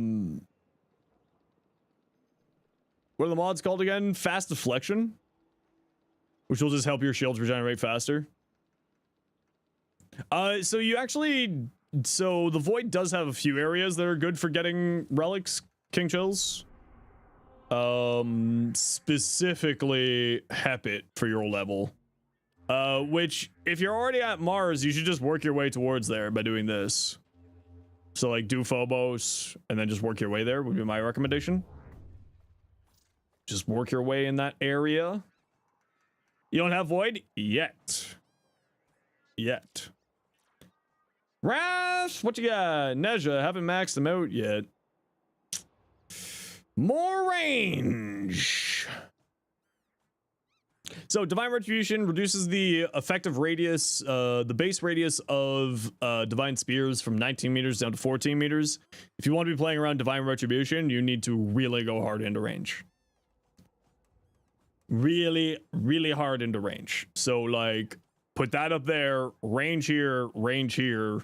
S1: the mods called again? Fast deflection, which will just help your shields regenerate faster. So you actually, so the Void does have a few areas that are good for getting relics, King Chills. Specifically Hepit for your level. Which, if you're already at Mars, you should just work your way towards there by doing this. So, like, do Phobos, and then just work your way there would be my recommendation. Just work your way in that area. You don't have Void? Yet. Yet. Wrath, what you got? Nezha, haven't maxed them out yet. More range. So Divine Retribution reduces the effective radius, the base radius of Divine Spears from 19 meters down to 14 meters. If you want to be playing around Divine Retribution, you need to really go hard into range. Really, really hard into range. So like, put that up there, range here, range here.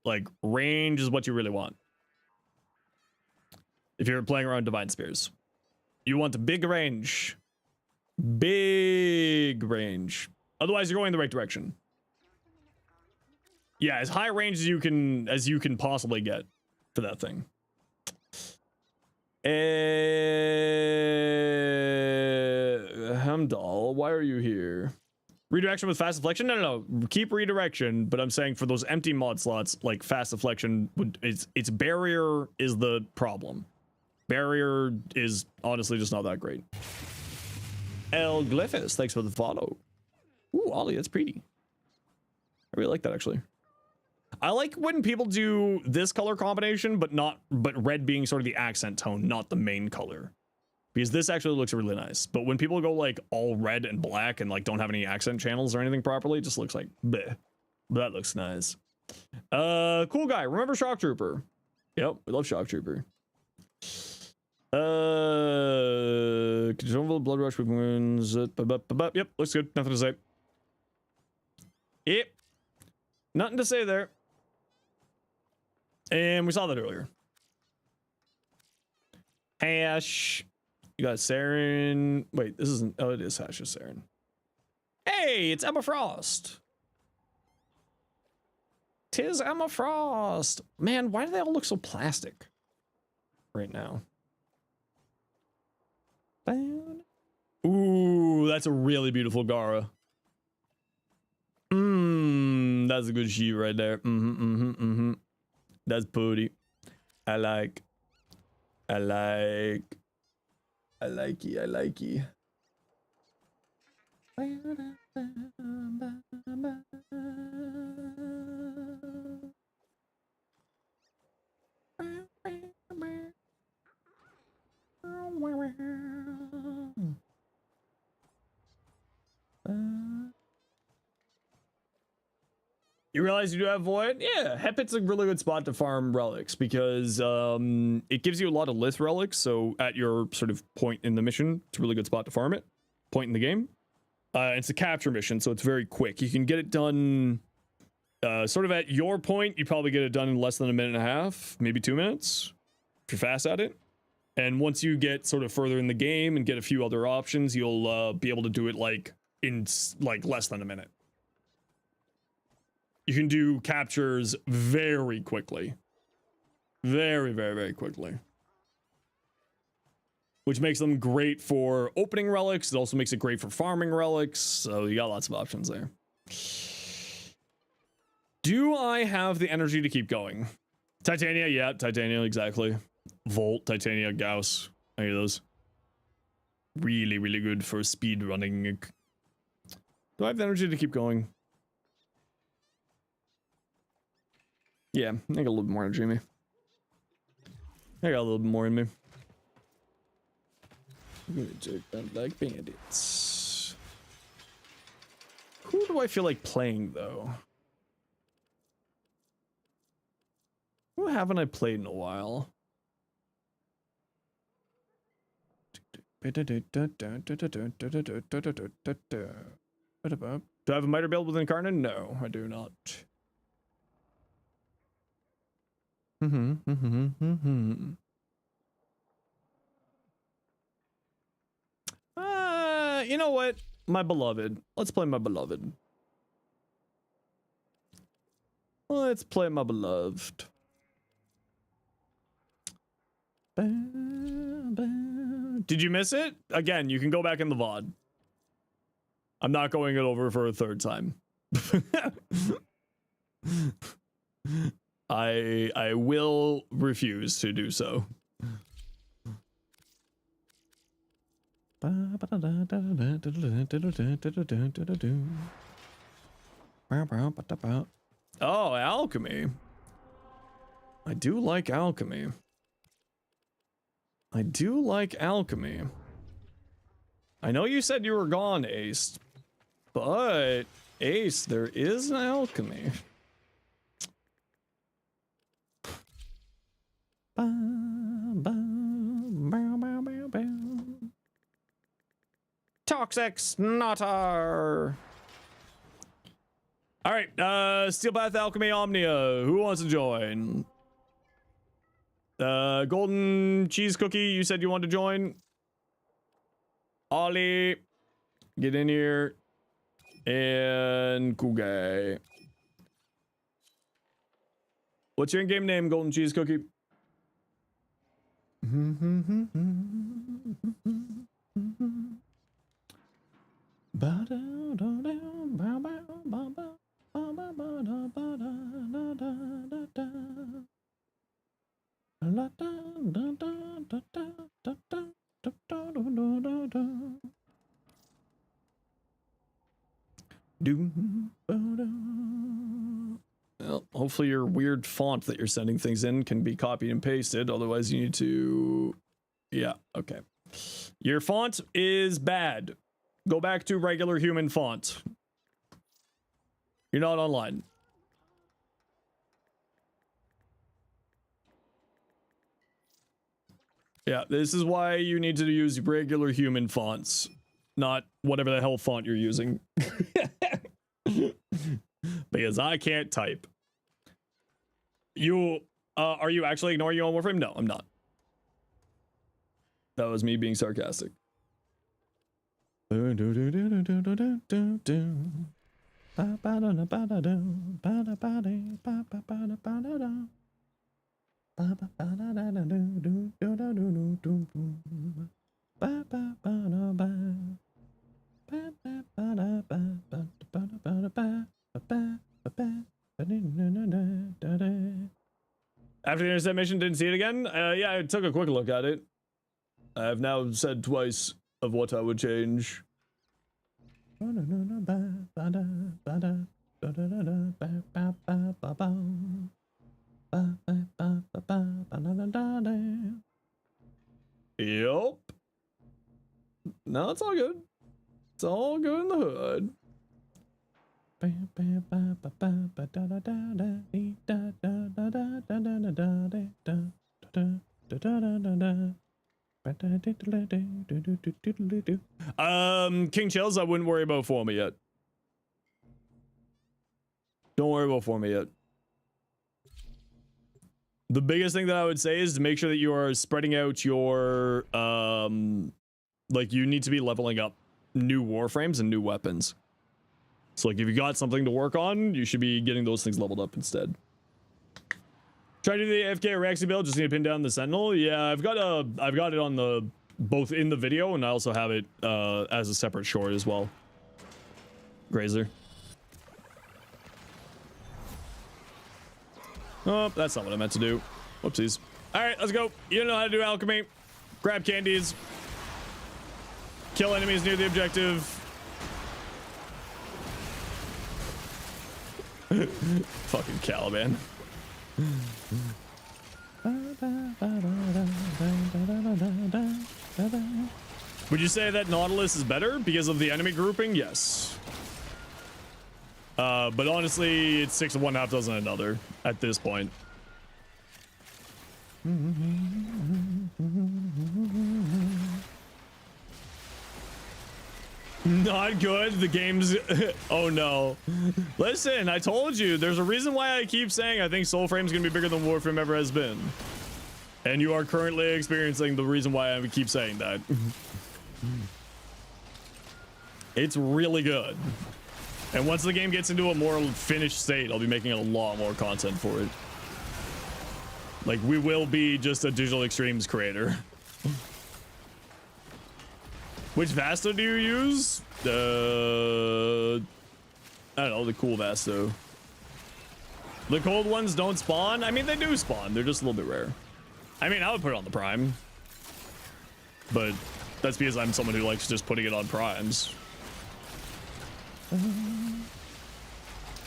S1: Like, range is what you really want. If you're playing around Divine Spears. You want a big range. Big range. Otherwise, you're going the right direction. Yeah, as high range as you can possibly get for that thing. Hamdal, why are you here? Redirection with fast deflection? No. Keep redirection, but I'm saying for those empty mod slots, like fast deflection, its barrier is the problem. Barrier is honestly just not that great. El Glyphis, thanks for the follow. Ooh, Ollie, that's pretty. I really like that, actually. I like when people do this color combination, but red being sort of the accent tone, not the main color. Because this actually looks really nice. But when people go like all red and black and like don't have any accent channels or anything properly, it just looks like bleh. But that looks nice. Cool guy. Remember Shock Trooper? Yep, we love Shock Trooper. Control blood rush with wounds. Yep, looks good. Nothing to say. Yep. Nothing to say there. And we saw that earlier. Hash. You got Saren. Wait, this isn't. Oh, it is Hash's Saren. Hey, it's Emma Frost. Tis Emma Frost. Man, why do they all look so plastic right now? Ooh, that's a really beautiful Gara. That's a good sheet right there. That's pretty. I like it. You realize you do have Void? Yeah, Hepit's a really good spot to farm relics because it gives you a lot of lith relics. So at your sort of point in the mission, it's a really good spot to farm it. Point in the game. It's a capture mission, so it's very quick. You can get it done sort of at your point. You probably get it done in less than a minute and a half, maybe 2 minutes, if you're fast at it. And once you get sort of further in the game and get a few other options, you'll be able to do it like in like less than a minute. You can do captures very quickly. Very, very, very quickly. Which makes them great for opening relics. It also makes it great for farming relics. So you got lots of options there. Do I have the energy to keep going? Titania, yeah, Titania, exactly. Volt, Titania, Gauss. Any of those. Really, really good for speed running. Do I have the energy to keep going? Yeah, I got a little bit more energy in me. I got a little bit more in me. I'm gonna take them like bandits. Who do I feel like playing, though? Who haven't I played in a while? Do I have a miter build with Incarnate? No, I do not. You know what? My beloved. Let's play my beloved. Let's play my beloved. Did you miss it? Again, you can go back in the VOD. I'm not going it over for a third time. I will refuse to do so. Oh, alchemy. I do like alchemy. I do like alchemy. I know you said you were gone, Ace, but Ace, there is an alchemy. Toxic Snotter. All right, Steel Path Alchemy Omnia. Who wants to join? Golden Cheese Cookie, you said you wanted to join. Ollie, get in here. And Cool Guy. What's your in-game name, Golden Cheese Cookie? Well, hopefully your weird font that you're sending things in can be copied and pasted. Otherwise, you need to... Yeah, okay. Your font is bad. Go back to regular human font. You're not online. Yeah, this is why you need to use regular human fonts, not whatever the hell font you're using. Because I can't type. You, are you actually ignoring you on Warframe? No, I'm not. That was me being sarcastic. After the intercept mission, didn't see it again? Yeah, I took a quick look at it. I've now said twice of what I would change. Yup. No, it's all good. It's all good in the hood. King Chills, I wouldn't worry about for me yet. Don't worry about for me yet. The biggest thing that I would say is to make sure that you are spreading out your like you need to be leveling up new warframes and new weapons. So like if you got something to work on, you should be getting those things leveled up instead. Try to do the AFK or Rexy build, just need to pin down the Sentinel. Yeah, I've got it on the both in the video and I also have it as a separate short as well. Grazer. Oh, that's not what I meant to do. Whoopsies. Alright, let's go. You don't know how to do alchemy. Grab candies. Kill enemies near the objective. Fucking Caliban. Would you say that Nautilus is better because of the enemy grouping? Yes. But honestly, it's 6 of one, half dozen another at this point. Not good. The game's oh no. Listen, I told you there's a reason why I keep saying I think Soulframe's gonna be bigger than Warframe ever has been. And you are currently experiencing the reason why I keep saying that. It's really good. And once the game gets into a more finished state, I'll be making a lot more content for it. Like, we will be just a Digital Extremes creator. Which Vasto do you use? I don't know, the cool Vasto. The cold ones don't spawn? I mean, they do spawn. They're just a little bit rare. I mean, I would put it on the Prime. But that's because I'm someone who likes just putting it on Primes.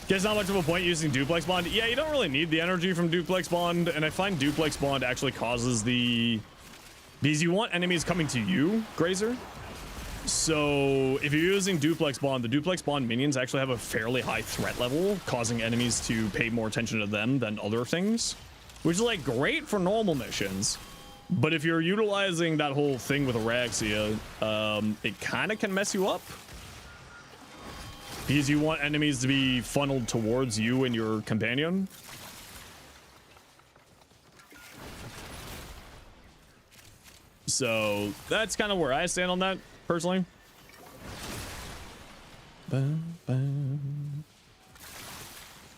S1: Guess not much of a point using Duplex Bond. Yeah, you don't really need the energy from Duplex Bond, and I find Duplex Bond actually causes the... Because you want enemies coming to you, Grazer. So if you're using Duplex Bond, the Duplex Bond minions actually have a fairly high threat level, causing enemies to pay more attention to them than other things. Which is like great for normal missions. But if you're utilizing that whole thing with Araxia, it kind of can mess you up. Because you want enemies to be funneled towards you and your companion. So that's kind of where I stand on that, personally.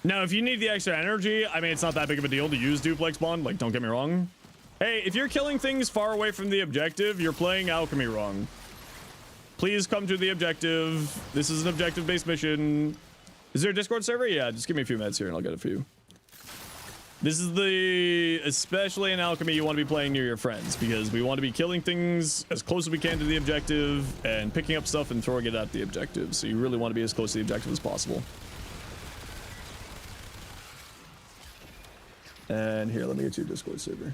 S1: Now, if you need the extra energy, I mean, it's not that big of a deal to use Duplex Bond, like, don't get me wrong. Hey, if you're killing things far away from the objective, you're playing alchemy wrong. Please come to the objective. This is an objective-based mission. Is there a Discord server? Yeah, just give me a few minutes here and I'll get it for you. This is the... Especially in alchemy, you want to be playing near your friends because we want to be killing things as close as we can to the objective and picking up stuff and throwing it at the objective. So you really want to be as close to the objective as possible. And here, let me get you a Discord server.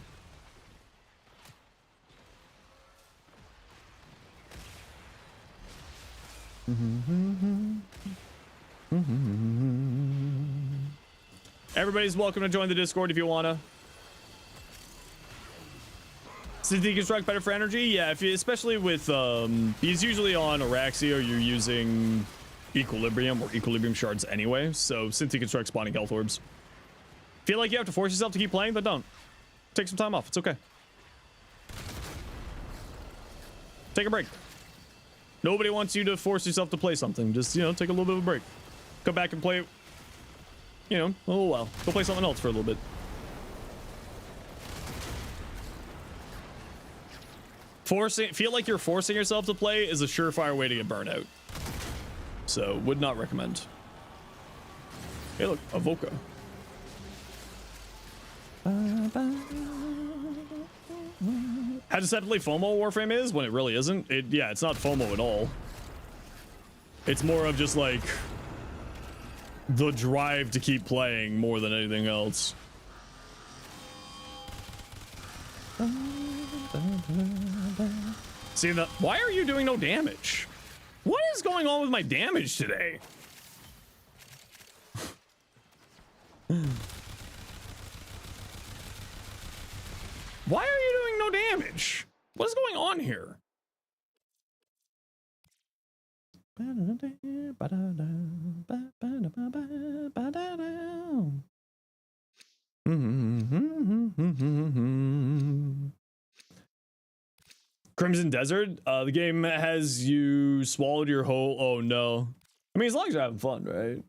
S1: Everybody's welcome to join the Discord if you wanna. Synth Deconstruct better for energy? Yeah, if you, especially with he's usually on Araxia or you're using Equilibrium or Equilibrium shards anyway, so Synth Deconstruct spawning health orbs. Feel like you have to force yourself to keep playing, but don't. Take some time off, it's okay. Take a break. Nobody wants you to force yourself to play something. Just, you know, take a little bit of a break. Come back and play, you know, a little while. Go play something else for a little bit. Feel like you're forcing yourself to play is a surefire way to get burnout. So, would not recommend. Hey, look, Avoca. How deceptively FOMO Warframe is when it really isn't. Yeah, it's not FOMO at all. It's more of just like the drive to keep playing more than anything else. See that? Why are you doing no damage? What is going on with my damage today? Why are you doing no damage? What is going on here? Crimson Desert, the game has you swallowed your whole. Oh no. I mean, as long as you're having fun, right?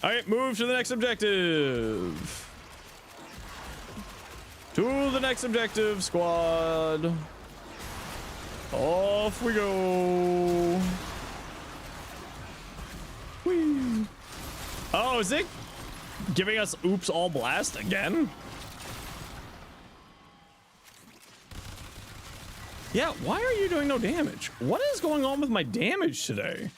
S1: All right, move to the next objective. To the next objective, squad. Off we go. Whee. Oh, is it giving us oops all blast again? Yeah, why are you doing no damage? What is going on with my damage today?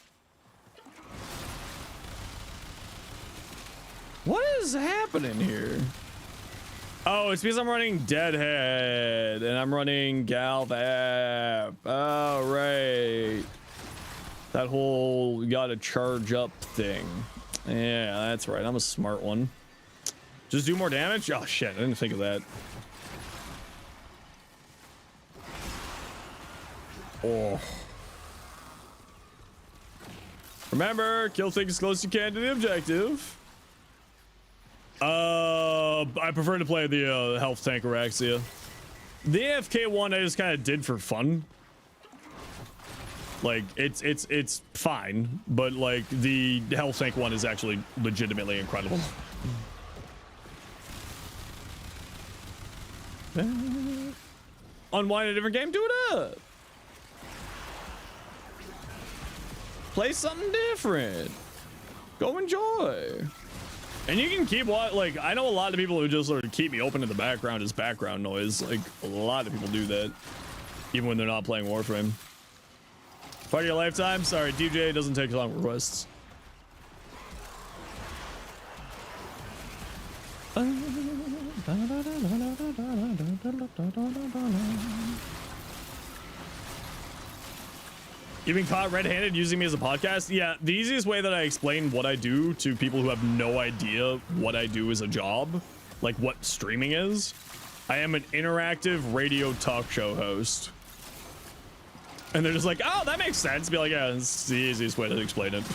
S1: What is happening here? Oh, it's because I'm running Deadhead and I'm running Galvap. Oh, right. That whole gotta charge up thing. Yeah, that's right. I'm a smart one. Just do more damage? Oh, shit. I didn't think of that. Oh. Remember, kill things as close as you can to the objective. I prefer to play the health tank Araxia. The AFK one I just kind of did for fun. Like it's fine, but like the health tank one is actually legitimately incredible. Unwind a different game, do it up. Play something different. Go enjoy. And you can keep what, like, I know a lot of people who just sort of keep me open in the background as background noise. Like, a lot of people do that, even when they're not playing Warframe. Part of your lifetime? Sorry, DJ doesn't take long requests. You've been caught red-handed using me as a podcast? Yeah, the easiest way that I explain what I do to people who have no idea what I do as a job, like what streaming is, I am an interactive radio talk show host. And they're just like, oh, that makes sense. Be like, yeah, it's the easiest way to explain it.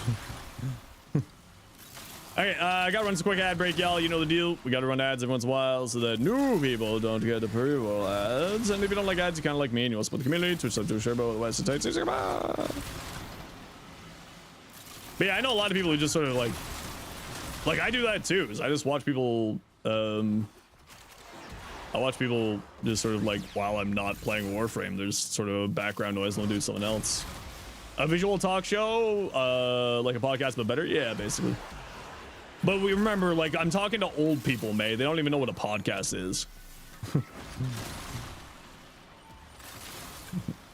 S1: Okay, I gotta run some quick ad break, y'all. You know the deal. We gotta run ads every once in a while so that new people don't get the pre-roll ads. And if you don't like ads, you kind of like me and you want to support the community, Twitch to share about the West and Texas. But yeah, I know a lot of people who just sort of like I do that too. Is I just watch people. I watch people just sort of like while I'm not playing Warframe, there's sort of background noise and they'll do something else. A visual talk show, like a podcast but better. Yeah, basically. But we remember, like, I'm talking to old people, May. They don't even know what a podcast is.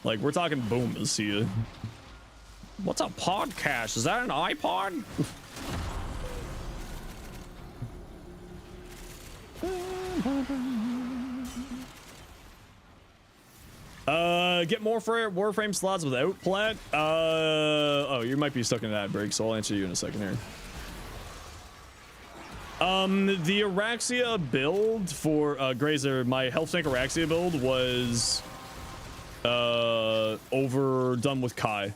S1: Like, we're talking boomers here. What's a podcast? Is that an iPod? Get more for Warframe slots without plat. Oh, you might be stuck in that break, so I'll answer you in a second here. The Araxia build for Grazer, my health tank Araxia build was overdone with Kai.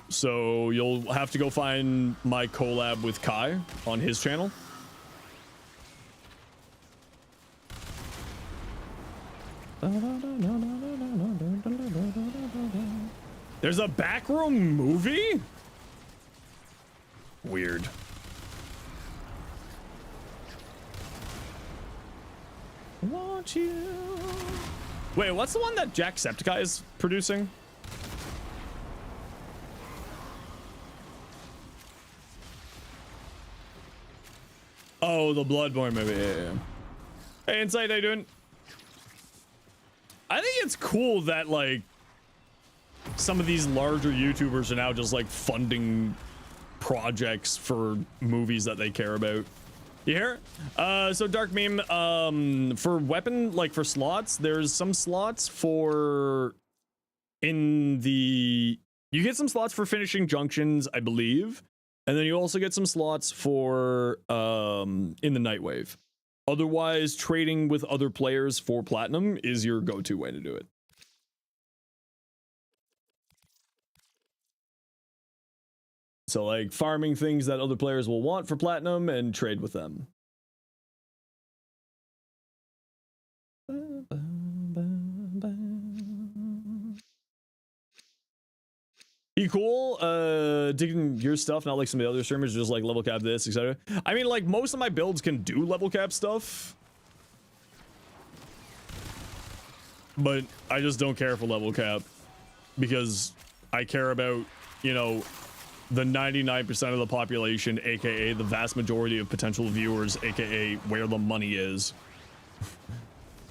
S1: So you'll have to go find my collab with Kai on his channel. There's a backroom movie? Weird. Want you. Wait, what's the one that Jacksepticeye is producing? Oh, the Bloodborne movie. Yeah. Hey, Insight, how you doing? I think it's cool that, like, some of these larger YouTubers are now just, like, funding projects for movies that they care about. You hear? So Dark Meme, for weapon, like, for slots, there's some slots for you get some slots for finishing junctions, I believe. And then you also get some slots for, in the Nightwave. Otherwise, trading with other players for platinum is your go-to way to do it. So, like, farming things that other players will want for platinum and trade with them. You cool? Digging your stuff, not like some of the other streamers, just like level cap this, etc. I mean, like, most of my builds can do level cap stuff, but I just don't care for level cap because I care about, you know, the 99% of the population, aka the vast majority of potential viewers, aka where the money is.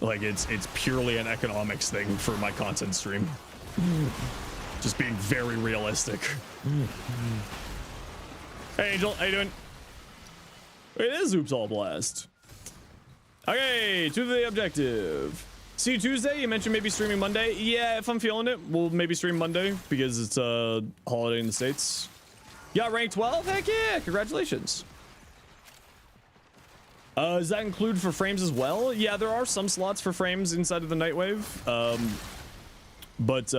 S1: Like, it's purely an economics thing for my content stream. Just being very realistic. Hey, Angel, how you doing? It is Oops All Blast. Okay, to the objective. See you Tuesday. You mentioned maybe streaming Monday. Yeah, if I'm feeling it, we'll maybe stream Monday because it's a holiday in the States. You got rank 12? Heck yeah, congratulations. Does that include for frames as well? Yeah, there are some slots for frames inside of the Nightwave. But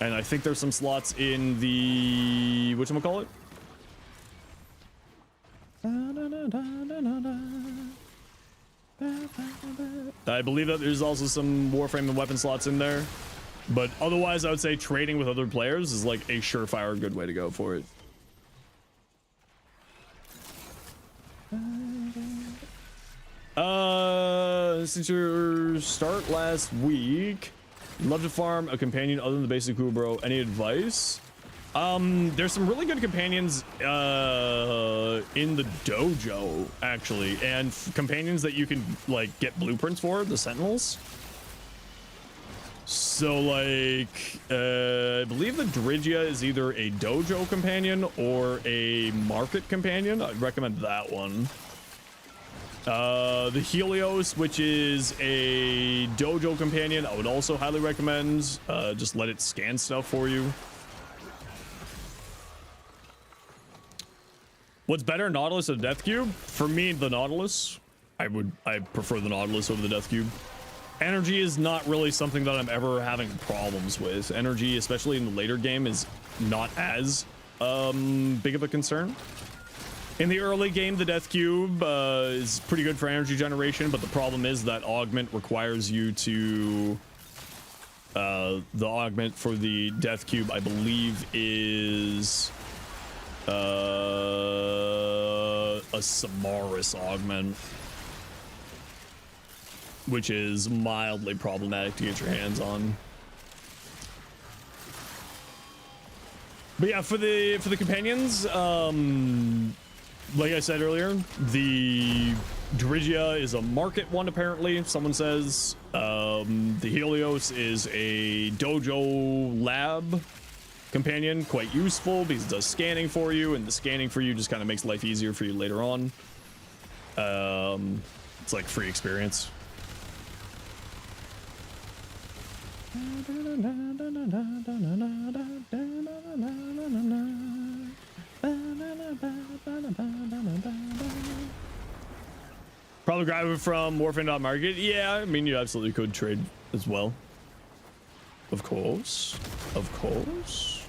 S1: and I think there's some slots in the whatchamacallit? I believe that there's also some Warframe and weapon slots in there. But otherwise, I would say trading with other players is like a surefire good way to go for it. Since your start last week, love to farm a companion other than the basic Kubro. Any advice? There's some really good companions in the dojo, actually, and companions that you can like get blueprints for, the Sentinels. So, like, I believe the Drigia is either a dojo companion or a market companion. I'd recommend that one. The Helios, which is a dojo companion, I would also highly recommend. Just let it scan stuff for you. What's better, Nautilus or Death Cube? For me, the Nautilus. I prefer the Nautilus over the Death Cube. Energy is not really something that I'm ever having problems with. Energy, especially in the later game, is not as big of a concern. In the early game, the Death Cube is pretty good for energy generation, but the problem is that augment requires you to... the augment for the Death Cube, I believe, is... a Samaris augment, which is mildly problematic to get your hands on. But yeah, for the companions, like I said earlier, the Drigia is a market one, apparently, someone says. The Helios is a dojo lab companion, quite useful because it does scanning for you, and the scanning for you just kind of makes life easier for you later on. it's like free experience. Probably grab it from Warframe.market. Yeah, I mean, you absolutely could trade as well. Of course. Of course.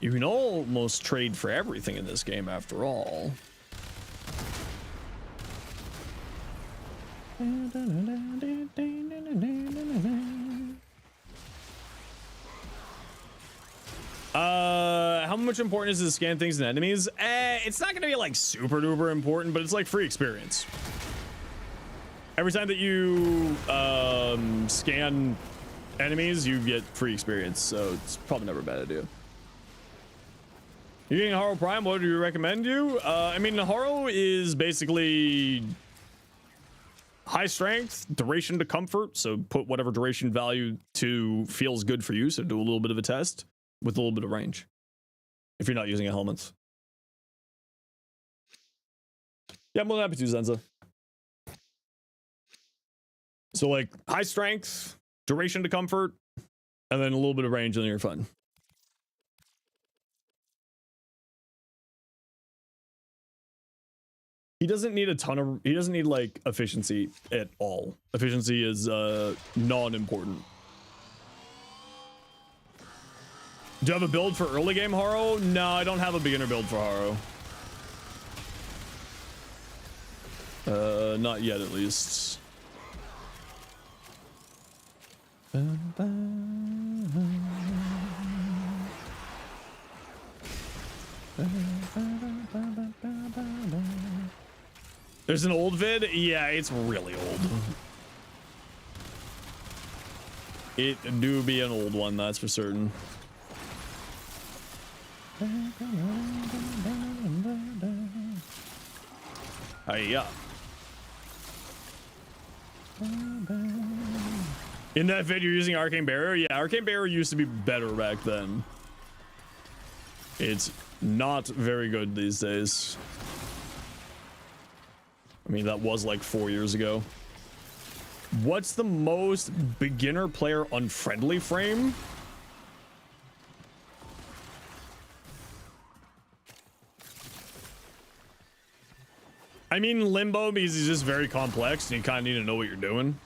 S1: You can almost trade for everything in this game after all. How much important is it to scan things and enemies? It's not gonna be like super duper important, but it's like free experience. Every time that you scan enemies, you get free experience, so it's probably never a bad idea. You're getting a Haro Prime, what do you recommend you? I mean, Haro is basically high strength, duration to comfort, so put whatever duration value to feels good for you, so do a little bit of a test with a little bit of range if you're not using a helmet. Yeah, I'm more than happy to, Zenza. So like high strength, duration to comfort, and then a little bit of range, and then you're fine. He doesn't need a ton of, he doesn't need like efficiency at all. Efficiency is non-important. Do you have a build for early game Haro? No, I don't have a beginner build for Haro. Not yet at least. There's an old vid? Yeah, it's really old. It do be an old one, that's for certain. Hiya. In that vid, you're using Arcane Barrier? Yeah, Arcane Barrier used to be better back then. It's not very good these days. I mean, that was like 4 years ago. What's the most beginner player unfriendly frame? I mean, Limbo, because it's just very complex and you kind of need to know what you're doing.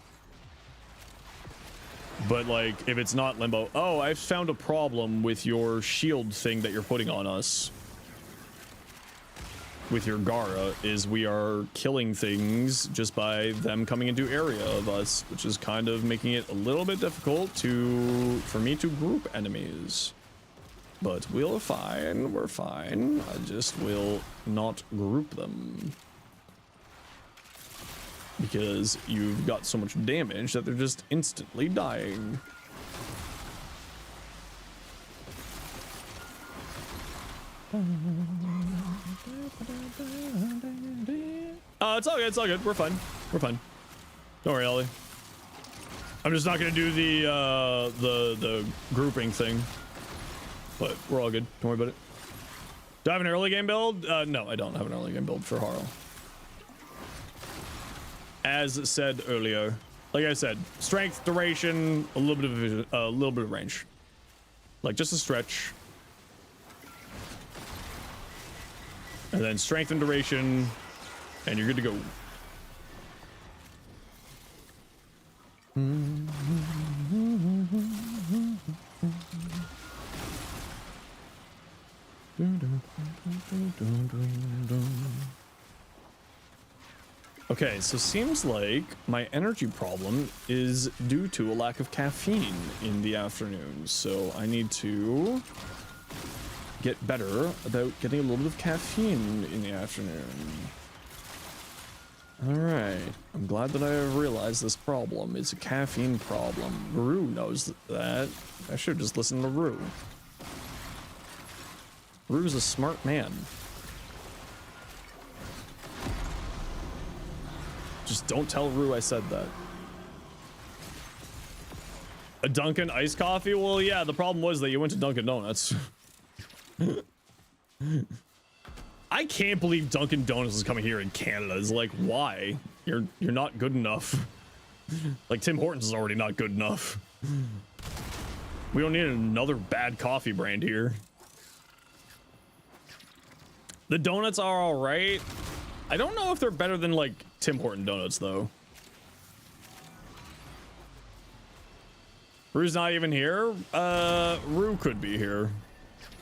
S1: But like, if it's not Limbo, oh, I've found a problem with your shield thing that you're putting on us. With your Gara, is we are killing things just by them coming into area of us, which is kind of making it a little bit difficult for me to group enemies. But we're fine, we're fine. I just will not group them. Because you've got so much damage that they're just instantly dying. It's all good, it's all good. We're fine. We're fine. Don't worry, Ollie. I'm just not gonna do the grouping thing. But we're all good. Don't worry about it. Do I have an early game build? No, I don't have an early game build for Haro. As said earlier, like I said, strength, duration, a little bit of range, like just a stretch, and then strength and duration, and you're good to go. Okay, so seems like my energy problem is due to a lack of caffeine in the afternoon. So I need to get better about getting a little bit of caffeine in the afternoon. All right, I'm glad that I have realized this problem. It's a caffeine problem. Rue knows that. I should just listen to Rue. Rue's a smart man. Just don't tell Rue I said that. A Dunkin' iced coffee? Well, yeah, the problem was that you went to Dunkin' Donuts. I I can't believe Dunkin' Donuts is coming here in Canada. It's like, why? You're not good enough. Like Tim Hortons is already not good enough. We don't need another bad coffee brand here. The donuts are all right. I don't know if they're better than like Tim Horton donuts though. Rue's not even here. Rue could be here.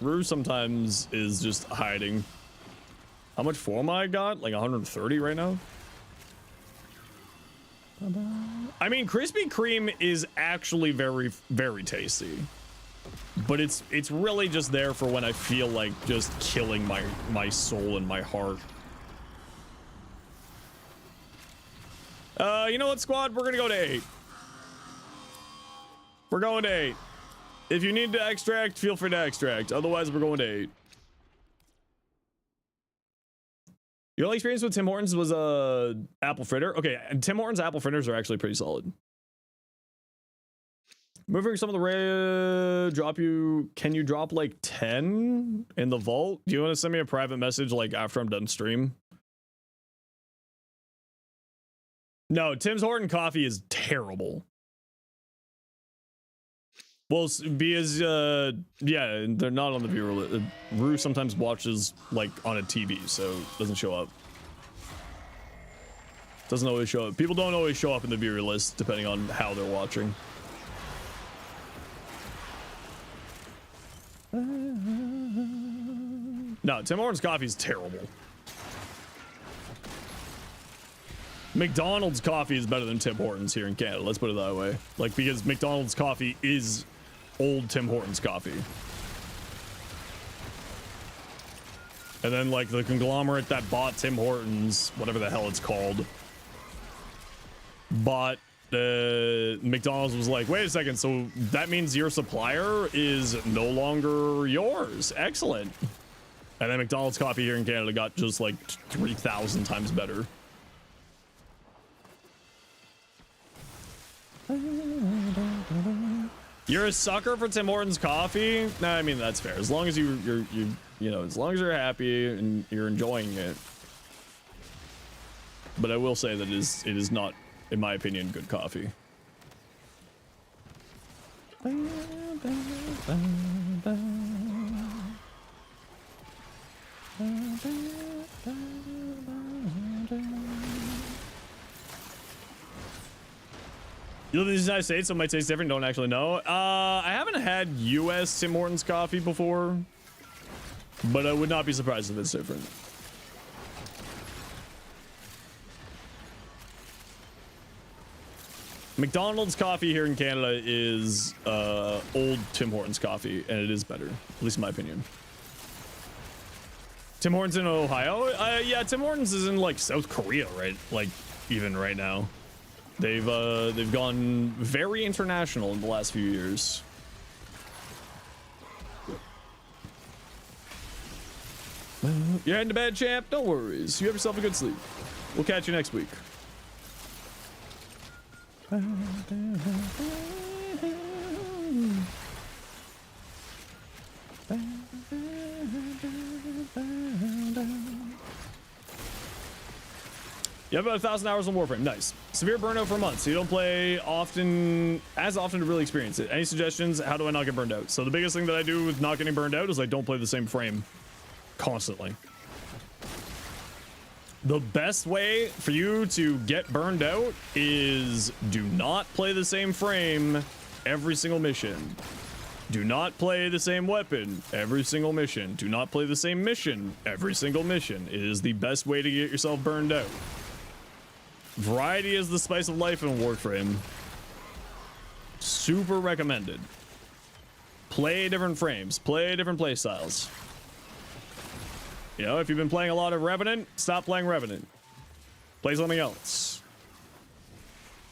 S1: Rue sometimes is just hiding. How much form I got? Like 130 right now. I mean, Krispy Kreme is actually very, very tasty. But it's really just there for when I feel like just killing my soul and my heart. You know what, squad? We're gonna go to 8. We're going to 8. If you need to extract, feel free to extract. Otherwise, we're going to 8. Your only experience with Tim Hortons was apple fritter. Okay, and Tim Hortons apple fritters are actually pretty solid. Moving some of the can you drop like 10 in the vault? Do you want to send me a private message like after I'm done stream? No, Tim's Horton coffee is terrible. Well, because yeah, they're not on the viewer list. Rue sometimes watches like on a TV, so it doesn't show up. Doesn't always show up. People don't always show up in the viewer list depending on how they're watching. No, Tim Hortons coffee is terrible. McDonald's coffee is better than Tim Hortons here in Canada. Let's put it that way. Like, because McDonald's coffee is old Tim Hortons coffee. And then, like, the conglomerate that bought Tim Hortons, whatever the hell it's called, bought McDonald's was like, wait a second, so that means your supplier is no longer yours. Excellent. And then McDonald's coffee here in Canada got just like 3,000 times better. You're a sucker for Tim Hortons coffee? Nah, I mean, that's fair. As long as you know, as long as you're happy and you're enjoying it. But I will say that it is not, in my opinion, good coffee. You live in the United States, so it might taste different. Don't actually know. I haven't had U.S. Tim Hortons coffee before, but I would not be surprised if it's different. McDonald's coffee here in Canada is old Tim Hortons coffee, and it is better, at least in my opinion. Tim Hortons in Ohio? Yeah, Tim Hortons is in like South Korea, right? Like even right now. They've gone very international in the last few years. You're heading to bed, champ? No worries. You have yourself a good sleep. We'll catch you next week. You have about 1,000 hours on Warframe. Nice. Severe burnout for months, so you don't play as often to really experience it. Any suggestions? How do I not get burned out? So the biggest thing that I do with not getting burned out is I don't play the same frame constantly. The best way for you to get burned out is do not play the same frame every single mission. Do not play the same weapon every single mission. Do not play the same mission every single mission. It is the best way to get yourself burned out. Variety is the spice of life in Warframe. Super recommended. Play different frames. Play different play styles. You know, if you've been playing a lot of Revenant, stop playing Revenant. Play something else.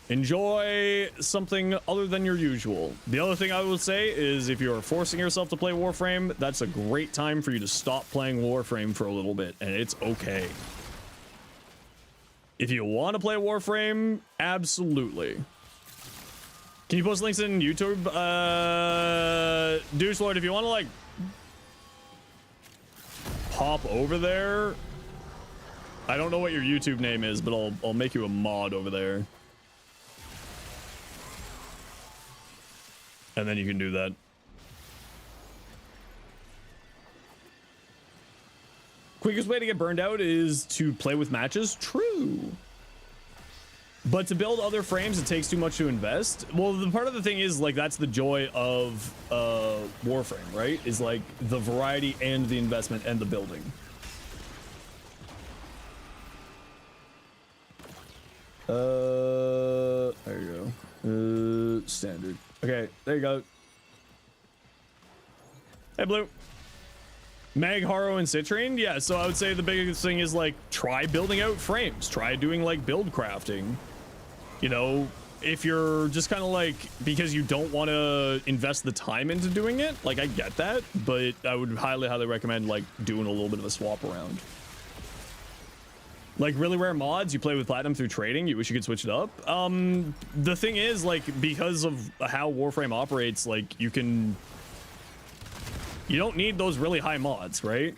S1: Enjoy something other than your usual. The other thing I would say is if you're forcing yourself to play Warframe, that's a great time for you to stop playing Warframe for a little bit, and it's okay. If you want to play Warframe, absolutely. Can you post links in YouTube? Douche Lord, if you want to like hop over there. I don't know what your YouTube name is, but I'll make you a mod over there. And then you can do that. Quickest way to get burned out is to play with matches. True. But to build other frames, it takes too much to invest. Well, the part of the thing is, like, that's the joy of Warframe, right? Is like the variety and the investment and the building. There you go. Standard. Okay, there you go. Hey, Blue. Mag, Haro, and Citrine? Yeah, so I would say the biggest thing is, like, try building out frames. Try doing, like, build crafting. You know, if you're just kind of like, because you don't want to invest the time into doing it, like, I get that, but I would highly recommend, like, doing a little bit of a swap around. Like, really rare mods, you play with platinum through trading, you wish you could switch it up. The thing is, like, because of how Warframe operates, like, you don't need those really high mods, right?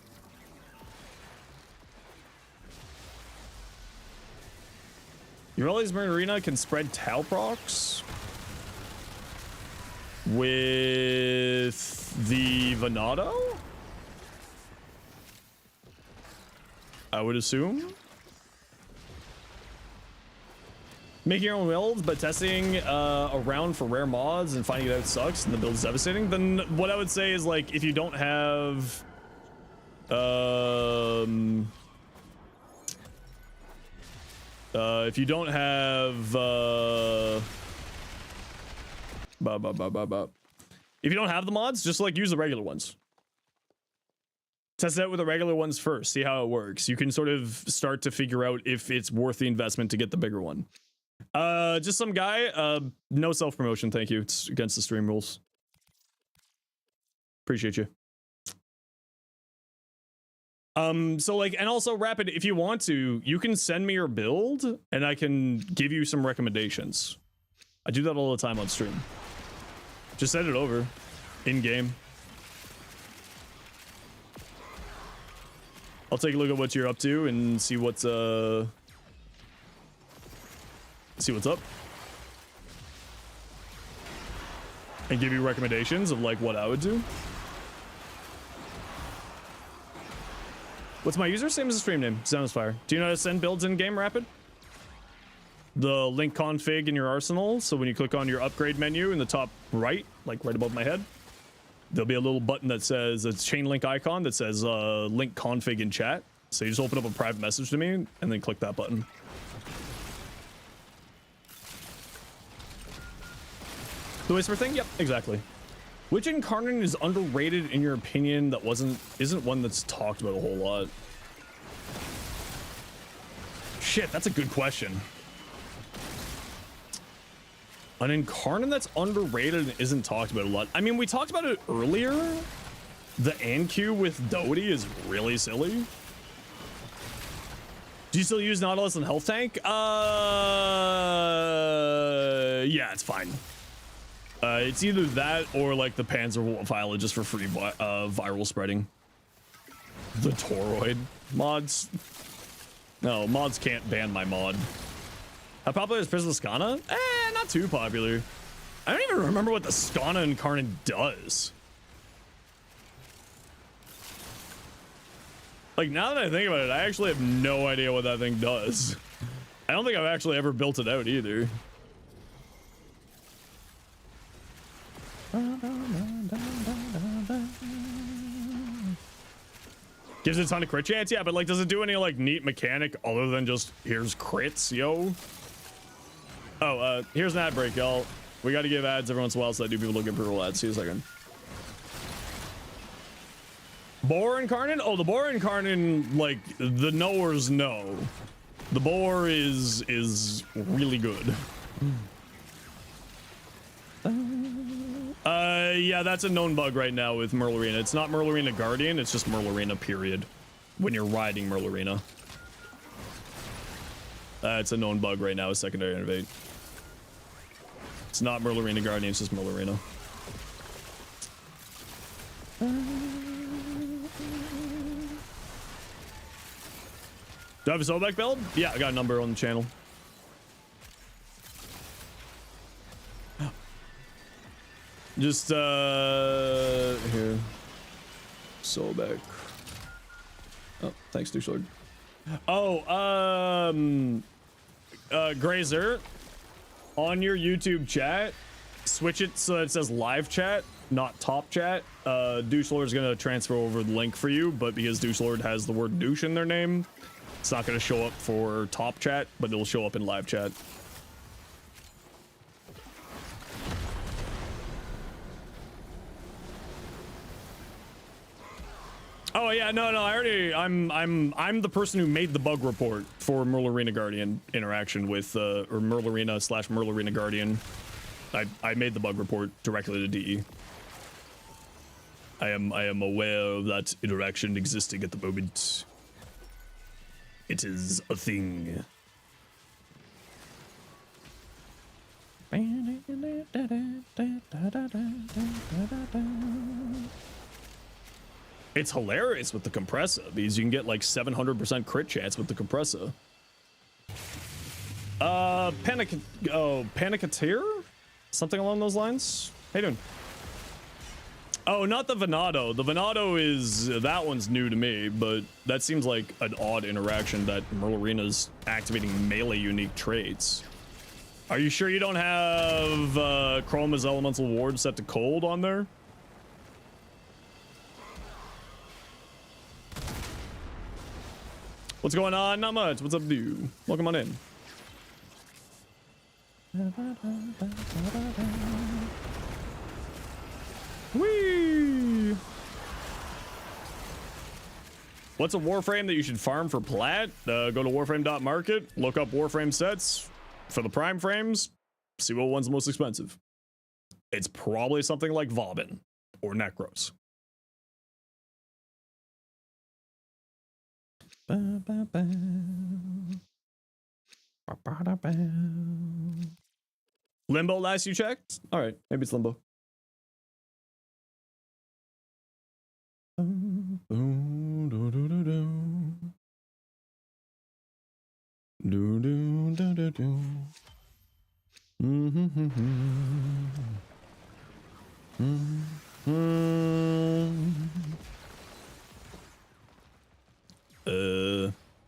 S1: Relicing Marina can spread Tau procs with the Venado, I would assume. Making your own builds, but testing around for rare mods and finding it out sucks and the build is devastating. Then what I would say is, like, if you don't have if you don't have the mods, just, like, use the regular ones. Test it out with the regular ones first, see how it works. You can sort of start to figure out if it's worth the investment to get the bigger one. Just some guy, no self-promotion, thank you. It's against the stream rules. Appreciate you. So, like, and also, Rapid, if you want to, you can send me your build and I can give you some recommendations. I do that all the time on stream. Just send it over in game. I'll take a look at what you're up to and see what's up. And give you recommendations of, like, what I would do. What's my user? Same as the stream name, Zenosfire. Do you know how to send builds in game, Rapid? The link config in your arsenal. So when you click on your upgrade menu in the top right, like right above my head, there'll be a little button that says, a chain link icon that says link config in chat. So you just open up a private message to me and then click that button. The Whisper thing? Yep, exactly. Which incarnate is underrated in your opinion that isn't one that's talked about a whole lot? Shit, that's a good question. An incarnate that's underrated and isn't talked about a lot. I mean, we talked about it earlier. The Anq with Doty is really silly. Do you still use Nautilus and Health Tank? Yeah, it's fine. It's either that or, like, the Panzer file just for free viral spreading. The Toroid mods. No, mods can't ban my mod. How popular is Prism Skana? Not too popular. I don't even remember what the Skana incarnate does. Like, now that I think about it, I actually have no idea what that thing does. I don't think I've actually ever built it out either. Gives it a ton of crit chance, yeah, but, like, does it do any, like, neat mechanic other than just here's crits, yo? Oh, here's an ad break, y'all. We got to give ads every once in a while so that new people don't get brutal ads. See you a second. Boar incarnate? Oh, the boar incarnate, like, the knowers know. The boar is really good. Yeah, that's a known bug right now with Merle Arena. It's not Merle Arena Guardian, it's just Merle Arena, period. When you're riding Merle Arena. It's a known bug right now with Secondary Innovate. It's not Merle Arena Guardian, it's just Merle Arena. Do I have a Sobek build? Yeah, I got a number on the channel. Just here. Sobek. Oh, thanks, douche lord. Grazer, on your YouTube chat, switch it so that it says live chat, not top chat. Douche Lord is gonna transfer over the link for you, but because Douche Lord has the word douche in their name, it's not gonna show up for top chat, but it'll show up in live chat. Oh yeah, no, I already, I'm the person who made the bug report for Merle Arena Guardian interaction with, or Merle Arena / Merle Arena Guardian. I made the bug report directly to DE. I am aware of that interaction existing at the moment. It is a thing. It's hilarious with the compressor because you can get like 700% crit chance with the compressor. Panicateer? Something along those lines? How you doing? Oh, not the Venado. The Venado is, that one's new to me, but that seems like an odd interaction that Merle Arena's activating melee unique traits. Are you sure you don't have Chroma's Elemental Ward set to cold on there? What's going on? Not much. What's up, dude? Welcome on in. Whee! What's a Warframe that you should farm for plat? Go to warframe.market, look up Warframe sets for the prime frames, see what one's the most expensive. It's probably something like Vauban or Necros. Limbo last you checked? All right, maybe it's Limbo.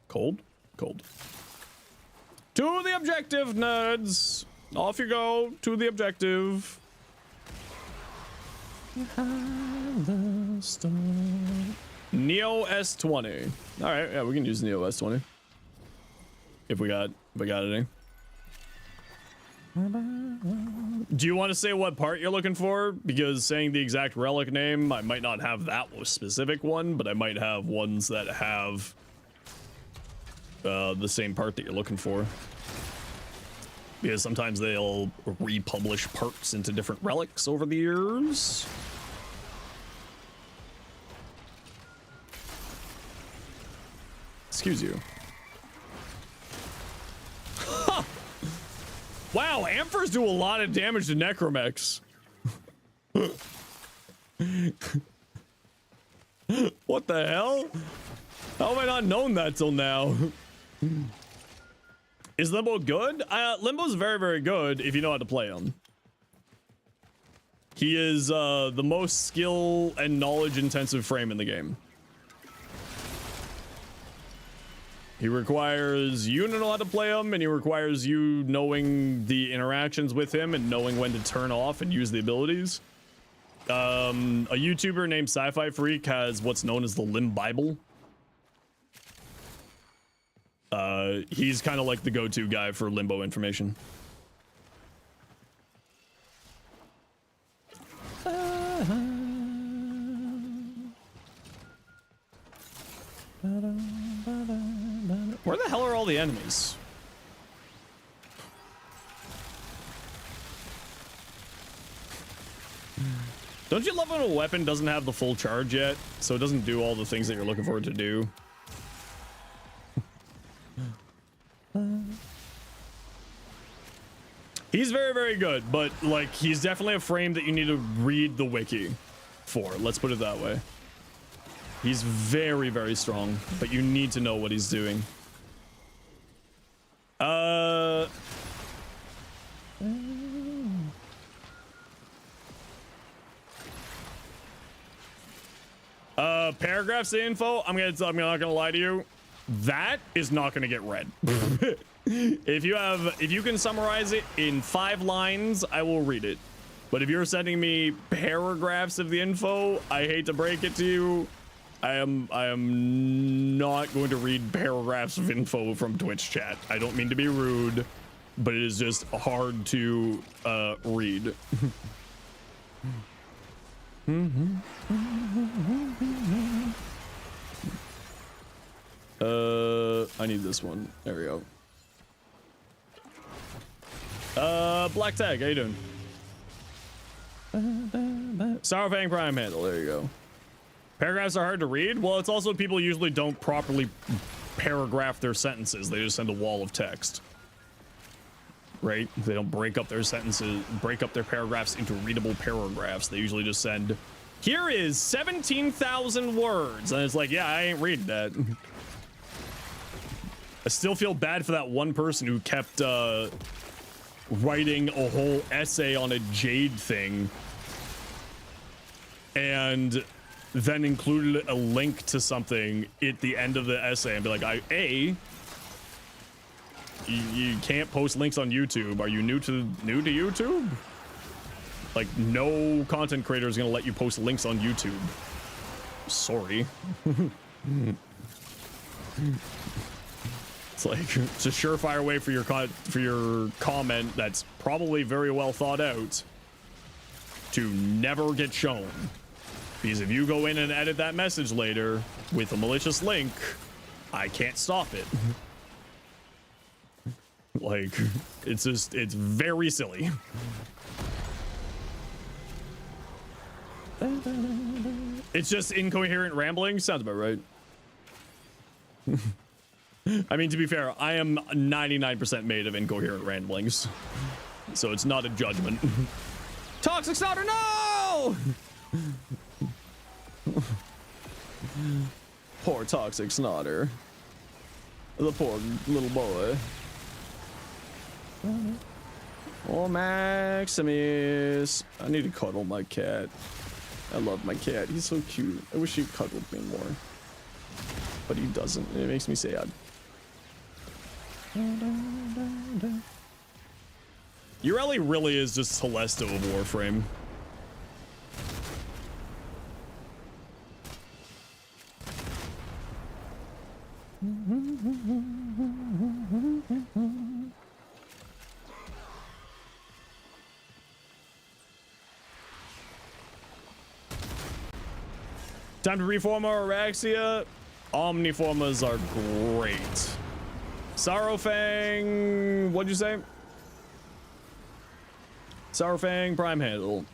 S1: Cold? Cold. To the objective, nerds! Off you go, to the objective. Neo S20. Alright, yeah, we can use Neo S20. If we got it. Do you want to say what part you're looking for? Because saying the exact relic name, I might not have that specific one, but I might have ones that have the same part that you're looking for. Because sometimes they'll republish parts into different relics over the years. Excuse you. Huh. Wow, Amphers do a lot of damage to Necromechs. What the hell? How have I not known that till now? Is Limbo good? Limbo's very, very good if you know how to play him. He is the most skill and knowledge intensive frame in the game. He requires you to know how to play him, and he requires you knowing the interactions with him and knowing when to turn off and use the abilities. A YouTuber named Sci-Fi Freak has what's known as the Limb Bible. He's kind of like the go-to guy for Limbo information. Where the hell are all the enemies? Don't you love when a weapon doesn't have the full charge yet, so it doesn't do all the things that you're looking for it to do? He's very, very good, but like he's definitely a frame that you need to read the wiki for. Let's put it that way. He's very, very strong, but you need to know what he's doing. paragraphs of info, I'm not gonna lie to you, that is not gonna get read. If you can summarize it in 5 lines, I will read it. But if you're sending me paragraphs of the info, I hate to break it to you, I am not going to read paragraphs of info from Twitch chat. I don't mean to be rude, but it is just hard to read. I need this one. There we go. Black Tag, how you doing? Sourfang Prime handle, there you go. Paragraphs are hard to read. Well, it's also people usually don't properly paragraph their sentences. They just send a wall of text. Right? They don't break up their sentences, break up their paragraphs into readable paragraphs. They usually just send, here is 17,000 words. And it's like, yeah, I ain't reading that. I still feel bad for that one person who kept writing a whole essay on a jade thing and then included a link to something at the end of the essay and be like, you can't post links on YouTube. Are you new to YouTube? Like, no content creator is gonna let you post links on YouTube. Sorry. It's like, it's a surefire way for your comment that's probably very well thought out to never get shown. Because if you go in and edit that message later with a malicious link, I can't stop it. Like, it's very silly. It's just incoherent rambling. Sounds about right. I mean, to be fair, I am 99% made of incoherent ramblings. So it's not a judgment. Toxic Starter, no! Poor Toxic Snotter. The poor little boy. Oh, Maximus. I need to cuddle my cat. I love my cat. He's so cute. I wish he cuddled me more. But he doesn't. It makes me sad. Ureli really is just Telesto of Warframe. Time to reform our Araxia. Omniformas are great. Sorrowfang, what'd you say? Sorrowfang Prime handle.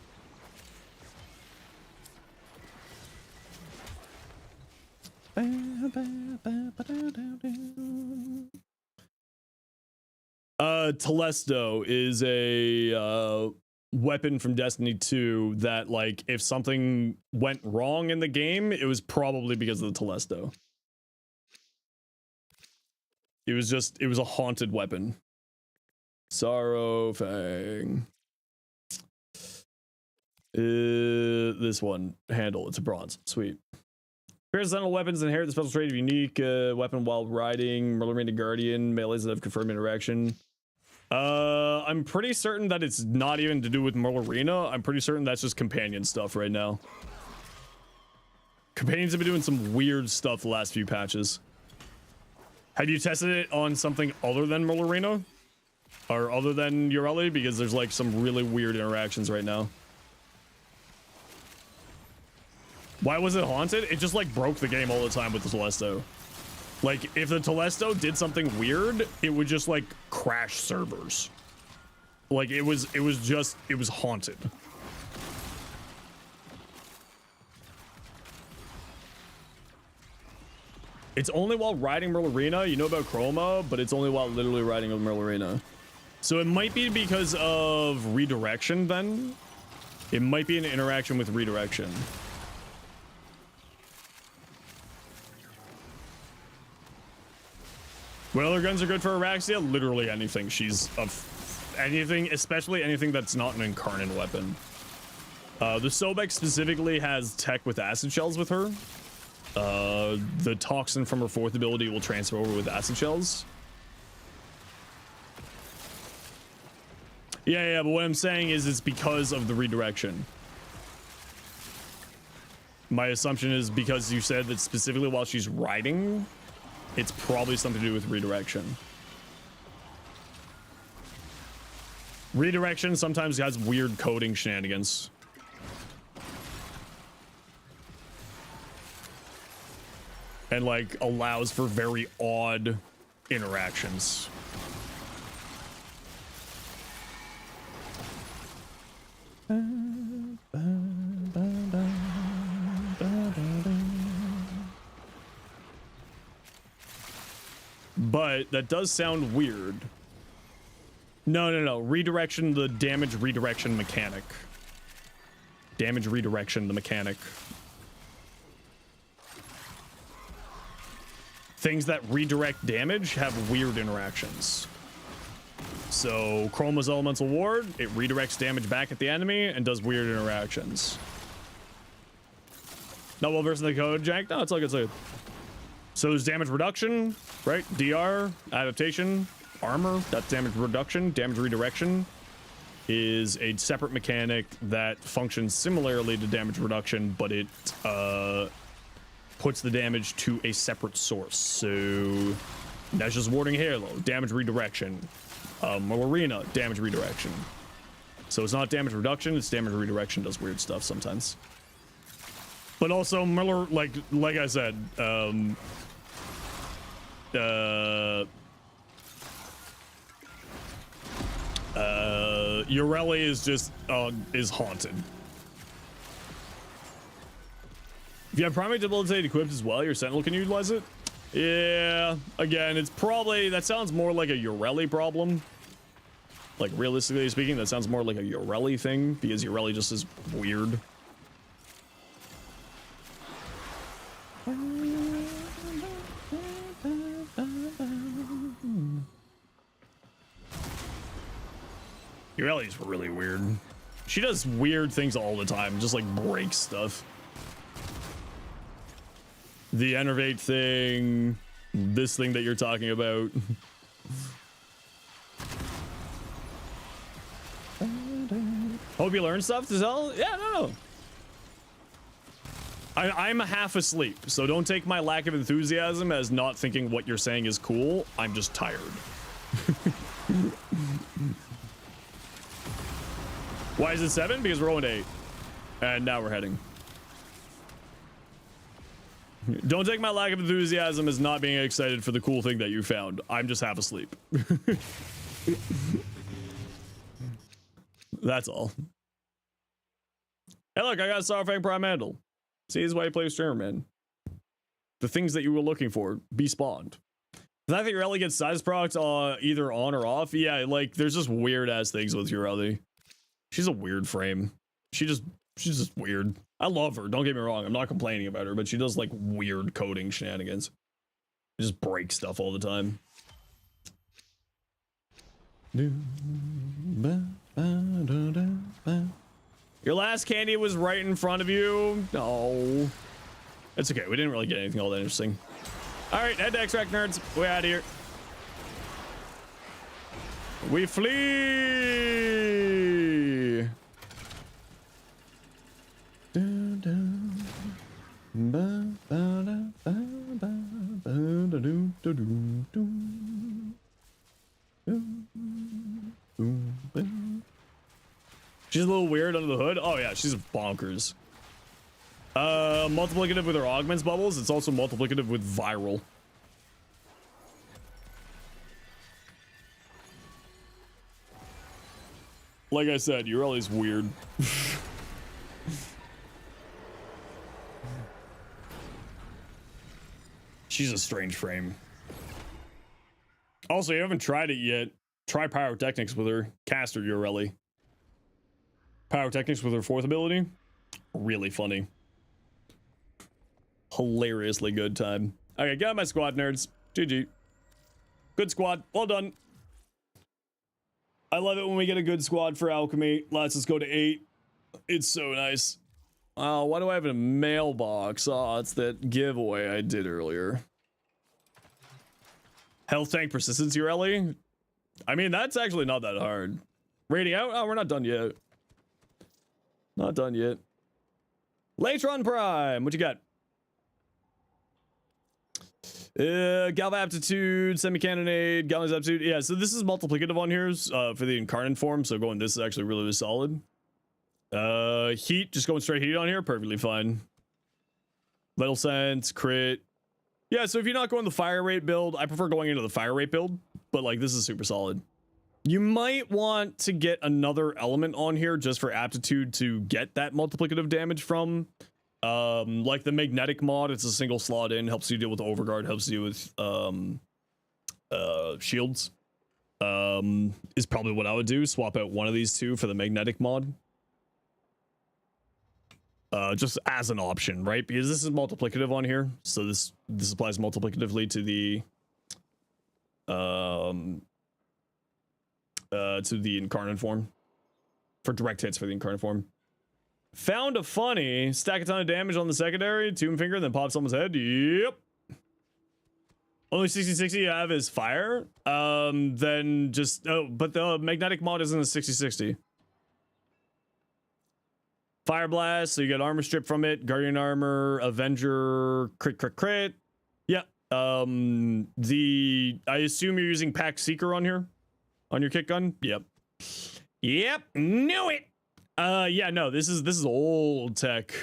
S1: Telesto is a weapon from Destiny 2 that, like, if something went wrong in the game, it was probably because of the Telesto. It was a haunted weapon. Sorrowfang. This one handle, it's a bronze. Sweet. Horizontal weapons inherit the special trait of unique weapon while riding Merlin Guardian melees that have confirmed interaction. I'm pretty certain that it's not even to do with Merlina. I'm pretty certain that's just companion stuff right now. Companions have been doing some weird stuff the last few patches. Have you tested it on something other than Merlina? Or other than Ureli? Because there's like some really weird interactions right now. Why was it haunted? It just like broke the game all the time with the Telesto. Like, if the Telesto did something weird, it would just like crash servers. Like, it was haunted. It's only while riding Merlina. You know about Chroma, but it's only while literally riding a Merlina. So it might be because of redirection then. It might be an interaction with redirection. What other guns are good for Araxia? Literally anything. She's anything, especially anything that's not an incarnate weapon. The Sobek specifically has tech with acid shells with her. the toxin from her fourth ability will transfer over with acid shells. Yeah, but what I'm saying is it's because of the redirection. My assumption is because you said that specifically while she's riding, it's probably something to do with redirection. Redirection sometimes has weird coding shenanigans. And like allows for very odd interactions. But that does sound weird. No. Redirection, the damage redirection mechanic. Damage redirection, the mechanic. Things that redirect damage have weird interactions. So Chroma's Elemental Ward, it redirects damage back at the enemy and does weird interactions. Not well versed in the code, Jack? No, it's all good, it's all good. So there's damage reduction, right? DR, adaptation, armor, that's damage reduction. Damage redirection is a separate mechanic that functions similarly to damage reduction, but it puts the damage to a separate source. So that's just warding Halo, damage redirection. Arena, damage redirection. So it's not damage reduction, it's damage redirection, does weird stuff sometimes. But also Miller, like I said, Ureli is just is haunted. If you have primate debilitate equipped as well, your sentinel can utilize it. Yeah, again, it's probably, that sounds more like a Ureli problem. Like realistically speaking, that sounds more like a Ureli thing because Ureli just is weird. Ureli's really weird. She does weird things all the time, just like breaks stuff. The enervate thing, this thing that you're talking about. Hope you learned stuff to tell? Yeah, no. I'm half asleep, so don't take my lack of enthusiasm as not thinking what you're saying is cool. I'm just tired. Why is it 7? Because we're going to 8. And now we're heading. Don't take my lack of enthusiasm as not being excited for the cool thing that you found. I'm just half asleep. That's all. Hey, look, I got Starfang Prime Handle. See, this is why you play streamer, man. The things that you were looking for be spawned. The fact that Ureli gets size procs either on or off, yeah, like there's just weird ass things with Ureli. She's a weird frame. She's just weird. I love her, don't get me wrong. I'm not complaining about her, but she does like weird coding shenanigans. She just breaks stuff all the time. Your last candy was right in front of you. No. It's okay. We didn't really get anything all that interesting. All right, head to extract nerds. We're out of here. We flee. She's a little weird under the hood. Oh yeah, she's bonkers. Multiplicative with her augments bubbles. It's also multiplicative with viral. Like I said, Ureli's weird. She's a strange frame. Also, you haven't tried it yet. Try Pyrotechnics with her. Caster Ureli. Pyrotechnics with her fourth ability. Really funny. Hilariously good time. Okay, get out my squad, nerds. GG. Good squad. Well done. I love it when we get a good squad for alchemy. Let's just go to 8. It's so nice. Oh, why do I have a mailbox? Oh, it's that giveaway I did earlier. Health tank persistence Rally? I mean, that's actually not that hard. Rating out? Oh, we're not done yet. Not done yet. Latron Prime, what you got? Galva Aptitude, Semi-Cannonade, Galva's Aptitude. Yeah, so this is multiplicative on here for the Incarnate form, so going this is actually really, really solid. Heat, just going straight heat on here, perfectly fine. Vital Sense, crit. Yeah, so if you're not going the fire rate build, I prefer going into the fire rate build, but like this is super solid. You might want to get another element on here just for aptitude to get that multiplicative damage from. Like the magnetic mod, it's a single slot in, helps you deal with overguard, helps you with shields. Is probably what I would do. Swap out one of these two for the magnetic mod. Just as an option, right? Because this is multiplicative on here, so this applies multiplicatively to the incarnate form for direct hits for the incarnate form. Found a funny stack a ton of damage on the secondary, tomb finger, then pop someone's head. Yep. Only 60-60 you have is fire. Then just but the magnetic mod isn't a 60-60. Fire blast, so you get armor strip from it, guardian armor, avenger, crit. Yeah. I assume you're using pack seeker on here, on your kick gun. Yep. Knew it. Yeah, no, this is old tech.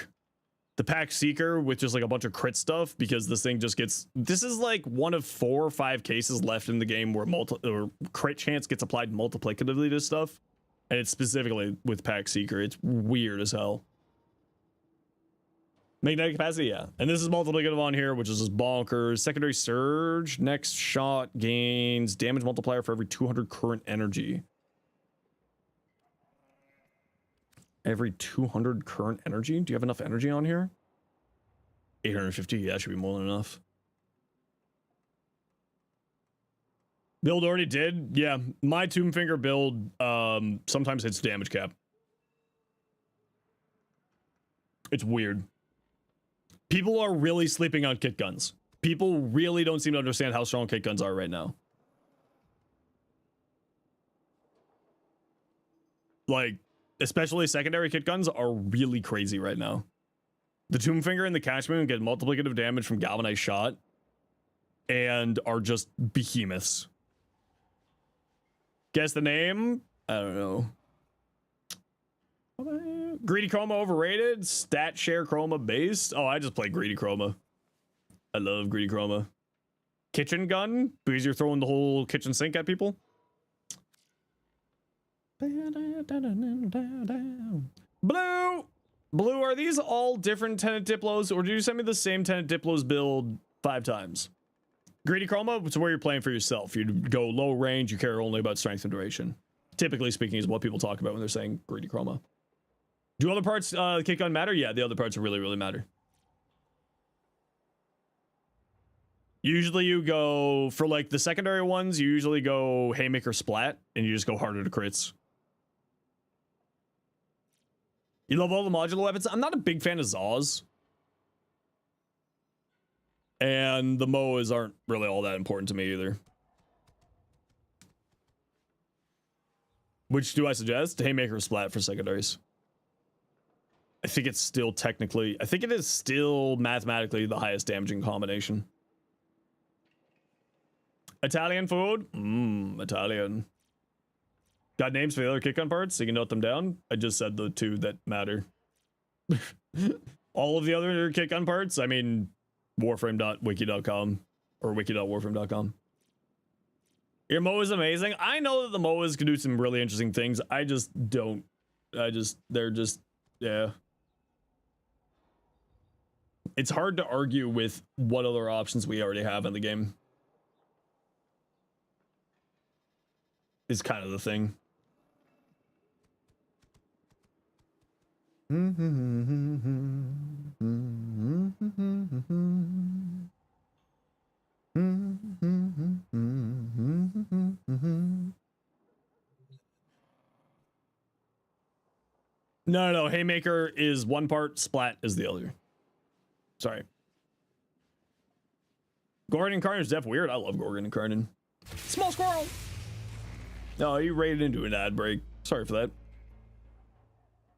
S1: The pack seeker with just like a bunch of crit stuff, because this thing just gets, this is like one of 4 or 5 cases left in the game where crit chance gets applied multiplicatively to stuff. And it's specifically with pack seeker. It's weird as hell. Magnetic capacity, yeah. And this is multiplicative on here, which is just bonkers. Secondary surge, next shot gains damage multiplier for every 200 current energy. Every 200 current energy? Do you have enough energy on here? 850, yeah, that should be more than enough. Build already did? Yeah, my Tomb Finger build sometimes hits damage cap. It's weird. People are really sleeping on kit guns. People really don't seem to understand how strong kit guns are right now. Like, especially secondary kit guns are really crazy right now. The Tomb Finger and the Cash Moon get multiplicative damage from galvanized shot and are just behemoths. Guess the name? I don't know. Greedy Chroma overrated? Stat share Chroma based? Oh, I just play Greedy Chroma. I love Greedy Chroma. Kitchen gun? Because you're throwing the whole kitchen sink at people? Blue! Blue, are these all different Tenet Diplos, or do you send me the same Tenet Diplos build 5 times? Greedy Chroma, it's where you're playing for yourself. You go low range, you care only about strength and duration. Typically speaking is what people talk about when they're saying Greedy Chroma. Do other parts the kick gun matter? Yeah, the other parts really, really matter. Usually you go, for like the secondary ones, you usually go Haymaker Splat, and you just go harder to crits. You love all the modular weapons? I'm not a big fan of Zaws. And the MOAs aren't really all that important to me either. Which do I suggest? Haymaker Splat for secondaries. I think it's still technically, I think it is still mathematically the highest damaging combination. Italian food? Italian. Got names for the other kick gun parts so you can note them down? I just said the 2 that matter. All of the other kick gun parts? I mean, warframe.wiki.com or wiki.warframe.com. Your MOA is amazing. I know that the MOAs can do some really interesting things. I just don't. They're just, yeah. It's hard to argue with what other options we already have in the game. Is kind of the thing. No. Haymaker is one part, Splat is the other. Sorry. Gorgon and Karn is def weird. I love Gorgon and Karn. Small squirrel. No, you raided into an ad break. Sorry for that.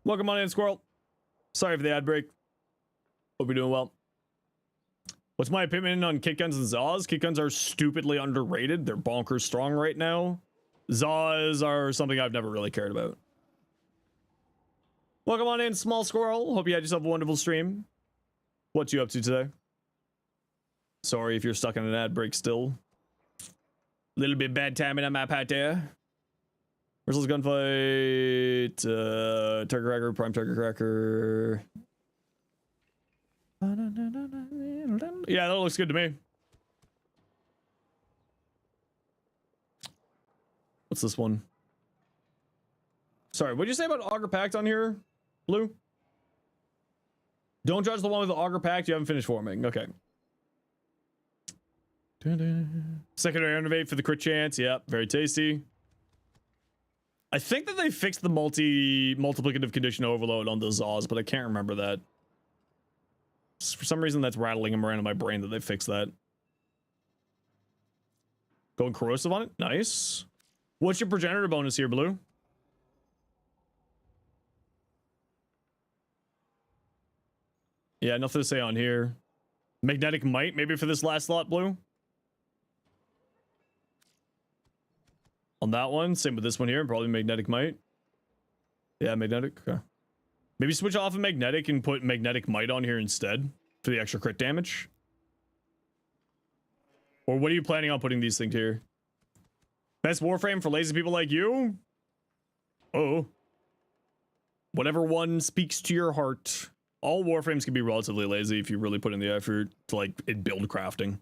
S1: Welcome on in, squirrel. Sorry for the ad break. Hope you're doing well. What's my opinion on kit guns and Zaws? Kit guns are stupidly underrated. They're bonkers strong right now. Zaws are something I've never really cared about. Welcome on in, small squirrel. Hope you had yourself a wonderful stream. What you up to today? Sorry if you're stuck in an ad break still. Little bit bad timing on my part there. Merciless gunfight. Turkey cracker, prime turkey cracker. Yeah, that looks good to me. What's this one? Sorry, what'd you say about Augur Pact on here, Blue? Don't judge the one with the Augur Pact. You haven't finished forming. Okay. Secondary innovate for the crit chance. Yep, very tasty. I think that they fixed the multiplicative condition overload on the Zaws, but I can't remember that. For some reason, that's rattling them around in my brain that they fixed that. Going corrosive on it. Nice. What's your progenitor bonus here, Blue? Yeah, nothing to say on here. Magnetic might, maybe for this last slot, Blue. On that one, same with this one here, probably magnetic might. Yeah, magnetic. Okay. Maybe switch off of magnetic and put magnetic might on here instead for the extra crit damage. Or what are you planning on putting these things here? Best Warframe for lazy people like you? Oh. Whatever one speaks to your heart. All Warframes can be relatively lazy if you really put in the effort to like build crafting.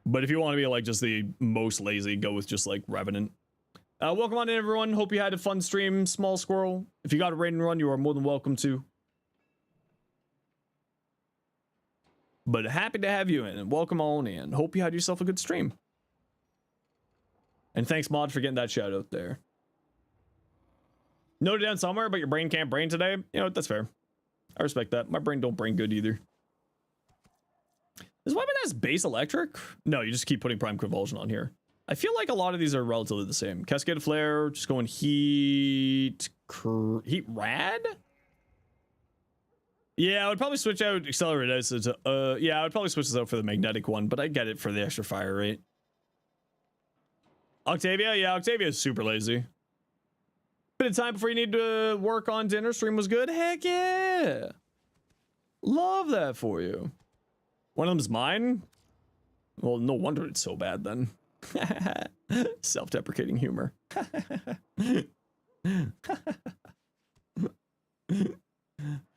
S1: But if you want to be like just the most lazy, go with just like Revenant. Welcome on in, everyone. Hope you had a fun stream, Small Squirrel. If you got a raid and run, you are more than welcome to. But happy to have you in, and welcome on in. Hope you had yourself a good stream. And thanks, Mod, for getting that shout out there. Note it down somewhere, but your brain can't brain today. You know, that's fair. I respect that. My brain don't brain good either. This weapon has base electric? No, you just keep putting prime convulsion on here. I feel like a lot of these are relatively the same. Cascade flare, just going heat rad? Yeah, I would probably switch out accelerate ice. Yeah, I would probably switch this out for the magnetic one, but I get it for the extra fire rate. Octavia? Yeah, Octavia is super lazy. Bit of time before you need to work on dinner. Stream was good. Heck yeah. Love that for you. One of them's mine? Well, no wonder it's so bad then. Self-deprecating humor.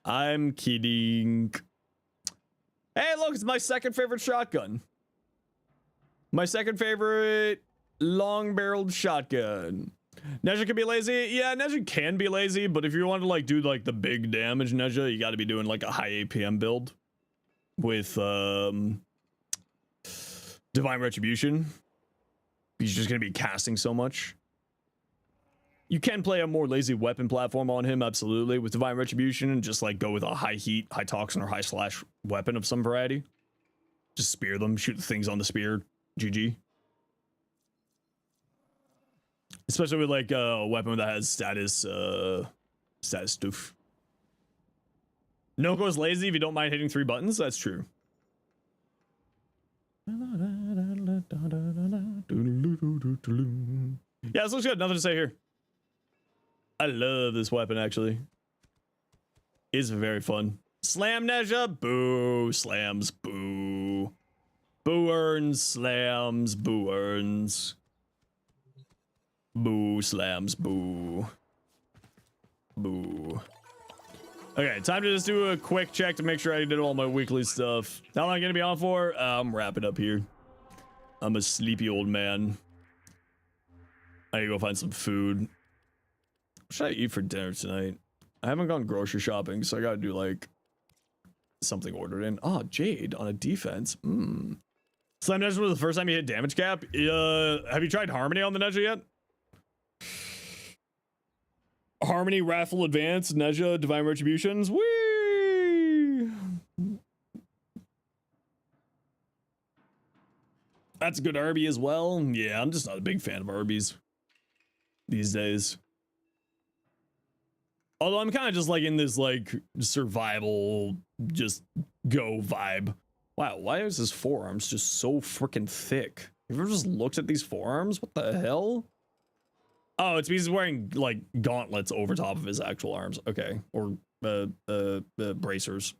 S1: I'm kidding. Hey, look, it's my second favorite shotgun. My second favorite long-barreled shotgun. Nezha can be lazy. Yeah, Nezha can be lazy, but if you want to like do like the big damage Nezha, you got to be doing like a high APM build with Divine Retribution. He's just going to be casting so much. You can play a more lazy weapon platform on him, absolutely, with Divine Retribution, and just like go with a high heat, high toxin, or high slash weapon of some variety. Just spear them, shoot the things on the spear. GG. Especially with like a weapon that has status stuff. Noko's lazy if you don't mind hitting 3 buttons. That's true. Yeah, this looks good. Nothing to say here. I love this weapon, actually. It's very fun. Slam Nezha. Boo. Slams. Boo. Boo earns. Slams. Boo earns. Boo. Slams. Boo. Boo. Okay, time to just do a quick check to make sure I did all my weekly stuff. How long am I gonna be on for? I'm wrapping up here. I'm a sleepy old man. I need to go find some food. What should I eat for dinner tonight? I haven't gone grocery shopping, so I gotta do like something ordered in. Oh, Jade on a defense. Slam Nezha was the first time you hit damage cap. Have you tried Harmony on the Nezha yet? Harmony, Wrathful Advance, Neja, Divine Retributions. Whee! That's a good Arby as well. Yeah, I'm just not a big fan of Arby's these days. Although I'm kind of just like in this like survival, just go vibe. Wow, why is his forearms just so freaking thick? Have you ever just looked at these forearms? What the hell? Oh, it's because he's wearing like gauntlets over top of his actual arms. Okay, or bracers.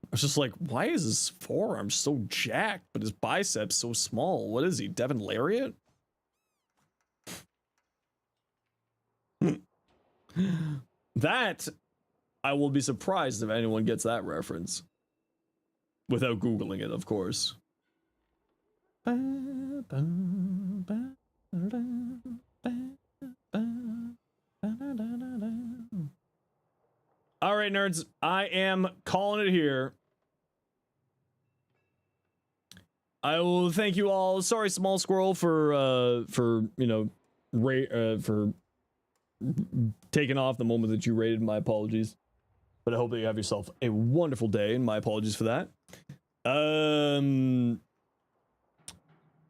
S1: I was just like, why is his forearm so jacked, but his biceps so small? What is he, Devin Lariat? That, I will be surprised if anyone gets that reference. Without Googling it, of course. All right, nerds, I am calling it here. I will thank you all. Sorry, Small Squirrel, for you know, for taking off the moment that you rated. My apologies, but I hope that you have yourself a wonderful day, and my apologies for that.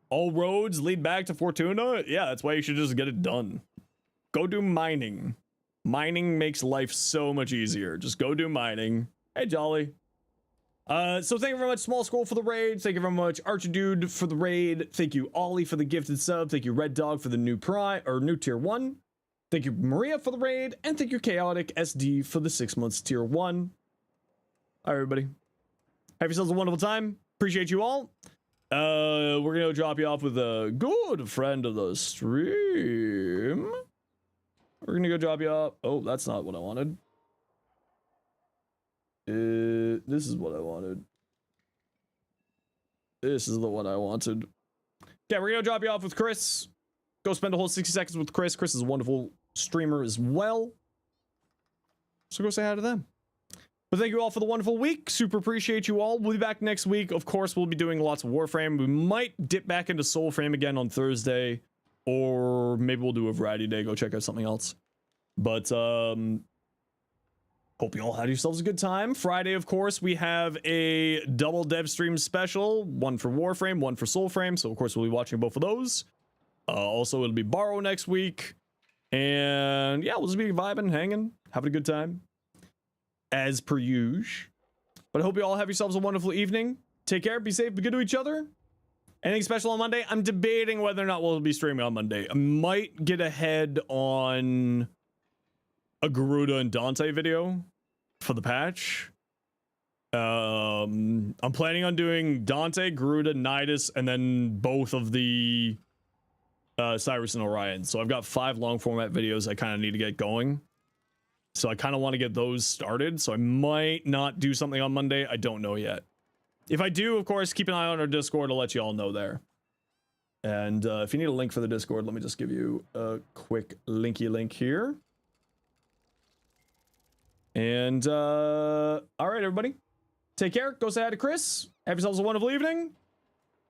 S1: All roads lead back to Fortuna. Yeah, that's why you should just get it done. Go do mining. Mining makes life so much easier. Just go do mining. Hey, Jolly. So thank you very much, Small Skull, for the raid. Thank you very much, Archerdude, for the raid. Thank you, Ollie, for the gifted sub. Thank you, Red Dog, for the new new tier 1. Thank you, Maria, for the raid. And thank you, Chaotic SD, for the 6 months tier 1. All right, everybody. Have yourselves a wonderful time. Appreciate you all. We're gonna drop you off with a good friend of the stream. We're gonna go drop you off. Oh, that's not what I wanted. This is what I wanted. This is the one I wanted. Yeah, we're gonna drop you off with Chris. Go spend a whole 60 seconds with Chris. Chris is a wonderful streamer as well. So go say hi to them. But thank you all for the wonderful week. Super appreciate you all. We'll be back next week. Of course, we'll be doing lots of Warframe. We might dip back into Soulframe again on Thursday. Or maybe we'll do a variety day. Go check out something else. But, hope you all had yourselves a good time. Friday, of course, we have a double dev stream special. One for Warframe, one for Soulframe. So, of course, we'll be watching both of those. Also, it'll be Borrow next week. And, yeah, we'll just be vibing, hanging, having a good time. As per usual. But I hope you all have yourselves a wonderful evening. Take care, be safe, be good to each other. Anything special on Monday? I'm debating whether or not we'll be streaming on Monday. I might get ahead on a Garuda and Dante video for the patch. I'm planning on doing Dante, Garuda, Nidus, and then both of the Cyrus and Orion. So I've got 5 long format videos I kind of need to get going. So I kind of want to get those started. So I might not do something on Monday. I don't know yet. If I do, of course, keep an eye on our Discord. I'll let you all know there. And if you need a link for the Discord, let me just give you a quick linky link here. And all right, everybody. Take care. Go say hi to Chris. Have yourselves a wonderful evening.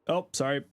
S1: Oh, sorry.